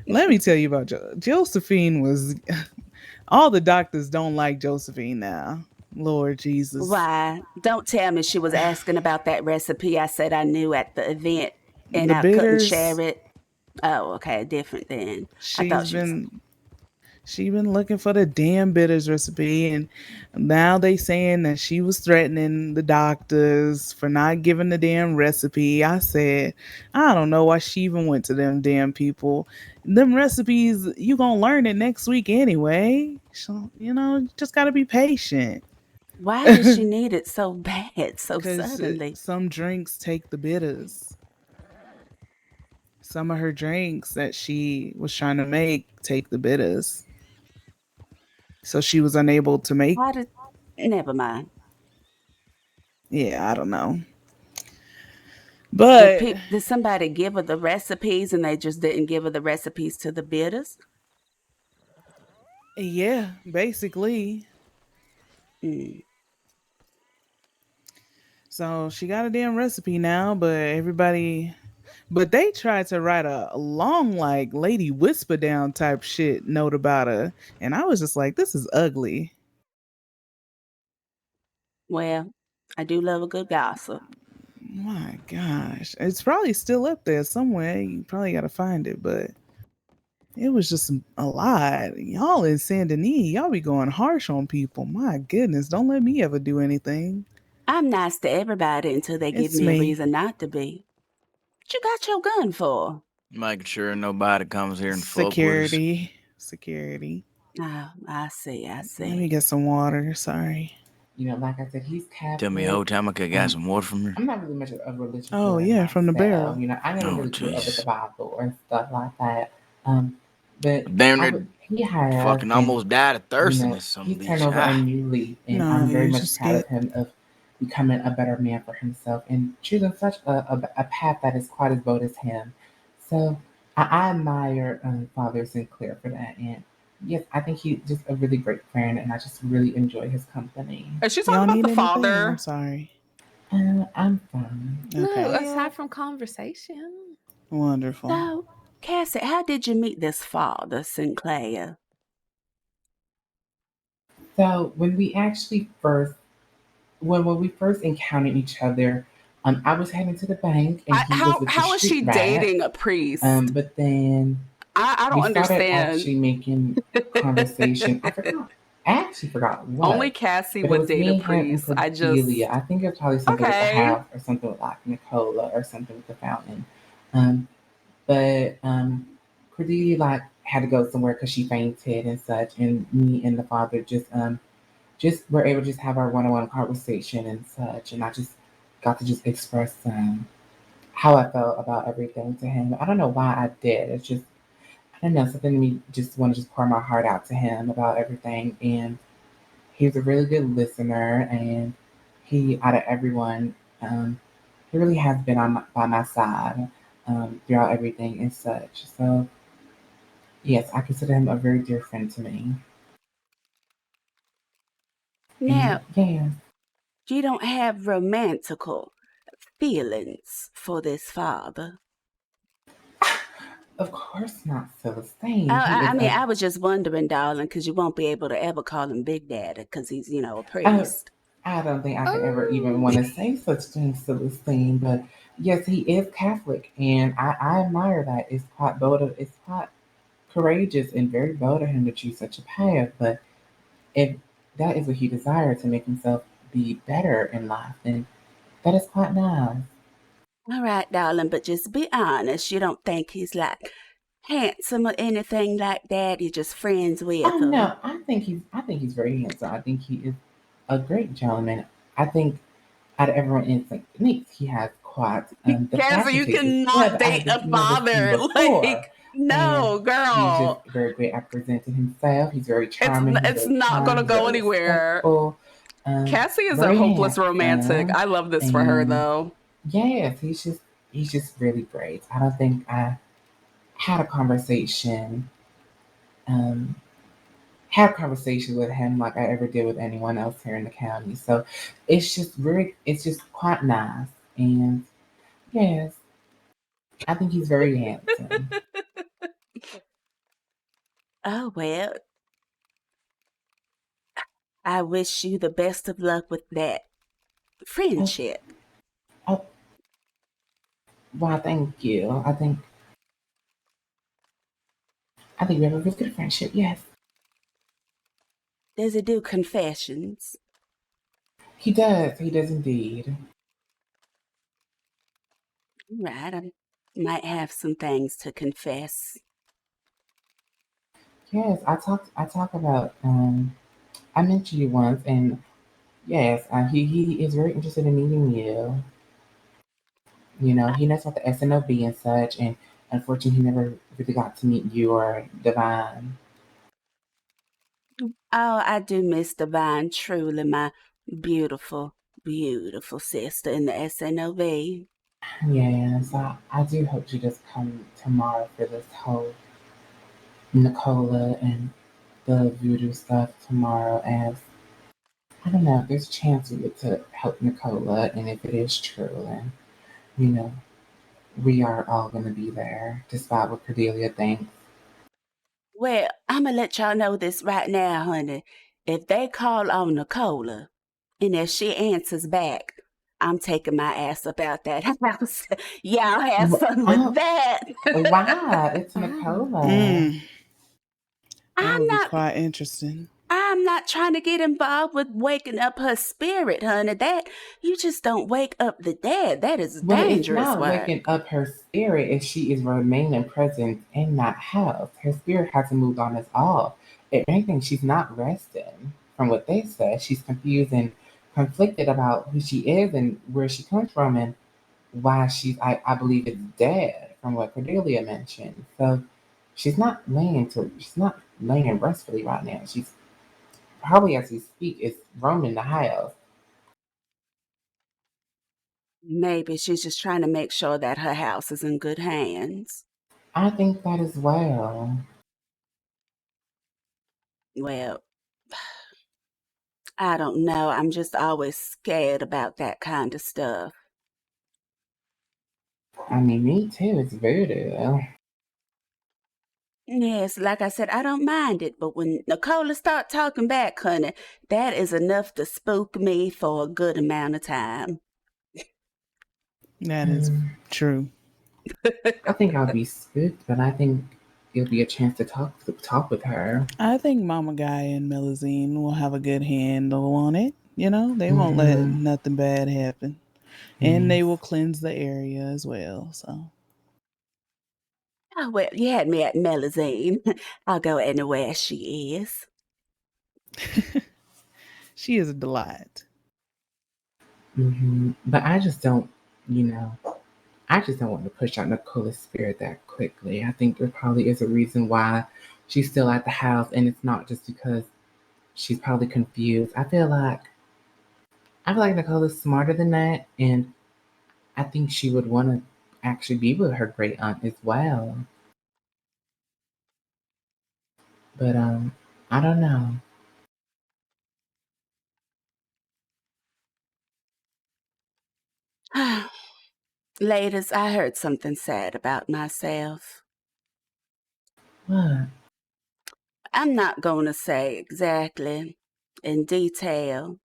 Let me tell you about Josephine was all the doctors don't like Josephine now. Lord Jesus. Why? Don't tell me she was asking about that recipe I said I knew at the event and The I couldn't bitters. share it. Oh, okay, different then. I thought She been looking for the damn bitters recipe, and now they saying that she was threatening the doctors for not giving the damn recipe. I said, I don't know why she even went to them damn people. Them recipes, you gonna learn it next week anyway. So, just gotta be patient. Why did she need it so bad, so suddenly? Some drinks take the bitters. Some of her drinks that she was trying to make take the bitters. So she was unable to make. Never mind. Yeah, I don't know. But did somebody give her the recipes and they just didn't give her the recipes to the bitters? Yeah, basically. So she got a damn recipe now, but they tried to write a long, like, Lady Whisper Down type shit note about her. And I was just like, this is ugly. Well, I do love a good gossip. My gosh. It's probably still up there somewhere. You probably got to find it, but it was just a lot. Y'all in Saint Denis, y'all be going harsh on people. My goodness, don't let me ever do anything. I'm nice to everybody until they give me a reason not to be. What you got your gun for? Making sure nobody comes here and fuck with us. Security. Oh, I see. Let me get some water. Sorry. Like I said, he's Catholic. Tell me, whole time I could get some water from her. I'm not really much of a religious. Oh yeah, from the barrel. I never really grew up with the Bible or stuff like that. But Damn, he has fucking almost died of thirstiness. He's turned over a new leaf, and I'm very much proud of him of becoming a better man for himself and choosing such a path that is quite as bold as him. So I admire Father Sinclair for that, and yes, I think he's just a really great friend, and I just really enjoy his company. Is she talking about the father? I'm sorry. I'm fine. Okay. No, aside from conversation. Wonderful. So, Cassie, how did you meet this father, Sinclair? So when we actually when we first encountered each other, I was heading to the bank, and he was with the How is she street rat. dating a priest? But then I don't we started understand. actually making conversation. I actually forgot what. Only Cassie But it would was date me, a him, and priest. Cordelia. I think it was probably something with the Okay. house or something with like Nicola or something with the fountain. But Cordelia like had to go somewhere because she fainted and such, and me and the father just were able to just have our one-on-one conversation and such, and I just got to just express how I felt about everything to him. I don't know why I did. It's just I don't know, something in me just want to just pour my heart out to him about everything. And he's a really good listener, and he, out of everyone, he really has been by my side throughout everything and such. So, yes, I consider him a very dear friend to me. Now, Yes. you don't have romantical feelings for this father. Of course not, Celestine. I mean, I was just wondering, darling, because you won't be able to ever call him Big Daddy because he's, a priest. I don't think I could ever even want to say such things, Celestine. But yes, he is Catholic, and I admire that. It's quite bold. It's quite courageous and very bold of him to choose such a path. But if that is what he desires to make himself be better in life, then that is quite nice. All right, darling, but just be honest. You don't think he's like handsome or anything like that? You're just friends with Oh him. no, I think he's very handsome. I think he is a great gentleman. I think out of everyone in St. Nick's, he has quite the Cassie, fashion you taste cannot date I've a never seen father. before. Like, no, And he's just girl. very great at presenting himself. He's very charming. It's not going to go anywhere. Cassie is a hopeless romantic. I love this for her, though. Yes, he's just really great. I don't think I had a conversation with him like I ever did with anyone else here in the county. So it's just quite nice. And yes, I think he's very handsome. Oh, well. I wish you the best of luck with that friendship. Oh, well, thank you. I think we have a really good friendship, yes. Does he do confessions? He does indeed. Right, I might have some things to confess. Yes, I talk about I mentioned you once, and yes, he is very interested in meeting you. You know, he knows about the SNOB and such, and unfortunately, he never really got to meet you or Divine. Oh, I do miss Divine, truly, my beautiful, beautiful sister in the SNOB. Yes, I do hope she does come tomorrow for this whole Nicola and the voodoo stuff tomorrow. As I don't know, there's a chance we get to help Nicola, and if it is true, and you know, we are all going to be there, despite what Cordelia thinks. Well, I'm gonna let y'all know this right now, honey. If they call on Nicola, and if she answers back, I'm taking my ass up out that house. Y'all have fun with that. Wow, it's Nicola. That would be quite interesting. I'm not trying to get involved with waking up her spirit, honey. That you just don't wake up the dead. That is Well, it's dangerous not work. waking up her spirit if she is remaining present in that house. Her spirit hasn't moved on at all. If anything, she's not resting from what they said. She's confused and conflicted about who she is and where she comes from and why I believe is dead from what Cordelia mentioned. So she's not laying restfully right now. She's probably as we speak is roaming the house. Maybe she's just trying to make sure that her house is in good hands. I think that as well. Well, I don't know. I'm just always scared about that kind of stuff. I mean, me too. It's voodoo. Yes, like I said, I don't mind it, but when Nicola start talking back, honey, that is enough to spook me for a good amount of time. That is true. I think I'll be spooked, but I think it'll be a chance to talk with her. I think Mama Guy and Melusine will have a good handle on it. You know, they won't let nothing bad happen. And they will cleanse the area as well, so. Oh, well, you had me at Melusine. I'll go anywhere she is. She is a delight. But I just don't, I just don't want to push out Nicola's spirit that quickly. I think there probably is a reason why she's still at the house, and it's not just because she's probably confused. I feel like Nicola's smarter than that, and I think she would want to actually be with her great aunt as well. But I don't know. Ladies, I heard something sad about myself. What? I'm not going to say exactly in detail,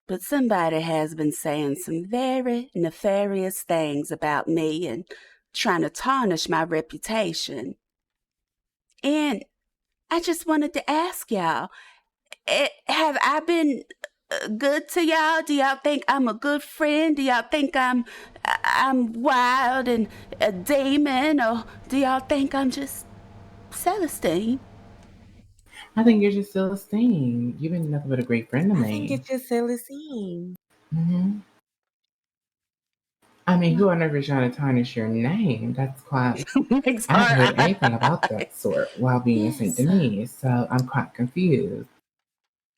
but somebody has been saying some very nefarious things about me and trying to tarnish my reputation. And I just wanted to ask y'all, have I been good to y'all? Do y'all think I'm a good friend? Do y'all think I'm wild and a demon? Or do y'all think I'm just Celestine? I think you're just Celestine. You've been nothing but a great friend to I think me. it's just Celestine. I mean, who on earth is trying to tarnish your name? That's quite. I haven't heard anything about that sort while being in St. Denis, so I'm quite confused.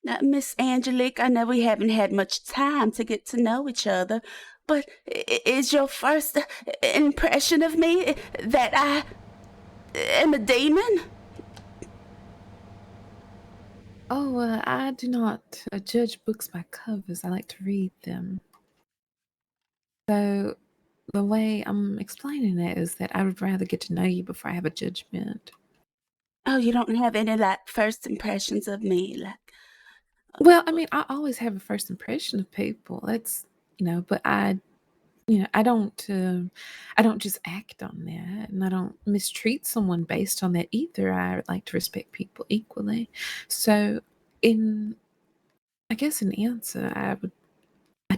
Now, Miss Angelique, I know we haven't had much time to get to know each other, but is your first impression of me that I am a demon? Oh, I do not judge books by covers. I like to read them. So the way I'm explaining it is that I would rather get to know you before I have a judgment. Oh, you don't have any first impressions of me, Well, I mean, I always have a first impression of people. That's but I don't just act on that, and I don't mistreat someone based on that either. I like to respect people equally. So, I guess in answer, I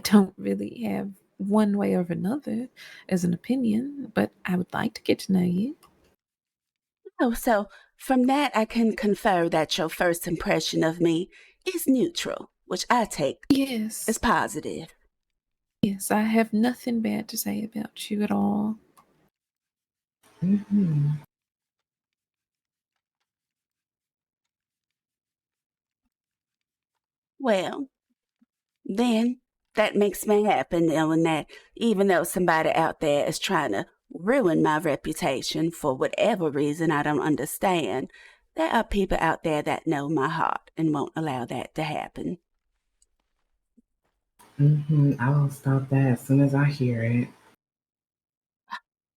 don't really have one way or another as an opinion, but I would like to get to know you. Oh, so from that I can confer that your first impression of me is neutral, which I take as positive. Yes, I have nothing bad to say about you at all. Well, then that makes me happy knowing that even though somebody out there is trying to ruin my reputation for whatever reason I don't understand, there are people out there that know my heart and won't allow that to happen. I'll stop that as soon as I hear it.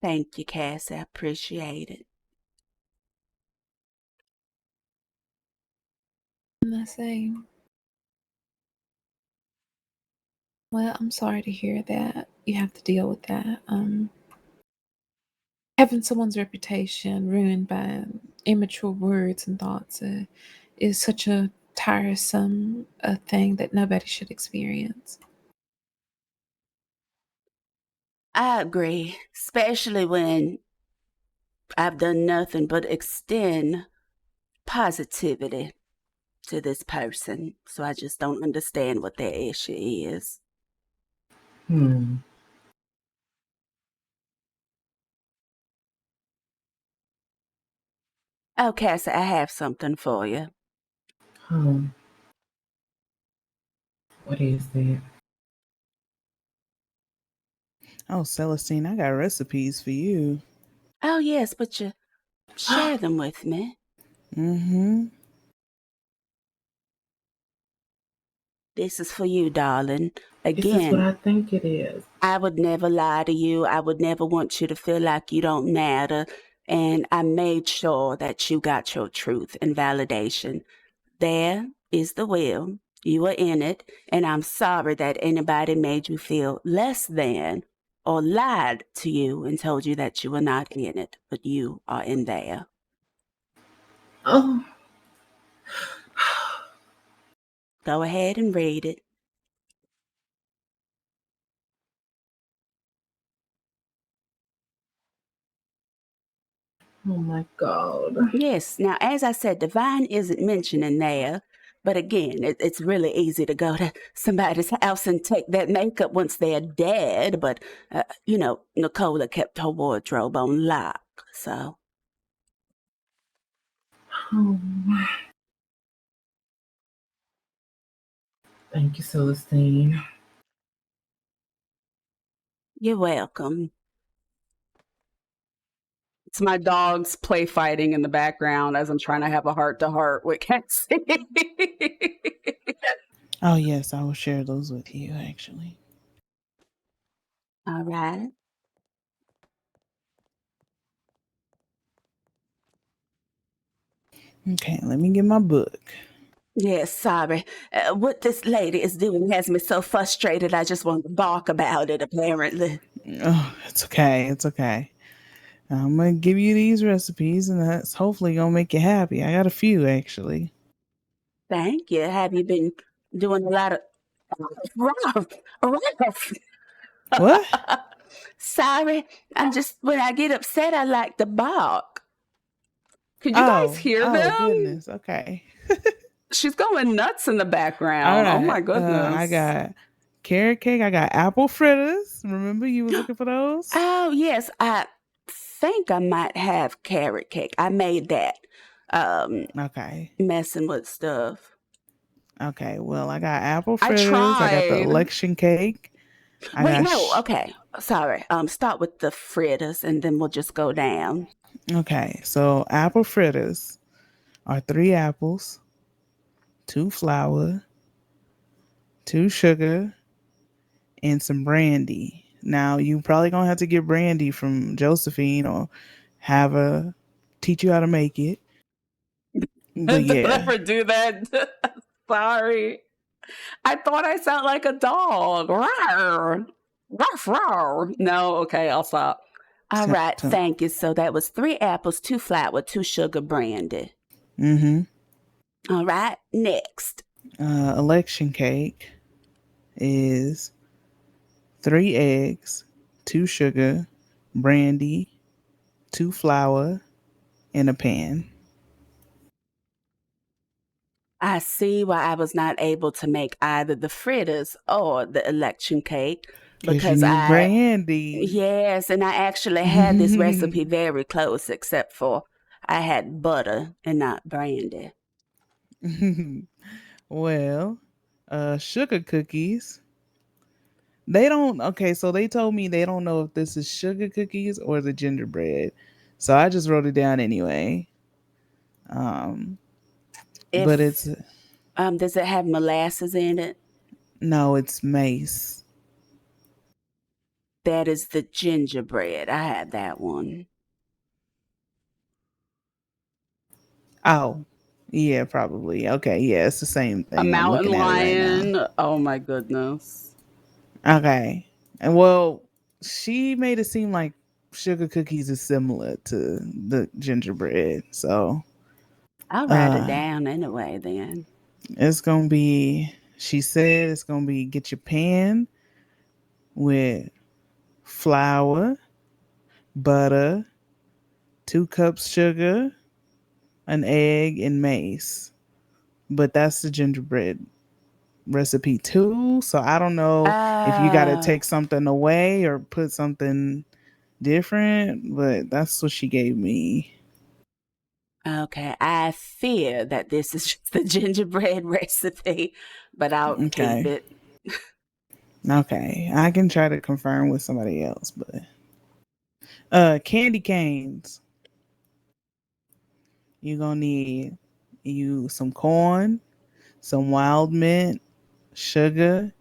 Thank you, Cassie. I appreciate it. The same. Well, I'm sorry to hear that you have to deal with that. Having someone's reputation ruined by immature words and thoughts is such a tiresome thing that nobody should experience. I agree, especially when I've done nothing but extend positivity to this person, so I just don't understand what their issue is. Oh, Cassie, I have something for you. What is that? Oh, Celestine, I got recipes for you. Oh, yes, but you share them with me. This is for you, darling. This is what Again, I think it is. I would never lie to you. I would never want you to feel like you don't matter. And I made sure that you got your truth and validation. There is the will. You were in it. And I'm sorry that anybody made you feel less than or lied to you and told you that you were not in it, but you are in there. Oh. Go ahead and read it. Oh my God. Yes. Now, as I said, divine isn't mentioned in there, But again, it's really easy to go to somebody's house and take that makeup once they're dead. But, Nicola kept her wardrobe on lock, so. Oh, thank you, Celestine. You're welcome. It's my dogs play fighting in the background as I'm trying to have a heart-to-heart with Cassie. Oh, yes, I will share those with you, actually. All right. Okay, let me get my book. Yes, sorry. What this lady is doing has me so frustrated I just want to bark about it, apparently. Oh, it's okay. It's okay. I'm going to give you these recipes, and that's hopefully going to make you happy. I got a few, actually. Thank you. Have you been doing a lot of... Ralph! What? Sorry. When I get upset, I like to bark. Can you guys hear Oh, them? goodness. Okay. She's going nuts in the All background. right. Oh my goodness. I got carrot cake. I got apple fritters. Remember you was looking for those? Oh, yes. I think I might have carrot cake. I made that. Okay. Messing with stuff. Okay. Well, I got apple I fritters. I got the tried. election cake. Wait, no. Okay. Sorry. Start with the fritters and then we'll just go down. Okay. So apple fritters are 3 apples, 2 flour, 2 sugar, and some brandy. Now you probably gonna have to get brandy from Josephine or have her teach you how to make it. But Don't yeah. ever do that. Sorry. I thought I sound like a dog. Rawr. Ruff, rawr. No, okay, I'll stop. All right, thank you. So that was 3 apples, 2 flour, 2 sugar, brandy. Mm-hmm. All right, next. Election cake is 3 eggs, 2 sugar, brandy, 2 flour, in a pan. I see why I was not able to make either the fritters or the election cake Because you need brandy. Yes, and I actually had this recipe very close, except for I had butter and not brandy. Well, sugar cookies. They don't. Okay, so they told me they don't know if this is sugar cookies or the gingerbread. So I just wrote it down anyway. But it's does it have molasses in it? no, it's mace. That is the gingerbread. I had that one. Oh, yeah, probably. Okay, yeah, it's the same A thing. I'm mountain looking at it right now. lion. Oh my goodness. Okay, and well, she made it seem like sugar cookies is similar to the gingerbread, so I'll write it down anyway then. it's gonna be. She said it's gonna be get your pan with flour, butter, 2 cups sugar, an egg, and mace. But that's the gingerbread recipe too. So I don't know if you got to take something away or put something different, but that's what she gave me. Okay, I fear that this is just the gingerbread recipe, but I'll keep it. Okay, I can try to confirm with somebody else, but candy canes. You're gonna need some corn, some wild mint, sugar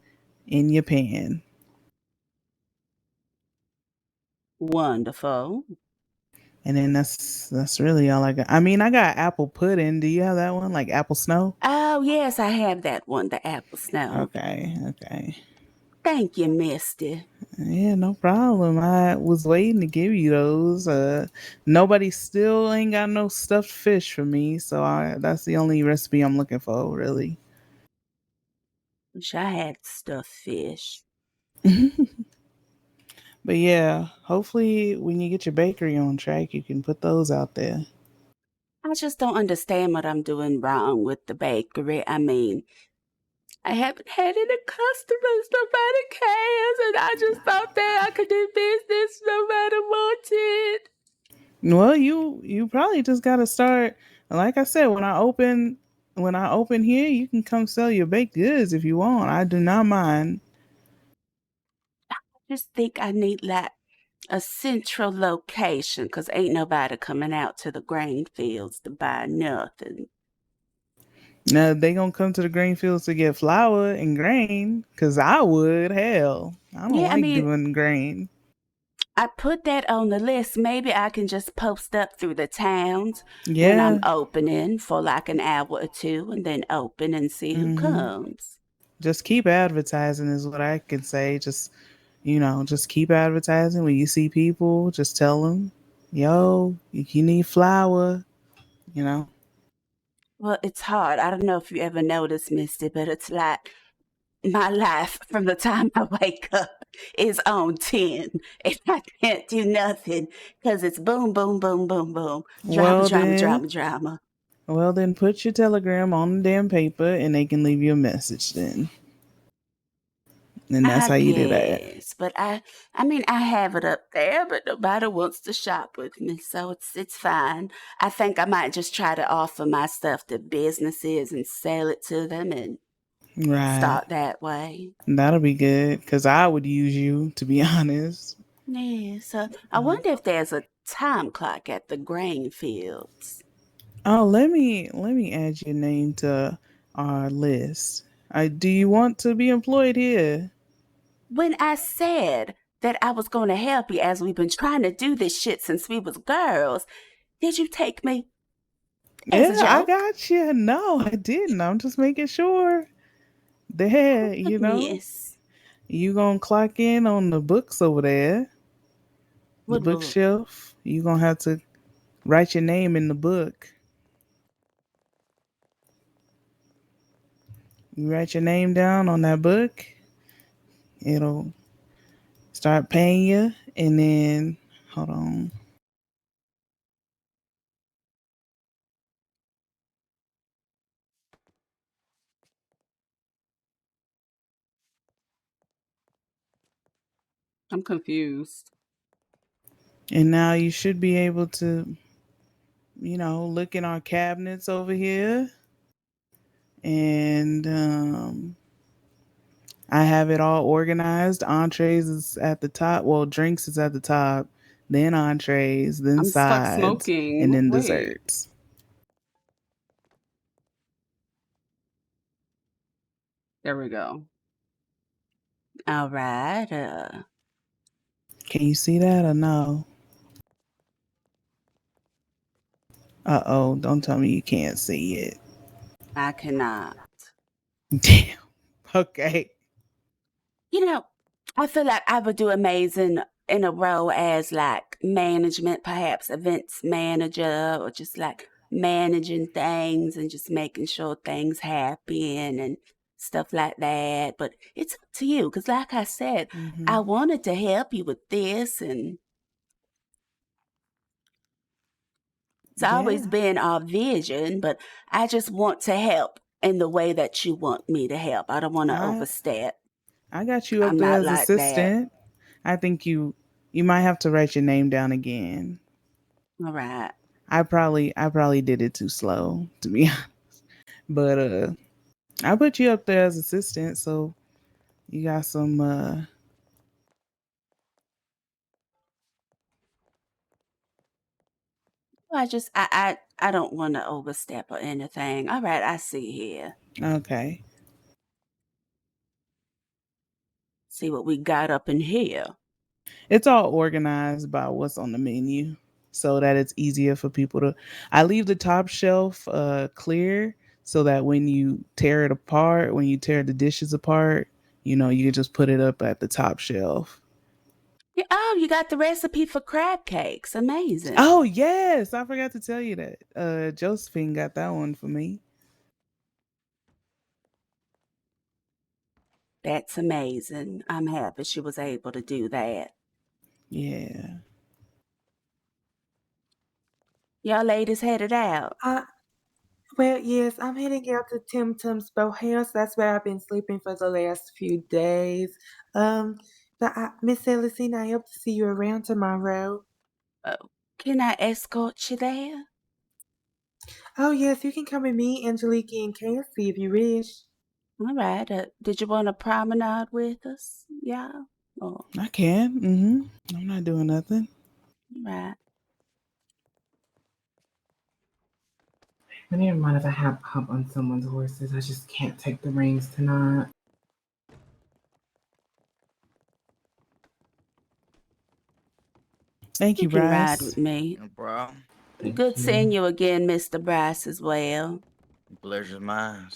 in your pan. Wonderful. And then that's really all I got. I mean, I got apple pudding. Do you have that one? Like apple snow? Oh, yes, I have that one, the apple snow. Okay. Thank you, Misty. Yeah, no problem. I was waiting to give you those. Nobody still ain't got no stuffed fish for me, so that's the only recipe I'm looking for, really. Wish I had stuffed fish. But yeah, hopefully when you get your bakery on track, you can put those out there. I just don't understand what I'm doing wrong with the bakery. I mean, I haven't had any customers, nobody cares, and I just thought that I could do business no matter what. Well, you probably just gotta start. Like I said, when I open here, you can come sell your baked goods if you want. I do not mind. I just think I need like a central location, because ain't nobody coming out to the grain fields to buy nothing. Now they gonna come to the grain fields to get flour and grain, cause I would. Hell, I don't Yeah, I like mean, doing grain. I put that on the list. Maybe I can just post up through the towns when I'm Yeah. opening for like an hour or two and then open and see who comes. Just keep advertising is what I can say. Just keep advertising. When you see people, just tell them, yo, if you need flour, you know. Well, it's hard. I don't know if you ever noticed, Misty, but it's like my life from the time I wake up is on 10 and I can't do nothing because it's boom, boom, boom, boom, boom. Drama, Well drama, then, drama, drama. well then, put your telegram on the damn paper, and they can leave you a message then. And that's I how you do that. guess, but I mean, I have it up there, but nobody wants to shop with me, so it's fine. I think I might just try to offer my stuff to businesses and sell it to them and Right. start that way. That'll be good, because I would use you, to be honest. Yeah, so I wonder if there's a time clock at the grain fields. Oh, let me add your name to our list. Do you want to be employed here? When I said that I was going to help you as we've been trying to do this shit since we was girls, did you take me as a Yeah, I joke? got you. No, I didn't. I'm just making sure. There, Yes. you gonna clock in on the books over there, the What book? bookshelf. You gonna have to write your name in the book. You write your name down on that book, it'll start paying you, and then hold on. I'm confused. And now you should be able to, look in our cabinets over here, and I have it all organized. Entrees is at the top. Well, drinks is at the top, then entrees, then I'm stuck sides, and smoking. then Wait. desserts. There we go. All right. Can you see that or no? Uh-oh, don't tell me you can't see it. I cannot. Damn. Okay. You know, I feel like I would do amazing in a role as like management, perhaps events manager, or just like managing things and just making sure things happen and stuff like that. But it's up to you, because like I said, I wanted to help you with this, and it's always Yeah. been our vision, but I just want to help in the way that you want me to help. I don't want to I overstep. I got you up I'm there not as like that. assistant. I think you might have to write your name down again. All right. I probably did it too slow, to be honest. But I put you up there as assistant, so you got some I don't want to overstep or anything. All right, I see here. okay. See what we got up in here. It's all organized by what's on the menu so that it's easier for people to. I leave the top shelf clear so that when you tear it apart, when you tear the dishes apart, you can just put it up at the top shelf. Yeah, oh, you got the recipe for crab cakes. Amazing. Oh, yes, I forgot to tell you that. Josephine got that one for me. That's amazing. I'm happy she was able to do that. Yeah. Y'all ladies headed out? Well, yes, I'm heading out to Tim Tum's boathouse. That's where I've been sleeping for the last few days. Miss Celestine, I hope to see you around tomorrow. Can I escort you there? Oh, yes, you can come with me, Angelique, and Cassie if you wish. All right. Did you want to promenade with us? Yeah. Oh, I can. I'm not doing nothing. all right. I don't even mind if I hop on someone's horses. I just can't take the reins tonight. Thank you, You can ride Bryce. with me. No problem. Good seeing you again, Mr. Bryce, as well. Pleasure's mine.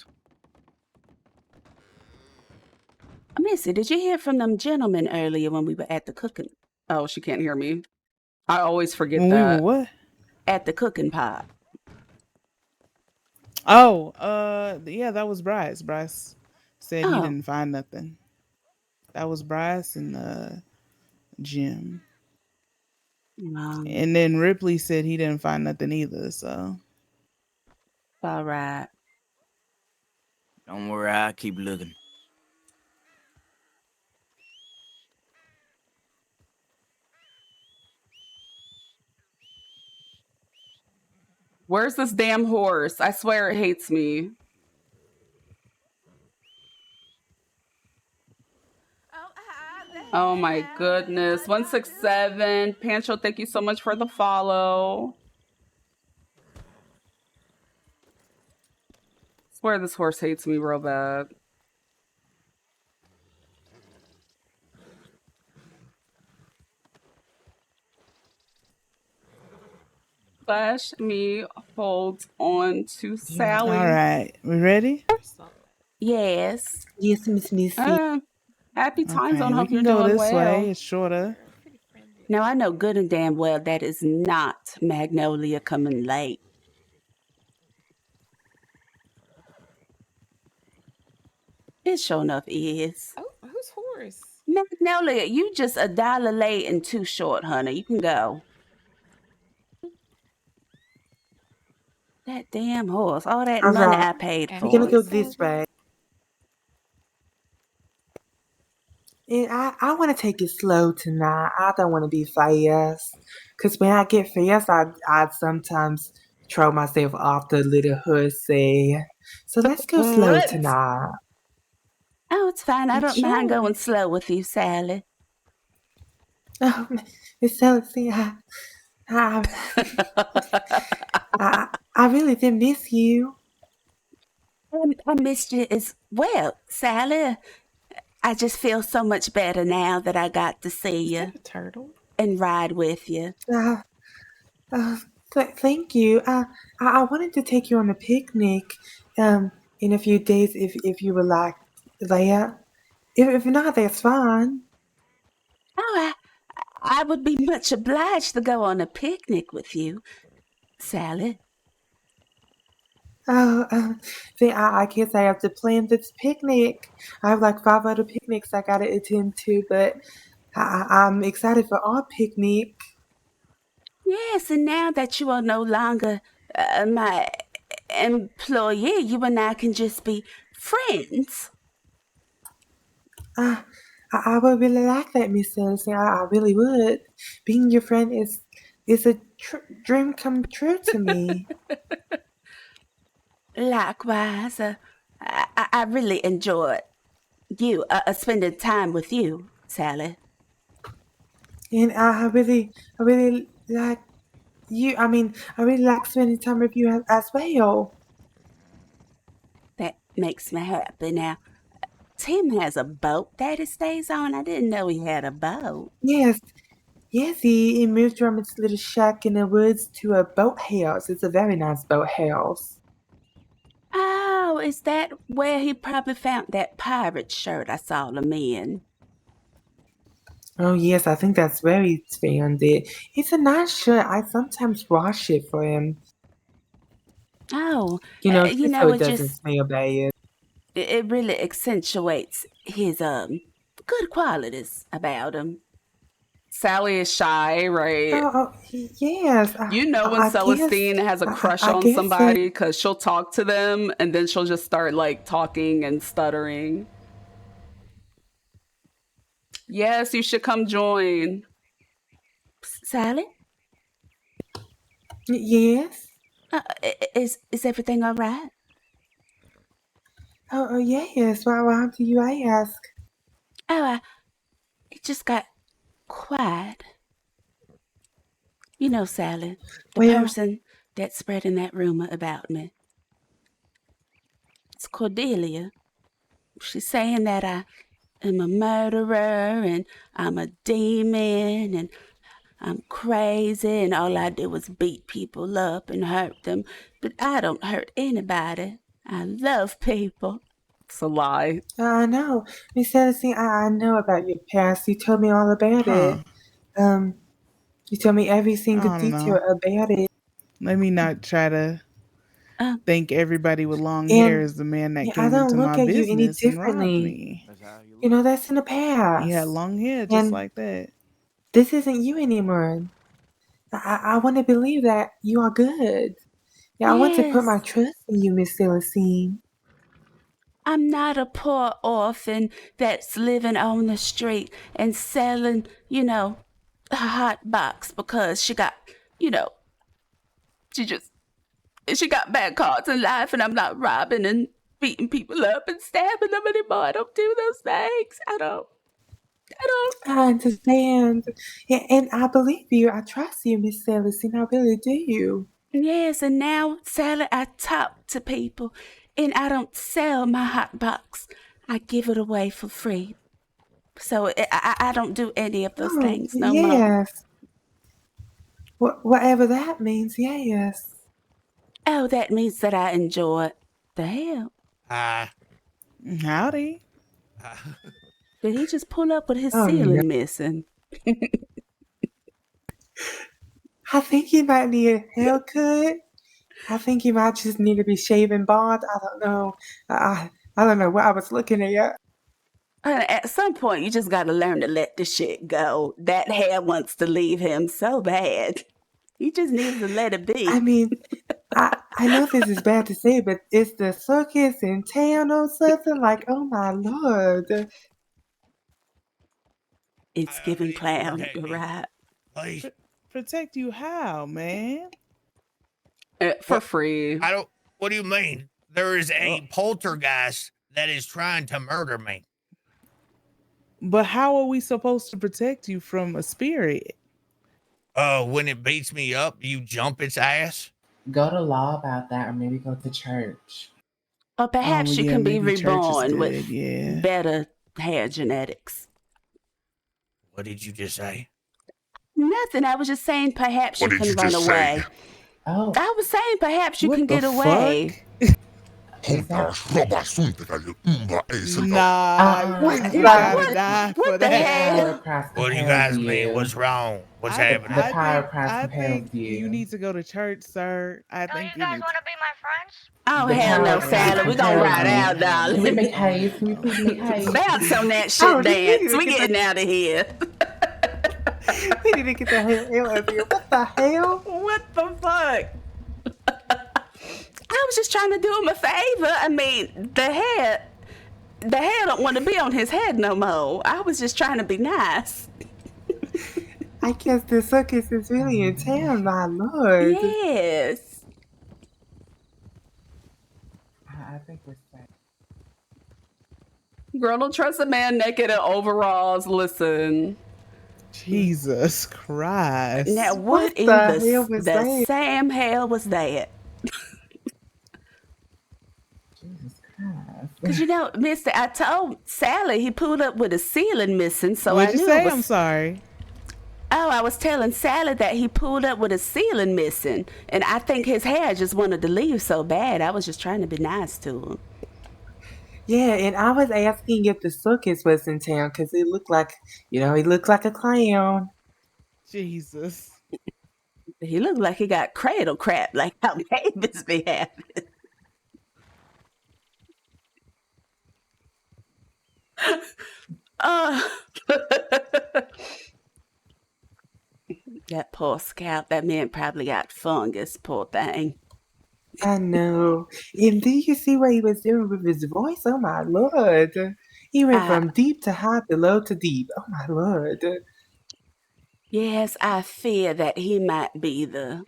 Missy, did you hear from them gentlemen earlier when we were at the cooking? Oh, she can't hear me. I always forget When we were what? At the cooking pot. Oh, yeah, that was Bryce. Bryce said he Oh. didn't find nothing. That was Bryce and Jim. And then Ripley said he didn't find nothing either, so. All right. Don't worry, I'll keep looking. Where's this damn horse? I swear it hates me. Oh my goodness. 167. Pancho, thank you so much for the follow. I swear this horse hates me real bad. Flash me holds on to Sally. All right, we ready? Yes. Yes, Miss Missy. Happy time zone. We Hope can you're go doing this well. way. It's shorter. Now, I know good and damn well that is not Magnolia coming late. It sure enough is. Oh, whose horse? Magnolia, you just $1 late and too short, honey. You can go. That damn horse. All that All money right. I paid for. We're gonna go this way. And I want to take it slow tonight. I don't want to be fast. Because when I get fast, I sometimes throw myself off the little horsey. So let's go slow What? tonight. Oh, it's fine. I don't mind Sure. going slow with you, Sally. Oh, Miss Celestine, I really did miss you. I missed you as well, Sally. I just feel so much better now that I got to see you. Turtle. And ride with you. Thank you. I wanted to take you on a picnic in a few days if you would like that. If not, that's fine. Oh, I would be much obliged to go on a picnic with you, Sally. Oh, then I guess I have to plan this picnic. I have like 5 other picnics I gotta attend to, but I'm excited for our picnic. Yes, and now that you are no longer my employee, you and I can just be friends. I would really like that, Miss Celestine. I really would. Being your friend is a dream come true to me. Likewise, I really enjoy you spending time with you, Sally. And I really like you. I mean, I really like spending time with you as well. That makes me happy. Now, Tim has a boat that he stays on. I didn't know he had a boat. Yes, he moved from his little shack in the woods to a boathouse. It's a very nice boathouse. Oh, is that where he probably found that pirate shirt I saw him in? Oh yes, I think that's where he found it. It's a nice shirt. I sometimes wash it for him. Oh, Just so it doesn't smell bad. It really accentuates his good qualities about him. Sally is shy, right? Yes. You know when I guess. Celestine has a crush I on guess that. somebody because she'll talk to them and then she'll just start like talking and stuttering. Yes, you should come join. Sally? Yes. Is everything all right? Oh, yes. Why do you ask? Oh, it just got quiet. You know, Sally, the Well, person that's spreading that rumor about me. It's Cordelia. She's saying that I am a murderer and I'm a demon and I'm crazy and all I do is beat people up and hurt them. But I don't hurt anybody. I love people. It's a lie. I know. Miss Celestine, I know about your past. You told me all about Huh. it. You told me every single I don't detail know. about it. Let me not try to think everybody with long hair And is the man that I came into don't my look at you any business and robbed differently. me. You know, that's in the He had past. long hair just And like that. this isn't you anymore. I want to believe that you are good. Yeah, I want to put my Yes. trust in you, Miss Celestine. I'm not a poor orphan that's living on the street and selling, a hot box because she got, she got bad cards in life and I'm not robbing and beating people up and stabbing them anymore. I don't do those things. I don't. I understand. Yeah, and I believe you. I trust you, Miss Celestine. I really do. Yes, and now, Sally, I talk to people and I don't sell my hot box. I give it away for free. So I don't do any of those Oh, things no more. yes. Whatever that means, yes. Oh, that means that I enjoy the hell. Howdy. Did he just pull up with his Oh, no. ceiling missing? I think you might need a haircut. I think you might just need to be shaving bald. I don't know. I don't know what I was looking at. At some point, you just got to learn to let the shit go. That hair wants to leave him so bad. He just needs to let it be. I mean, I know this is bad to say, but is the circus in town or something? Like, oh my lord. It's giving clown, you're right. Protect you how, man? For free. I don't. What do you mean? There is a poltergeist that is trying to murder me. But how are we supposed to protect you from a spirit? When it beats me up, you jump its ass. Go to law about that, or maybe go to church. Or perhaps you yeah, can be maybe church is reborn good, with yeah. better hair genetics. What did you just say? Nothing. I was just saying perhaps you can run away. Oh. I was saying perhaps you What can the get away. Nah, What, you what, gotta what, die what for the that. hell? What do you guys mean? What's wrong? What's happening? The power price I compels think you. you need to go to church, sir. I think you need to. Oh, The hell no, power price Sally. We're going to compels ride you. out, darling. Can we make haste? Can we please make haste? Bounce on that shit Oh, they need dance. to We get getting out of here. We need to get the hell out of here. What the hell? What the fuck? I was just trying to do him a favor. I mean, the hair don't want to be on his head no more. I was just trying to be nice. I guess the circus is really in town, my lord. Yes. I think we're safe. Girl, don't trust a man naked in overalls. Listen. Jesus Christ. Now, what in the hell was the that? Sam hell was that? Jesus Christ. Because, mister, I told Sally he pulled up with a ceiling missing, so What'd I you knew say? it was... I'm sorry. Oh, I was telling Sally that he pulled up with a ceiling missing, and I think his hair just wanted to leave so bad. I was just trying to be nice to him. Yeah, and I was asking if the circus was in town because it looked like, he looked like a clown. Jesus. He looked like he got cradle crap, like how babies be having. That poor scalp, that man probably got fungus, poor thing. I know. And do you see what he was doing with his voice? Oh my lord. He went from deep to high to low to deep. Oh my lord. Yes, I fear that he might be the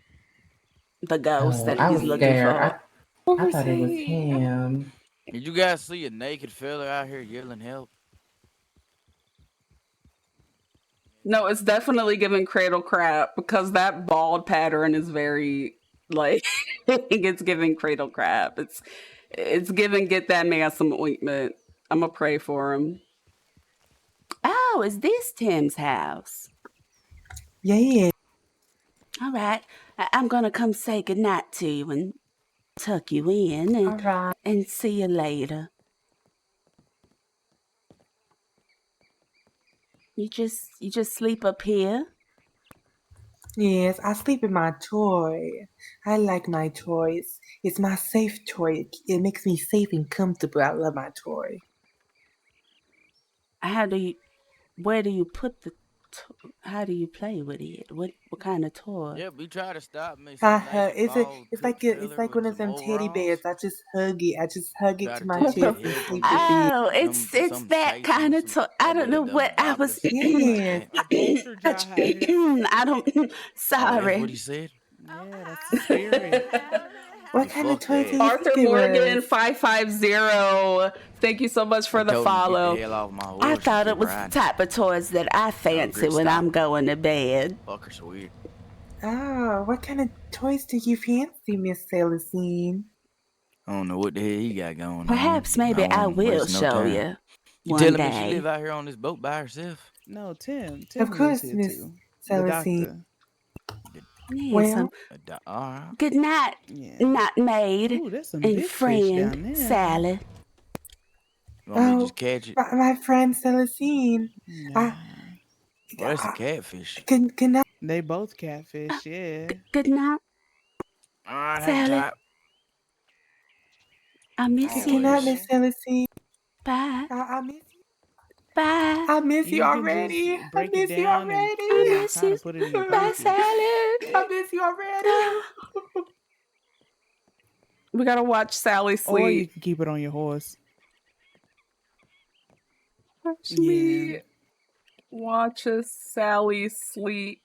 ghost Oh, that I he's was looking scared. for. I thought it was him. Did you guys see a naked fella out here yelling help? No, it's definitely giving cradle crap because that bald pattern is very like it's giving cradle crap. It's giving get that man some ointment. I'm gonna pray for him. Oh, is this Tim's house? Yeah. All right. I'm gonna come say goodnight to you and tuck you in All right. and see you later. You just sleep up here? Yes, I sleep in my toy. I like my toys. It's my safe toy. It makes me safe and comfortable. I love my toy. Where do you put how do you play with it? What kind of toy? Yep, he tried to stop me. Some naked, bald, cut It's fella like with one of some them teddy overalls. bears. I just hug it. I just hug it Tried to to my tell me chest to and help sleep him with get it. Oh, it's some that chasing kind or of some toy. I don't ugly know what I bobbler, was. something like Yes. that. A poltergeist. I don't. Oh, that's what Sorry. he said? Yeah, that's the spirit. What Yeah, kind of fuck toys do that. you think Arthur it Morgan was? 550. Thank you so much I for the told him to get the follow. hell off my I horse and thought it quit was the riding. type of toys that I I fancy regret when I'm stopping. going to bed. Fucker's weird. Oh, what kind of toys do you fancy, Miss Celestine? I don't know what the hell he got going Perhaps on. I maybe don't I want to will waste no show time. you You one telling me she live day. out here on this boat by herself? No, Tim. Of Tim lives course, here Miss too. The Celestine. doctor. Yes. Well, All right. Good night, Yeah. not maid Ooh, there's some and big fish friend down there. Sally. You want me to oh, just catch it? my friend Celestine. Nah. Well, that's a catfish. Can I? They both catfish, yeah. Good night, All right, hang Sally. tight. I miss Can I, you. Miss Celestine? Bye. I miss you. Bye. I miss you You can just already. I break it miss you down and already. I miss kind you. of put it in your Bye, pocket. Sally. I miss you already. We gotta watch Sally Or you sleep. can keep it on your horse. Watch Yeah. me watch us Sally sleep.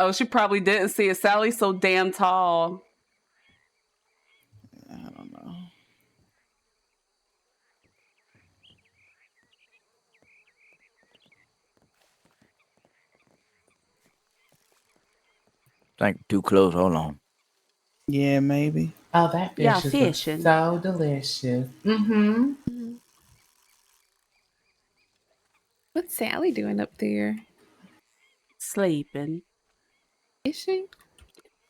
Oh, she probably didn't see it. Sally's so damn tall. I don't know. Think too close. Hold on. Yeah, maybe. Oh, that Y'all fish just looks fishing. so delicious. Mm-hmm. What's Sally doing up there? Sleeping. Is she?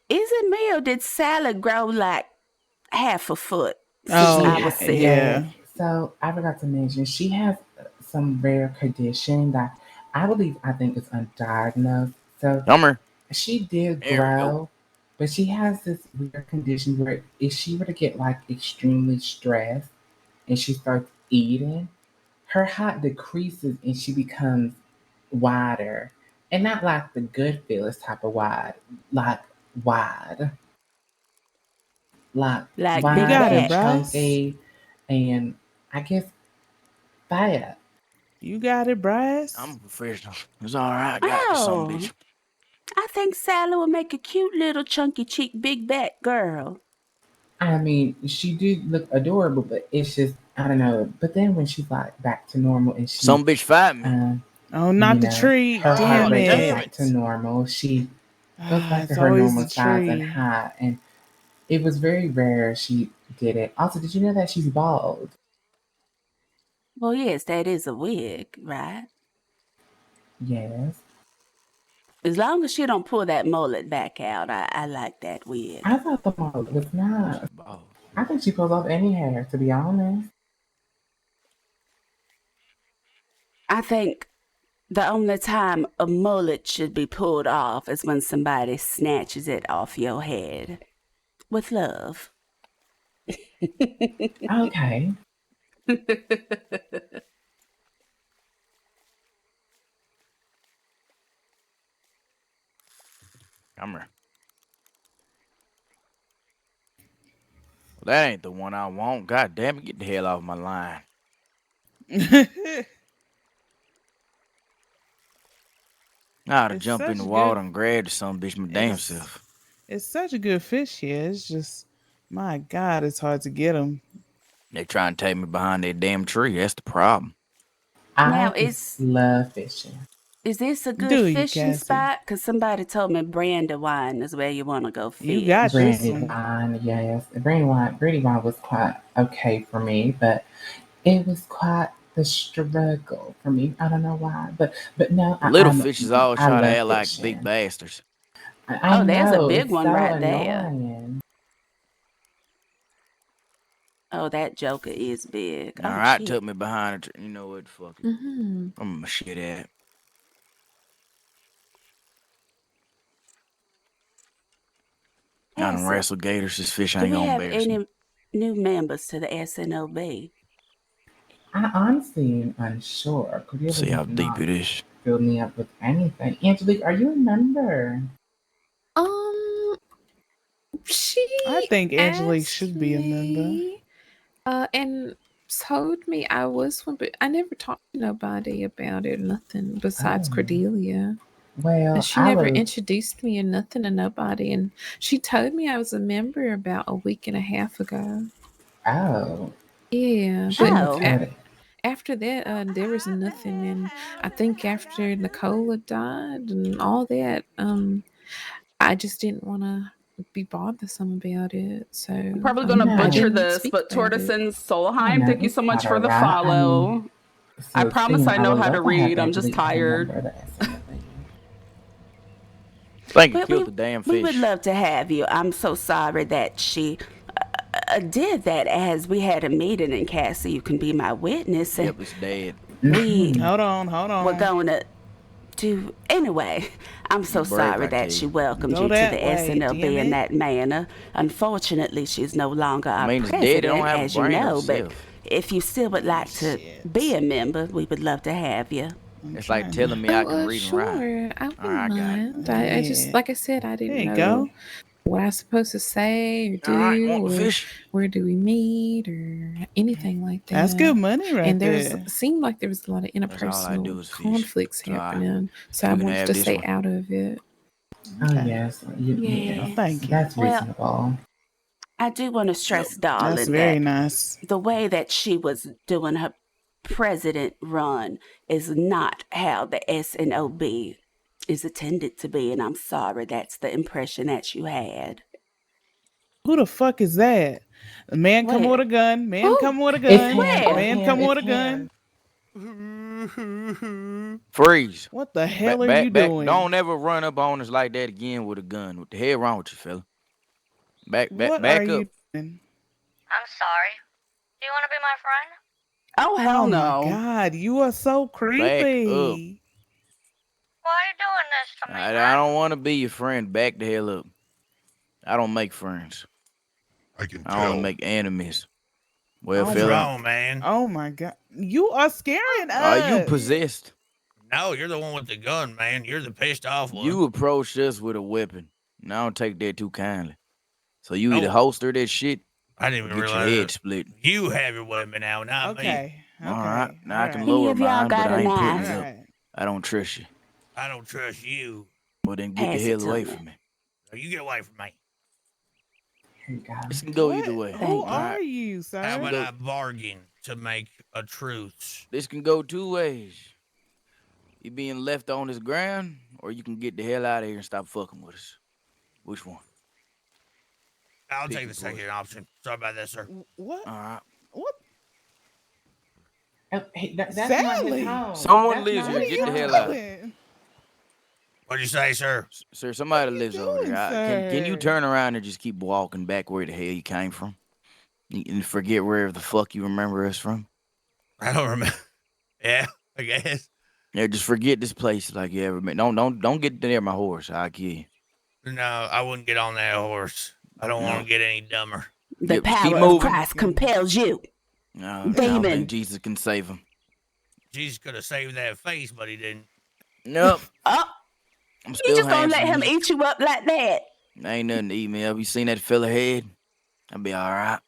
Is it me or did Sally grow like half a foot since Oh, I was sick? yeah. So I forgot to mention she has some rare condition that I think is undiagnosed. So Summer. she did There we go. grow, but she has this weird condition where if she were to get like extremely stressed and she starts eating, her height decreases and she becomes wider. And not like the good feelings type of wide, like wide. Like Like You big wide got it, and back. Bryce. chunky and I guess fat. You got it, Bryce. I'm a professional. It's all right. I got this some Oh, bitch. I think Sally will make a cute little chunky cheek, big back girl. I mean, she did look adorable, but it's just I don't know. But then when she's like back to normal and she, Some bitch fight me. Oh, not the tree. her heart Damn rate goes it. back to normal. She goes back to It's her always normal the size and tree. height, and it was very rare she did it. Also, did you know that she's bald? Well, yes, that is a wig, right? Yes. As long as she don't pull that mullet back out, I like that wig. I thought the model was not. I think she pulls off any hair, to be honest. I think the only time a mullet should be pulled off is when somebody snatches it off your head. With love. Okay. That ain't the one I want. God damn it, get the hell off my line. I ought to It's jump in such the a water good. and grab some bitch my damn self. It's such a good fish here. It's just, my God, it's hard to get them. They try and take me behind that damn tree. That's the problem. Now, I just love fishing. is this a good Do you, fishing Cassie? spot? Because somebody told me Brandywine is where you want to go fish. You got this one. Brandywine, yes. Brandywine was quite okay for me, but it was quite the struggle for me. I don't know why, but no, Little fishes always I try to love act like fishing. big bastards. I Oh, there's a know, big it's one so right there. annoying. Oh, that joker is big. All Oh, right, shit. took me behind a tree. You know what? Fuck it. Mm-hmm. I'm a shit at. I done Cassie, wrestle gators. This fish do ain't we gonna have embarrass me. any new members to the SNOB? I honestly am unsure. Cordelia See how has deep not it is. filled me up with anything. Angelique, are you a member? She I think Angelique asked should be a member. me, and told me I was one, but I never talked to nobody about it. Nothing besides Oh. Cordelia. Well, She never introduced me or nothing to nobody, and she told me I was a member about a week and a half ago. Oh. Yeah, She but must have it. after that, there was nothing, and I think after Nicola died and all that, I just didn't want to be bothersome about it. So I'm probably I gonna No. butcher didn't this, speak but about it. Tortoisen Oh, Solheim, no, thank you it's so much quite for the alright. I follow. mean, I so promise speaking, I know would how to love to have read. I'm just Angelique be a tired. member of the SNLB. Think he But killed the damn we would fish. love to have you. I'm so sorry that she did that, as we had a meeting, and Cassie, you can be my witness. And Yep, it's dead. we Hold on. were going to do anyway. I'm so You break, sorry I tell that she you. welcomed Go you to that the way, SNLB damn in it. that manner. Unfortunately, she's no longer I our mean, it's dead. It don't president, have a as you brain know. But herself. if you still would like to be a member, we would love to have you. It's like telling me I can read and write. Sure, I All wouldn't right, I got it. mind. I just, Yeah. like I said, I There didn't you know go. what I was supposed to say or All right, do, want the or fish? where do we meet, or anything like that. That's good money right And there was there. seemed like there was a lot of That's all I do interpersonal is fish. conflicts So happening, so I you can wanted have to this stay one. out of it. Oh, Okay. yes. Oh, Yes. thank you. That's Well, reasonable. I do want to stress, That's darling, very that nice. the way that she was doing her president run is not how the SNOB is intended to be, and I'm sorry that's the impression that you had. Who the fuck is that? A man come Where? with a gun. Man Who? come with a It's gun. him. Where? It's Man him. come with It's a gun. him. Freeze. What the hell are you Back. doing? Don't ever run up on us like that again with a gun. What the hell wrong with you, fella? Back What are up. you doing? I'm sorry. Do you want to be my friend? Oh, hell Oh my no. God, you are so Back up. creepy. Why are you doing this to me, I don't want to be your friend. Back the hell up. I don't make friends. I can I only tell. make enemies. Well, What's fella, wrong, man? Oh my God, you are scaring are you us. possessed? No, you're the one with the gun, man. You're the pissed off one. You approached us with a weapon, and I don't take that too kindly. So you either No. holster that shit I didn't or even get your realize head that. split. You have your weapon now, not me. Okay. All right, Okay. now I can All Any lower of y'all mine, but got I a ain't putting knife? it up. right. I don't trust you. I don't trust you. Well, then get the Pass it hell to away me. from me. So you get away from me. You got This him. can go What? either way. Who Thank you. are you, sir? How about go- I bargain to make a truce? This can go two ways. You being left on this ground, or you can get the hell out of here and stop fucking with us. Which one? I'll Pick take your the second poison. option. Sorry about that, sir. What? All right. What? Hey, that's not his Sally, home. Someone That's lives not here. what are his Get you the hell home. out. doing? What'd you say, sir? Sir, somebody you lives over doing, there. Can you sir? turn around and just keep walking back where the hell you came from? And forget wherever the fuck you remember us from? I don't remember. Yeah, I guess. Yeah, just forget this place like you ever been. Don't get near my horse. I'll kill you. No, I wouldn't get on that horse. I don't want No. to get any dumber. The Yep, just keep power of moving. Christ compels you. No, I don't Demon. think Jesus can save him. Jesus could have saved that face, but he didn't. Nope. Oh, I'm you still just gonna let handsome. him eat you up like that? Ain't nothing to eat me up. You seen that fella head? I'll be all right.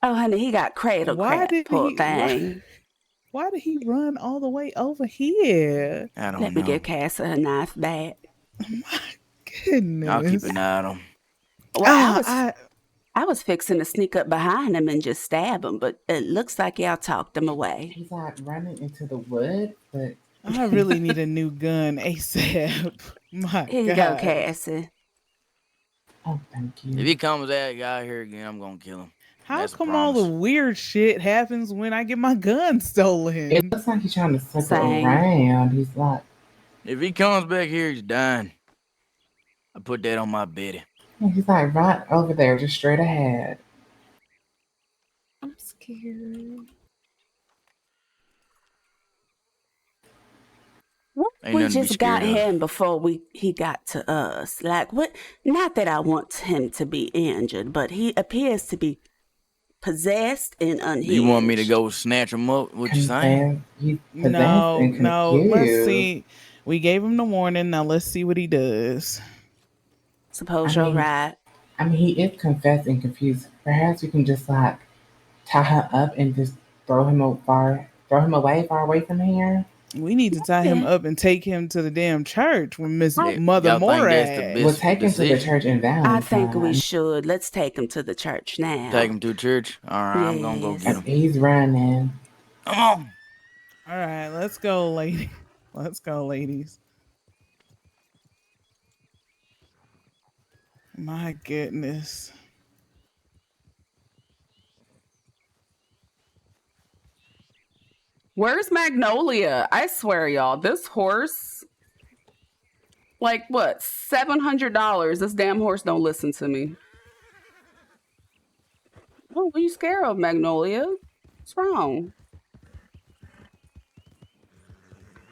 Oh, honey, he got cradle crap, poor thing. Why did he run all the way over here? I don't Let know. me give Cassie her knife back. Goodness. I'll keep an eye on him. Well, I was fixing to sneak up behind him and just stab him, but it looks like y'all talked him away. He's like running into the woods, but I really need a new gun ASAP. My Here you God. go, Cassie. Oh, thank you. If he comes out here again, I'm gonna kill him. How That's a come all the weird shit happens when I get my gun stolen? It looks like he's trying to circle Same. around. He's like, If he comes back here, he's dying. I put that on my Betty. he's like right over there, just straight ahead. I'm scared. Ain't We nothing to be just got scared of. him before he got to us. Like, what? Not that I want him to be injured, but he appears to be possessed and unhinged. Do you want me to go snatch him up? What you saying? No. Let's see. We gave him the warning. Now let's see what he does. Suppose you're right. I mean, he is confessed and confused. Perhaps we can just like tie him up and just throw him away far away from here. We need to tie him up and take him to the damn church with Miss Mother y'all think that's the Morad. best We'll take him to the church in Valentine. I think we should. Let's take him to the church now. Take him to church? All right, I'm gonna go get him. He's running. Come on. All right, let's go, lady. Let's go, ladies. My goodness. Where's Magnolia? I swear, y'all, this horse, like what, $700? This damn horse don't listen to me. Oh, what are you scared of, Magnolia? What's wrong?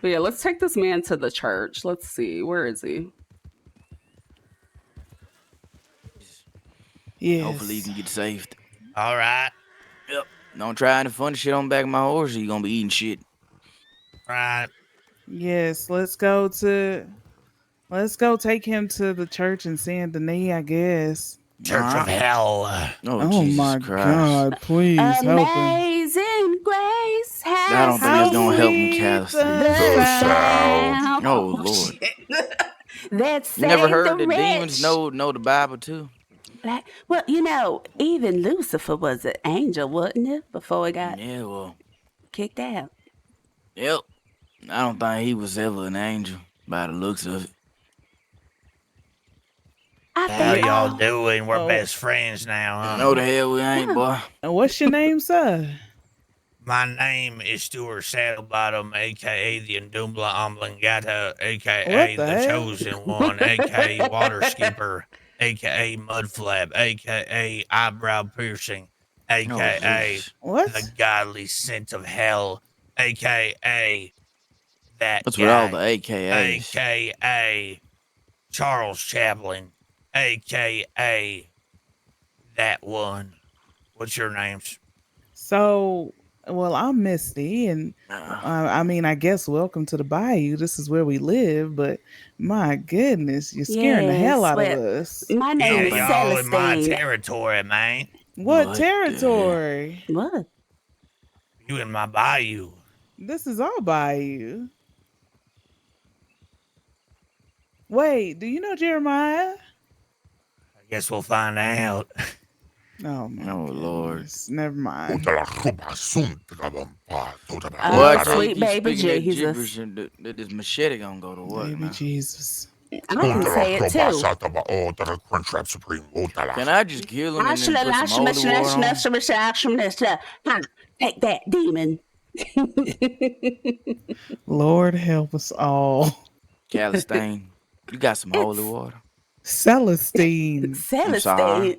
But yeah, let's take this man to the church. Let's see, where is he? Yes. Hopefully he can get saved. All right. Yep. Don't try any funny shit on the back of my horse or you're gonna be eating shit. Right. Yes, let's go take him to the church in Saint Denis, I guess. Church of Hell. Oh, Oh Jesus my Christ. God, please help him. Amazing grace has I don't think it's gonna help him, sweet Calistine. the Oh, Lord. That You never saved heard the that demons wretch. know the Bible too? Like, well, you know, even Lucifer was an angel, wasn't it? Before he got kicked out. Yep. I don't think he was ever an angel by the looks of it. How y'all doing? We're best friends now, huh? No, the hell we ain't, boy. What's your name, sir? My name is Stuart Saddlebottom, a.k.a. the Ndumbla Omblingata, a.k.a. What the the hell? Chosen One, a.k.a. Water Skipper, a.k.a. Mudflap, a.k.a. Eyebrow Piercing, a.k.a. Jesus. What? the Godly Scent of Hell, a.k.a. that What's guy, with all the AKAs? a.k.a. Charles Chaplin, a.k.a. that one. What's your names? So, well, I'm Misty, and I mean, I guess welcome to the Bayou. This is where we live, but my goodness, you're scaring the hell out of us. My name is y'all in my Celestine. territory, man. What territory? What? You in my bayou. This is our Bayou. Wait, do you know Jeremiah? I guess we'll find out. Oh, my Lord. goodness. Never mind. Sweet Keep baby speaking that Jesus. gibberish and this machete gonna go to work Baby now. Jesus. I can say it too. Can I just kill him and then put some holy water on? Take that, demon. Lord help us all. Calistine, you got some holy water? Celestine. I'm sorry.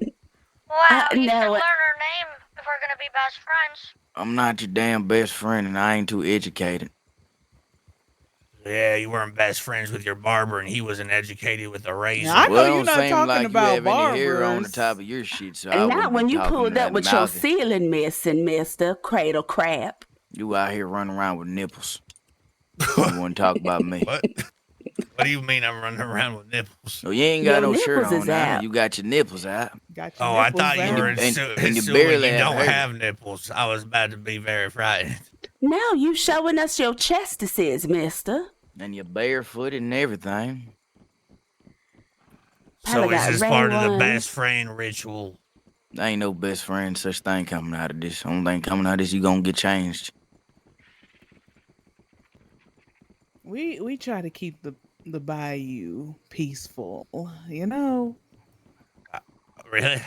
Wow, you should no, learn her name if we're gonna be best friends. I'm not your damn best friend and I ain't too educated. Yeah, you weren't best friends with your barber, and he wasn't educated with a razor. I know Well, you're don't not seem talking like about you have any hair on the barbers. top of your shit, so I And wouldn't not be when you talking pulled that up with your mouthy. ceiling missing, mister. Cradle crap. You out here running around with nipples. You want to talk about me? What? What do you mean I'm running around with nipples? No, you ain't got no shirt on now. You got your nipples out. Got your Oh, I nipples thought you out. were And you assuming barely you have don't hair. have nipples. I was about to be very frightened. Now you showing us your chestices, mister. And you're barefooted and everything. So Probably is got this red part of the ones. best friend ritual? There ain't no best friend such thing coming out of this. Only thing coming out of this, you gonna get changed. We try to keep the bayou peaceful, you know. Really?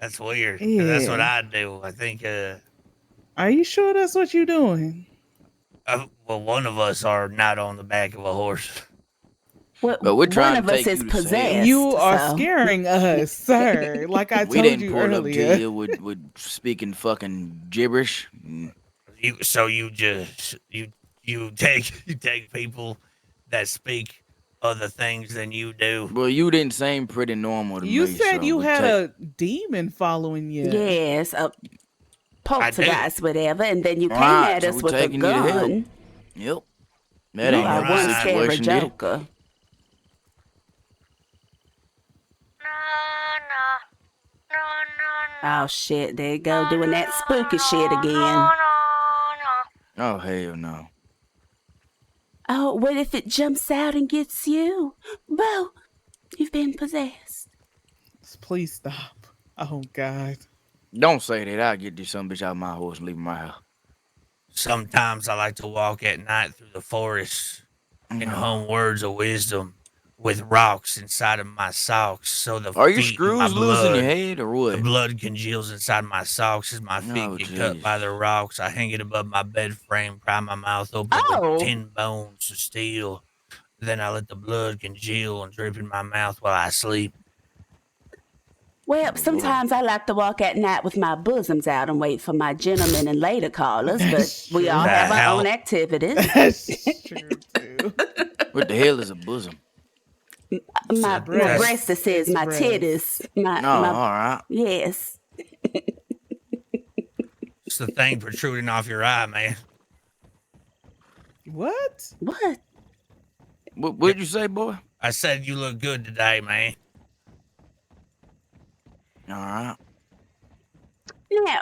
That's weird. 'Cause that's what Yeah. I do. I think, Are you sure that's what you're doing? well, one of us are not on the back of a horse. Well, But we're trying one of to us take is you to sale. possessed. You are so. scaring us, sir. Like I We told didn't you pull up to earlier. you with speaking fucking gibberish. You just you take people that speak other things than you do. Well, you didn't seem pretty normal to You me. said so you we had take- a demon following you. Yes, a poltergeist, whatever, and then you came Right, at so us we with a taking you to hell. gun. Yep. That You ain't are helping one the scary situation, did it? joker. Oh shit, there you go, doing that spooky shit again. Oh, hell no. Oh, what if it jumps out and gets you? Bo, you've been possessed. Please stop. Oh God. Don't say that. I'll get this son bitch out of my horse and leave my house. Sometimes I like to walk at night through the forest and hum words of wisdom with rocks inside of my socks. So the Are your feet and my screws loose in your blood, head or what? the blood congeals inside my socks as my feet Oh, get cut by jeez. the rocks. I hang it above my bed frame, pry my mouth open with 10 bones of steel. Then I let the blood congeal and drip in my mouth while I sleep. Well, sometimes I like to walk at night with my bosoms out and wait for my gentlemen and lady callers, but we all have our own activities. That's true too. What the hell is a bosom? My breastises, my breast. titties, my Oh, all right. Yes. It's the thing protruding off your eye, man. What? What? What'd you say, boy? I said you look good today, man. All right. Now,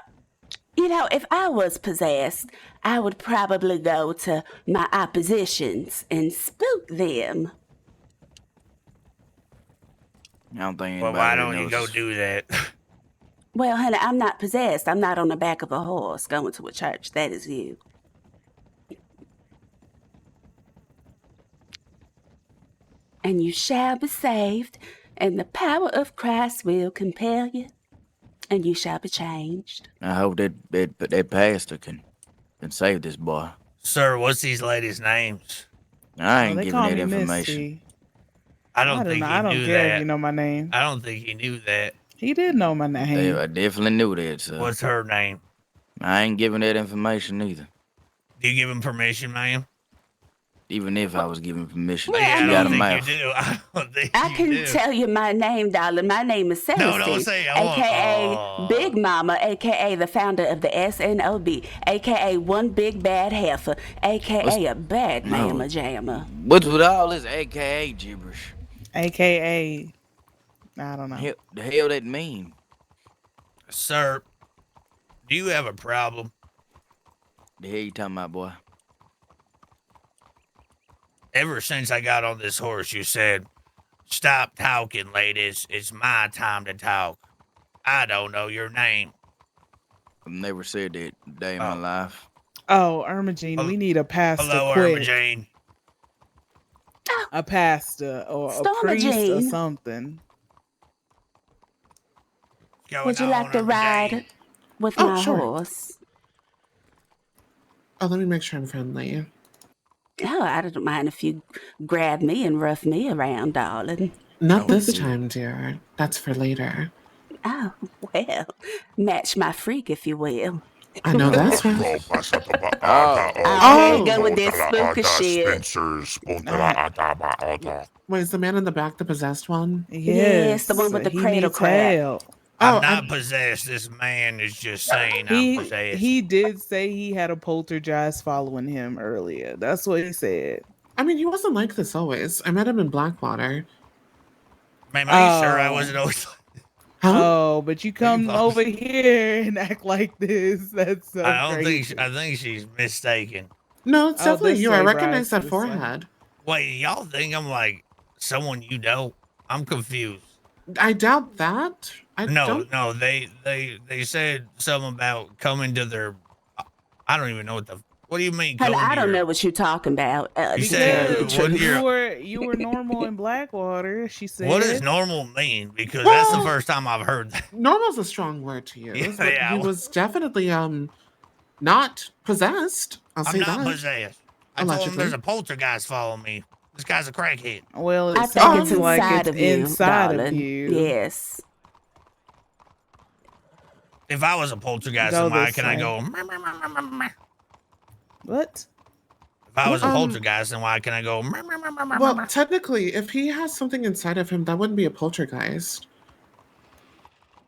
you know, if I was possessed, I would probably go to my oppositions and spook them. I don't think Well, anybody why don't you go notices. do that? Well, honey, I'm not possessed. I'm not on the back of a horse going to a church. That is you. And you shall be saved, and the power of Christ will compel you, and you shall be changed. I hope that pastor can save this boy. Sir, what's these ladies' names? I ain't they giving call that me information. Missy. I don't think I he don't knew care that. if you know my name. I don't think he knew that. He did know my name. I definitely knew that, so. What's her name? I ain't giving that information either. Do you give him permission, ma'am? Even if I was given permission, Well, she I got a mean- mouth. You do. I don't think I you can do. tell you my name, darling. My name is Celestine, No, don't say it. I want- a.k.a. Oh. Big Mama, a.k.a. the founder of the SNOB, a.k.a. One Big Bad Heifer, a.k.a. a bad mamma jamma. What's with all this AKA gibberish? AKA, I don't know. The hell that mean? Sir, do you have a problem? The hell you talking about, boy? Ever since I got on this horse, you said, "Stop talking, ladies. It's my time to talk." I don't know your name. I've never said that a day in my life. Oh, Ermagene, we need a pastor Hello, quick. Ermagene. A pastor or a priest or Stormagene. something. Would you like to ride with Oh, my sure. horse? Oh, let me make sure I'm friendly. Oh, I don't mind if you grab me and rough me around, darling. Not this time, dear. That's for later. Oh, well, match my freak, if you will. I know that's right. Here you go with this spooky shit. Wait, is the man in the back the possessed one? Yes, the one with the cradle crap. I'm not possessed. This man is just saying I'm possessed. He did say he had a poltergeist following him earlier. That's what he said. I mean, he wasn't like this always. I met him in Blackwater. Man, are you sure I wasn't always? Oh, but you come over here and act like this. That's so I don't crazy. think. I think she's mistaken. No, it's definitely this you. I way, recognize Bryce, that this forehead. Wait, y'all think I'm like someone you know? I'm confused. I doubt that. No. They said something about coming to their. I don't even know what the. What do you mean? Honey, Coming I to don't your, know what you're talking about. You To tell you the said when truth. you were normal in Blackwater. She said. What does normal mean? Because that's the first time I've heard that. Normal's a strong word to use, but Yeah. he was definitely not possessed. I'll I'm say not that. possessed. I told him Allegedly. there's a poltergeist following me. This guy's a crackhead. Well, I think it's inside of you, inside darling. of you. Yes. If I was a poltergeist, Go then why this can I way. go? What? If I was a poltergeist, then why can I go? Well, technically, if he has something inside of him, that wouldn't be a poltergeist.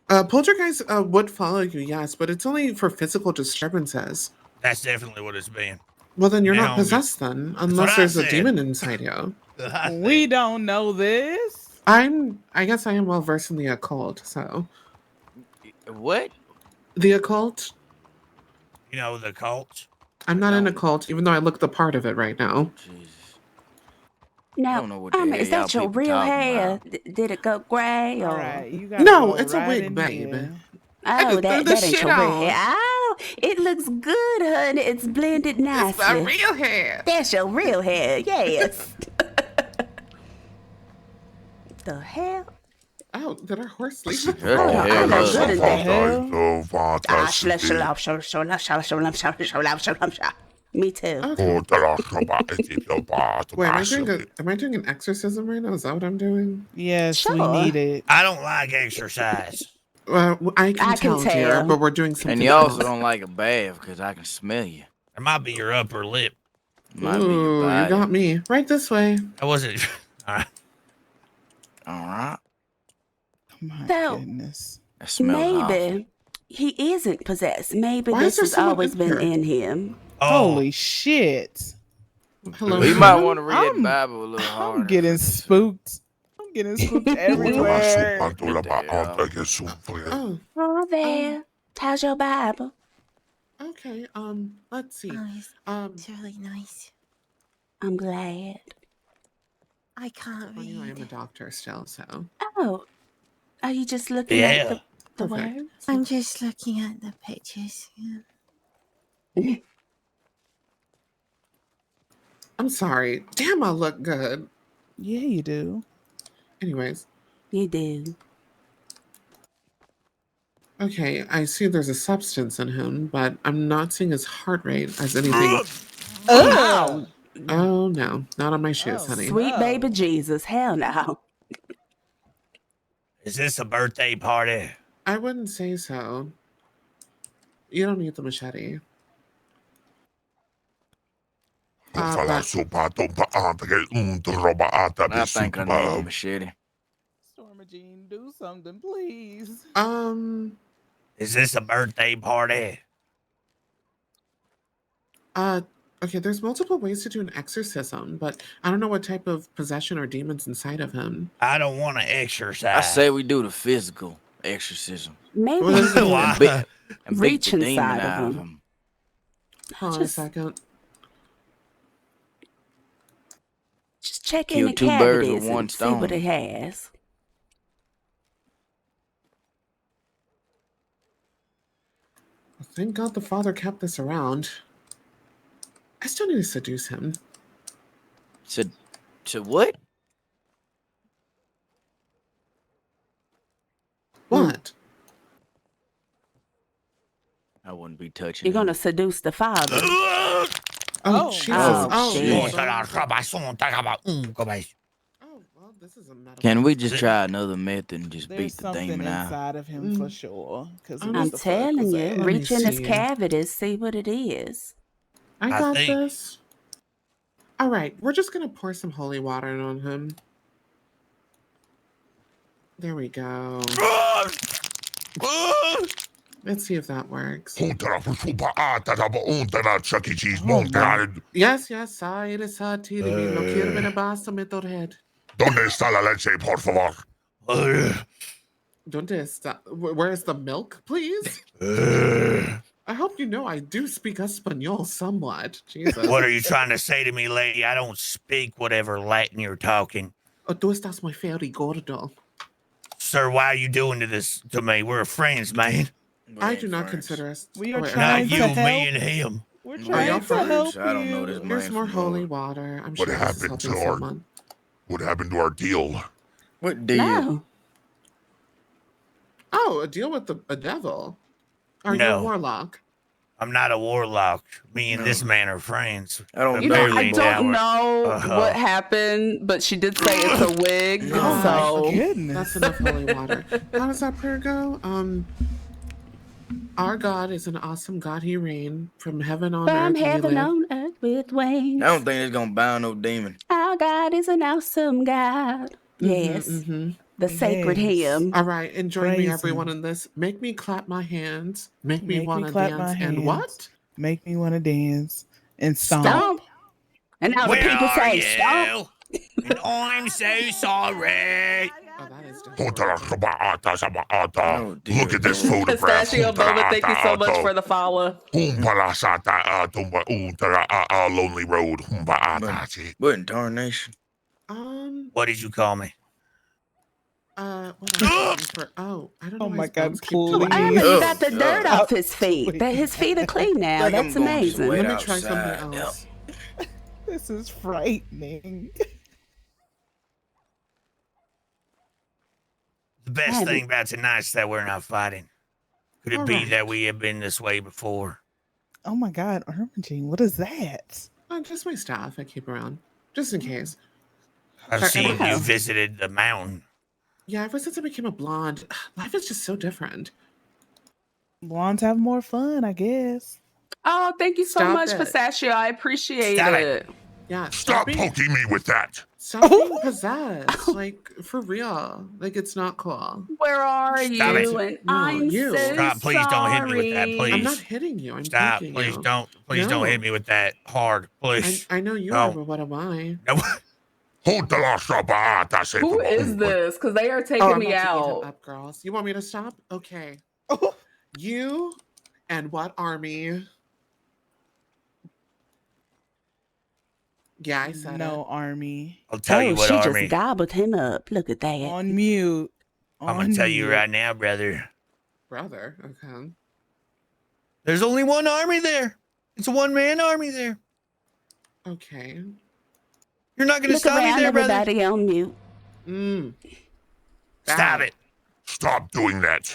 Poltergeist would follow you, yes, but it's only for physical disturbances. That's definitely what it's been. Well, then you're Now not I'm possessed then, what unless I there's a said. demon inside you. We don't know this. I guess I am well versed in the occult, so. What? The occult? You know, the cult? I'm not in a cult, even though I look the part of it right now. Now, know what the hell is that y'all your people real talking hair? Did it go gray or? All right, you gotta No, go it's a right wig, in babe. here. Oh, threw that the ain't shit your real on. hair. Oh, it looks good, honey. It's blended nicely. It's my real hair. That's your real hair, yes. The hell? Oh, did our horse sleep? Hold on, I know good and bad. Me too. Okay. Wait, am I doing an exorcism right now? Is that what I'm doing? Yes, we Sure. need it. I don't like exercise. I can tell, dear, but we're doing something And you also else. don't like a bath because I can smell you. It might be your upper lip. Might be your Ooh, body. you got me. Right this way. I wasn't. All right. All right. My So, goodness. That smells awful. maybe he isn't possessed. Maybe Why is this there has someone always in been here? in him. Holy shit. Hello. You might want to read that Bible a little harder. I'm getting spooked. I'm getting spooked everywhere. Oh, Oh, there. How's your Bible? okay. Let's see. It's really nice. I'm glad. I can't Well, you know, I am a read. doctor still, so. Oh, are you just looking at the Perfect. words? I'm just looking at the pictures. Yeah. I'm sorry. Damn, I look good. Yeah, you do. Anyways. You do. Okay, I see there's a substance in him, but I'm not seeing his heart rate as anything. Oh, Oh, no. Not on my shoes, honey. sweet baby Jesus. Hell no. Is this a birthday party? I wouldn't say so. You don't need the machete. I think I need a machete. Stormagene, do something, please. Is this a birthday party? Okay, there's multiple ways to do an exorcism, but I don't know what type of possession or demons inside of him. I don't want to exercise. I say we do the physical exorcism. Maybe Well, you can and beat reach the demon inside out of of him. him. Hold on a second. Just check Kill in the two birds with cavities one and see what stone. it has. Thank God the father kept this around. I still need to seduce him. To what? What? I wouldn't be touching You're going to seduce the father. Oh, Jesus. Oh, shit. Can we just try another method and just There's beat the something demon out? inside of him for sure. I'm telling you, reach in his cavities, see what it is. I got this. All right, we're just going to pour some holy water on him. There we go. Let's see if that works. Oh Chuck E. Cheese, Yes, sire, satire, no quiero ver basta me torred. ¿Dónde está la leche, por favor? ¿Dónde está? Where's the milk, please? I hope you know I do speak Espanol somewhat. Jesus. What are you trying to say to me, lady? I don't speak whatever Latin you're talking. Tú estás muy feo y gordo. Sir, why are you doing this to me? We're friends, man. I do not consider us. We are Not trying you, to help. me, and him. We're Are trying y'all to friends? help I don't know you. this man. There's more from holy nowhere. water. I'm What sure this is happened helping to our someone. What happened to our deal? What deal? No. Oh, a deal with a devil. Are you No. a warlock? I'm not a warlock. Me and this man are friends. I don't You know, Barely I an don't hour. know Uh-huh. what happened, but she did say it's a wig. Oh So my goodness. That's enough holy water. How does that prayer go? Our God is an awesome God. He reigned from heaven on From earth. heaven on earth with wings. I don't think it's gonna bound no demon. Our God is an awesome God. Yes. The sacred hymn. All right, and join me, Praise everyone, him. in this. Make me clap my hands. Make me Make want me to clap dance. my hands. And what? Make me want to dance and stomp. Stomp. And now the Where people are say, you? stomp. And I'm so sorry. Oh, that is Look at this photograph. Pistachio Velvet, thank you so much for the follow. Lonely road. What in tarnation? What did you call me? What else is for? Oh, I don't know. Oh why my his God, bones keep doing please. that. Armin, you got the Oh, dirt God. off his feet. But his feet are clean now. Like I'm That's gonna just amazing. wait Let me try something outside. else. This is frightening. The best thing about tonight is that we're not fighting. Could it All be right. that we have been this way before? Oh my God, Armagine, what is that? Just my staff I keep around, just in case. I've Sorry, seen I you don't- visited the mountain. Yeah, ever since I became a blonde, life is just so different. Blondes have more fun, I guess. Oh, thank you so Stop much, it. Pistachio. I appreciate Stop it. Yeah, Stop being, poking me with that. stop being possessed. Like, for real. Like, it's not cool. Where are Stop you? it. And No, I'm you. so Stop, please don't hit me with that, sorry. please. I'm not hitting you. I'm Stop, poking please you. don't No. hit me with that hard, please. I know you No. are, but what am I? No. Who is this? Because they are taking Oh, I'm me about to eat him out. up, girls. You want me to stop? Okay. You and what army? Yeah, I said No, Army. I'll tell you what, she Army. just gobbled him up. Look at that. On mute. I'm going to tell you right now, brother. it. Brother, okay. There's only one army there. It's a one-man army there. Okay. You're not going to Look stop me around, there, brother. everybody on mute. Stop it. Stop doing that.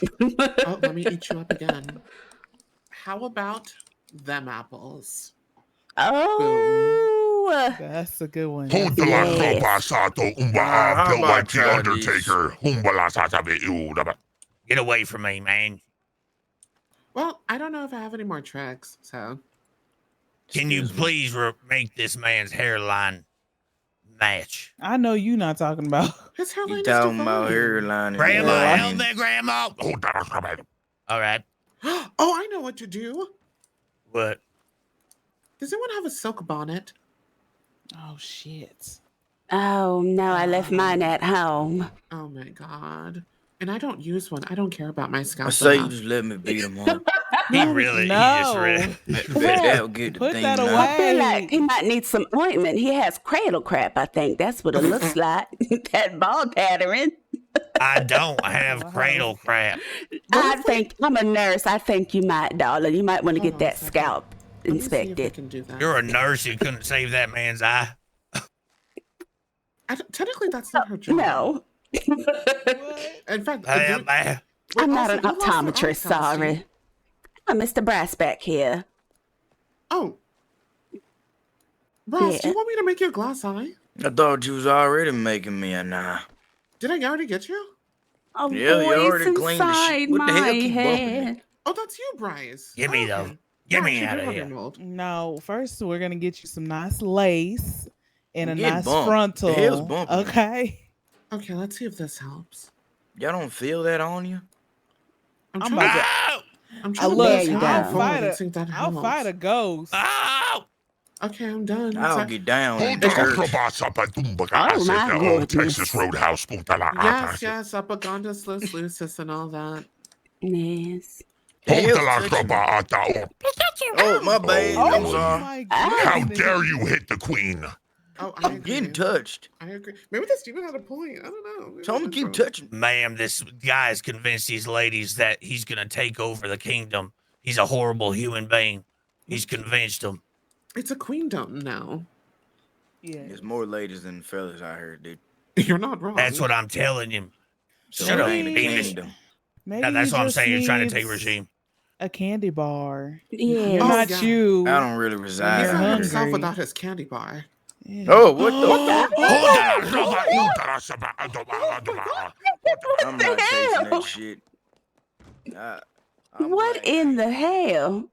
Oh, let me eat you up again. How about them apples? Oh. That's a good one. Built like the Undertaker. Get away from me, man. Well, I don't know if I have any more tricks, so. Can you please make this man's hairline match? I know you not talking about. His hairline You is talking divine. about hairline? and Grandma, hairline. help me, Grandma. All right. Oh, I know what to do. What? Does anyone have a silk bonnet? Oh, shit. Oh, no, I left mine at home. Oh my god. And I don't use one. I don't care about my scalp. I say you enough. just let me beat him up. He just really. That'll get the Put thing that out. I feel away. like he might need some ointment. He has cradle crap, I think. That's what it looks like. That ball pattern. I don't have cradle crap. I think, I'm a nurse. I think you might, darling. You might want to Hold get on a that second. scalp Let me see if I inspected. can do that. You're a nurse. You couldn't save that man's eye. Technically, that's not her job. No. In fact, I'm not an also, who lost their eye, optometrist, Celestine? sorry. I'm Mr. Brass back here. Oh. Ross, do Yeah. you want me to make you a glass eye? I thought you was already making me a nah. Did I already get you? A Yeah, you already voice cleaned the inside shit. What the my hell keep bumping head. it? Oh, that's you, Bryce. Give me, though. Okay. Get me Yeah, out you of do have here. your mold. No, first we're going to get you some nice lace and a Get nice bumped. frontal. The hell's bumping me? Okay. Okay, let's see if this helps. Y'all don't feel that on you? I'm I'm trying about to. Oh! I'm trying to look, move I'll forward fight and think that I'll helps. fight a ghost. Okay, I'm done. I'll get down in Hold church. Oh my old goodness. Texas Roadhouse. Yes, Apagondas Los Lucis and all that. Yes. Oh, my bad. I'm sorry. My How goodness. dare you hit the queen? Oh, I'm getting touched. I agree. Maybe this demon had a point. I don't know. Maybe Tell him to that's keep wrong. touching. Ma'am, this guy has convinced these ladies that he's gonna take over the kingdom. He's a horrible human being. He's convinced them. It's a queendom now. Yeah. There's more ladies than fellas I heard, dude. You're not wrong. That's what I'm telling him. So Shut it up, ain't a demon. kingdom. Maybe Now, that's he what I'm just saying. You're trying to take needs regime. a candy bar. Yeah. You're not you. I don't really reside He's not here. himself hungry. without his candy bar. Yeah. Oh, what the? I'm not chasing that shit. I'm What black. in the hell?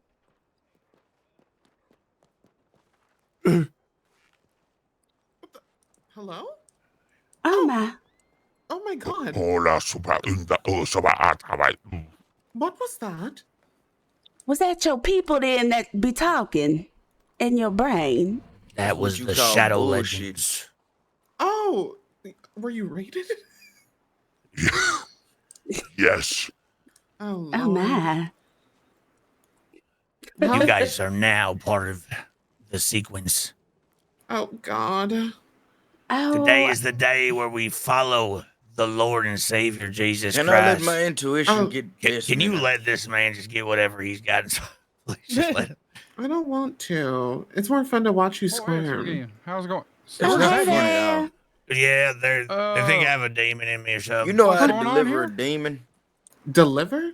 Hello? Oh my. Oh my god. What was that? Was that your people then that be talking in your brain? That was you the call Shadow bullshit. Legends. Oh, were you raided? Yes. Oh, Lord. Oh my. You guys are now part of the sequence. Oh God. Oh. Today is the day where we follow the Lord and Savior Jesus Can I let Christ. my intuition get this? Can you minute? let this man just get whatever he's got? Please just let him. I don't want to. It's more fun to watch you Oh, hey, squirm. Sergey. How's it going? Oh, That's hey funny, there. Yeah, they think I Uh, have a demon in me or something. You know What's how to going on deliver here? a demon? Deliver?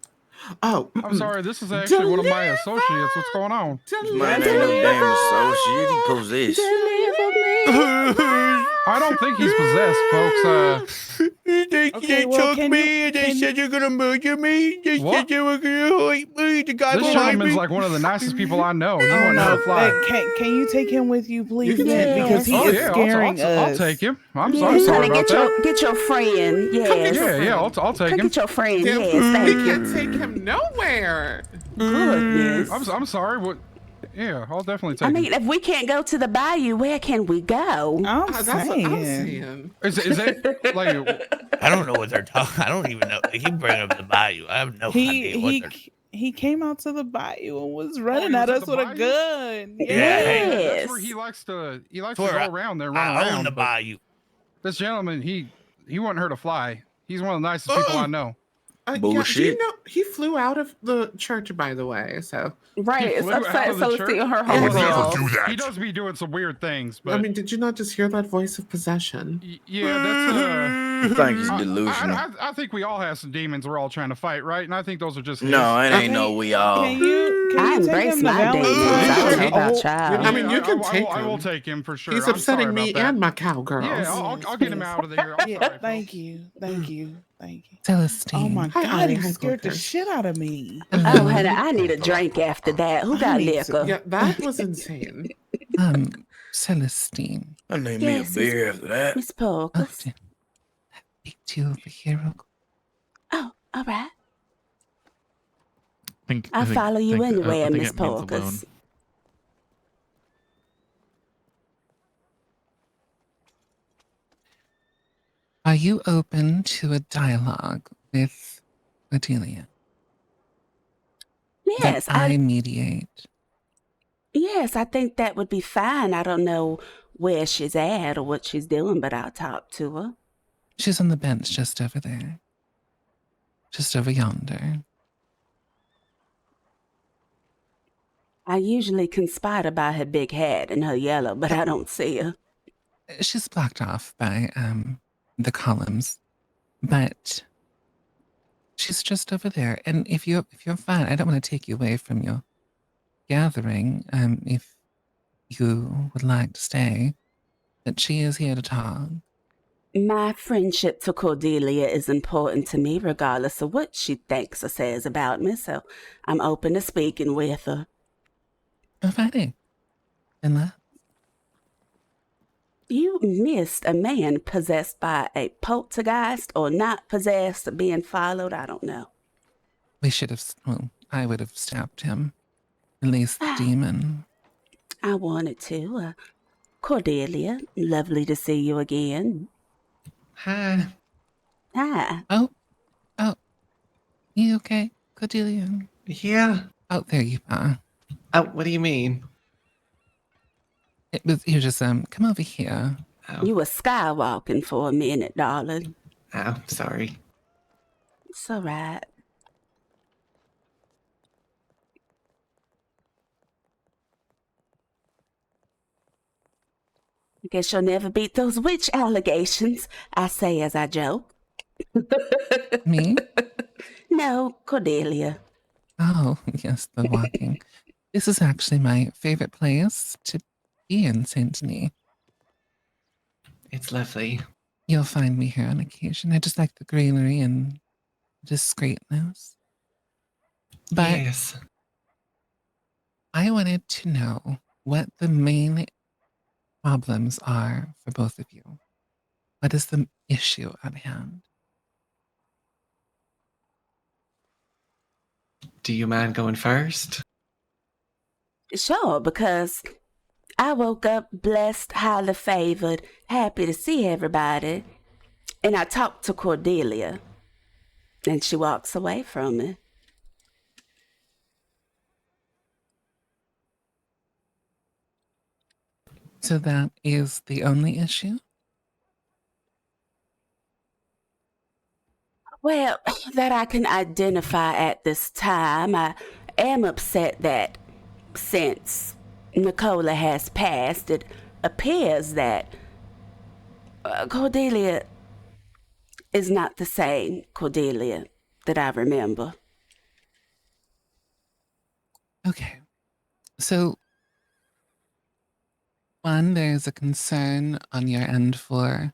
Oh, I'm sorry. This is actually one of my associates. What's going on? Mine ain't no damn associate. He possessed. Deliver me. I don't think he's possessed, folks. Okay, well, can you, you're gonna murder me. They What? said you were gonna hate me. The guy This behind gentleman's me. like one of the nicest people I know. He Oh wouldn't hurt no! a fly. Can you take him with you, please? You Then? can. Because he Oh is yeah, scaring I'll us. take him. I'm Yeah, sorry honey, about that. get your friend. Yes. Yeah, I'll take Come him. get your friend. Yeah, Yes, we thank you. can't take him nowhere. Goodness. I'm sorry. What? Yeah, I'll definitely take I him. mean, if we can't go to the bayou, where can we go? I'm That's what I'm saying. saying. Is it like? I don't know what they're talking. I don't even know. They keep bringing up the bayou. I have no idea what they're. He came out to the bayou and was he running was at at us the with a bayou? gun. Yeah, Yes. That's where he likes to Where go around there, run I own around. the but bayou. This gentleman, he wouldn't hurt a fly. He's one of the nicest people I know. Yeah, do Bullshit. you know he flew out of the church, by the way? So Right, He it's flew out upset of the Celestine church? her I would never whole do that. He does be doing some weird things, but I mean, did you not just hear that voice of possession? yeah, that's I think he's delusional. I think we all have some demons we're all trying to fight, right? And I think those are just his. No, it ain't no we all. Can you I take embrace him to my demons. I don't know about y'all. I mean, you can I take will him. take him for sure. He's I'm sorry upsetting me about that. and my cowgirls. Yeah, I'll get him out of there. I'm Yeah, sorry, thank you. Celestine. Oh my Hi, God, honey. he Hi, scared the Booker. shit out of me. Oh, honey, I need a drink after that. Who got need liquor? Yeah, that was insane. Celestine. I need Yes, me a beer after that. Miss Polkas. Speak to you over here real quick. Oh, all right. I I'll think- follow you think- I anywhere, think Miss it means alone. Polkas. Are you open to a dialogue with Adelia? Yes, that I mediate. Yes, I think that would be fine. I don't know where she's at or what she's doing, but I'll talk to her. She's on the bench just over there. Just over yonder. I usually can spot her by her big hat and her yellow, but I don't see her. She's blocked off by the columns, but she's just over there. And if you're fine, I don't want to take you away from your gathering. If you would like to stay, that she is here to talk. My friendship to Cordelia is important to me, regardless of what she thinks or says about me, so I'm open to speaking with her. Alrighty. Then You missed a man possessed by a poltergeist or not possessed or being followed. I don't know. we should have. Well, I would have stabbed him. Release the demon. I wanted to. Cordelia, lovely to see you again. Hi. Hi. Oh, you okay, Cordelia? Yeah. Oh, there you are. Oh, what do you mean? You just come over here. Oh. You were skywalking for a minute, darling. Oh, sorry. It's all right. I guess you'll never beat those witch allegations, I say as I joke. Me? No, Cordelia. Oh, yes, the walking. This is actually my favorite place to be in Saint Denis. It's lovely. You'll find me here on occasion. I just like the greenery and discreetness. But yes. I wanted to know what the main problems are for both of you. What is the issue at hand? Do you mind going first? Sure, because I woke up blessed, highly favored, happy to see everybody. And I talked to Cordelia. And she walks away from me. So that is the only issue? Well, that I can identify at this time. I am upset that since Nicola has passed, it appears that Cordelia is not the same Cordelia that I remember. Okay. So, one, there's a concern on your end for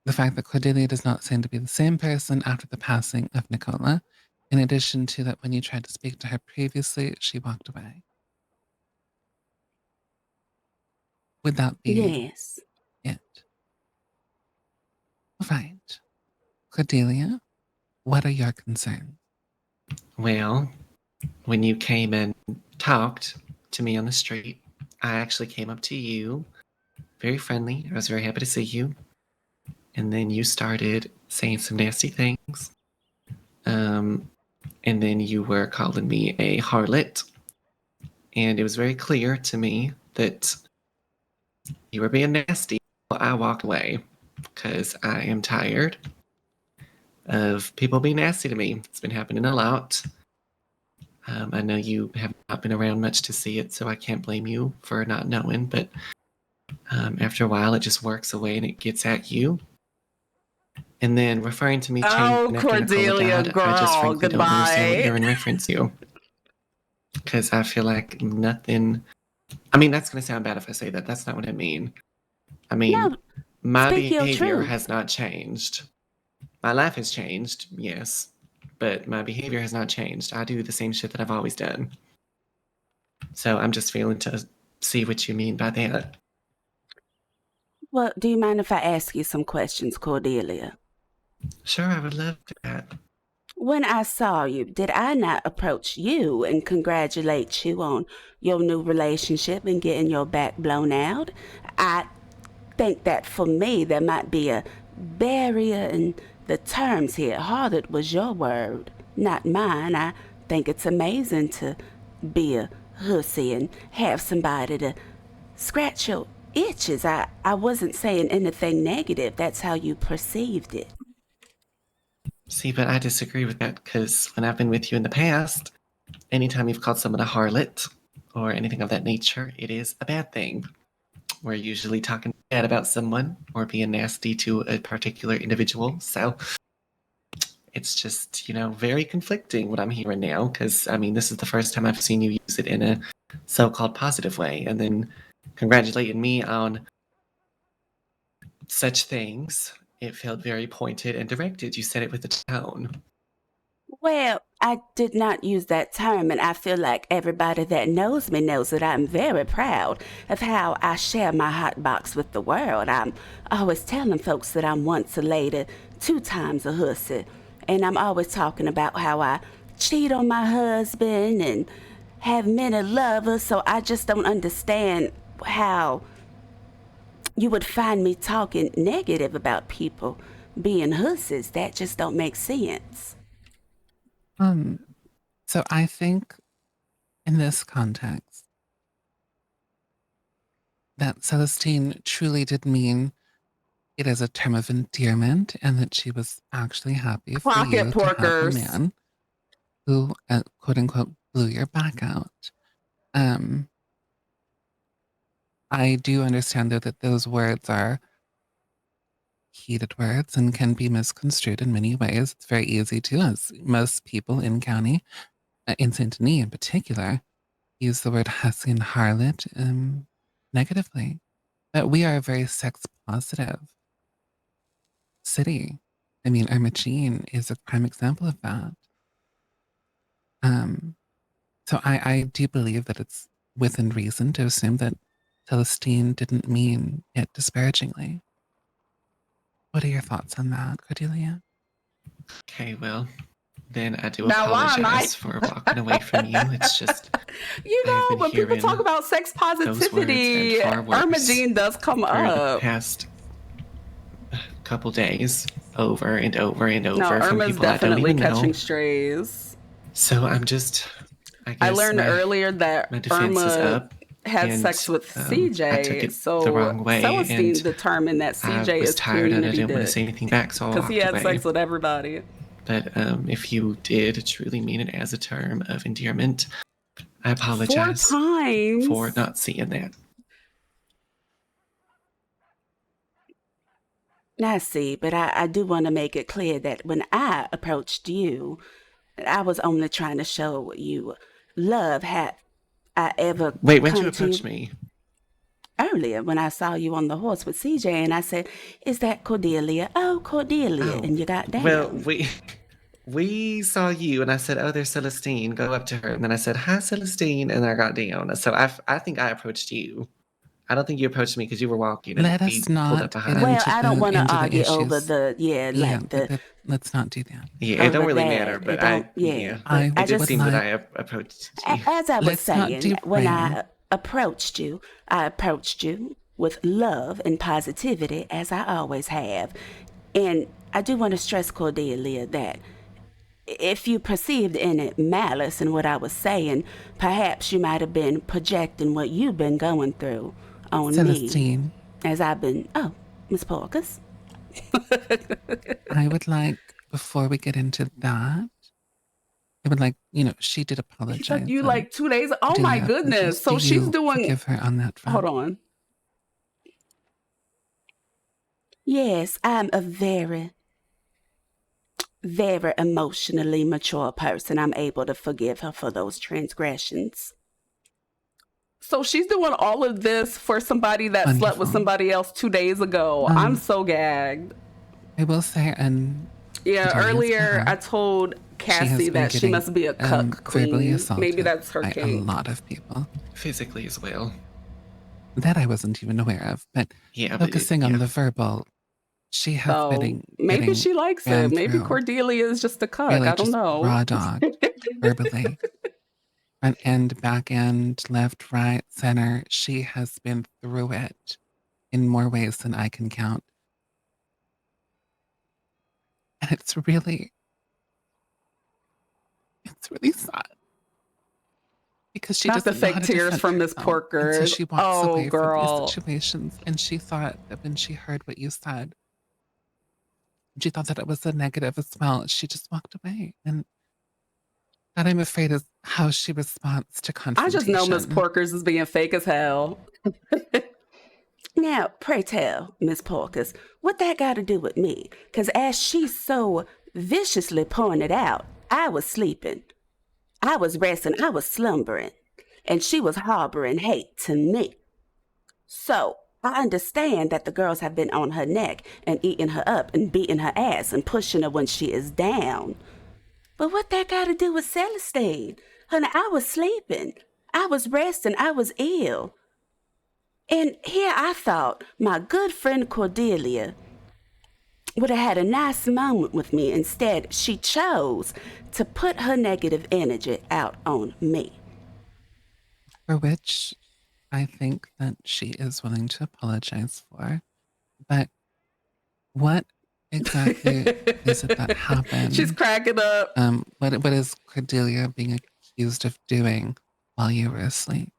the fact that Cordelia does not seem to be the same person after the passing of Nicola, in addition to that when you tried to speak to her previously, she walked away. Would that be Yes. it? Right. Cordelia, what are your concerns? Well, when you came and talked to me on the street, I actually came up to you, very friendly. I was very happy to see you. And then you started saying some nasty things. And then you were calling me a harlot. And it was very clear to me that you were being nasty. I walked away because I am tired of people being nasty to me. It's been happening a lot. I know you have not been around much to see it, so I can't blame you for not knowing, but after a while it just works away and it gets at you. And then referring to me changing after Cordelia, Nicola died, girl, I just frankly don't understand what goodbye. you're in reference to. Because I feel like nothing... I mean, that's going to sound bad if I say that. That's not what I mean. I mean, No, my speak your behavior truth. has not changed. My life has changed, yes. But my behavior has not changed. I do the same shit that I've always done. So I'm just failing to see what you mean by that. Well, do you mind if I ask you some questions, Cordelia? Sure, I would love that. When I saw you, did I not approach you and congratulate you on your new relationship and getting your back blown out? I think that for me, there might be a barrier in the terms here. Harlot was your word, not mine. I think it's amazing to be a hussy and have somebody to scratch your itches. I wasn't saying anything negative. That's how you perceived it. See, but I disagree with that because when I've been with you in the past, anytime you've called someone a harlot or anything of that nature, it is a bad thing. We're usually talking bad about someone or being nasty to a particular individual. So it's just, very conflicting what I'm hearing now because, I mean, this is the first time I've seen you use it in a so-called positive way. And then congratulating me on such things, it felt very pointed and directed. You said it with a tone. Well, I did not use that term, and I feel like everybody that knows me knows that I'm very proud of how I share my hot box with the world. I'm always telling folks that I'm once a lady, 2 times a hussy, and I'm always talking about how I cheat on my husband and have many lovers, so I just don't understand how you would find me talking negative about people being hussies. That just don't make sense. So I think in this context that Celestine truly did mean it as a term of endearment, and that she was actually happy for Pocket you to have a porkers. man who, quote unquote, blew your back out. I do understand, though, that those words are heated words and can be misconstrued in many ways. It's very easy to, as most people in county, in Saint Denis in particular, use the word hussy and harlot negatively. But we are a very sex positive city. I mean, Ermagine is a prime example of that. So I do believe that it's within reason to assume that Celestine didn't mean it disparagingly. What are your thoughts on that, Cordelia? Okay, well, then I do Now, why am I- apologize for walking away from you. It's just You I have know, been when people hearing talk about sex those words positivity, and far worse Ermagine does come for the up. past couple days, over and over and over No, from Irma's people I don't definitely even catching know. strays. So I'm just, I guess I learned earlier my that defense is Irma up, had and, sex with I took CJ, it so the wrong way, Celestine and determined that I CJ was is tired and I community didn't want to dick. say anything back, so I Because he walked had away. sex with everybody. But if you did truly mean it as a term of endearment, I apologize 4 times for not seeing that. I see, but I do want to make it clear that when I approached you, I was only trying to show you love. Had I ever Wait, when'd come you to approach me? Earlier, when I saw you on the horse with CJ, and I said, "Is that Cordelia?" "Oh, Cordelia," Oh, and you got down. Well, we saw you, and I said, "Oh, there's Celestine. Go up to her." And then I said, "Hi, Celestine," and I got down. So I think I approached you. I don't think you approached me because you were walking. And Let we us pulled up not behind. get Well, into I don't want to into the argue over issues. the Let's not do that. Yeah, it don't over really that. matter, It but don't- yeah, but it I did just seem that I approached you. As I was Let's not saying, when I derail. approached you, I approached you with love and positivity, as I always have. And I do want to stress, Cordelia, that if you perceived any malice in what I was saying, perhaps you might have been projecting what you've been going through on Celestine. me. As I've been, Miss Porkus. I would like, before we get into that, I would like, she did apologize. You like 2 days? Oh my Cordelia, goodness. So do she's you doing. forgive her on that front. Hold on. Yes, I'm a very, very emotionally mature person. I'm able to forgive her for those transgressions. So she's doing all of this for somebody that slept with somebody else 2 days ago. I'm so gagged. I will say, and Yeah, condolences to earlier her. I told She has Cassie been that she getting, must be a cuck verbally queen. assaulted Maybe that's her by kink. a lot of people. Physically as well. That I wasn't even aware of, but focusing on the verbal, she has So been maybe getting she likes ran it. Maybe through, Cordelia is just a cuck. really I don't just know. raw dog, verbally. Front end, back end, left, right, center. She has been through it in more ways than I can count. And it's really sad. Because she Not the doesn't know how fake to tears defend from Miss herself. And so Porkers. she walks Oh, away from girl. these situations, and she thought that when she heard what you said, she thought that it was a negative as well. She just walked away. And that, I'm afraid, is how she responds to I confrontation. just know Miss Porkers is being fake as hell. Now, pray tell, Miss Porkus, what that got to do with me? Because as she so viciously pointed out, I was sleeping. I was resting. I was slumbering. And she was harboring hate to me. So, I understand that the girls have been on her neck and eating her up and beating her ass and pushing her when she is down. But what that got to do with Celestine? Honey, I was sleeping. I was resting. I was ill. And here I thought my good friend Cordelia would have had a nice moment with me. Instead, she chose to put her negative energy out on me. For which I think that she is willing to apologize for. But what exactly is it that happened? She's cracking up. What is Cordelia being accused of doing while you were asleep?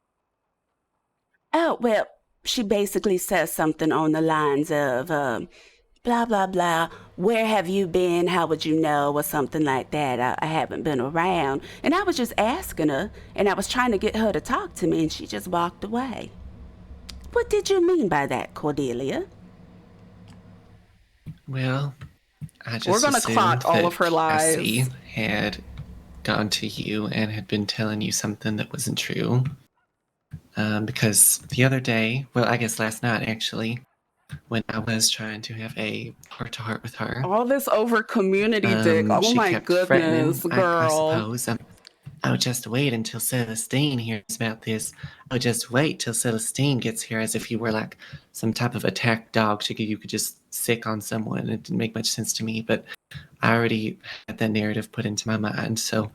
Oh, well, she basically says something on the lines of, blah, blah, blah. Where have you been? How would you know? Or something like that. I haven't been around. And I was just asking her, and I was trying to get her to talk to me, and she just walked away. What did you mean by that, Cordelia? Well, I just We're gonna clock all of her lies. Cassie had gone to you and had been telling you something that wasn't true. Because the other day, well, I guess last night actually, when I was trying to have a heart-to-heart with her. All this over community dick. Oh she my kept goodness, threatening, girl. I suppose. I would just wait until Celestine hears about this. I would just wait till Celestine gets here, as if you were like some type of attack dog you could just sick on someone. It didn't make much sense to me, but I already had that narrative put into my mind, so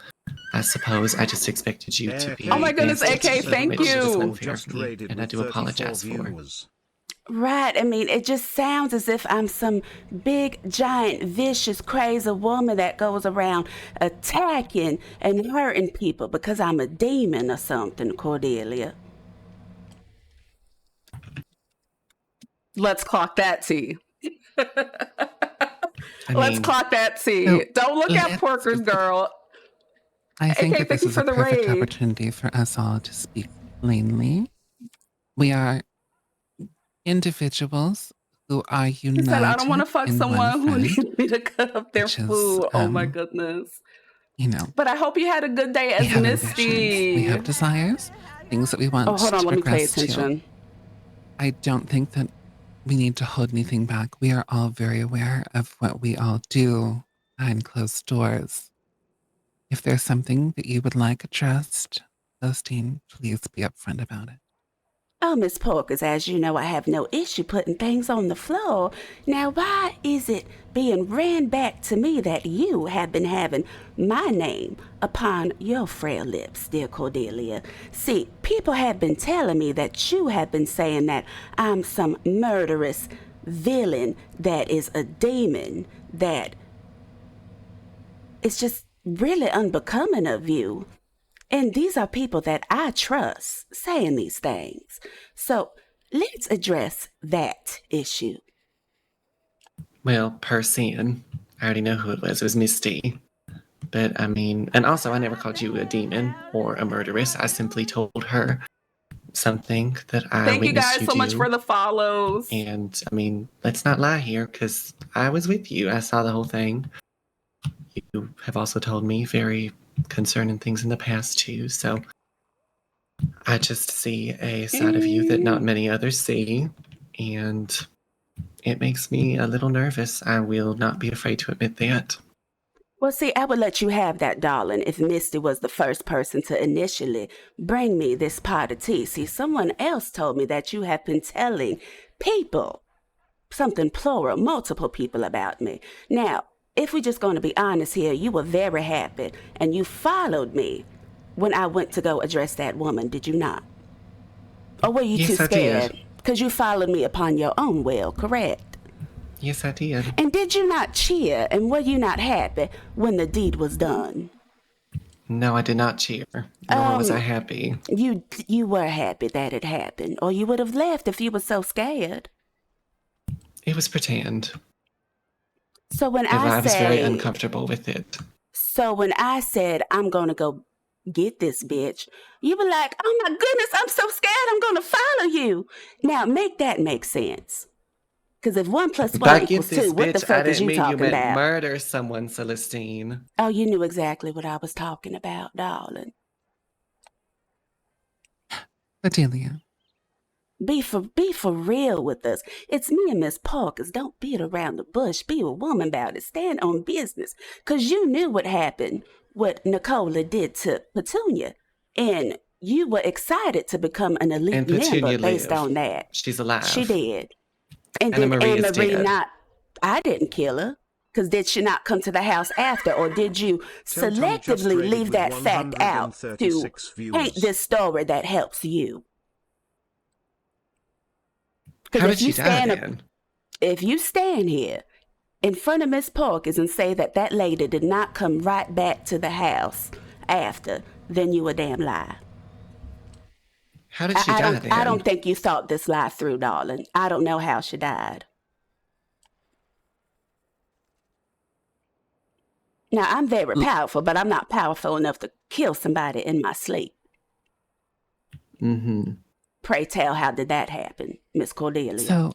I suppose I just expected you to be... Oh my goodness, AK, thank you. And I do apologize for. Right. I mean, it just sounds as if I'm some big, giant, vicious, crazy woman that goes around attacking and hurting people because I'm a demon or something, Cordelia. Let's clock that T. Let's clock that T. No, Don't look at Porkers, girl. I think AK, that this thank you is for a the perfect raid. opportunity for us all to speak plainly. We are individuals who are united. He said, I don't want to fuck in someone one who friend, needs me to cut up their which is, food. Oh my goodness. You know, But I hope you had a good day we as have Misty. ambitions, we have desires, things that we want Oh, hold on, to let me pay progress attention. to. I don't think that we need to hold anything back. We are all very aware of what we all do behind closed doors. If there's something that you would like addressed, Celestine, please be upfront about it. Oh, Miss Porkers, as you know, I have no issue putting things on the floor. Now, why is it being ran back to me that you have been having my name upon your frail lips, dear Cordelia? See, people have been telling me that you have been saying that I'm some murderous villain that is a demon, that it's just really unbecoming of you. And these are people that I trust saying these things. So let's address that issue. Well, person, I already know who it was. It was Misty. But I mean, and also I never called you a demon or a murderess. I simply told her something that I Thank you witnessed guys so much do. for the follows. And I mean, let's not lie here, because I was with you. I saw the whole thing. You have also told me very concerning things in the past too, so I just see a side of you that not many others see, and it makes me a little nervous. I will not be afraid to admit that. Well, see, I would let you have that, darling, if Misty was the first person to initially bring me this pot of tea. See, someone else told me that you have been telling people, something plural, multiple people about me. Now, if we're just going to be honest here, you were very happy, and you followed me when I went to go address that woman, did you not? Or were you too scared? Because you followed me upon your own will, correct? Yes, I did. And did you not cheer, and were you not happy when the deed was done? No, I did not cheer, nor was I happy. You were happy that it happened, or you would have left if you were so scared. It was pretend. So when I was very uncomfortable with it. So when I said, I'm going to go get this bitch, you were like, oh my goodness, I'm so scared, I'm going to follow you. Now, make that make sense. Because if 1 + 1 equals 2, what the fuck is you talking about? Murder someone, Celestine. Oh, you knew exactly what I was talking about, darling. Adelia. Be for real with us. It's me and Miss Porkers. Don't beat around the bush. Be a woman about it. Stand on business. Because you knew what happened, what Nicola did to Petunia. And you were excited to become an elite member based on that. She's alive. She did. And Anna did Marie Anna is Marie dead. not? I didn't kill her. Because did she not come to the house after, or did you selectively leave that fact out to paint this story that helps you? How did she die then? If you stand here in front of Miss Porkins and say that that lady did not come right back to the house after, then you a damn lie. How did she die then? I don't think you thought this lie through, darling. I don't know how she died. Now, I'm very powerful, but I'm not powerful enough to kill somebody in my sleep. Mm-hmm. Pray tell, how did that happen, Miss Cordelia? So,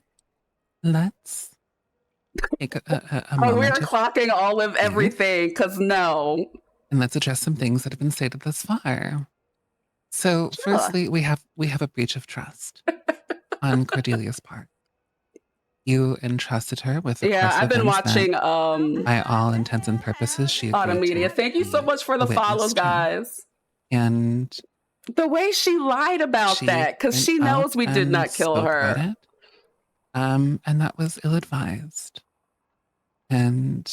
let's take a moment. We are clocking all of everything, because no. And let's address some things that have been stated thus far. So, firstly, we have a breach of trust on Cordelia's part. You entrusted her with a course of I've been events watching that, by all intents and purposes, she Autumn Media. Thank you so much for the follows, guys. And the way she lied about that, because she knows we did not kill her. And that was ill-advised. And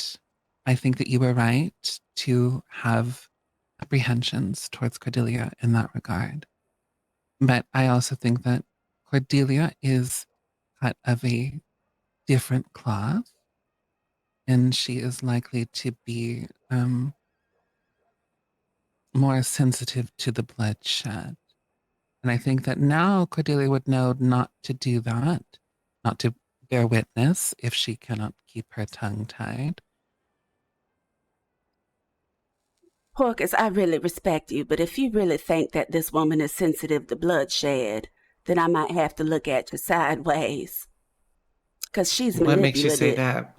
I think that you were right to have apprehensions towards Cordelia in that regard. But I also think that Cordelia is cut of a different cloth, and she is likely to be more sensitive to the bloodshed. And I think that now Cordelia would know not to do that, not to bear witness if she cannot keep her tongue tied. Porkins, I really respect you, but if you really think that this woman is sensitive to bloodshed, then I might have to look at you sideways. Because she's manipulative. What makes you say that?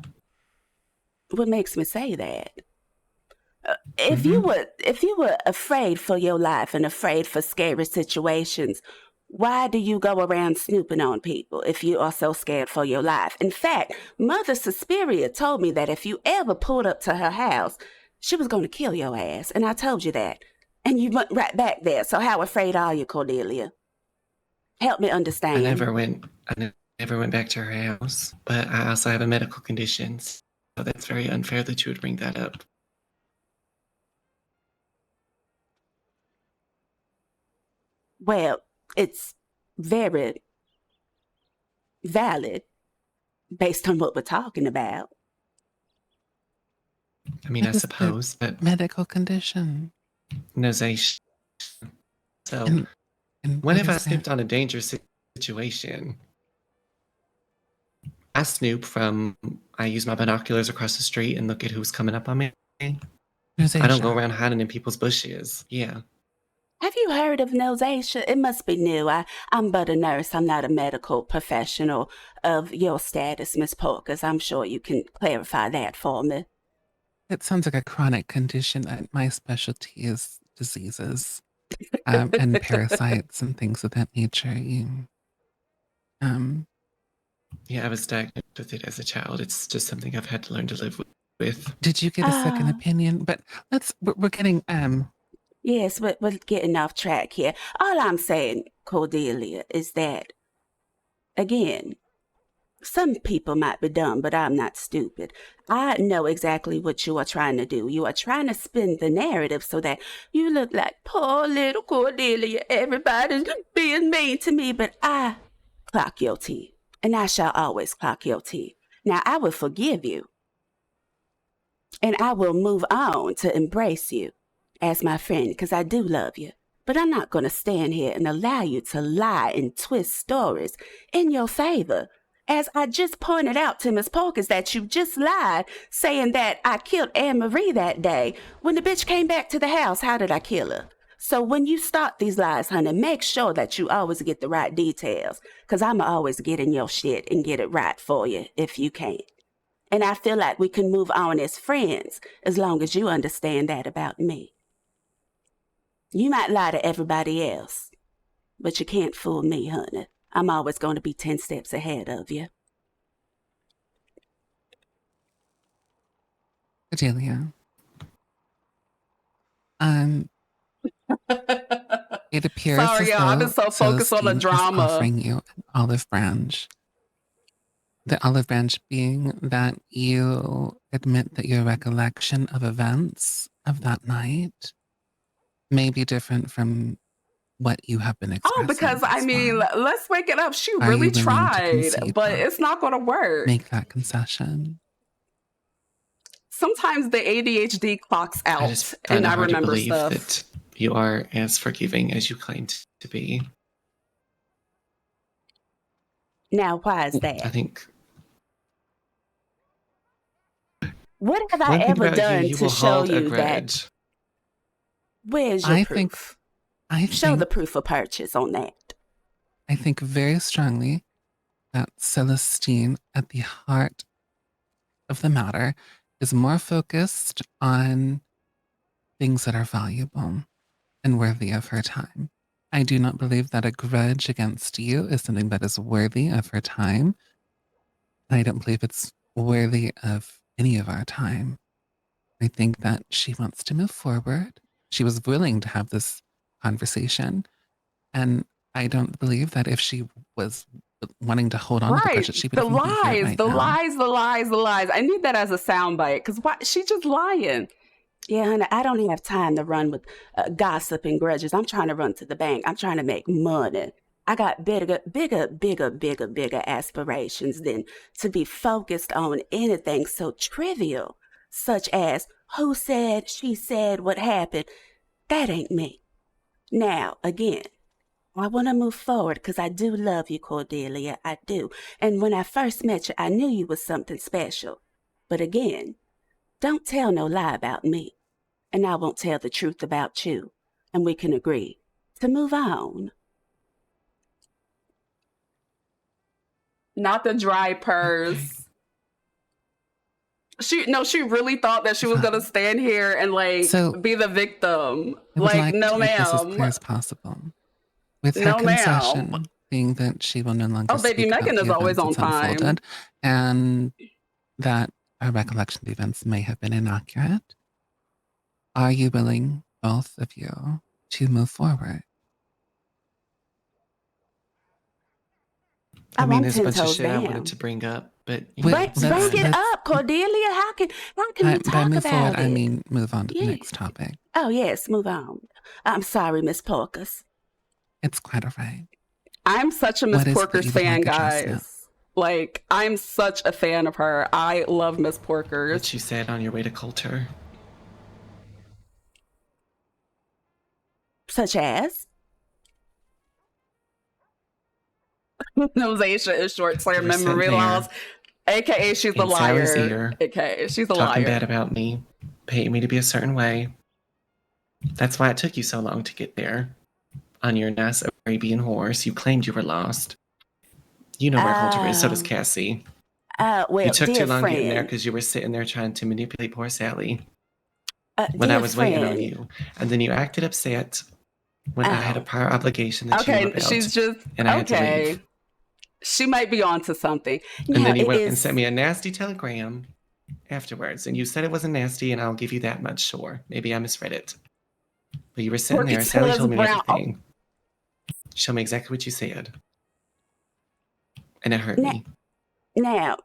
What makes me say that? If you were afraid for your life and afraid for scary situations, why do you go around snooping on people if you are so scared for your life? In fact, Mother Suspiria told me that if you ever pulled up to her house, she was going to kill your ass, and I told you that. And you went right back there. So how afraid are you, Cordelia? Help me understand. I never went back to her house, but I also have a medical condition, so that's very unfair that you would bring that up. Well, it's very valid based on what we're talking about. I mean, I suppose, but medical condition. Nosation. So, and when have I snooped on a dangerous situation? I snoop I use my binoculars across the street and look at who's coming up on me. Nosation. I don't go around hiding in people's bushes. Yeah. Have you heard of nosation? It must be new. I'm but a nurse. I'm not a medical professional of your status, Miss Porkins. I'm sure you can clarify that for me. It sounds like a chronic condition. My specialty is diseases and parasites and things of that nature. Yeah, I was diagnosed with it as a child. It's just something I've had to learn to live with. Did you get a second opinion? But we're getting Yes, we're getting off track here. All I'm saying, Cordelia, is that, again, some people might be dumb, but I'm not stupid. I know exactly what you are trying to do. You are trying to spin the narrative so that you look like poor little Cordelia. Everybody's being mean to me, but I clock your teeth, and I shall always clock your teeth. Now, I will forgive you, and I will move on to embrace you as my friend, because I do love you. But I'm not going to stand here and allow you to lie and twist stories in your favor. As I just pointed out to Miss Porkins that you just lied, saying that I killed Anne-Marie that day. When the bitch came back to the house, how did I kill her? So when you start these lies, honey, make sure that you always get the right details, because I'm always get in your shit and get it right for you if you can. And I feel like we can move on as friends as long as you understand that about me. You might lie to everybody else, but you can't fool me, honey. I'm always going to be 10 steps ahead of you. Cordelia. It appears Sorry, as though I've been so focused on the Celestine is drama. offering you an olive branch The olive branch being that you admit that your recollection of events of that night may be different from what you have been expressing. Oh, because I mean, let's wake it up. She Are really you willing to tried, concede but that? it's not going to work. Make that concession. Sometimes the ADHD clocks out, I just find and it I hard to remember believe stuff. that you are as forgiving as you claim to be. Now, why is I that? think What have I one thing ever about you, done you to will show hold a you that? grudge. Where's your I proof? think Show the proof of purchase on that. I think very strongly that Celestine, at the heart of the matter, is more focused on things that are valuable and worthy of her time. I do not believe that a grudge against you is something that is worthy of her time. I don't believe it's worthy of any of our time. I think that she wants to move forward. She was willing to have this conversation. And I don't believe that if she was wanting to hold on to the grudge, that she would The even be here lies, right the now. lies, the lies, the lies. I need that as a soundbite because why? She just lying. Yeah, honey, I don't even have time to run with gossip and grudges. I'm trying to run to the bank. I'm trying to make money. I got bigger aspirations than to be focused on anything so trivial, such as who said, she said, what happened. That ain't me. Now, again, I want to move forward because I do love you, Cordelia. I do. And when I first met you, I knew you was something special. But again, don't tell no lie about me. And I won't tell the truth about you. And we can agree to move on. Not the dry purse. She really thought that she was gonna stand here and be the victim. I would like No, to make this as ma'am. clear as possible. With her No, concession ma'am. being that she will no longer Oh, baby, speak about Megan the is always events on that's time. unfolded, and that her recollection of the events may have been inaccurate. Are you willing, both of you, to move forward? I mean, I'm there's a 10 bunch of toes shit I down. wanted to bring up, but you Wait, know, Bring it up, Cordelia. How can we By talk move about forward, it? I mean move on to the Yeah. next topic. Oh, yes, move on. I'm sorry, Miss Porkus. It's quite all right. I'm such a Miss What is it that Porkers you would fan, like addressed now? guys. Like, I'm such a fan of her. I love Miss Porkers. what you said on your way to Coulter. Such as? Nosacea is short-term You were sitting memory there loss. AKA, she's a in Sally's liar. ear, AKA, she's a talking liar. bad about me, paying me to be a certain way. That's why it took you so long to get there. On your nice Arabian horse, you claimed you were lost. You know where Coulter is, so does Cassie. Well, you took dear too long getting there friend. because you were sitting there trying to manipulate poor Sally when Dear I was waiting on friend. you. And then you acted upset when I had a prior obligation that you Okay, knew about, she's just and I had to leave. She might be onto something. And then you went and sent me a nasty telegram afterwards, and you said it wasn't nasty, and I'll give you that much, sure. Maybe I misread it. But you were sitting there, and Sally told me everything. Show me exactly what you said. And it hurt me. Now,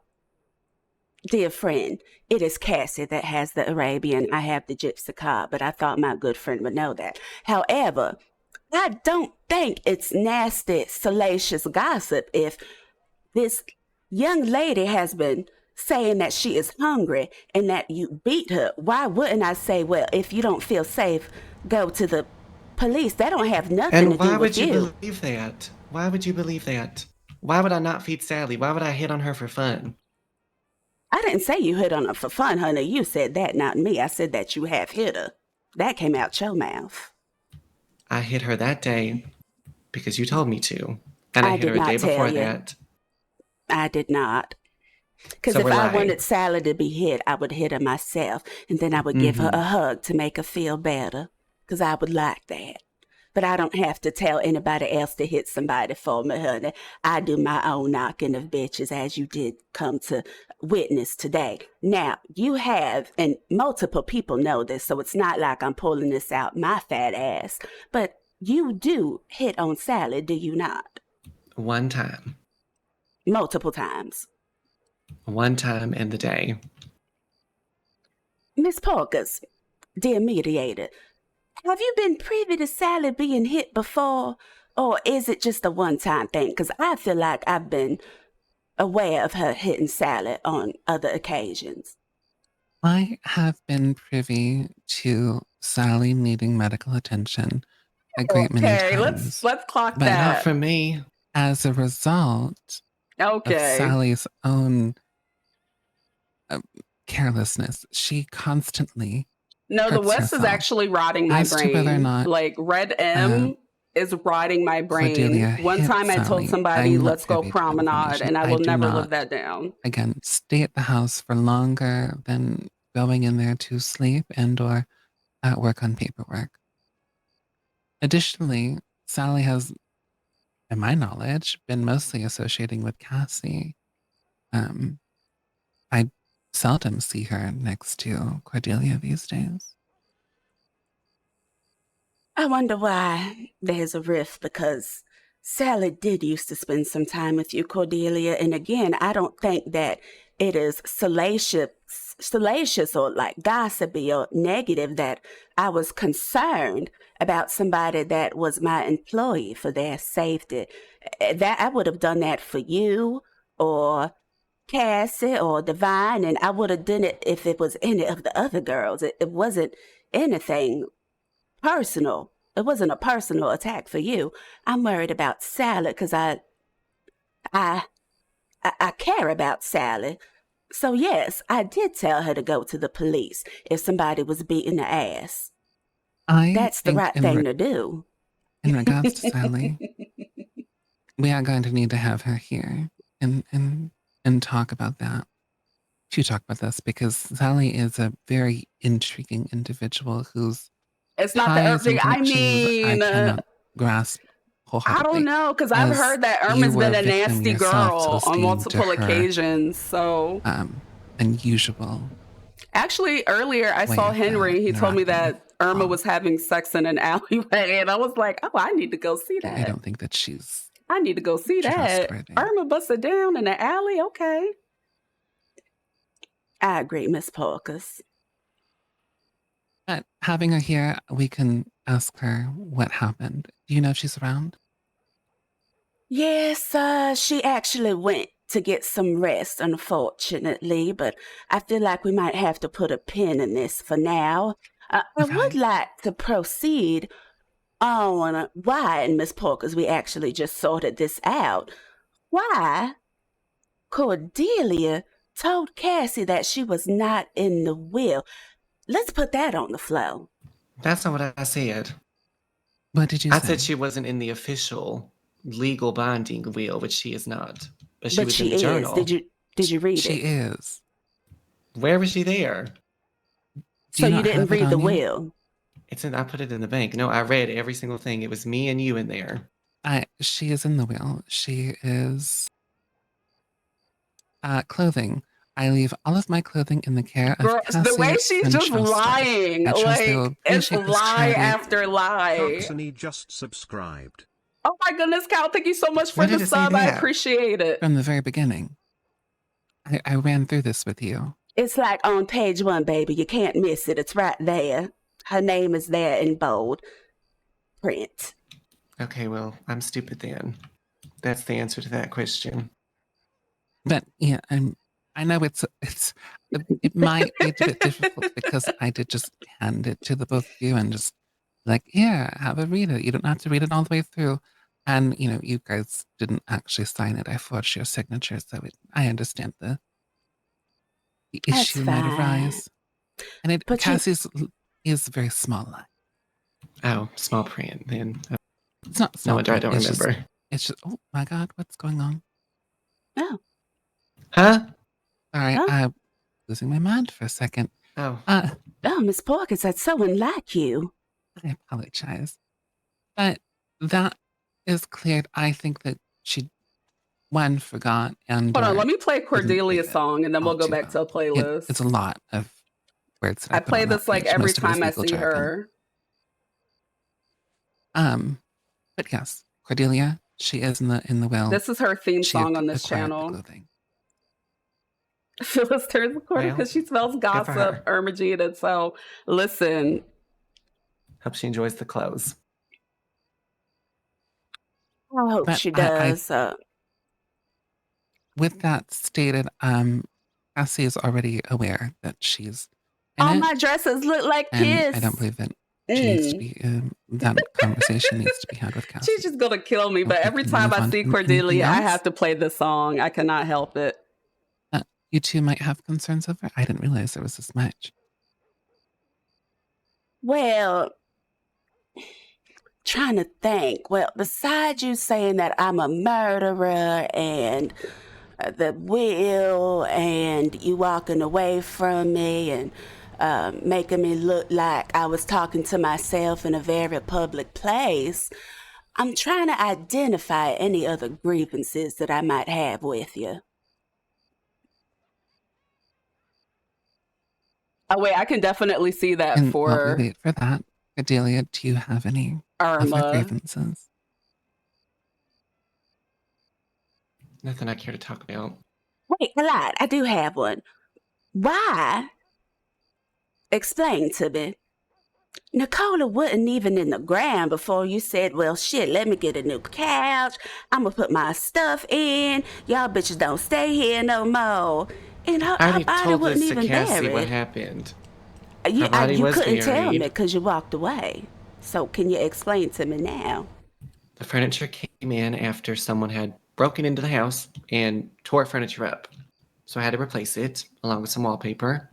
dear friend, it is Cassie that has the Arabian. I have the Gypsy car, but I thought my good friend would know that. However, I don't think it's nasty, salacious gossip if this young lady has been saying that she is hungry and that you beat her. Why wouldn't I say, well, if you don't feel safe, go to the police? That don't have nothing to do with you. And why would you believe that? Why would you believe that? Why would I not feed Sally? Why would I hit on her for fun? I didn't say you hit on her for fun, honey. You said that, not me. I said that you have hit her. That came out your mouth. I hit her that day because you told me to. And I hit her a day before that. I did not. Because if I wanted Sally to be hit, I would hit her myself. And then I would give her a hug to make her feel better. Because I would like that. But I don't have to tell anybody else to hit somebody for me, honey. I do my own knocking of bitches, as you did come to witness today. Now, you have, and multiple people know this, so it's not like I'm pulling this out my fat ass, but you do hit on Sally, do you not? One time. Multiple times. one time in the day. Miss Parkers, dear mediator, have you been privy to Sally being hit before? Or is it just a one-time thing? Because I feel like I've been aware of her hitting Sally on other occasions. I have been privy to Sally needing medical attention a great many times. let's clock but that. Not for me. As a result of Sally's own carelessness, she constantly No, the hurts West is herself. actually rotting my As to whether or brain. not Like, redm is rotting my brain. Cordelia One hit time I told Sally, somebody, I'm not let's go privy to the promenade, information. and I will do never not, live that down. Again, stay at the house for longer than going in there to sleep and or work on paperwork. Additionally, Sally has, in my knowledge, been mostly associating with Cassie. I seldom see her next to Cordelia these days. I wonder why there's a rift, because Sally did used to spend some time with you, Cordelia. And again, I don't think that it is salacious or like gossipy or negative that I was concerned about somebody that was my employee for their safety. That I would have done that for you or Cassie or Divine, and I would have done it if it was any of the other girls. It wasn't anything personal. It wasn't a personal attack for you. I'm worried about Sally because I care about Sally. So yes, I did tell her to go to the police if somebody was beating her ass. That's the right thing to do. In regards to Sally, we are going to need to have her here and talk about that. To talk about this, because Sally is a very intriguing individual whose It's not the ties and urging. I connections mean, I cannot grasp I wholeheartedly. don't know, because I've As heard that you Irma's were been a victim nasty yourself, girl on Celestine, to multiple her, occasions. So, unusual. actually, earlier I saw Henry. He told me that Irma was having sex in an alleyway, and I was like, "Oh, I need to go see that." I don't think that she's. I need to go see that. trustworthy. Irma busted down in the alley. Okay. I agree, Miss Parkers. But having her here, we can ask her what happened. Do you know if she's around? Yes, she actually went to get some rest, unfortunately, but I feel like we might have to put a pin in this for now. I would like to proceed on why, and Miss Parkers, we actually just sorted this out. Why Cordelia told Cassie that she was not in the will. Let's put that on the floor. That's not what I said. What did you I say? said she wasn't in the official legal binding will, which she is not. But she was in the is. journal. Did you read it? She is. Where was she there? So you didn't read the will? It's in. I put it in the bank. No, I read every single thing. It was me and you in there. She is in the will. She is clothing. I leave all of my clothing in the care of Girl, Cassie the way she's and just Chester. lying, I trust they will like it's appreciate this lie charity. after lie. Coxony just subscribed. Oh my goodness, Cal, thank you so much for When the did it say sub. I that? appreciate it. From the very beginning. I ran through this with you. It's like on page 1, baby. You can't miss it. It's right there. Her name is there in bold print. Okay, well, I'm stupid then. That's the answer to that question. But yeah, I know it might be a bit difficult because I did just hand it to the both of you and just like, yeah, have a read it. You don't have to read it all the way through. And, you guys didn't actually sign it. I forged your signature, so I understand the issue might arise. And Cassie's is a very small line. Oh, small print then. It's not small. No wonder I don't it's remember. It's just, oh my God, what's going on? Oh. Huh? Sorry, I'm losing my mind for a second. Oh. Oh, Miss Parkers, that's so unlike you. I apologize. But that is cleared. I think that she, one, forgot, and... Hold on, let me play Cordelia's song, and then we'll go back to a playlist. It's a lot of words that I put play on that this like page. every Most of it is time I legal see jargon. her. But yes, Cordelia, she is in the will. This is her theme She song on this acquired the channel. clothing. Phyllis turns the corner Well, because she smells for gossip, Ermagina. So listen. Hope she enjoys the clothes. I hope But she does. with that stated, Cassie is already aware that she's in All it, my dresses look like and piss. I don't believe that she needs to be. That conversation needs to be had with Cassie. She's just gonna kill me. But We every can time move I on see to anything Cordelia, I else. have to play this song. I cannot help it. You two might have concerns over. I didn't realize there was this much. Well, trying to think. Well, besides you saying that I'm a murderer and the will and you walking away from me and making me look like I was talking to myself in a very public place, I'm trying to identify any other grievances that I might have with you. Oh wait, I can definitely see that And while we for wait for that, Cordelia, do you have any other Irma. grievances? Nothing I care to talk about. Wait, a lot. I do have one. Why? Explain to me. Nicola wasn't even in the ground before you said, well, shit, let me get a new couch. I'm going to put my stuff in. Y'all bitches don't stay here no more. And her I already body told wasn't this to even Cassie buried. what happened. Her You body was couldn't tell me buried. because you walked away. So can you explain to me now? The furniture came in after someone had broken into the house and tore furniture up. So I had to replace it along with some wallpaper.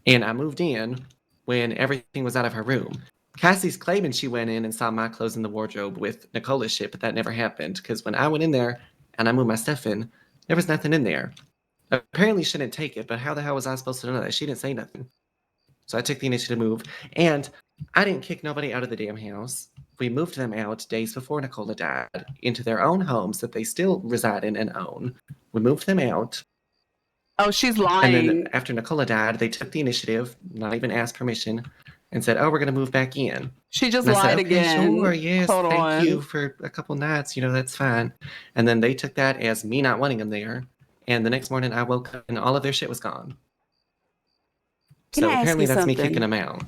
And I moved in when everything was out of her room. Cassie's claiming she went in and saw my clothes in the wardrobe with Nicola's shit, but that never happened because when I went in there and I moved my stuff in, there was nothing in there. Apparently she didn't take it, but how the hell was I supposed to know that? She didn't say nothing. So I took the initiative to move, and I didn't kick nobody out of the damn house. We moved them out days before Nicola died into their own homes that they still reside in and own. We moved them out. Oh, she's And lying. then after Nicola died, they took the initiative, not even asked permission, and said, oh, we're going to move back in. She just And I lied said, okay, again. sure, yes, Hold thank on. you for a couple nights, that's fine. And then they took that as me not wanting them there. And the next morning I woke up and all of their shit was gone. Can So I ask apparently you that's me something? kicking them out.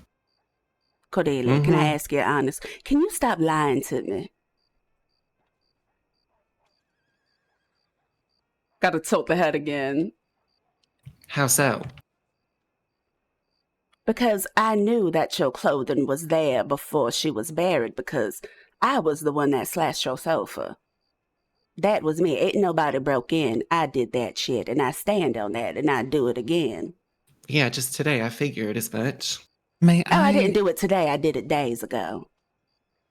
Cordelia, can I ask you honest? Can you stop lying to me? Got to tilt the head again. How so? Because I knew that your clothing was there before she was buried because I was the one that slashed your sofa. That was me. Ain't nobody broke in. I did that shit, and I stand on that, and I do it again. Yeah, just today I figured as much. I didn't do it today. I did it days ago.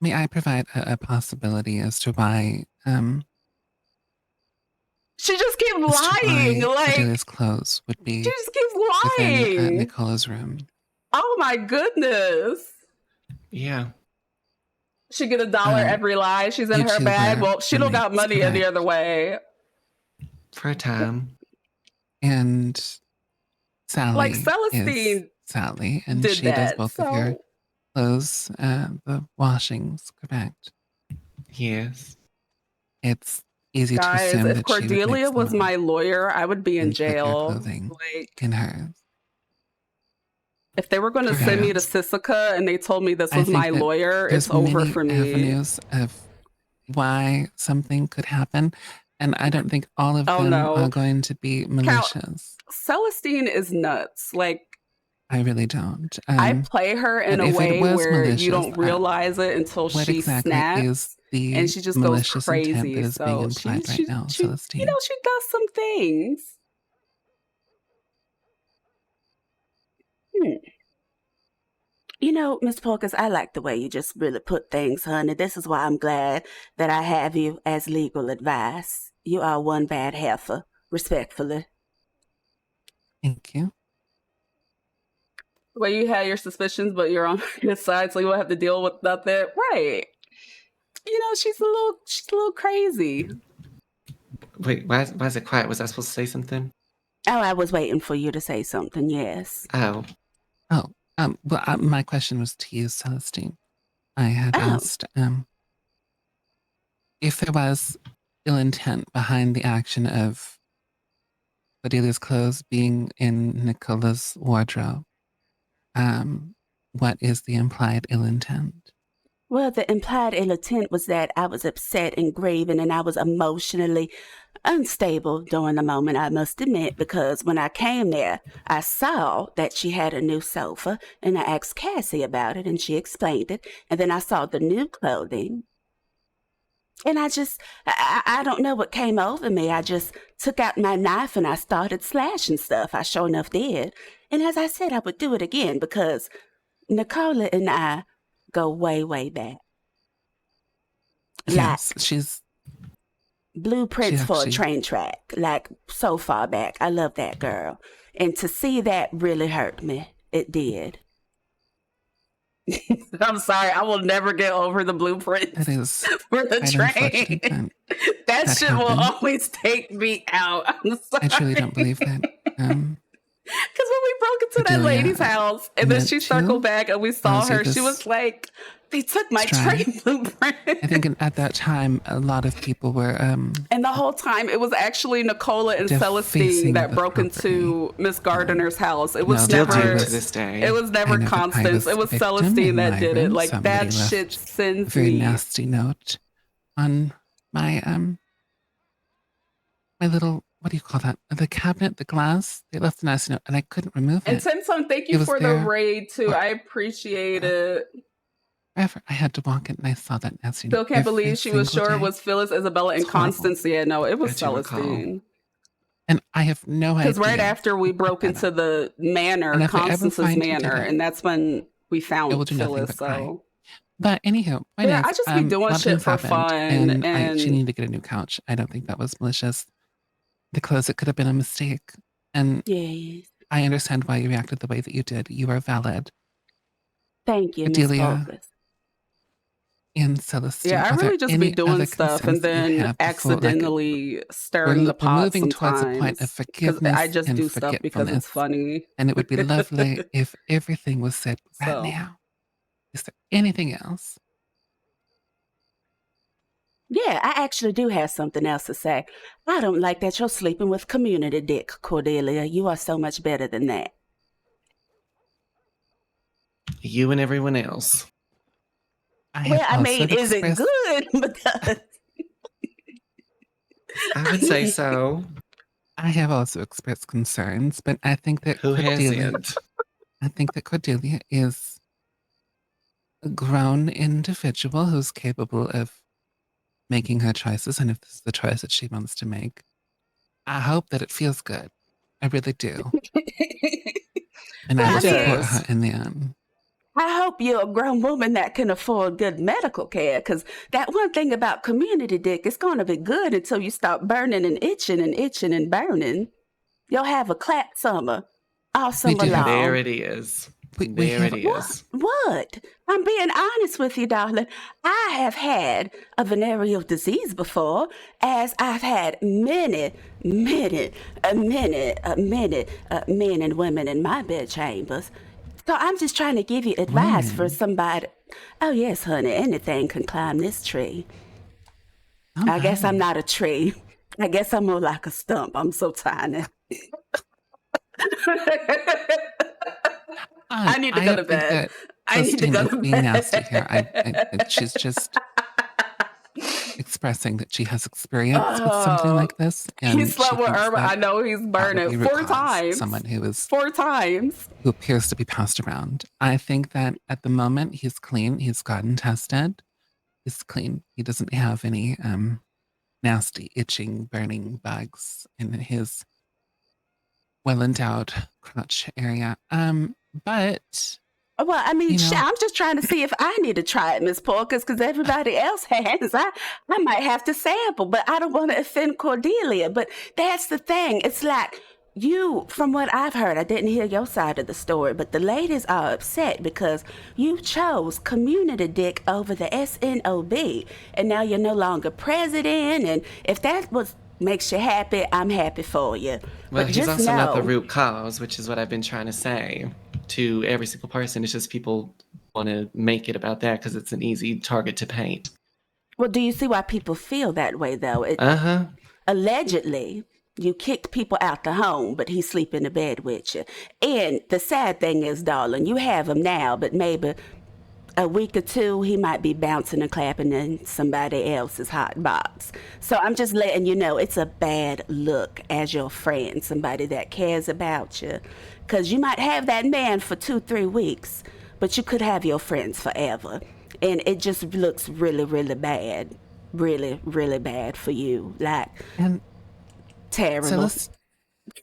May I provide a possibility as to why She just keeps lying. Like Cordelia's clothes would be she just keeps within lying. Nicola's room? Oh my goodness. Yeah. She get $1 every lie. She's in you her two bag. were Well, she don't got roommates, money any correct? other way. For a time. And Sally Like is Celestine Sally, and did she does that, both of your so- clothes, the washings, correct? Yes. It's easy to Guys, assume if that she would Cordelia mix them was up my lawyer, I would be in and put your jail. clothing Like, in hers. if they were going to send me to Sisika and they told me this was my that lawyer, there's it's over many for me. avenues of why something could happen, and I don't think all of Oh, them no. are going to be malicious. Celestine is nuts. Like, I really don't. I play her in but a if it way was where malicious, you don't realize it until what she exactly snaps. is the And she just goes malicious intent crazy. that is being So implied right now, Celestine? you know, she does some things. You know, Miss Porkins, I like the way you just really put things, honey. This is why I'm glad that I have you as legal advice. You are one bad heifer, respectfully. Thank you. Well, you had your suspicions, but you're on this side, so you won't have to deal with nothing. Right. You know, she's a little crazy. Wait, why is it quiet? Was I supposed to say something? Oh, I was waiting for you to say something, yes. Oh. Well, my question was to you, Celestine. I had asked if there was ill intent behind the action of Cordelia's clothes being in Nicola's wardrobe, what is the implied ill intent? Well, the implied ill intent was that I was upset and grieving, and I was emotionally unstable during the moment, I must admit, because when I came there, I saw that she had a new sofa, and I asked Cassie about it, and she explained it, and then I saw the new clothing. And I don't know what came over me. I just took out my knife and I started slashing stuff. I sure enough did. And as I said, I would do it again because Nicola and I go way, way back. Yes, she's blueprints for a actually- train track, like so far back. I love that girl. And to see that really hurt me. It did. I'm sorry, I will never get over the blueprint That is for the quite train. unfortunate That that shit will happened. always take me out. I'm sorry. I truly don't believe that. Because when we broke into that Adelia, lady's house and then meant she to circled back and we saw pose you her, she this was like, they took my stride. train blueprint. I think at that time, a lot of people were And the whole time, it was actually Nicola and defacing Celestine that the broke into Miss Gardiner's house. It was Still never do to this day. It was never kind of I Constance. was It was victim Celestine in that my did it. room. Like Somebody that left shit a sends very me. nasty note on my my little, what do you call that? The cabinet, the glass. They left a nasty note, and I couldn't remove And it. Timson, thank It you was for the there raid too. I appreciate it. forever. I had to walk it, and I saw that nasty Still note. can't every believe she was single sure it day. was Phyllis, Isabella, and It's horrible. Constance. Yeah, no, it was I do recall. Celestine. And I have no idea. Because right after we broke into the manor, And if I ever Constance's find who did manor, it, and that's when we I found will do nothing Phyllis. but cry. So But anywho, point yeah, is, I just be a doing lot of shit things for happened, fun, and she and needed to get a new couch. I don't think that was malicious. The clothes, it could have been a mistake. And Yes. I understand why you reacted the way that you did. You are valid. Thank you, Miss Adelia Focus. and Celestine, yeah, I are there really just be any doing other stuff concerns and that you then have before, like, accidentally stirring the we're pot moving towards a point of sometimes. Because I forgiveness just and do stuff because it's forgetfulness. funny. And it would be lovely if everything was said right So now. Is there anything else? Yeah, I actually do have something else to say. I don't like that you're sleeping with community dick, Cordelia. You are so much better than that. You and everyone else. Well, I mean, also is it expressed- good? Because I would say so. I have also expressed concerns, but I think that Who Cordelia, hasn't? I think that Cordelia is a grown individual who's capable of making her choices, and if this is the choice that she wants to make, I hope that it feels good. I really do. And I Well, will I support mean, her in the end. I hope you're a grown woman that can afford good medical care, because that one thing about community dick, it's going to be good until you start burning and itching and burning. You'll have a clap summer all summer do. long. There it is. We There have- it is. What? I'm being honest with you, darling. I have had a venereal disease before, as I've had many men and women in my bed chambers. So I'm just trying to give you advice for somebody. Oh, yes, honey, anything can climb this tree. I guess I'm not a tree. I guess I'm more like a stump. I'm so tiny. I need to go to think bed. that I need to Celestine go is to being bed. nasty here. She's just expressing that she has experience with something like this. And he slept she with thinks Irma. that I know he's probably burning 4 requires times. Someone who is 4 times. who appears to be passed around. I think that at the moment he's clean. He's gotten tested. He's clean. He doesn't have any nasty, itching, burning bugs in his well-endowed crotch area. But Well, I mean, you know, I'm just trying to see if I need to try it, Miss Porkers, because everybody else has. I might have to sample, but I don't want to offend Cordelia. But that's the thing. It's like you, from what I've heard, I didn't hear your side of the story, but the ladies are upset because you chose community dick over the SNOB, and now you're no longer president. And if that makes you happy, I'm happy for you. Well, but he's just also not the know- root cause, which is what I've been trying to say to every single person. It's just people want to make it about that because it's an easy target to paint. Well, do you see why people feel that way, though? Uh-huh. Allegedly, You kicked people out the home, but he sleep in the bed with you. And the sad thing is, darling, you have him now, but maybe a week or two, he might be bouncing and clapping in somebody else's hot box. So I'm just letting you know it's a bad look as your friend, somebody that cares about you. Because you might have that man for 2-3 weeks, but you could have your friends forever. And it just looks really, really bad. Really, really bad for you. Like, And terrible.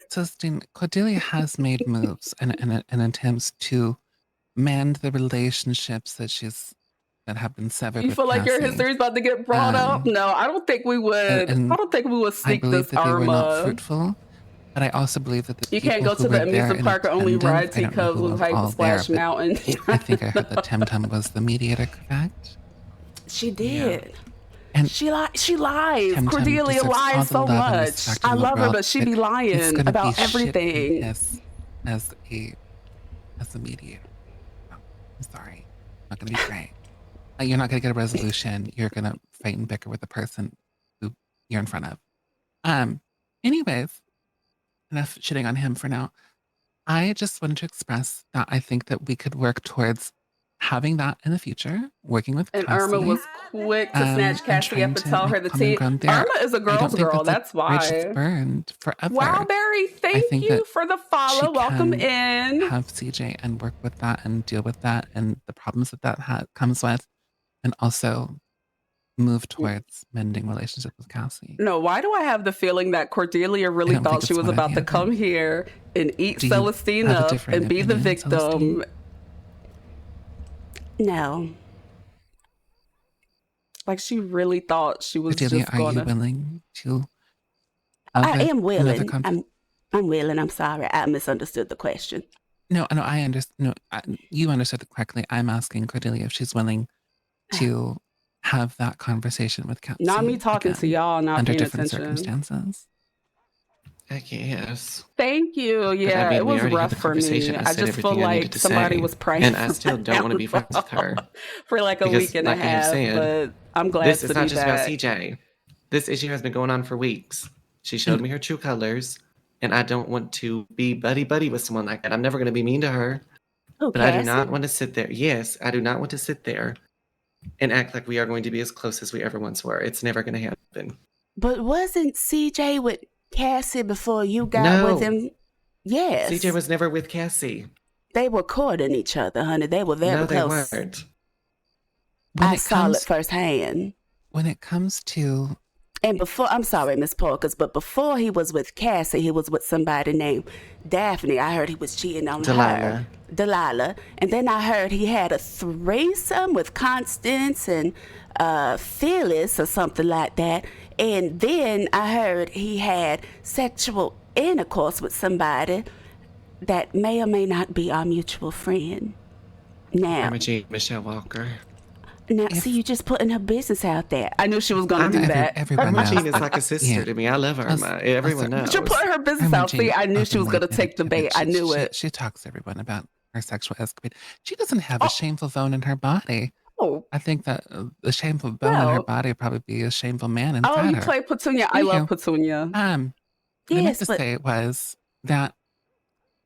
Celestine, Cordelia has made moves and attempts to mend the relationships that have been severed You with feel like your Cassie. history's about to get brought up? No, I don't think we would. I don't think we would I seek believe this that they were not Irma. fruitful, but I also believe that the You people can't go who to the were there amusement in park or only ride attendance, I don't know teacups who with was Hype all Splash there, but Mountain. I think I heard that Temtem was the mediator, correct? She did. And she lies. Temtem Cordelia deserves all lies the so love and much. respect in I the love her, world, but she be it's lying gonna about be shit everything. as a mediator. Oh, I'm sorry. Not gonna be great. You're not gonna get a resolution. You're gonna fight and bicker with the person who you're in front of. Anyways, enough shitting on him for now. I just wanted to express that I think that we could work towards having that in the future, working with And Cassie. Irma was quick to snatch and Cassie up trying and to tell her make the common tea. ground there. Irma is a I don't girl's think girl. that's That's a bridge that's why. burned forever. Wowberry, thank think you that for the follow. she Welcome can in. have CJ and work with that and deal with that and the problems that comes with, and also move towards mending relationships with Cassie. No, why do I have the feeling that Cordelia really don't think thought she it's was one or about the to other. come here and eat Do you Celestine have a up differing and be the opinion, victim? Celestine? No. Like she really thought she was Cordelia, just are you gonna. willing to? I have am another willing. I'm willing. I'm sorry. I misunderstood the question. No, I understand. No, you understood it correctly. I'm asking Cordelia if she's willing to have that conversation with Cassie. Not me talking to y'all, not under paying different attention. circumstances. I guess. Thank you. But Yeah, I mean, it we was already had rough the for conversation. me. I I said just feel everything I needed like to somebody say. was praying And for I still my don't want to be friends with her. downfall for like a Because, week and a like I have half, said, but I'm glad this to is be not just about back. CJ. This issue has been going on for weeks. She showed me her true colors, and I don't want to be buddy-buddy with someone like that. I'm never going to be mean to her. Oh, But I do Cassie? not want to sit there. Yes, I do not want to sit there and act like we are going to be as close as we ever once were. It's never going to happen. But wasn't CJ with Cassie before you got No. with him? Yes. CJ was never with Cassie. They were courting each other, honey. They were very No, they close. weren't. I saw it firsthand. When it comes to... And before, I'm sorry, Miss Porkers, but before he was with Cassie, he was with somebody named Daphne. I heard he was cheating on her. Delilah. And then I heard he had a threesome with Constance and Phyllis or something like that. And then I heard he had sexual intercourse with somebody that may or may not be our mutual friend. Now, Michelle Walker. Now, see, you just putting her business out there. I knew she was going to do that. Irma Jean is like a sister to me. I love Irma. Everyone knows. But you put her business out. See, I knew she was going to take the bait. I knew it. She talks to everyone about her sexual escapade. She doesn't have a shameful bone in her body. Oh. I think that the shameful bone in her body would probably be a shameful man inside her. Oh, you play Petunia. I love Petunia. What I meant to say was that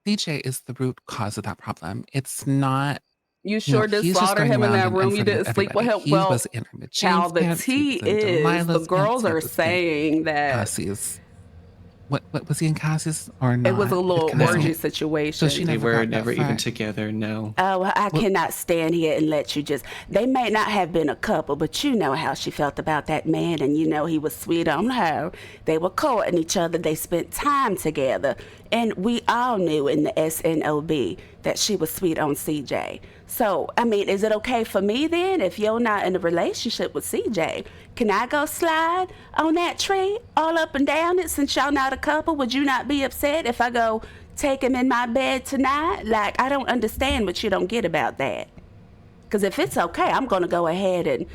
DJ is the root cause of that problem. It's not... You sure did slaughter him in that room. You didn't sleep with him. Well, Cal, the tea is the girls are saying that. Cassie's. What was he in Cassie's or not? It was a little orgy situation. So she They never were got never that far. even together. No. Oh, well, I cannot stand here and let you just... They may not have been a couple, but you know how she felt about that man, and you know he was sweet on her. They were courting each other. They spent time together. And we all knew in the SNOB that she was sweet on CJ. So, I mean, is it okay for me then, if you're not in a relationship with CJ? Can I go slide on that tree all up and down it since y'all not a couple? Would you not be upset if I go take him in my bed tonight? Like, I don't understand what you don't get about that. Because if it's okay, I'm going to go ahead and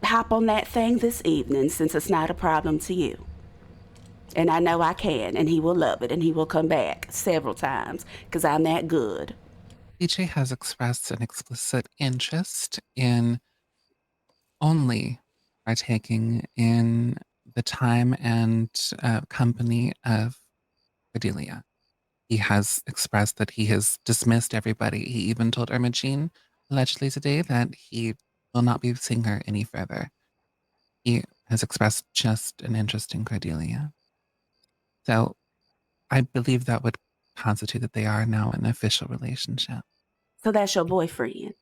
hop on that thing this evening since it's not a problem to you. And I know I can, and he will love it, and he will come back several times because I'm that good. DJ has expressed an explicit interest in only partaking in the time and company of Cordelia. He has expressed that he has dismissed everybody. He even told Ermagine, allegedly today, that he will not be seeing her any further. He has expressed just an interest in Cordelia. So I believe that would constitute that they are now in an official relationship. So that's your boyfriend?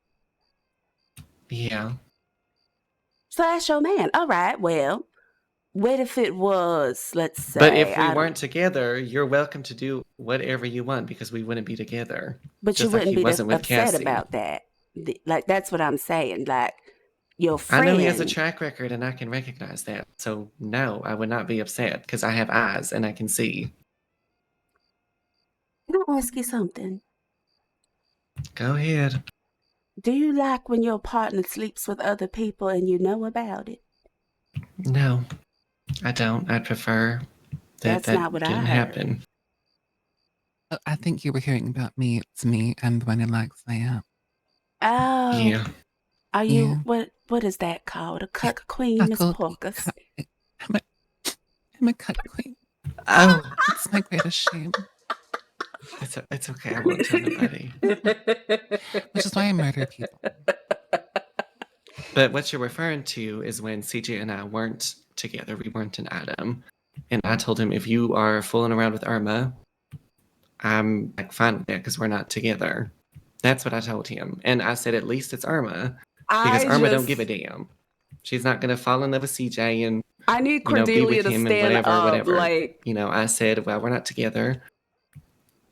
Yeah. So that's your man. All right, well, what if it was, let's say... But if we weren't together, you're welcome to do whatever you want because we wouldn't be together. But just you wouldn't like be wasn't with upset Cassie. about that. Like, that's what I'm saying. Like, your I friend... know he has a track record and I can recognize that. So no, I would not be upset because I have eyes and I can see. Can I ask you something? Go ahead. Do you like when your partner sleeps with other people and you know about it? No, I don't. I prefer that That's not what I didn't heard. happen. I think you were hearing about me. It's me and when it likes I am. Oh. Yeah. Are you, what is that called? A cuck queen, Miss Porcus? I'm a cuck queen. Oh. It's my greatest shame. It's okay. I won't tell nobody. Which is why I murder people. But what you're referring to is when CJ and I weren't together. We weren't in Adam. And I told him, if you are fooling around with Irma, I'm like fine with that because we're not together. That's what I told him. And I said, at least it's Irma. Because Irma don't give a damn. She's not going to fall in love with CJ and I need be Cordelia with to him stand and up, whatever. like... I said, well, we're not together.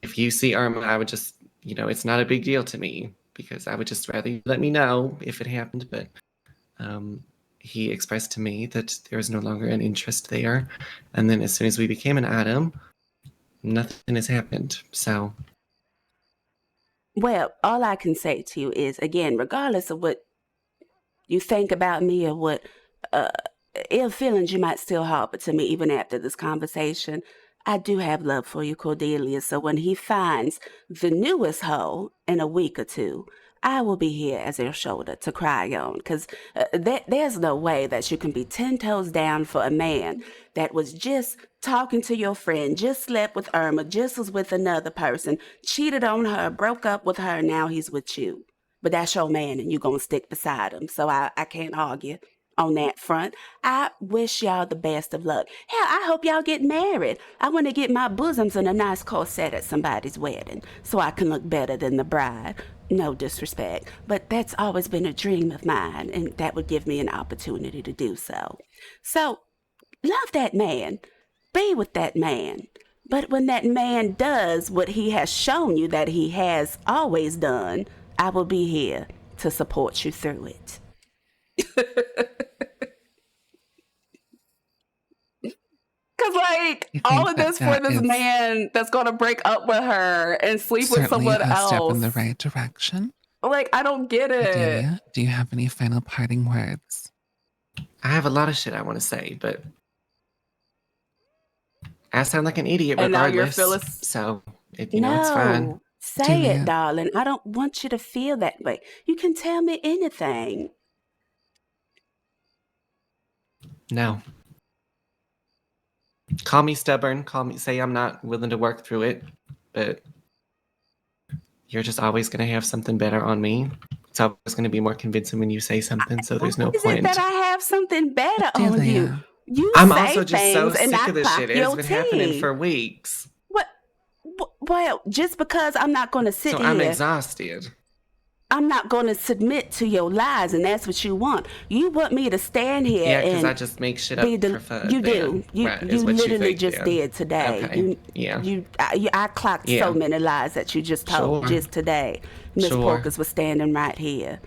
If you see Irma, I would just, it's not a big deal to me because I would just rather you let me know if it happened. But he expressed to me that there was no longer an interest there. And then as soon as we became an Adam, nothing has happened. So. Well, all I can say to you is, again, regardless of what you think about me or what ill feelings you might still harbor to me even after this conversation, I do have love for you, Cordelia. So when he finds the newest hoe in a week or two, I will be here as your shoulder to cry on. Because there's no way that you can be 10 toes down for a man that was just talking to your friend, just slept with Irma, just was with another person, cheated on her, broke up with her, now he's with you. But that's your man and you're going to stick beside him. So I can't argue on that front. I wish y'all the best of luck. Hell, I hope y'all get married. I want to get my bosoms in a nice corset at somebody's wedding so I can look better than the bride. No disrespect, but that's always been a dream of mine, and that would give me an opportunity to do so. So, love that man. Be with that man. But when that man does what he has shown you that he has always done, I will be here to support you through it. Because, like, all of this for this man that's going to break up with her and sleep with someone certainly a else. step in the right direction. Like, I don't get it. Cordelia, do you have any final parting words? I have a lot of shit I want to say, but I sound like an idiot And regardless. now you're So, it's fine. Say it, darling. I don't want you to feel that way. You can tell me anything. No. Call me stubborn. Say I'm not willing to work through it, but you're just always going to have something better on me. It's always going to be more convincing when you say something, so there's no Is point. it that I have something better on you? You I'm say also just so things and sick I of this clock shit. It's your been happening tea. for weeks. Well, just because I'm not going to sit So here. I'm exhausted. I'm not going to submit to your lies, and that's what you want. You want me to stand here Yeah, because and I just make shit up for fun. you do. You literally just did today. Okay. I clocked so many lies that you just told just today. Miss Porcus was standing right here.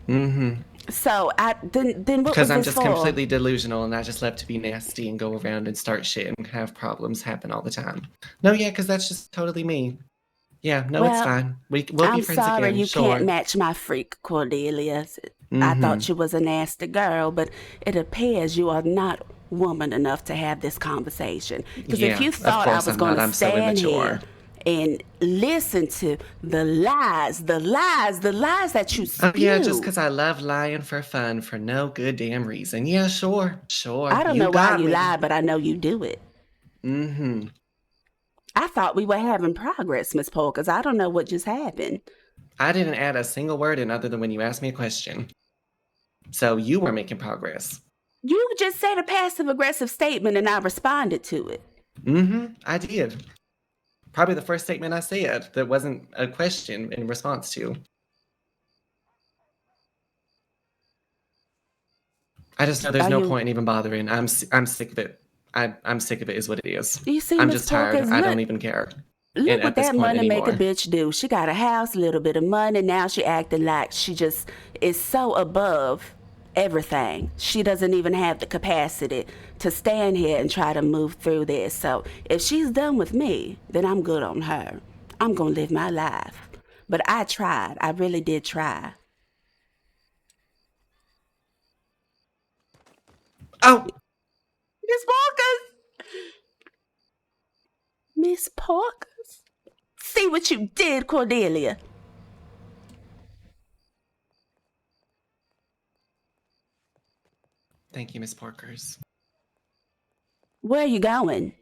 Mm-hmm. So then what was this Because I'm just for? completely delusional and I just love to be nasty and go around and start shit and have problems happen all the time. No, yeah, because that's just totally me. Yeah, no, it's fine. We'll be friends again. I'm sorry you sure. can't match my freak, Cordelia. I Mhm. thought you was a nasty girl, but it appears you are not woman enough to have this conversation. Because if you of thought I course was I'm going not. to I'm so stand immature. here and listen to the lies that you spew. Oh, yeah, just because I love lying for fun for no good damn reason. Yeah, sure. I don't know why you lie, but I know you do it. Mm-hmm. I thought we were having progress, Miss Polkers. I don't know what just happened. I didn't add a single word in other than when you asked me a question. So you were making progress. You just said a passive-aggressive statement and I responded to it. Mm-hmm, I did. Probably the first statement I said that wasn't a question in response to. I just know there's no point in even bothering. I'm sick of it. I'm sick of it is what it is. You see, I'm Ms. just tired. Polkers, I don't even care. Look what that money anymore. make a bitch do. She got a house, a little bit of money. Now she acting like she just is so above everything. She doesn't even have the capacity to stand here and try to move through this. So if she's done with me, then I'm good on her. I'm gonna live my life. But I tried. I really did try. Oh! Miss Polkers! Miss Polkers? See what you did, Cordelia. Thank you, Miss Porkers. Where are you going?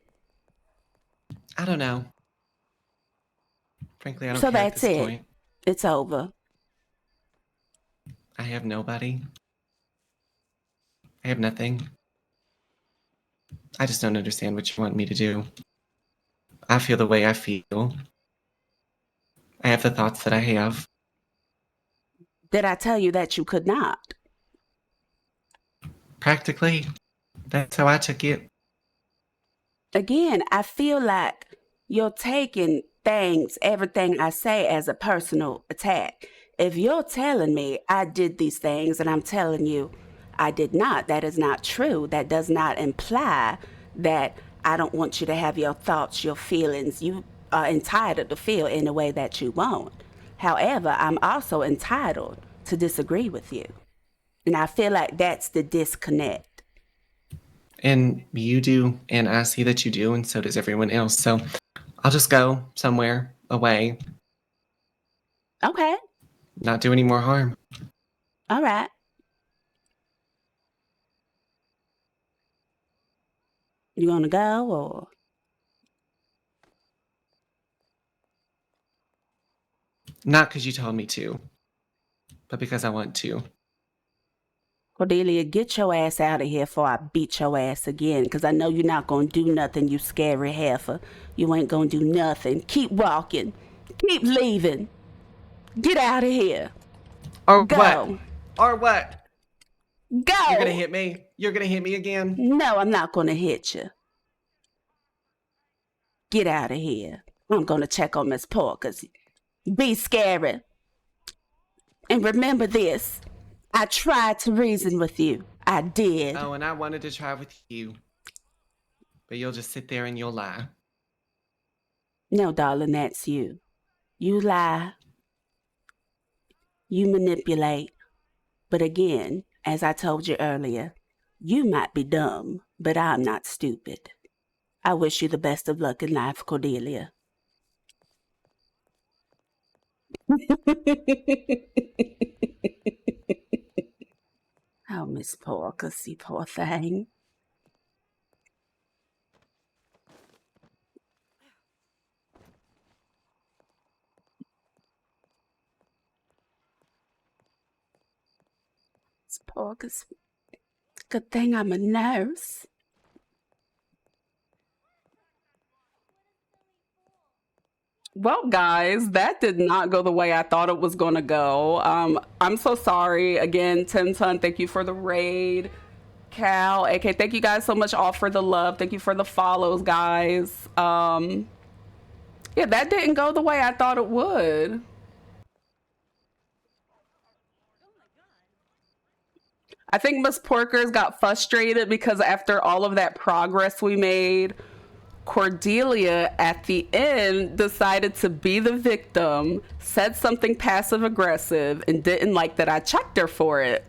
I don't know. Frankly, I don't So care that's at this it. point. It's over. I have nobody. I have nothing. I just don't understand what you want me to do. I feel the way I feel. I have the thoughts that I have. Did I tell you that you could not? Practically, that's how I took it. Again, I feel like you're taking everything I say as a personal attack. If you're telling me I did these things and I'm telling you I did not, that is not true. That does not imply that I don't want you to have your thoughts, your feelings. You are entitled to feel in a way that you want. However, I'm also entitled to disagree with you. And I feel like that's the disconnect. And you do, and I see that you do, and so does everyone else. So I'll just go somewhere away. Okay. Not do any more harm. All right. You want to go or? Not because you told me to, but because I want to. Cordelia, get your ass out of here before I beat your ass again, because I know you're not going to do nothing, you scary heifer. You ain't going to do nothing. Keep walking. Keep leaving. Get out of here. Or go. what? Or what? Go. You're going to hit me? You're going to hit me again? No, I'm not going to hit you. Get out of here. I'm going to check on Miss Porkers. Be scary. And remember this. I tried to reason with you. I did. Oh, and I wanted to try with you. But you'll just sit there and you'll lie. No, darling, that's you. You lie. You manipulate. But again, as I told you earlier, you might be dumb, but I'm not stupid. I wish you the best of luck in life, Cordelia. Oh, Miss Porkers, you poor thing. Miss Porkers, good thing I'm a nurse. Well, guys, that did not go the way I thought it was going to go. I'm so sorry. Again, Tim Ton, thank you for the raid. Cal, AK, thank you guys so much all for the love. Thank you for the follows, guys. Yeah, that didn't go the way I thought it would. I think Miss Porkers got frustrated because after all of that progress we made, Cordelia at the end decided to be the victim, said something passive aggressive, and didn't like that I checked her for it.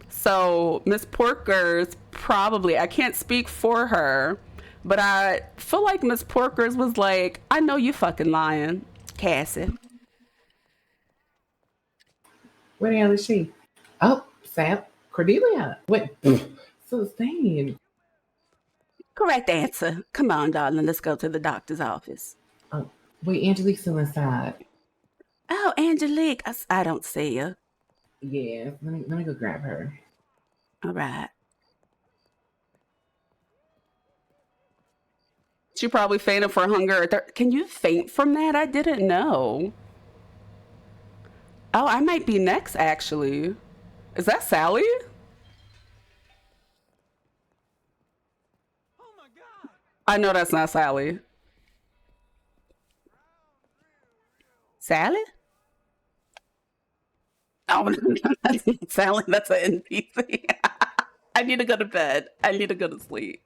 So Miss Porkers probably, I can't speak for her, But I feel like Miss Porkers was like, I know you fucking lying, Cassie. Where the hell is she? Oh, Sam. Cordelia. Wait. Celestine. Correct answer. Come on, darling. Let's go to the doctor's office. Oh, wait, Angelique's still inside. Oh, Angelique. I don't see her. Yeah, let me go grab her. All right. She probably fainted for hunger. Can you faint from that? I didn't know. Oh, I might be next, actually. Is that Sally? I know that's not Sally. Sally? Oh, no, that's not Sally. That's an NPC. I need to go to bed. I need to go to sleep.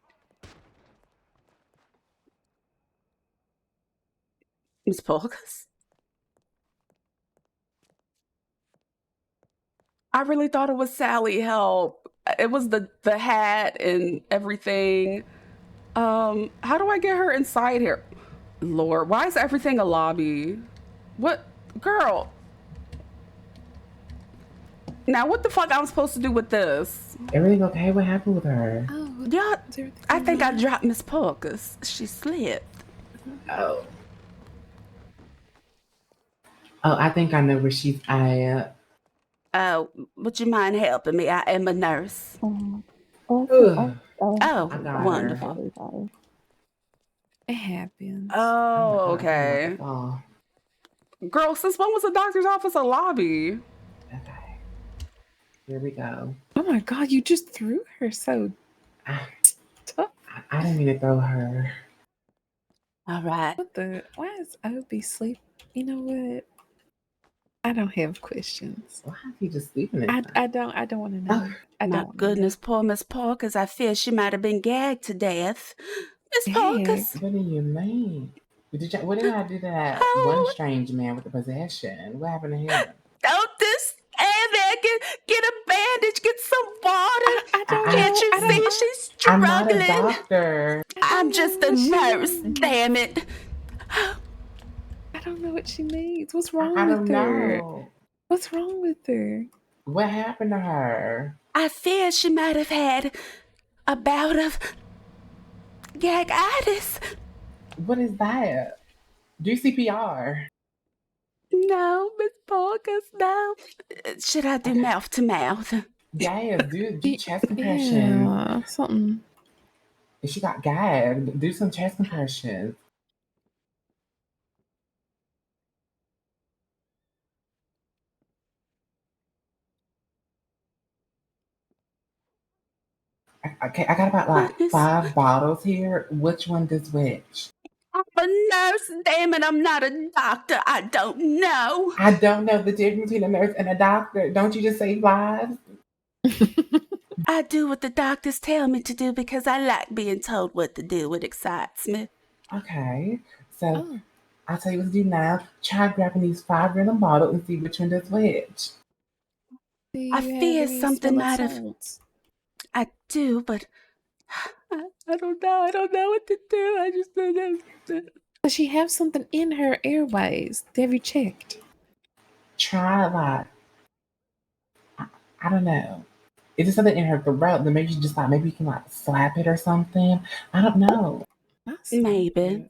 Miss Polkas? I really thought it was Sally. Help. It was the hat and everything. How do I get her inside here? Lord, why is everything a lobby? What? Girl. Now, what the fuck I'm supposed to do with this? Everything okay? What happened with her? Oh, yeah. I think I dropped Miss Polkas. She slipped. Oh. Oh, I think I know where she's at. Oh, would you mind helping me? I am a nurse. Ugh. Oh, I got wonderful. her. It happens. Oh, okay. Oh. Girl, since when was the doctor's office a lobby? Okay. Here we go. Oh my god, you just threw her so tough. I didn't mean to throw her. All right. Why is Obi sleep? You know what? I don't have questions. Why is he just sleeping? I don't want to know. My goodness, poor Miss Polkas. I fear she might have been gagged to death. Miss Polkas. What do you mean? What did I do to that one strange man with the possession? What happened to him? Don't this stand there. Get a bandage. Get some water. Can't you see she's I'm struggling? not a doctor. I'm just a nurse. Damn it. I don't know what she needs. What's wrong I with don't her? know. What's wrong with her? What happened to her? I fear she might have had a bout of gagitis. What is that? Do CPR. No, Miss Polkas, no. Should I do mouth to mouth? Yes, do chest compression. Yeah, something. If she got gagged, do some chest compression. I got about like 5 bottles here. Which one does which? I'm a nurse, damn it, I'm not a doctor. I don't know. I don't know the difference between a nurse and a doctor. Don't you just save lives? I do what the doctors tell me to do because I like being told what to do. It excites me. Okay, so I'll tell you what to do now. Try grabbing these 5 random bottles and see which one does which. I fear something might have. I do, but I don't know. I don't know what to do. I just don't know. Does she have something in her airways? Have you checked? Try like I don't know. Is there something in her throat that maybe you just like maybe you can like slap it or something? I don't know. Maybe.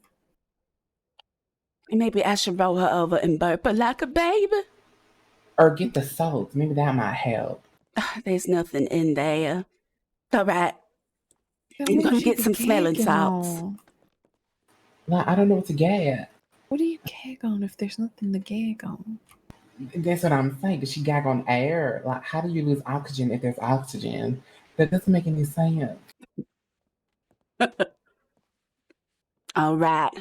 Maybe I should roll her over and burp her like a baby. Or get the salts. Maybe that might help. There's nothing in there. All right. I'm gonna get some smelling salts. Like, I don't know what to get. What do you gag on if there's nothing to gag on? That's what I'm saying. Does she gag on air? Like, how do you lose oxygen if there's oxygen? That doesn't make any sense. All right.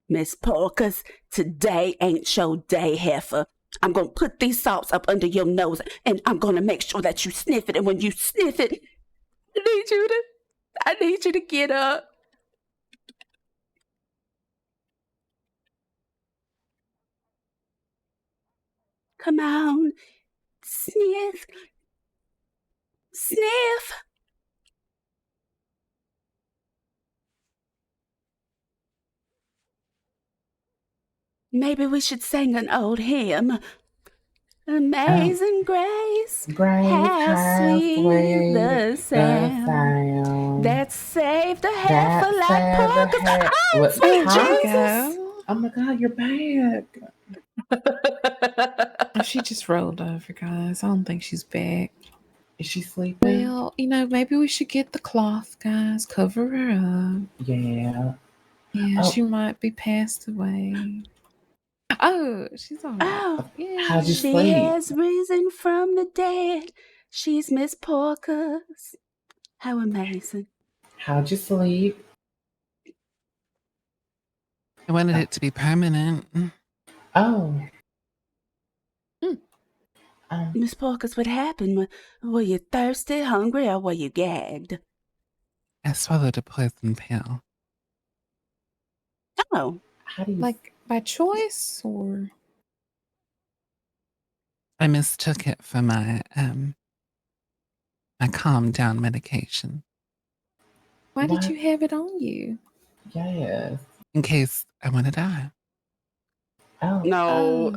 Miss Polkas, today ain't your day, heifer. I'm gonna put these salts up under your nose and I'm gonna make sure that you sniff it. And when you sniff it, I need you to get up. Come on. Sniff. Sniff. Maybe we should sing an old hymn. Amazing Grace, Grace, how sweet the the sound sound that saved a half a that like saved the pork. head. Oh, What? sweet Huh? Jesus! Oh my God, you're back. She just rolled over, guys. I don't think she's back. Is she sleeping? Well, maybe we should get the cloth, guys. Cover her up. Yeah. Yeah, Oh. she might be passed away. Oh, she's all right. Oh, Yeah. How'd you she sleep? has risen from the dead. She's Miss Porkers. How amazing. How'd you sleep? I wanted it to be permanent. Oh. Miss Porkers, what happened? Were you thirsty, hungry, or were you gagged? I swallowed a poison pill. Oh. How do you... Like, by choice, or? I mistook it for my calm down medication. Why did you have it on you? Yes. In case I want to die. Oh. No.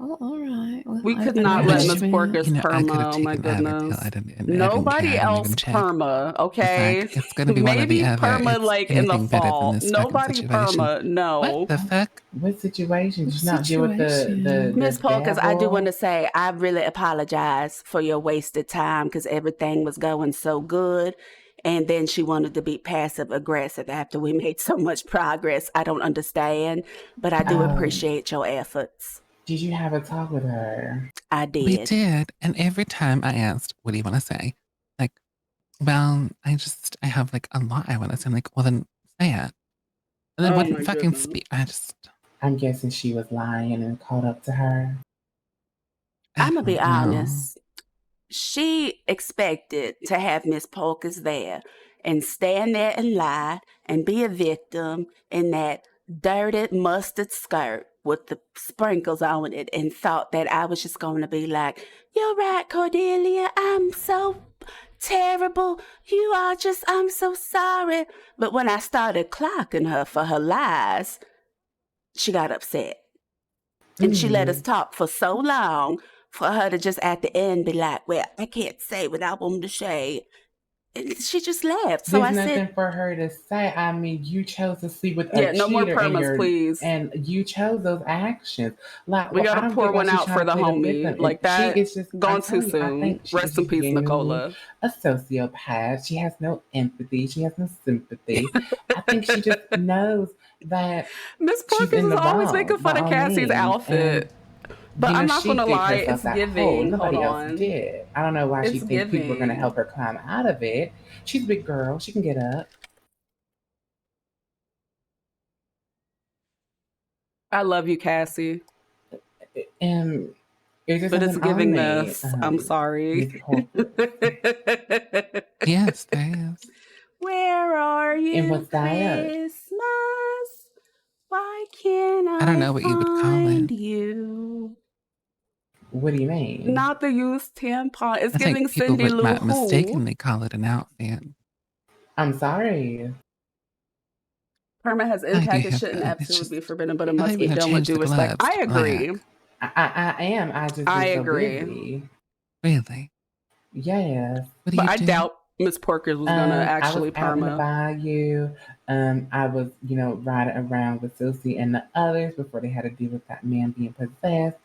Oh, all right. Well, We could not let Miss Porkers I could perma. have Oh my taken either goodness. pill. I didn't Nobody care. I didn't else even check. perma, okay? In fact, it's going to be one or Maybe the other. perma It's like in the anything better than fall. this fucking Nobody situation. perma, no. What the fuck? What situation? Did you not deal with the Miss Porkers, I do devil? want to say I really apologize for your wasted time because everything was going so good. And then she wanted to be passive aggressive after we made so much progress. I don't understand, but I do appreciate your efforts. Did you have a talk with her? I did. We did. And every time I asked, what do you want to say? Like, well, I have like a lot I want to say. I'm like, well, then say it. And then wouldn't fucking speak. I'm guessing she was lying and caught up to her. I'm going to be honest. She expected to have Miss Porkers there and stand there and lie and be a victim in that dirty mustard skirt with the sprinkles on it and thought that I was just going to be like, you're right, Cordelia, I'm so terrible. You are just, I'm so sorry. But when I started clocking her for her lies, she got upset. And she let us talk for so long for her to just at the end be like, well, I can't say what I want to say. And she just laughed. So There's I nothing said, for her to say. I mean, you chose to sleep with a yeah, no more cheater permas, please. and you chose those actions. Like, We I gotta don't pour get why one she's out trying for to the play homie. victim. Like that, She is just gone I too tell you, I soon. think she Rest is in just peace, genuinely Nicola. a sociopath. She has no empathy. She has no sympathy. I think she just knows that Miss she's Porkers in is the always wrong, making fun by of all Cassie's means. outfit. But I'm not She gonna digged lie, herself it's that hole. giving. Hold Nobody else on. did. I don't know why she It's thinks people are going to giving. help her climb out of it. She's a big girl. She can get up. I love you, Cassie. Is there But it's something giving on me? this. I'm sorry. Yes, there is. Where are you, And what's that? Christmas? Why can't I don't know what you would call find it. you? What do you mean? Not the used tampon. It's I giving think people Cindy would might Lou Who. mistakenly call it an outfit. I'm sorry. Perma has I do impact. It have shouldn't that. It's absolutely just be forbidden, but it I must thought be you were gonna done with change due the respect. gloves I to agree. black. I am. I just I been so agree. busy. Really? Yes. What do But you I do? doubt Miss Porkers was gonna actually I was out in the perma. bayou. I was, riding around with Susie and the others before they had to deal with that man being possessed.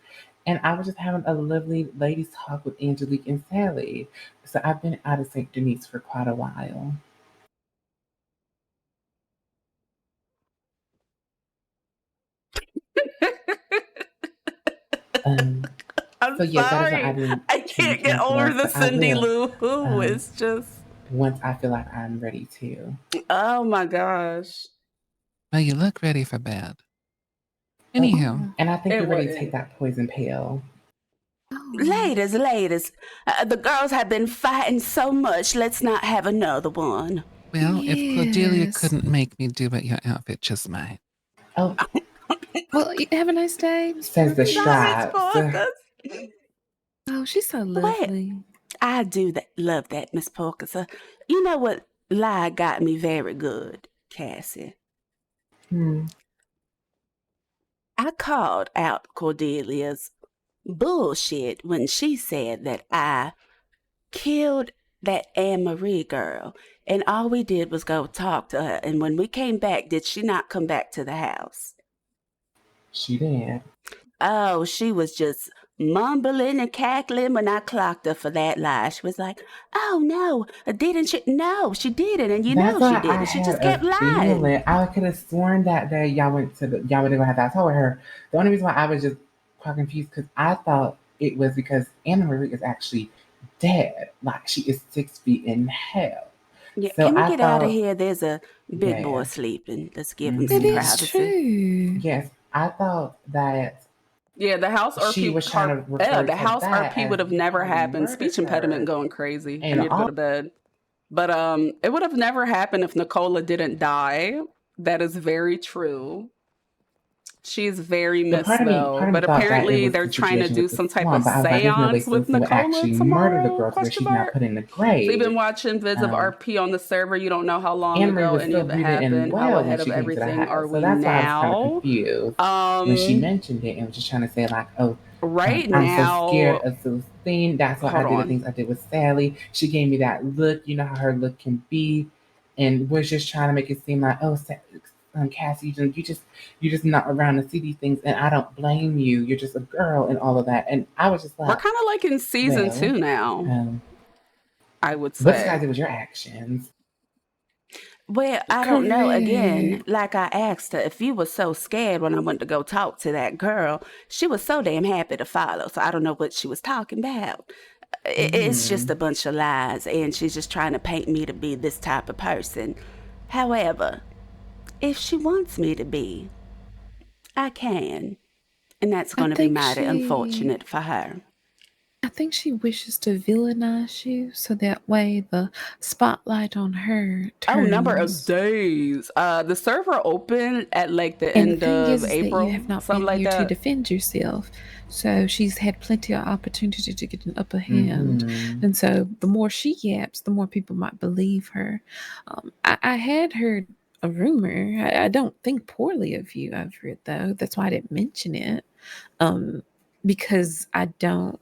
And I was just having a lovely ladies' talk with Angelique and Sally. So I've been out of St. Denis for quite a while. I'm So yeah, that is why I sorry. didn't I change can't get my over gloves, the but I Cindy will, Lou Who. It's just, once I feel like I'm ready to. oh my gosh. Well, you look ready for bed. Anywho. And I think It you're ready to wouldn't. take that poison pill. Ladies, the girls have been fighting so much. Let's not have another one. Well, if Cordelia couldn't make me do it, your outfit just might. Oh. Well, have a nice day. Says the stripes. Oh, she's so lovely. I do love that, Miss Porkers. You know what lie got me very good, Cassie? I I called out Cordelia's bullshit when she said that I killed that Anne-Marie girl, and all we did was go talk to her. And when we came back, did she not come back to the house? She did. Oh, she was just mumbling and cackling when I clocked her for that lie. She was like, "Oh no, didn't she? No, she didn't, and you That's know she why I didn't. She had just a kept lying." feeling. I could have sworn that day y'all went to y'all were gonna have that. I told her the only reason why I was just quite confused because I thought it was because Anna Marie is actually dead. Like she is 6 feet in hell. Yeah, So can we I get out of thought, here? There's a big boy yeah. sleeping. Let's give him That some is privacy. true. Yes, I thought that Yeah, the house she RP was trying to refer the to house that RP as would have you never probably happened. murdered Speech impediment her. going crazy. I And need to go all to bed. But it would have never happened if Nicola didn't die. That is very true. She's very but missed part though. of me But thought that it apparently was they're the trying to situation do with the some type of swamp, but I was like, there's no way seance with Celestine would Nicola actually murder the tomorrow? girl to where Question she's now mark. put in the So you've been grave. watching Vids of RP on the server. You don't know how long Anne Marie ago was any still of it breathing and happened. How well when ahead of she came to the everything are house. So we that's why I was kind of now? confused when she mentioned it and was just trying to say, like, oh, Right I'm so scared now, of Celestine. That's why I hold did the on. things I did with Sally. She gave me that look, you know how her look can be, and was just trying to make it seem like, oh, Cassie, you're just not around to see these things, and I don't blame you. You're just a girl and all of that. And I was just We're like, kind of like in season 2 now. I would What you guys say. did with your actions? Well, I don't know. Again, Correct. like I asked her, if you were so scared when I went to go talk to that girl, she was so damn happy to follow. So I don't know what she was talking about. It's just a bunch of lies, and she's just trying to paint me to be this type of person. However, if she wants me to be, I can. And that's I going to be think mighty she unfortunate for her. I think she wishes to villainize you so that way the spotlight on her Oh, number of turns. days. The server opened at like the And the end thing of is that you April, have not something been like here to that. defend yourself. So she's had plenty of opportunity to get an upper hand. Mhm. And so the more she yaps, the more people might believe her. I had heard a rumor. I don't think poorly of you, I've heard, though. That's why I didn't mention it. Because I don't,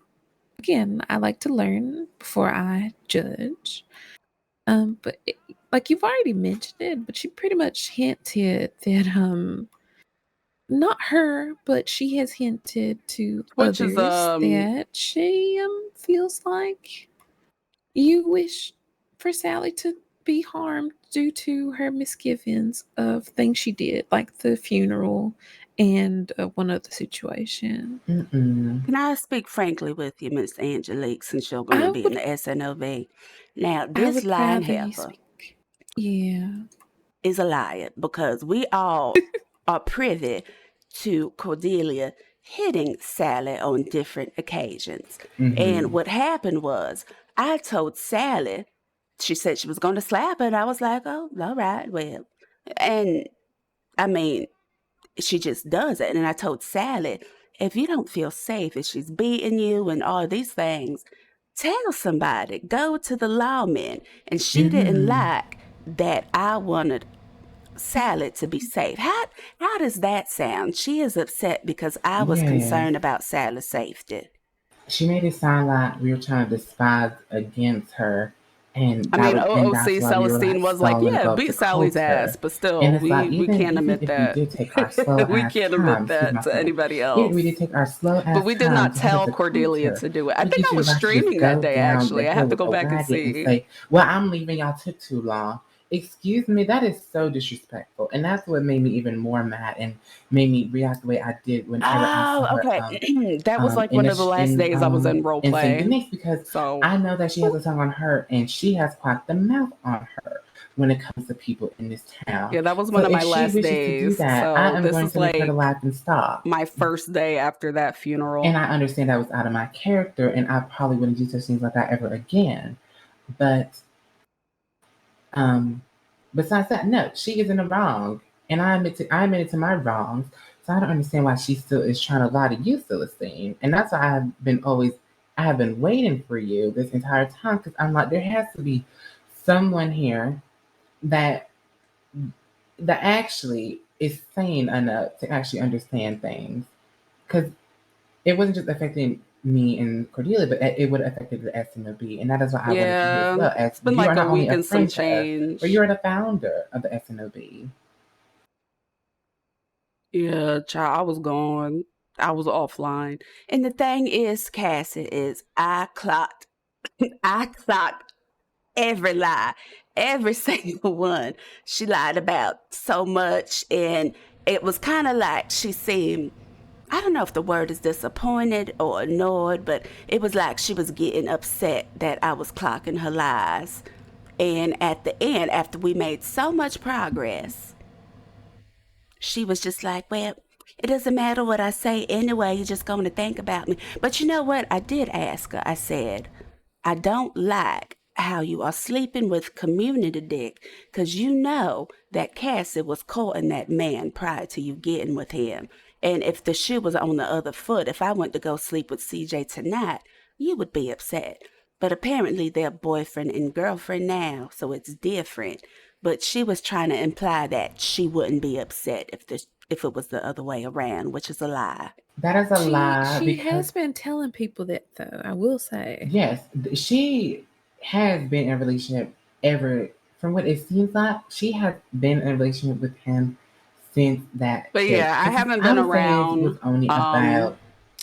again, I like to learn before I judge. But like you've already mentioned it, but she pretty much hinted that not her, but she has hinted to Which is others that she feels like you wish for Sally to be harmed due to her misgivings of things she did, like the funeral and one other situation. Can I speak frankly with you, Miss Angelique, since you're going to be in the SNOV? Now, I this would line rather you heifer speak. Yeah. is a liar because we all are privy to Cordelia hitting Sally on different occasions. And what happened was, I told Sally, she said she was going to slap her, and I was like, oh, all right, well. And I mean, she just does it. And I told Sally, if you don't feel safe, if she's beating you and all these things, tell somebody, go to the lawmen. And she didn't like that I wanted Sally to be safe. How does that sound? She is upset because I was Yes. concerned about Sally's safety. She made it sound like we were trying to despise against her, and I mean, and OOC that's why we were like Celestine was like, stalling to yeah, go up to beat Sally's coach ass, her. but And still, it's like we can't even admit if we that. did take our slow We ass can't time, admit excuse that my to French, anybody even if else. we did take our slow ass But we did time not to head up tell to Cordelia coach to her, do it. I what think gives I you the was right to just streaming go that day, down the actually. I hill have to with go a back and wagon and see. say, "Well, I'm leaving. Y'all took too long." Excuse me, that is so disrespectful, and that's what made me even more mad and made me react the way I did whenever I saw Oh, her. okay. That was like one of the last days I was in In St. roleplay. Denis because So I know that she has a tongue on her and she has quite the mouth on her when it comes to people in this town. yeah, that was So one of if my she last wishes to do days. that, I So am this going is to make her to like laugh and stop. my first day after that And funeral. I understand that was out of my character and I probably wouldn't do such things like that ever again. But besides that, no, she is in the wrong. And I admitted to my wrongs. So I don't understand why she still is trying to lie to you, Celestine. And that's why I have been waiting for you this entire time because I'm like, there has to be someone here that actually is sane enough to actually understand things. Because it wasn't just affecting me and Cordelia, but it would have affected the SNOB. And that is why I wanted you as well. As it's been you like are not a only week a and some friend to us, change. but you're the founder of the SNOB. Yeah, child, I was gone. I was offline. And the thing is, Cassie, is I clocked every lie, every single one. She lied about so much, and it was kind of like she seemed, I don't know if the word is disappointed or annoyed, but it was like she was getting upset that I was clocking her lies. And at the end, after we made so much progress, she was just like, well, it doesn't matter what I say anyway, you're just going to think about me. But you know what? I did ask her. I said, I don't like how you are sleeping with community dick, because you know that Cassie was courting that man prior to you getting with him. And if the shoe was on the other foot, if I went to go sleep with CJ tonight, you would be upset. But apparently they're boyfriend and girlfriend now, so it's different. But she was trying to imply that she wouldn't be upset if it was the other way around, which is a lie. That is a lie. She because has been telling people that, though, I will say. Yes, she has been in a relationship ever. From what it seems like, she has been in a relationship with him since that. But check. yeah, I Because haven't I been would say it around. was only about.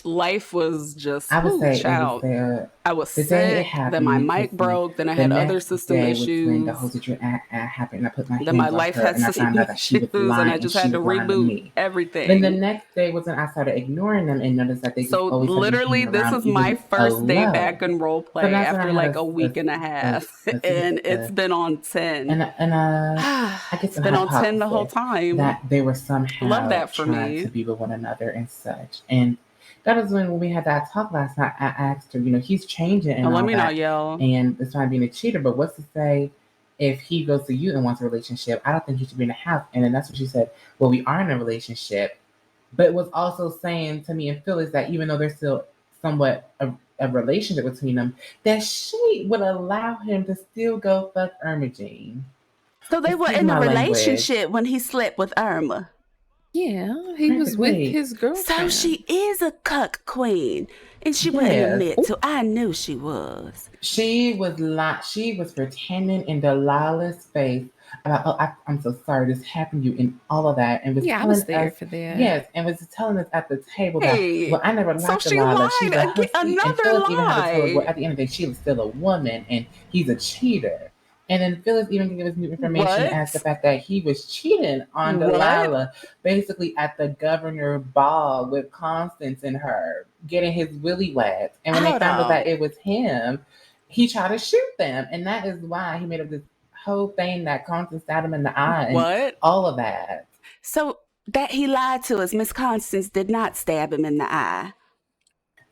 Life was just, I would say child. it was I was the day it sick, happened. then my you mic could see broke, then I the had other next system day was when the issues. whole situation happened. And I put my Then hands my on life her, had and I system found out that she was issues, lying, and I and just she had to was lying to reboot me. everything. Then the next day was when I started ignoring them and noticed that they just So always started literally, hanging this around is my even first day alone. back in role So play that's when I after had like a week and a half, and it's been on 10. I guess It's an been on 10 the whole hypothesis time. that they were Love somehow that for trying me. to be with one another and such. And that was when we had that talk last night. I asked her, he's changing and Now, let all me not that, yell. and it's fine being a cheater, but what's to say if he goes to you and wants a relationship? I don't think he should be in a house. And then that's what she said. Well, we are in a relationship, but it was also saying to me and Phyllis that even though there's still somewhat a relationship between them, that she would allow him to still go fuck Irma Jean. So they were Excuse in a my language. relationship when he slept with Irma. Yeah, he was with his girlfriend. So she is a cuck queen, and she wouldn't Yes. admit to. I knew she was. She was pretending in Delilah's face about, I'm so sorry this happened to you and all of that, and was Yeah, I telling was there us, for that. yes, and was telling us at the table Hey, that, well, I never so liked she Delilah. She's lied a again, hussy. And another Phyllis even had to tell her, well, lie. at the end of the day, she was still a woman, and he's a cheater. And then Phyllis even gave us new information as the What? fact that he was cheating on What? Delilah, basically at the governor ball with Constance and her, getting his willy wet. And when they Hold found out on. that it was him, he tried to shoot them. And that is why he made up this whole thing that Constance stabbed him in the eye and What? all of that. So that he lied to us, Miss Constance did not stab him in the eye.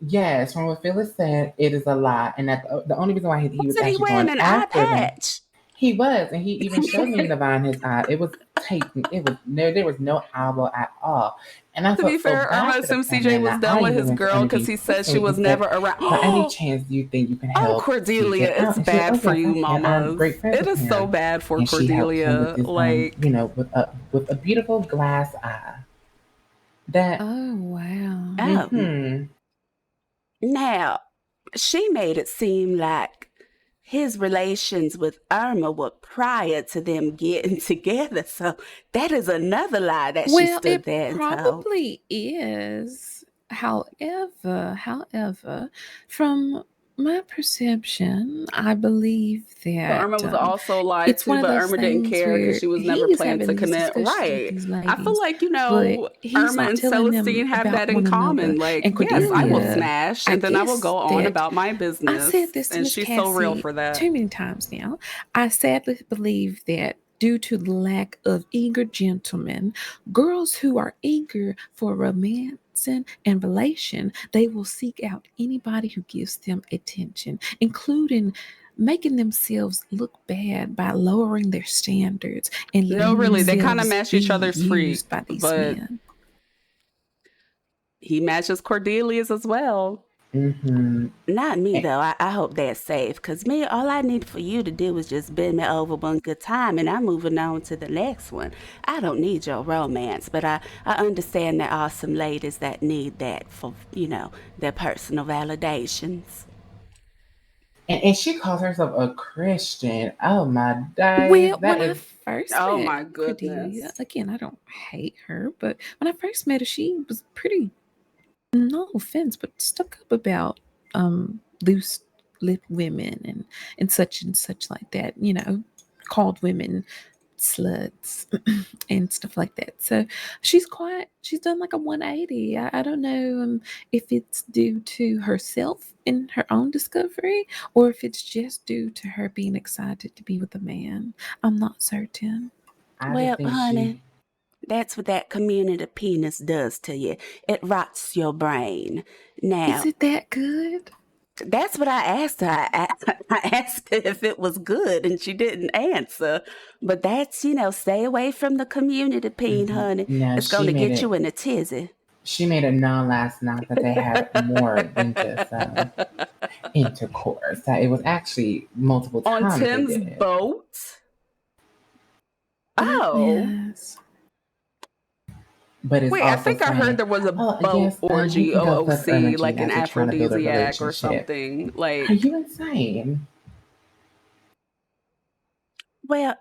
Yes, from what Phyllis said, it is a lie. And that the only reason why he was Wasn't he actually wearing going an eye after them. patch? He was, and he even showed me the vine in his eye. It was taken. It was there was no eyeball at all. And I To be felt so fair, Irma bad for the assumed family. CJ And was I done with even his went to girl Irma because Jean's he said she sister was and never said, around. by any chance, do you think you can Oh, help? Cordelia, CJ out? it's And she said, bad oh, for yes, you, I can. I'm mamas. great friends It with is so him. bad for And she helped him Cordelia. with this, Like, with a beautiful glass eye. That. Oh, wow. Mhm. Now, she made it seem like his relations with Irma were prior to them getting together. So that is another lie that she Well, stood it there and told. probably is. However, from my perception, I believe but that Irma was also lied it's one to, of but those Irma didn't things care because where she was he never is planning having to these commit. discussions with Right. these I feel ladies, like, but he's Irma not and telling them Celestine have about that in one common. another. Like, And yes, I will Cordelia, smash, I and then I will guess go on that about my I business. said this to And Miss she's so real Cassie for that. too many times now. I sadly believe that due to the lack of eager gentlemen, girls who are eager for romance and relation, they will seek out anybody who gives them attention, including making themselves look bad by lowering their standards and No, letting really, they kind of themselves match each be other's freak, used by these but men. he matches Cordelia's as well. Mm-hmm. Not me, though. I hope they're safe. Because me, all I need for you to do is just bend me over one good time and I'm moving on to the next one. I don't need your romance, but I understand there are some ladies that need that for, their personal validations. And she calls herself a Christian. Oh my days. Well, That when I is first Oh met my Cordelia, goodness. again, I don't hate her, but when I first met her, she was pretty, no offense, but stuck up about loose lip women and such like that, called women sluts and stuff like that. So she's done like a 180. I don't know if it's due to herself in her own discovery or if it's just due to her being excited to be with a man. I'm not certain. I just Well, think honey, that's what that community penis does to you. It rots your brain. Now, Is it that good? that's what I asked her. I asked her if it was good, and she didn't answer. But that's, stay away from the community peen, honey. no, It's going to get you in a tizzy. she made it known last night that they had more than just intercourse. That it was actually multiple On times they Tim's did it. boat? Oh. Yes. But it's Wait, I also think I heard saying, there was a oh, boat yes, you orgy, can go fuck OOC, Ermagine like an as you're trying to build a aphrodisiac or relationship. something. Are Like, you insane? Well,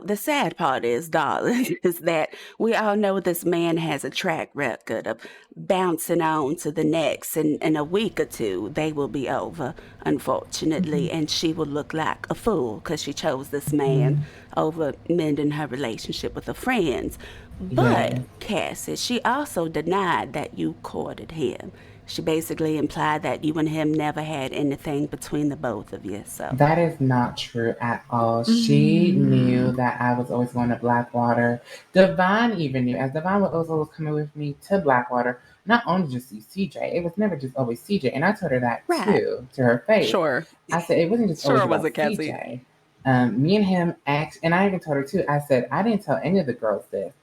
the sad part is, darling, is that we all know this man has a track record of bouncing on to the next. And in a week or two, they will be over, unfortunately. And she will look like a fool because she chose this man over mending her relationship with her friends. But, Yes. Cassie, she also denied that you courted him. She basically implied that you and him never had anything between the both of you. So That is not true at all. She knew that I was always going to Blackwater. Devon even knew, as Devon was always coming with me to Blackwater, not only just see CJ, it was never just always CJ. And I told her that too, to her face. sure. I said, it wasn't just Sure, always was about it, Cassie? CJ. Me and him and I even told her too, I said, I didn't tell any of the girls this.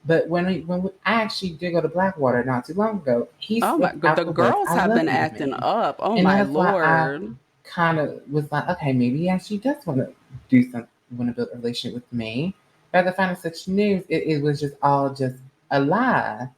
But when I actually did go to Blackwater not too long ago, he Oh my slipped god, out the the words, girls I have love been you to acting me. up. Oh And my that's why I lord. kind of was like, okay, maybe he actually does want to do something, want to build a relationship with me. But at the final such news, it was just all just a lie.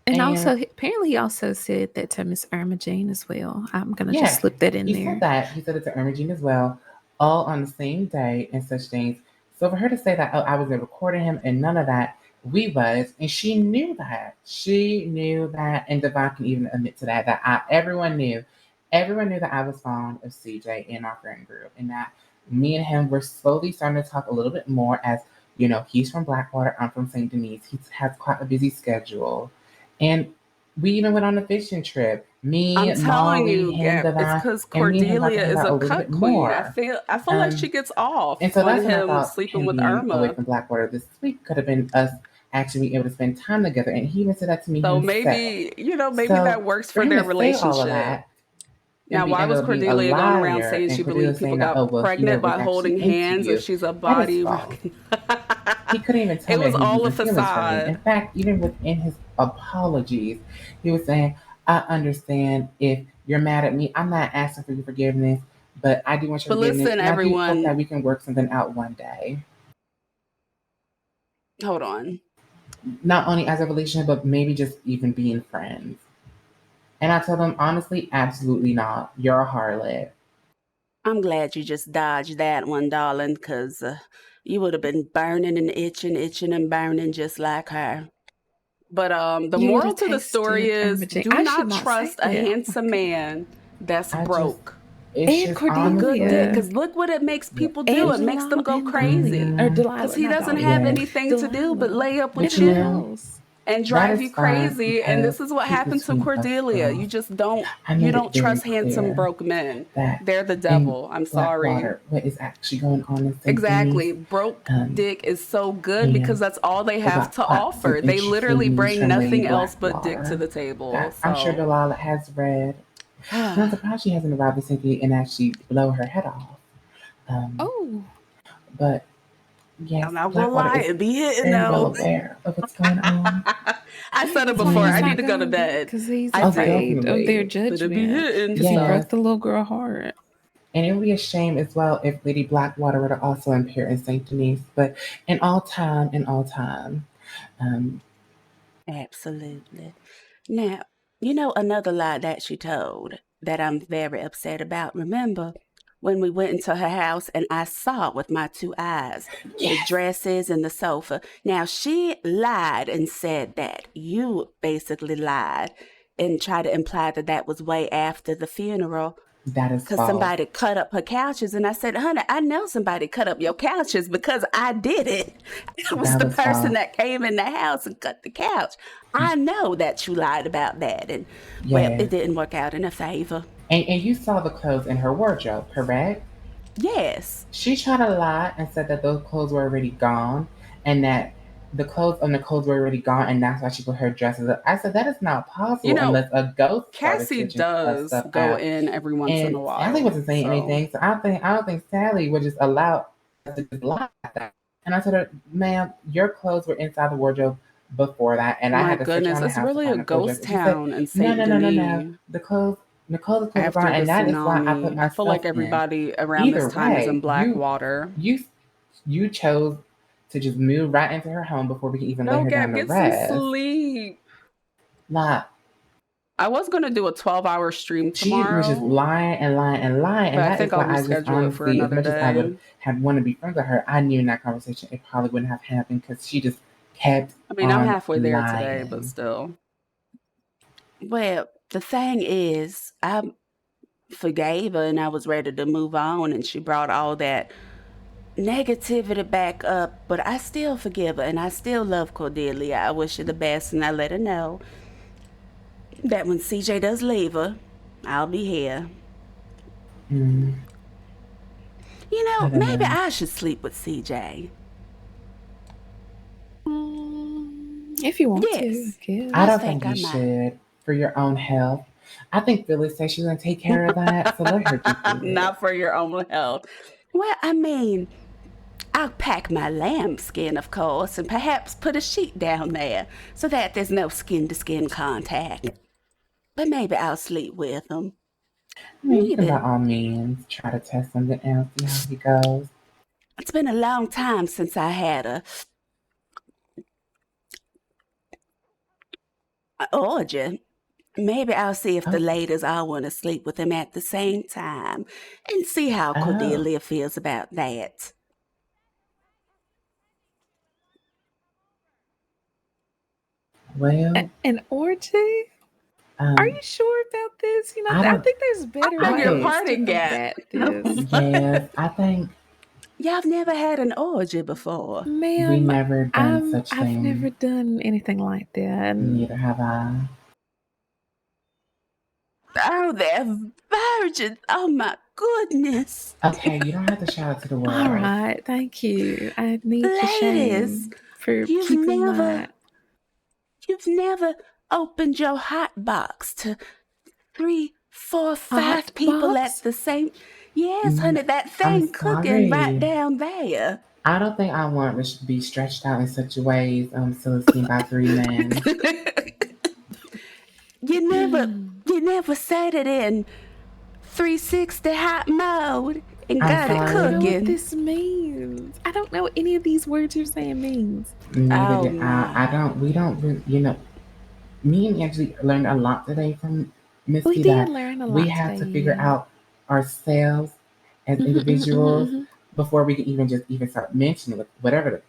And also, apparently, he also said that to Miss Irma Jane as well. I'm gonna just slip that in he there. said that. He said it to Ermagine as well, all on the same day and such things. So for her to say that, oh, I was there recording him and none of that, we was, and she knew that. She knew that, and Devon can even admit to that, everyone knew that I was fond of CJ in our friend group, and that me and him were slowly starting to talk a little bit more as, he's from Blackwater, I'm from St. Denis. He has quite a busy schedule. And we even went on a fishing trip. Me, I'm telling Molly, you, him, Gab, it's Devon, because and me and him got to Cordelia hang is out a a little cut bit queen. I more. feel like she gets off And so on that's when I him thought sleeping him with being away Irma. from Blackwater this week could have been us actually being able to spend time together. And he even said that to me So himself. maybe, maybe So that works for for him their to say all of relationship. that and Now, why end was up being a Cordelia going around liar, saying and she Cordelia believed people saying that, oh got well, he pregnant never was by holding actually into hands if you, she's a that is body? false. He couldn't even tell It me was that he was all a losing feelings for me. In facade. fact, even within his apologies, he was saying, I understand if you're mad at me. I'm not asking for your forgiveness, but I do want your But forgiveness. listen, And I do hope that everyone, we can work something out one day. hold on. Not only as a relationship, but maybe just even being friends. And I told him, honestly, absolutely not. You're a harlot. I'm glad you just dodged that one, darling, because you would have been burning and itching and burning just like her. But the You would moral have to the story tasted Irma is Jane. do I should not not say trust a that. Oh my handsome goodness. man that's broke. It's And just Cordelia. Good dick, honestly, because look what it makes people And do. It makes them go and crazy. Dolly. Or Delilah, Because he not doesn't Dolly. have yes. anything to do but lay up But with you Everything know, you else. and that drive is you fine crazy. And because this is what he's happened to between us Cordelia. girls. You just I you made don't it very trust handsome clear broke men. that They're the in devil. I'm sorry. Blackwater, what is actually going on in St. Exactly. Denis, Broke dick is so good because and that's all they we have got to quite some offer. They literally interesting news bring from Lady nothing else but dick to Blackwater the table. that I'm sure So Delilah has read. And I'm surprised she hasn't arrived at St. Denis and actually blow her head off. Oh. But Yes, I'm not gonna Blackwater lie, is it be hitting very well though. aware of what's going on. I said it That's why before. he's I need not to go to going bed. because he's I Oh, afraid think, of their definitely. but it be judgment. hitting. Because he Yes. broke the little girl heart. And it would be a shame as well if Lady Blackwater were to also appear in St. Denis. But in all time, Absolutely. Now, another lie that she told that I'm very upset about. Remember when we went into her house and I saw with my 2 eyes the dresses and the sofa? Now, she lied and said that. You basically lied and tried to imply that that was way after the funeral. that is Because false. somebody cut up her couches. And I said, honey, I know somebody cut up your couches because I did it. It was That the was person false. that came in the house and cut the couch. I know that you lied about that. And, well, Yes. it didn't work out in her favor. And you saw the clothes in her wardrobe, correct? Yes. She tried to lie and said that those clothes were already gone and that the clothes on the clothes were already gone and that's why she put her dresses up. I said that is not possible unless a ghost started Cassie switching does stuff go out. in every once in a And while. Sally wasn't saying so. anything, so I don't think Sally would just allow us to just lie like that. And I told her, ma'am, your clothes were inside the wardrobe before that, and I My had to search goodness, around the it's house to really a find the clothes. ghost And she said, town in no, Saint no. Denis. The clothes were After gone, the and that is why I put tsunami. my I feel stuff like in. everybody around Either this time is in way, Blackwater. you chose to just move right into her home before we could even lay No, her down Gab, to get some rest. sleep. Like, I was going to do a 12-hour stream she was just tomorrow, lying, and but I that think is I'll why I just reschedule it for honestly, as another much as I would day. have wanted to be friends with her, I knew in that conversation it probably wouldn't have happened because she just kept I mean, I'm on halfway there lying. today, but still. Well, the thing is, I forgave her and I was ready to move on, and she brought all that negativity back up, but I still forgive her and I still love Cordelia. I wish her the best, and I let her know that when CJ does leave her, I'll be here. Mm, I don't Maybe know. I should sleep with CJ. If you want Yes. to, I guess. I don't think think you I might. should for your own health. I think Phyllis said she's gonna take care of that, so let her just do it. Not for your own health. Well, I mean, I'll pack my lambskin, of course, and perhaps put a sheet down there so that there's no skin-to-skin contact. But maybe I'll sleep with him. I mean, you can by Maybe. all means try to test something else, see how he goes. It's been a long time since I had a orgy. Maybe I'll see if the ladies all want to sleep with him at the same time and see how Cordelia feels about that. Well, An orgy? Are you sure about this? I think there's better I beg your ways pardon, to Gab. combat this. yes, I think Y'all have never had an orgy before. we Ma'am, never done such I've thing. never done anything like that. Neither have I. Oh, they're virgins. Oh, my goodness. Okay, you don't have to shout it to the world. All right, thank you. I need the Ladies, shame for keeping my... You've never opened your hot box to 3, 4, 5 Hot people box? at the same... Yes, honey, that thing cooking right down there. I don't think I want to be stretched out in such ways, Celestine, by 3 men. You never set it in 360 hot mode and got it I don't know what cooking. this means. I don't know what any of these words you're saying means. Neither did I. We don't, me and Angie learned a lot today from Misty. We did learn a lot we have today, to figure yeah. out ourselves as individuals before we can even start mentioning whatever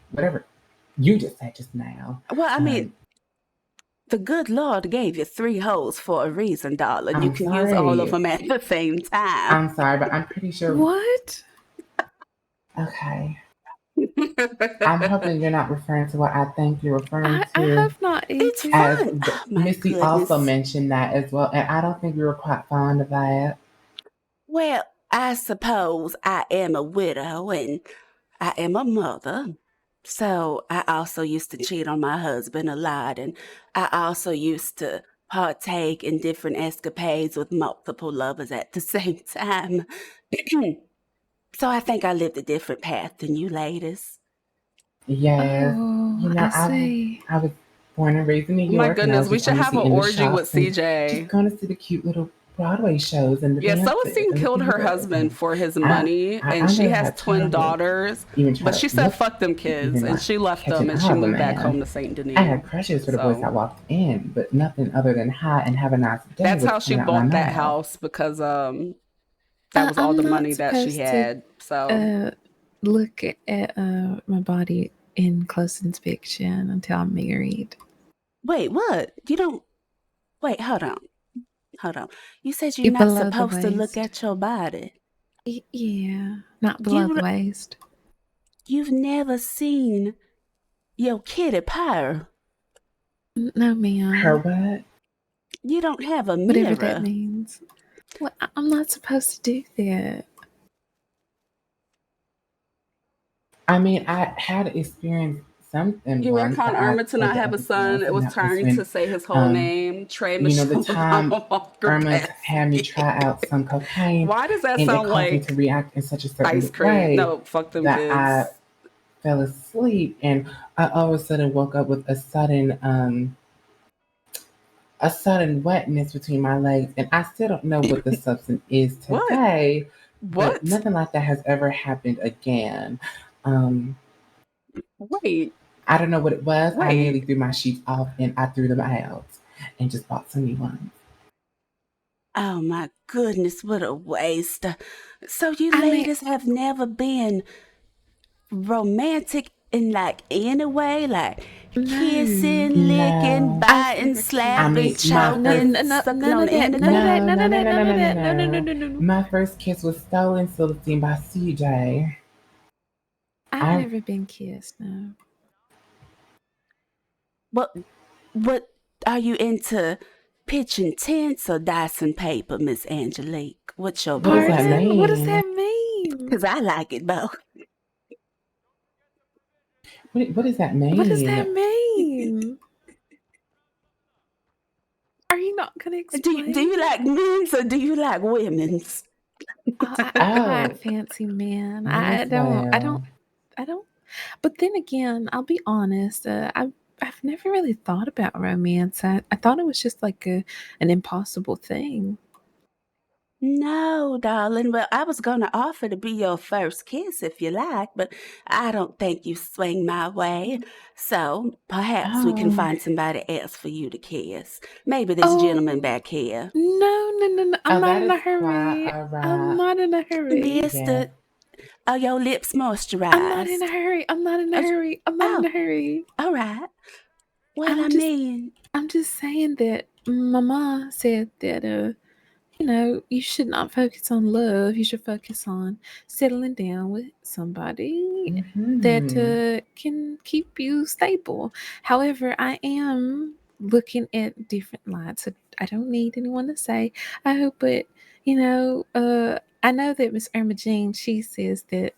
you just said just now. Well, I mean, the good Lord gave you 3 holes for a reason, darling. You can use all of them at the same time. I'm sorry, but I'm pretty sure. What? Okay. I'm hoping you're not referring to what I think you're referring to. I have not eaten. It's As fun. Oh, my Misty goodness. also mentioned that as well, and I don't think we were quite fond of that. Well, I suppose I am a widow and I am a mother. So I also used to cheat on my husband a lot, and I also used to partake in different escapades with multiple lovers at the same time. So I think I lived a different path than you ladies. Yes. Oh, You know, I see. I was born and raised in New My York, and I goodness, was we just should have honestly an in the orgy with shops and just CJ. going to see the cute little Broadway shows and the Yeah, dances Celestine and the killed her theaters. husband And for his I, money, I, and I she never has had twin time to daughters. even try But to she said, look fuck them to kids, even and like she left catch them an and eye she of a moved back home man. to St. I Denis. had crushes for the boys So that walked in, but nothing other than hi and have a nice day that's was how she coming out my bought that mouth. house because that was all I'm the not money that she supposed to had. So look at my body in close inspection until I'm married. Wait, what? You don't. Wait, hold on. Hold on. You said you're You're not below the supposed to look waist. at your body. Yeah, not below the waist. You've never seen your kitty purr. No, ma'am. Her what? You don't have a Whatever that mirror. means. Well, I'm not supposed to do that. I mean, I had experienced something you once retcon that I Irma to told not the have a other girls, son. It and was that was trying when, to say his whole name. Trey you know, the Michelle time Walker Irma Pass. had me try out some cocaine, Why does that and it sound caused me to like react in such a ice certain cream? way No, fuck them that I kids. fell asleep, and I all of a sudden woke up with a sudden wetness between my legs, and I still don't know what the substance is What? today, but What? nothing like that has ever happened again. Wait. I don't know what it was. I Wait. nearly threw my sheets off and I threw them out and just bought some new ones. Oh my goodness, what a waste. So you ladies have never been romantic in like any way? Like kissing, licking, biting, slapping, choking, sucking on anything? No. My first kiss was stolen, Celestine, by CJ. I've never been kissed, no. What are you into? Pitching tents or dicing paper, Miss Angelique? What's your What does that mean? What does that mean? Because I like it both. What does that mean? What does that mean? Are you not gonna explain? Do you like men's or do you like women's? I like fancy men. I don't. But then again, I'll be honest. I've never really thought about romance. I thought it was just like an impossible thing. No, darling. Well, I was going to offer to be your first kiss if you like, but I don't think you swing my way. So perhaps we can find somebody else for you to kiss. Maybe this gentleman back here. No. I'm not in a hurry. Right. I'm not in a hurry. Mister, are your lips moisturized? I'm not in a hurry. I'm not in a hurry. I'm not in a hurry. All right. Well, I'm just saying that Mama said that you should not focus on love. You should focus on settling down with somebody that can keep you stable. However, I am looking at different lights. So I don't need anyone to say, I hope it, I know that Miss Irma Jean, she says that,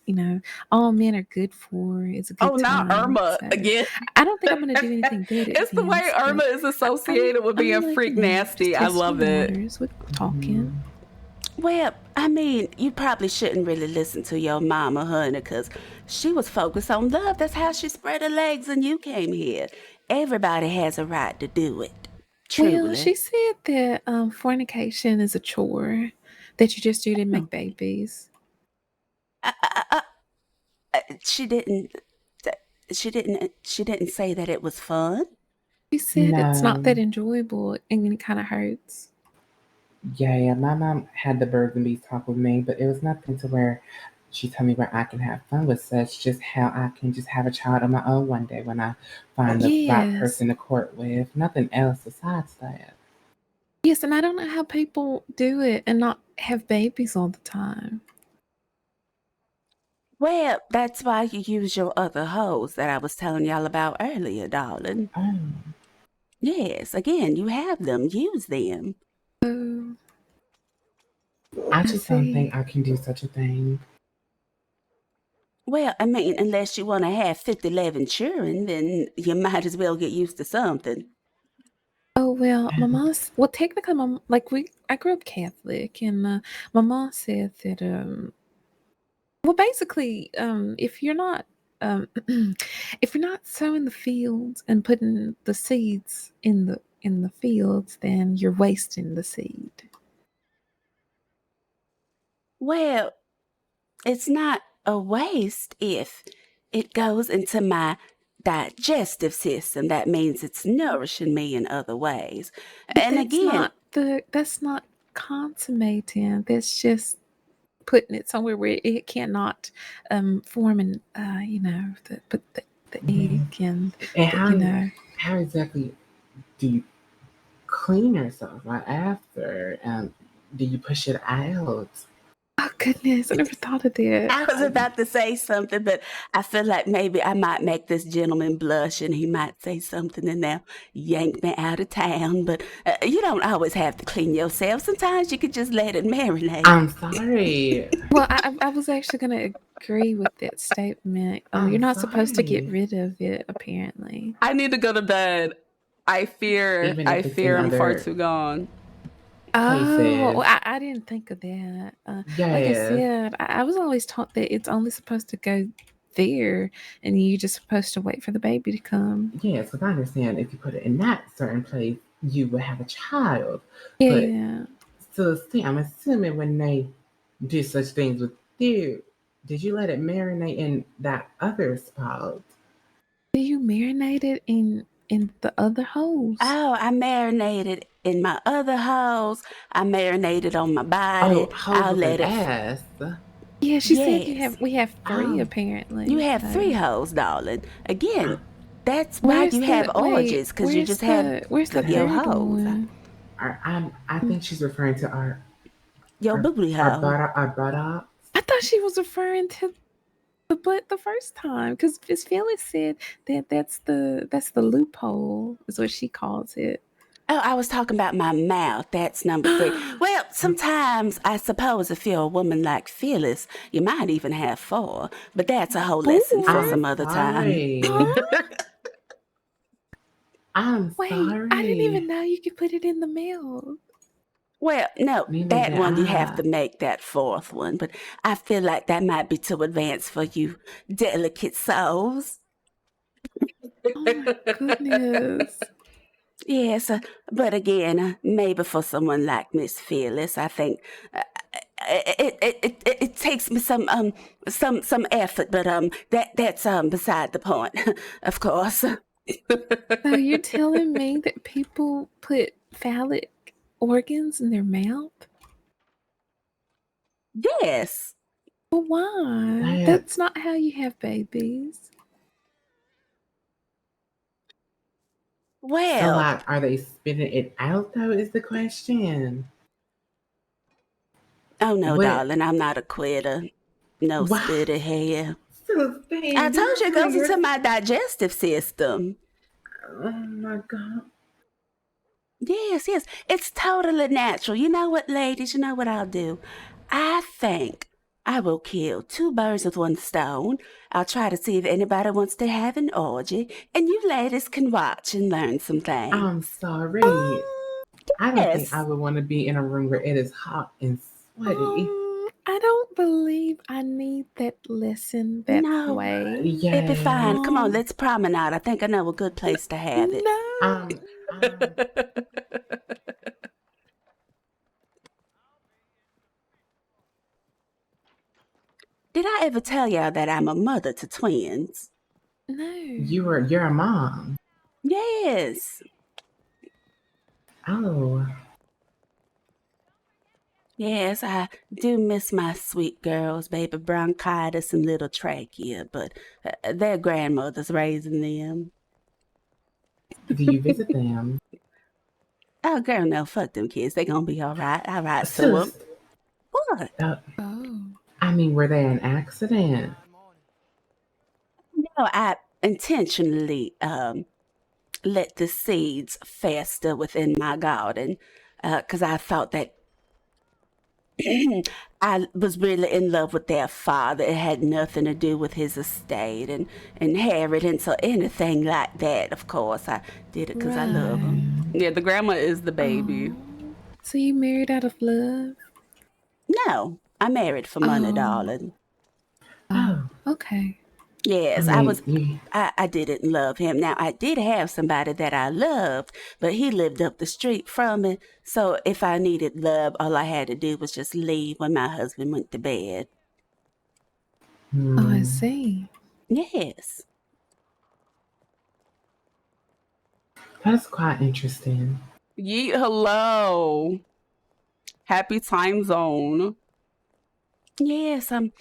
all men are good for. It's a good time. Not Irma again. I don't think I'm going to do anything good. It's the way Irma is associated with being freak nasty. I love it. With talking. Well, I mean, you probably shouldn't really listen to your mama, honey, because she was focused on love. That's how she spread her legs and you came here. Everybody has a right to do it. Truly. Well, she said that fornication is a chore that you just do to make babies. She didn't say that it was fun. She said it's not that enjoyable and it kind of hurts. Yeah. My mom had the birds and bees talk with me, but it was nothing to where she told me where I can have fun with such, just how I can just have a child on my own one day when I find the right person to court with. Nothing else besides that. Yes, and I don't know how people do it and not have babies all the time. Well, that's why you use your other hoes that I was telling y'all about earlier, darling. Oh. Yes, again, you have them. Use them. I just don't think I can do such a thing. Well, I mean, unless you want to have 11 children, then you might as well get used to something. Oh, well, technically, I grew up Catholic, and my mom said that, basically, if you're not if you're not sowing the fields and putting the seeds in the fields, then you're wasting the seed. Well, it's not a waste if it goes into my digestive system. That means it's nourishing me in other ways. But And that's not consummating. That's just putting it somewhere where it cannot form and the egg and how exactly do you clean yourself right after? Do you push it out? Oh goodness, I never thought of that. I was about to say something, but I feel like maybe I might make this gentleman blush and he might say something and they'll yank me out of town. But you don't always have to clean yourself. Sometimes you could just let it marinate. I'm sorry. Well, I was actually going to agree with that statement. You're not supposed to get rid of it, apparently. I need to go to bed. I fear I'm far too gone. Oh, well, I didn't think of that. Like I said, I was always taught that it's only supposed to go there, and you're just supposed to wait for the baby to come. Yes, because I understand if you put it in that certain place, you would have a child. Yeah. But so I'm assuming when they do such things with you, did you let it marinate in that other spot? Do you marinate it in the other holes? Oh, I marinated in my other holes. I marinated on my body. I'll let it. Ass. Yeah, she said we have 3 apparently. You have 3 holes, darling. Again, that's why you have orgies, because you just have your holes. I think she's referring to your booty hole. Our buttocks. I thought she was referring to the butt the first time, because Miss Phyllis said that's the loophole is what she calls it. Oh, I was talking about my mouth. That's number 3. Well, sometimes I suppose if you're a woman like Phyllis, you might even have 4. But that's a whole lesson for some other time. I'm sorry. I didn't even know you could put it in the mouth. Well, no, that one you have to make that 4th one. But I feel like that might be too advanced for you delicate souls. Oh my goodness. Yes, but again, maybe for someone like Miss Fearless, I think it takes me some effort, but that's beside the point, of course. So you're telling me that people put phallic organs in their mouth? Yes. Well, why? That's not how you have babies. Well, so like, are they spitting it out though? Is the question. Oh no, darling, I'm not a quitter. No spitty hair. I told you it goes into my digestive system. Oh my God. Yes, it's totally natural. You know what, ladies? You know what I'll do? I think I will kill 2 birds with 1 stone. I'll try to see if anybody wants to have an orgy, and you ladies can watch and learn some things. I'm sorry. I don't think I would want to be in a room where it is hot and sweaty. I don't believe I need that lesson that way. It'd be fine. Come on, let's promenade. I think I know a good place to have it. Did I ever tell y'all that I'm a mother to twins? No. You're a mom. Yes. Oh. Yes, I do miss my sweet girls, baby bronchitis and little trachea, but their grandmother's raising them. Do you visit them? Oh, girl, no, fuck them kids. They gonna be all right. All right, so what? I mean, were they an accident? No, I intentionally let the seeds fester within my garden because I thought that I was really in love with their father. It had nothing to do with his estate and inheritance or anything like that. Of course, I did it because I love him. Yeah, the grandma is the baby. So you married out of love? No, I married for money, darling. Oh, okay. Yes, I mean, I didn't love him. Now, I did have somebody that I loved, but he lived up the street from me. So if I needed love, all I had to do was just leave when my husband went to bed. Oh, I see. Yes. That's quite interesting. Yeet, hello. Happy time zone. Yes, I'm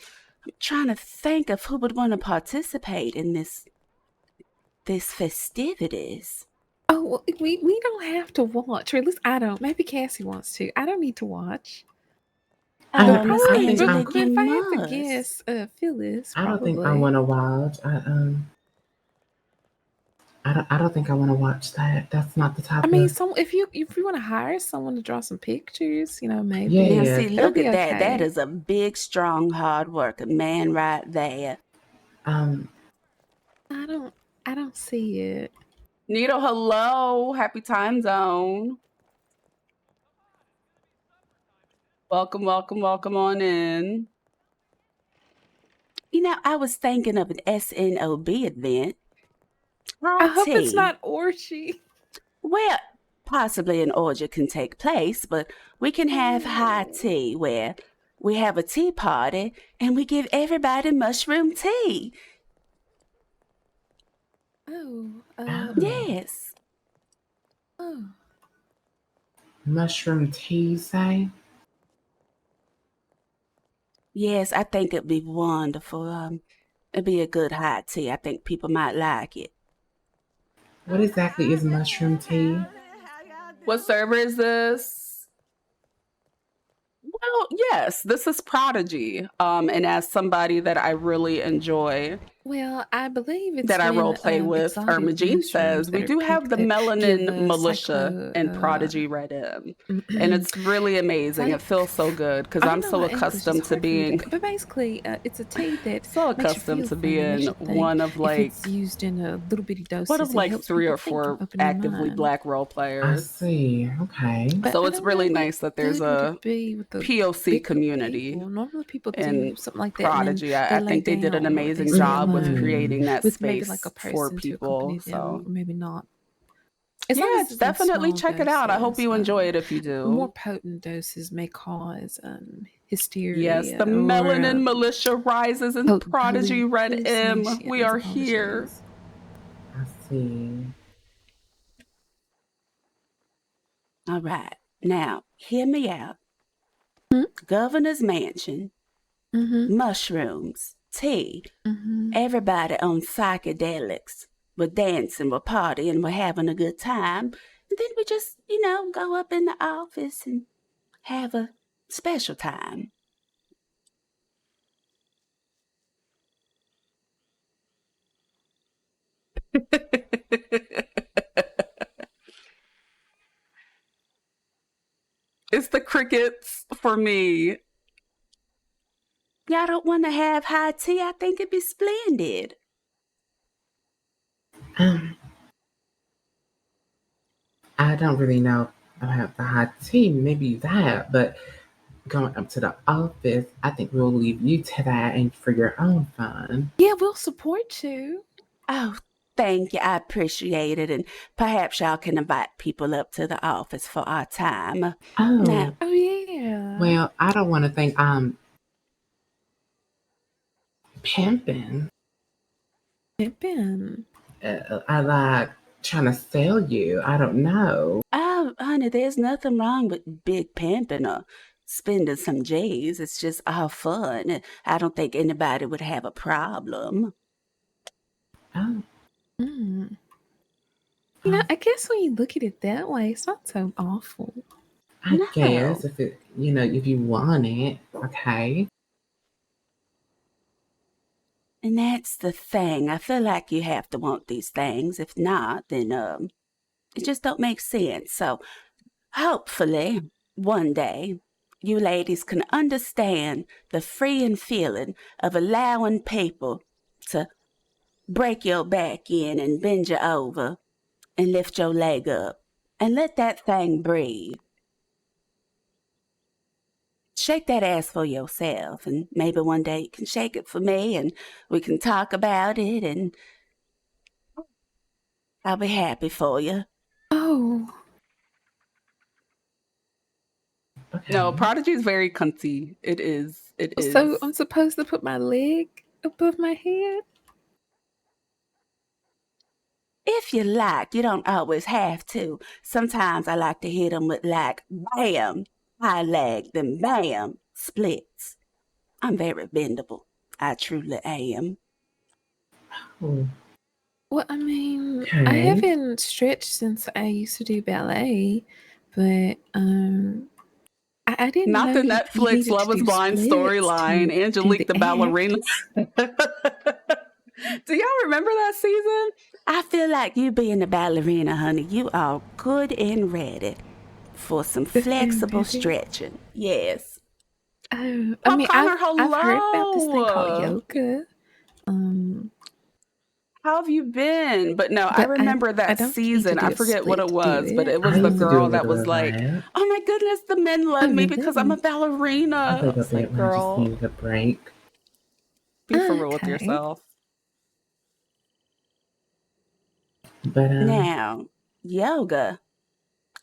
trying to think of who would want to participate in this festivities. Oh, well, we don't have to watch, or at least I don't. Maybe Cassie wants to. I don't need to watch. Oh, Miss Probably, Angela, but you if I had to must. guess, Phyllis, I don't think I probably. want to watch. I don't think I want to watch that. That's not the type I mean, of. if you want to hire someone to draw some pictures, maybe. Yeah. Now, see, That'll look be at that. okay. That is a big, strong, hard-working man right there. I don't see it. Nito, hello. Happy time zone. Welcome, welcome, welcome on in. I was thinking of an SNOB event. I hope it's not orgy. Well, possibly an orgy can take place, but we can have high tea where we have a tea party and we give everybody mushroom tea. Yes. Oh. Mushroom tea, you say? Yes, I think it'd be wonderful. It'd be a good hot tea. I think people might like it. What exactly is mushroom tea? What server is this? Well, yes, this is Prodigy. And as somebody that I really enjoy, Well, I believe it's that I when, role play with, exotic Jean says, mushrooms we that do are have the picked that give Melanin Militia and psycho, Prodigy redm. And it's really amazing. It feels so good because I I'm don't so know, English is accustomed to hard for me being but basically, it's a tea that so makes you accustomed feel to funny, makes being you think. one of If like it's used in a little bitty doses, it helps 3 people or think and 4 open their actively mind. black role I players. see. Okay. But So I it's don't really know what nice that there's good would a it be with the POC big group of community people. Normally people do in something like that and then Prodigy. they I lay think they did an down or they amazing stay job with alone creating that with maybe like space a for person to accompany people. them, So or maybe not. As long yeah, as it's in definitely small check it out. I hope doses, you enjoy it if you more do. potent doses may cause Yes, hysteria the or Melanin Militia rises in Prodigy Red M. We are here. I see. All right. Now, hear me out. Governor's mansion, mushrooms, tea, everybody on psychedelics. We're dancing, we're partying, we're having a good time. And then we just, go up in the office and have a special time. It's the crickets for me. Y'all don't want to have high tea? I think it'd be splendid. I don't really know about the hot tea, maybe that, but going up to the office, I think we'll leave you to that and for your own fun. Yeah, we'll support you. Oh, thank you. I appreciate it. And perhaps y'all can invite people up to the office for our time. Oh. Oh, yeah. Well, I don't want to think pimping. Pimping? I like trying to sell you. I don't know. Oh, honey, there's nothing wrong with big pimping or spending some G's. It's just all fun. I don't think anybody would have a problem. Oh. I guess when you look at it that way, it's not so awful. I guess if it, if you want it, okay. And that's the thing. I feel like you have to want these things. If not, then it just don't make sense. So hopefully one day you ladies can understand the freeing feeling of allowing people to break your back in and bend you over and lift your leg up and let that thing breathe. shake that ass for yourself, and maybe one day you can shake it for me, and we can talk about it, and I'll be happy for you. Oh. No, Prodigy is very cunty. It is. It is. So I'm supposed to put my leg above my head? If you like, you don't always have to. Sometimes I like to hit them with like, bam, high leg, then bam, splits. I'm very bendable. I truly am. Well, I mean, I Okay. haven't stretched since I used to do ballet, but I didn't Not know the you Netflix needed Love to is do Blind splits storyline. to do Angelique, the ballerina. act. Do y'all remember that season? I feel like you being a ballerina, honey. You are good and ready for some flexible stretching. Yes. Oh, I Oh, mean, Connor, I've heard about this thing called hello. yoga. How have you been? But no, I But remember I that don't need to season. I do a forget what split it to do was, but it. it was I the used to do a girl that little was of like, that. "Oh my goodness, the men love Oh, me because I'm a really? ballerina." A I little was like, bit when I just "Girl, needed a break. be for real with Okay. yourself." But Now, yoga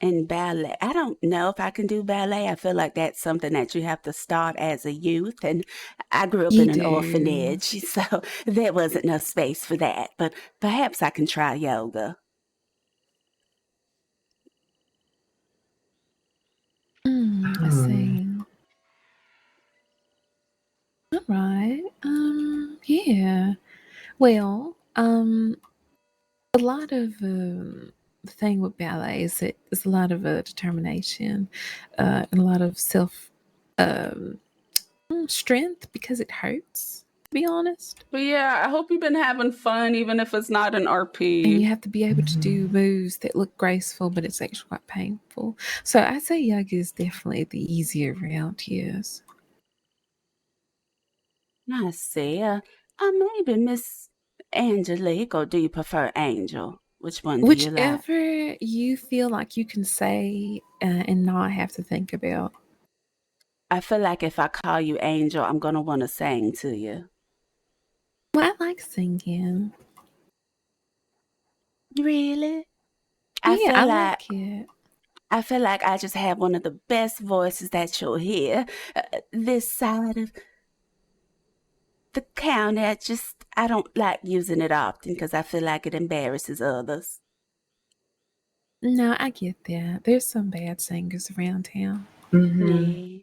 and ballet. I don't know if I can do ballet. I feel like that's something that you have to start as a youth. And I grew up You in an do. orphanage, so there wasn't enough space for that. But perhaps I can try yoga. I see. All right. Yeah. Well, a lot of the thing with ballet is that it's a lot of determination, and a lot of self strength because it hurts. To be honest, But yeah, I hope you've been having fun, even if it's not an and you RP. have to be able to do moves that look graceful, but it's actually quite painful. So I say yoga is definitely the easier route. Yes. I see. Maybe Miss Angelique, or do you prefer Angel? Which one do you like? Whichever you feel like you can say and not have to think about. I feel like if I call you Angel, I'm going to want to sing to you. Well, I like singing. Really? Yeah, I like it. I feel like I just have one of the best voices that you'll hear this side of the county. I don't like using it often because I feel like it embarrasses others. No, I get that. There's some bad singers around town. Yeah.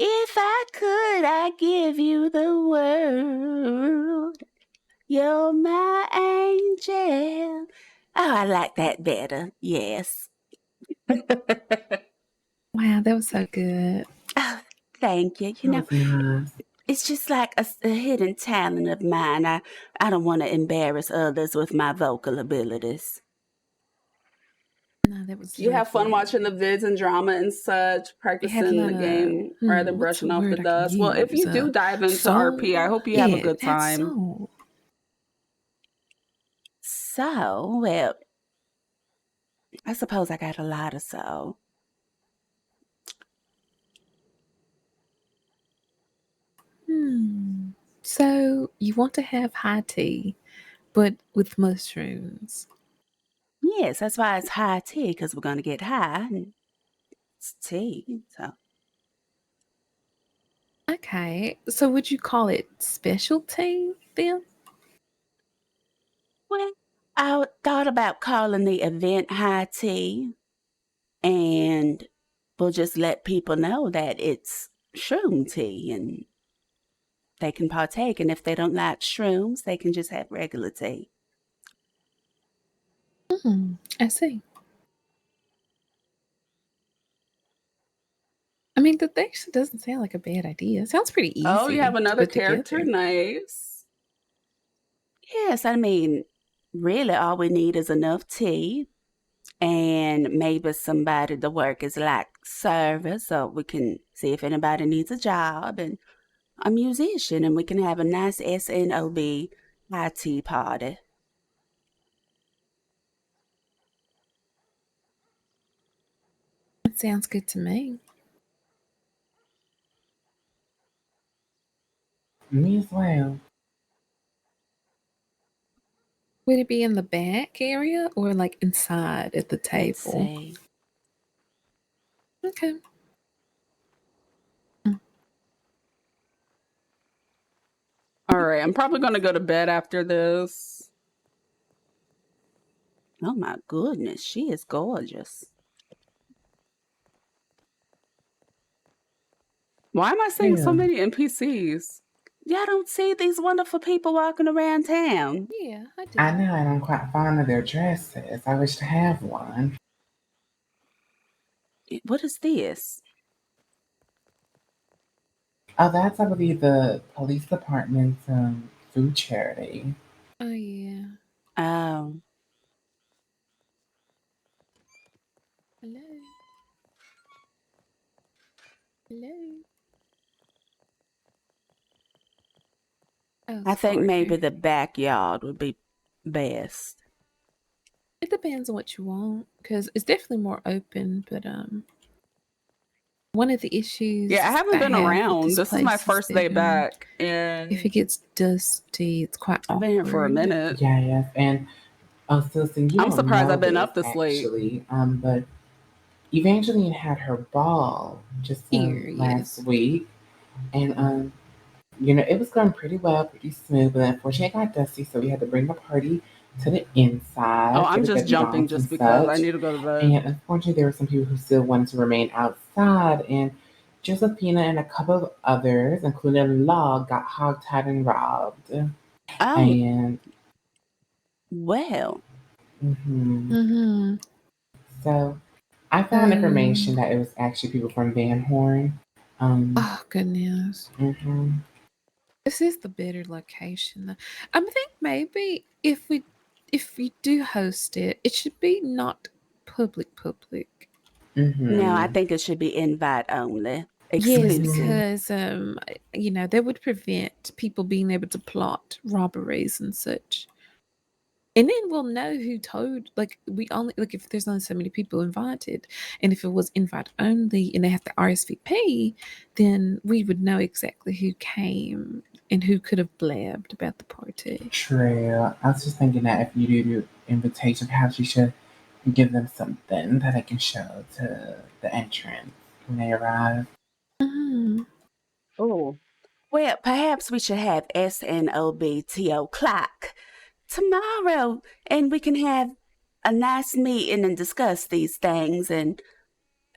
If I could, I'd give you the world. You're my angel. Oh, I like that better. Yes. Wow, that was so good. Oh, thank you. You know, it's just like a hidden talent of mine. I don't want to embarrass others with my vocal abilities. No, that was You have fun lovely. watching the vids and drama and such, We had a practicing lot the of game rather than what's a brushing off the word I can dust. Well, if use? you do dive into Soul? RP, I hope you have a Yeah, good that's time. soul. So, well, I suppose I got a lot of soul. So you want to have high tea, but with mushrooms. Yes, that's why it's high tea, because we're going to get high. And it's tea, so. Okay, so would you call it specialty then? Well, I thought about calling the event high tea, and we'll just let people know that it's shroom tea, and they can partake. And if they don't like shrooms, they can just have regular tea. I see. I mean, that actually doesn't sound like a bad idea. It sounds pretty easy. Oh, you have to another put character? together. Nice. Yes, I mean, really all we need is enough tea and maybe somebody to work as like service, so we can see if anybody needs a job, and a musician, and we can have a nice SNOB high tea party. That sounds good to me. Me as well. Would it be in the back area or like inside at the table? Let's see. Okay. All right, I'm probably going to go to bed after this. Oh my goodness, she is gorgeous. Why am I seeing so Yeah. many NPCs? Y'all don't see these wonderful people walking around town. Yeah, I do. I know, and I'm quite fond of their dresses. I wish to have one. What is this? Oh, that's, I believe, the police department's food charity. Oh yeah. Oh. Hello. Hello. Oh, I think sorry. maybe the backyard would be best. It depends on what you want, because it's definitely more open. But one of the issues. Yeah, I haven't been around. This is my place first that, day back, and if it gets dusty, it's quite awkward. I've been here for a minute. Yeah, yes, and Celestine, you I'm don't surprised know I've been this, up this late. actually, but Evangeline had her ball just last week, and you know, it was going pretty well, pretty smooth, but unfortunately it got dusty, so we had to bring the party to the inside. Oh, I'm for the just jumping debutantes just and because I such. need to go to bed. And unfortunately, there were some people who still wanted to remain outside, and Josephina and a couple of others, including Law, got hogtied and robbed. Oh. And well. So I found information that it was actually people from Van Horn. Oh goodness. This is the better location, though. I think maybe if we do host it, it should be not public. No, I think it should be invite only. Yes, Exclusive. because you know, that would prevent people being able to plot robberies and such. And then we'll know who told. Like, we only, like, if there's only so many people invited, and if it was invite only and they have to RSVP, then we would know exactly who came and who could have blabbed about the party. True. I was just thinking that if you do invitation, perhaps you should give them something that they can show to the entrance when they arrive. Oh. Well, perhaps we should have SNOBTO clock tomorrow, and we can have a nice meeting and discuss these things and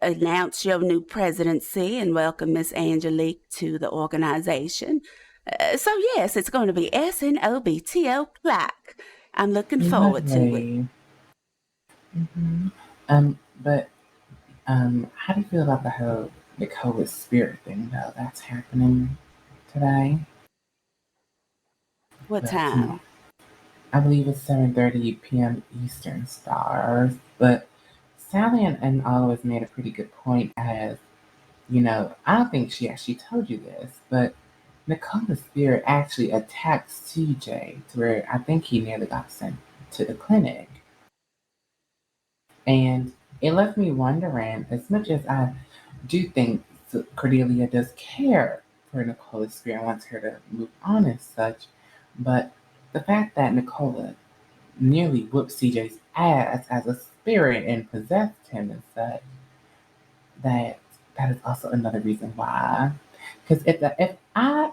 announce your new presidency and welcome Miss Angelique to the organization. So yes, it's going to be SNOBTO clock. I'm looking forward to it. But how do you feel about the whole Nicola spirit thing though that's happening today? What time? I believe it's 7:30 p.m. Eastern Stars. But Sally and Olive has made a pretty good point as, you know, I don't think she actually told you this, but Nicola's spirit actually attacked CJ to where I think he nearly got sent to the clinic. And it left me wondering, as much as I do think Cordelia does care for Nicola's spirit and wants her to move on and such, but the fact that Nicola nearly whooped CJ's ass as a spirit and possessed him and such, that is also another reason why. Because if I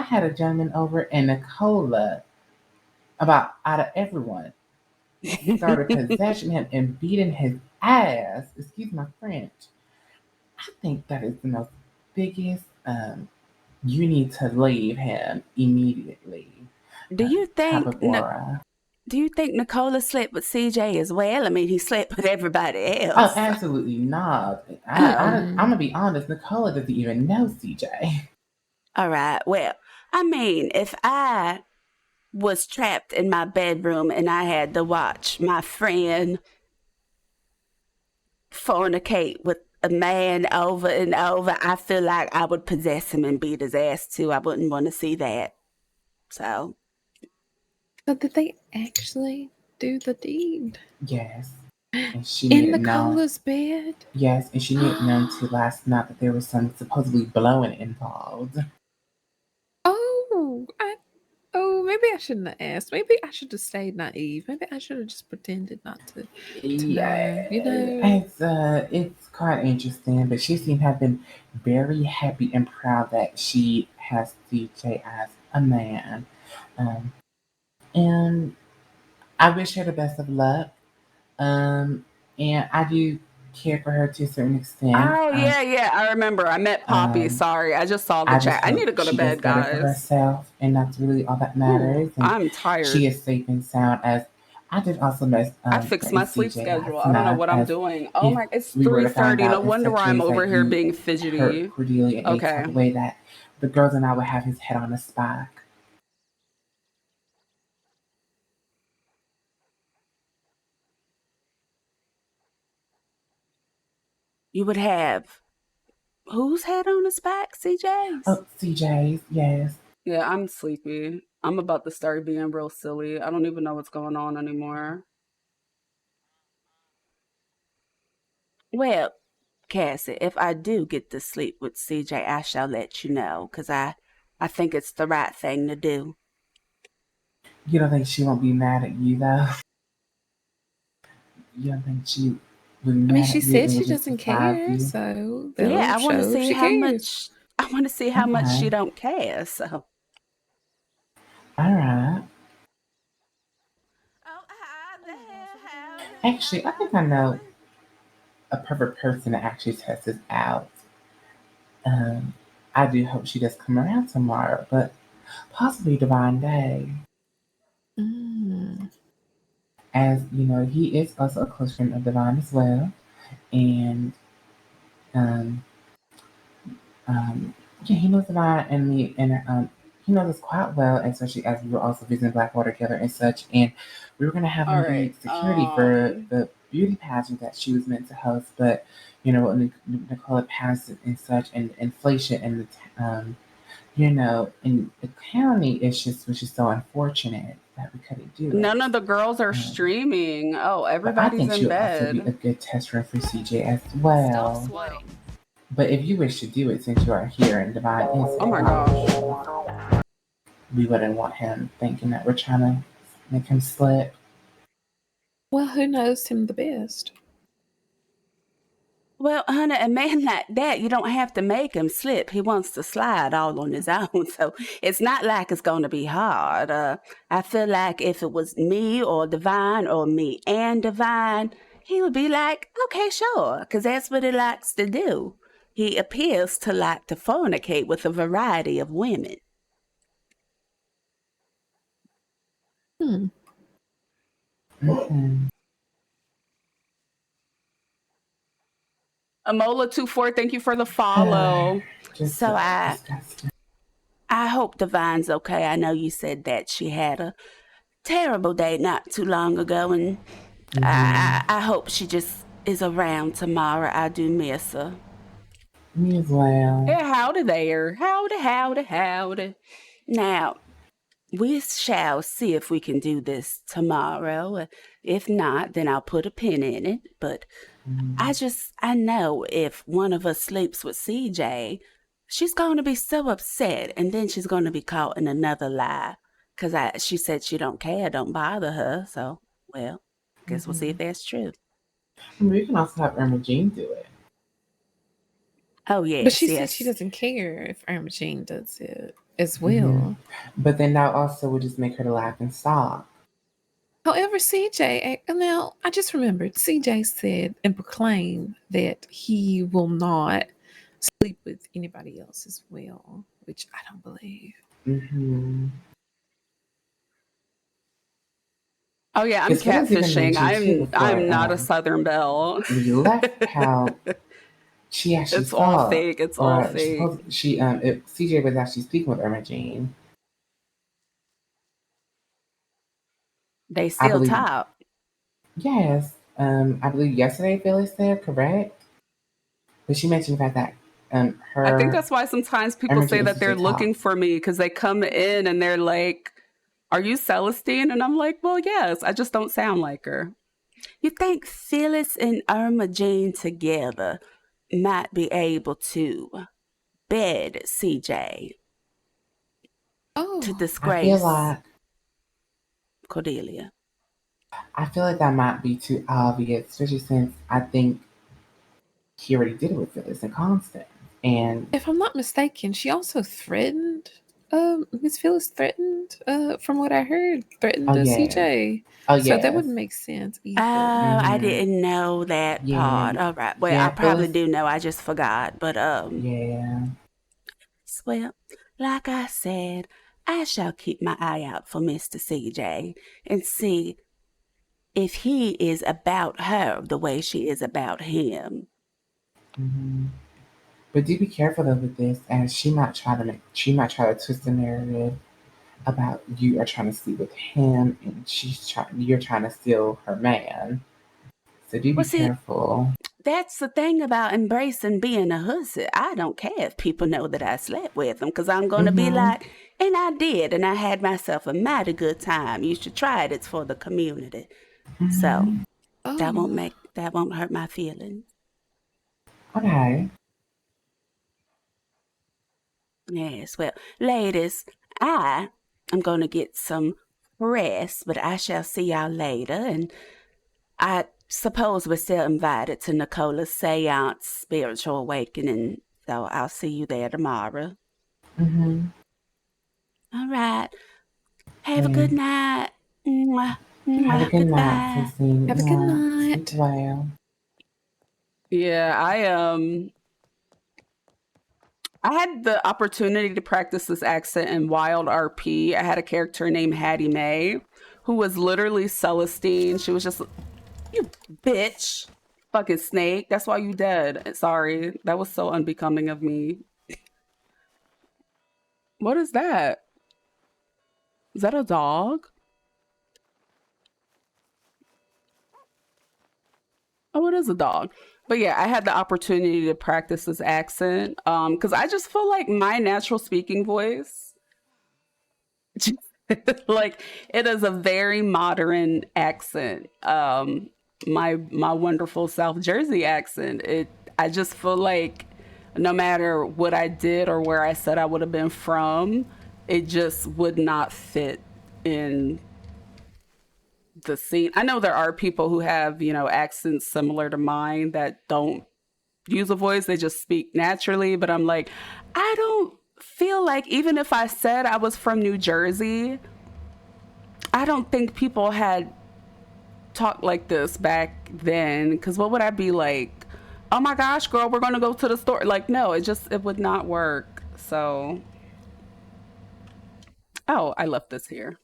had a gentleman over and Nicola, about out of everyone, started possessing him and beating his ass, excuse my French, I think that is the most biggest, you need to leave him immediately. Do you think aura. Do you think Nicola slept with CJ as well? I mean, he slept with everybody else. Oh, absolutely not. I'm gonna be honest. Nicola doesn't even know CJ. All right. Well, I mean, if I was trapped in my bedroom and I had to watch my friend fornicate with a man over and over, I feel like I would possess him and beat his ass too. I wouldn't want to see that. So did they actually do the deed? Yes. And she in made Nicola's bed? Yes, and she made it known to last night that there was some supposedly blowing involved. Oh Maybe I shouldn't have asked. Maybe I should have stayed naive. Maybe I should have just pretended not to know. You know, It's quite interesting, but she seemed to have been very happy and proud that she has CJ as a man. And I wish her the best of luck. And I do care for her to a certain extent. Oh, yeah. I remember. I met Poppy. Sorry. I just saw the I chat. just I hope need to go to she does bed, better for guys. herself, and that's really all that matters. And I'm tired. she is safe and sound. As I did also miss. I fixed my sleep CJ schedule. last I don't know night, what I'm as doing. Oh if my, it's we were to find 3:30. No out in wonder such why I'm ways over that here you being hurt fidgety. Cordelia in a type of way that the girls and I would have his head on a spike. You would have whose head on his back? CJ's? Oh, CJ's, yes. Yeah, I'm sleepy. I'm about to start being real silly. I don't even know what's going on anymore. Well, Cassie, if I do get to sleep with CJ, I shall let you know, because I think it's the right thing to do. You don't think she won't be mad at you, though? You don't think she would be mad she at you said and she would just doesn't despise care, you? so Yeah, I want to show if see she how cares. much. I want to see how much Okay. she don't care. So, All right. Actually, I think I know a perfect person to actually test this out. I do hope she does come around tomorrow, but possibly Divine Day. As you know, he is also a close friend of Divine as well. And yeah, he knows Divine and me, and he knows us quite well, especially as we were also visiting Blackwater together and such. And we were going to have him be security for the beauty pageant that she was meant to host, but you know, Nicole passed and such, and inflation and the you know, in the county, it's just which is so unfortunate that we couldn't do it. None of the girls are streaming. Oh, But I everybody's think in she'll also be a bed. good test run for CJ as well. But if you wish to do it, since you are here and Divine is Oh my gosh. we wouldn't want him thinking that we're trying to make him slip. Well, who knows him the best? well, honey, a man like that, you don't have to make him slip. He wants to slide all on his own, so it's not like it's going to be hard. I feel like if it was me or Divine or me and Divine, he would be like, okay, sure, because that's what he likes to do. He appears to like to fornicate with a variety of women. Mm-hmm. Amola24, thank you for the follow. So I hope Divine's okay. I know you said that she had a terrible day not too long ago, and I hope she just is around tomorrow. I do miss her. Me as well. Yeah, howdy there. Howdy. Now, we shall see if we can do this tomorrow. If not, then I'll put a pin in it. But I know if one of us sleeps with CJ, she's going to be so upset, and then she's going to be caught in another lie. Because she said she don't care, don't bother her. So, well, guess we'll see if that's true. We can also have Irma Jean do it. Oh, yes, But she said she doesn't care if Irma Jean does it as well. But then that also would just make her to laugh and stop. However, CJ, now I just remembered, CJ said and proclaimed that he will not sleep with anybody else as well, which I don't believe. Oh yeah, I'm catfishing. I'm not a Southern Belle. We left how she actually It's all saw, fake. It's or all fake. CJ was actually speaking with Irma Jean. They still talk. Yes. I believe yesterday Phyllis said, correct? But she mentioned the fact that I think that's why sometimes people say that they're looking for me, because they come in and they're like, "Are you Celestine?" And I'm like, "Well, yes. I just don't sound like her." You think Phyllis and Irma Jean together might be able to bed CJ? to I feel disgrace like Cordelia. that might be too obvious, especially since I think he already did it with Phyllis and Constance. And If I'm not mistaken, she also threatened. Miss Phyllis threatened. From what I heard, threatened CJ. So that wouldn't make sense either. Oh, I didn't know that part. All right. Well, I probably do know. I just forgot. But yeah. Well, like I said, I shall keep my eye out for Mr. CJ and see if he is about her the way she is about him. But do be careful though with this, as she might try to twist the narrative about you are trying to sleep with him, and you're trying to steal her man. So do be careful. That's the thing about embracing being a hussy. I don't care if people know that I slept with them, because I'm going to be like, and I did, and I had myself a mighty good time. You should try it. It's for the community. So that won't hurt my feelings. Okay. Yes, well, ladies, I am going to get some rest, but I shall see y'all later, and I suppose we're still invited to Nicola's seance, spiritual awakening, so I'll see you there tomorrow. All right. Have a good night. Mwah, mwah. Have a good night, Goodbye. Sissy. Have a good night. Sleep well. Yeah, I had the opportunity to practice this accent in Wild RP. I had a character named Hattie Mae who was literally Celestine. She was just, you bitch, fucking snake. That's why you dead. Sorry, that was so unbecoming of me. What is that? Is that a dog? Oh, it is a dog. But yeah, I had the opportunity to practice this accent because I just feel like my natural speaking voice, like it is a very modern accent. My wonderful South Jersey accent. I just feel like no matter what I did or where I said I would have been from, it just would not fit in the scene. I know there are people who have, accents similar to mine that don't use a voice, they just speak naturally, but I'm like, I don't feel like, even if I said I was from New Jersey, I don't think people had talked like this back then, because what would I be like? Oh my gosh, girl, we're gonna go to the store. Like, no, it would not work. So I left this here.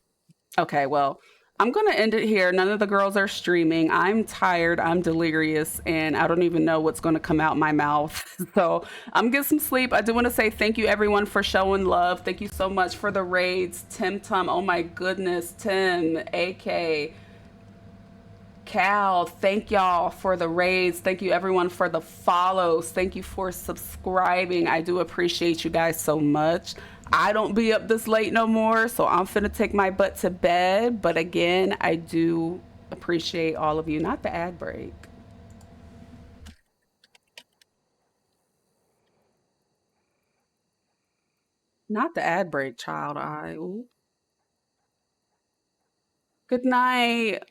Okay, well, I'm going to end it here. None of the girls are streaming. I'm tired. I'm delirious, and I don't even know what's going to come out my mouth. So I'm getting some sleep. I do want to say thank you, everyone, for showing love. Thank you so much for the raids. Tim Tum, oh my goodness. Tim, AK, Cal, thank y'all for the raids. Thank you, everyone, for the follows. Thank you for subscribing. I do appreciate you guys so much. I don't be up this late no more, so I'm finna take my butt to bed. But again, I do appreciate all of you. Not the ad break. Not the ad break, child. Good night.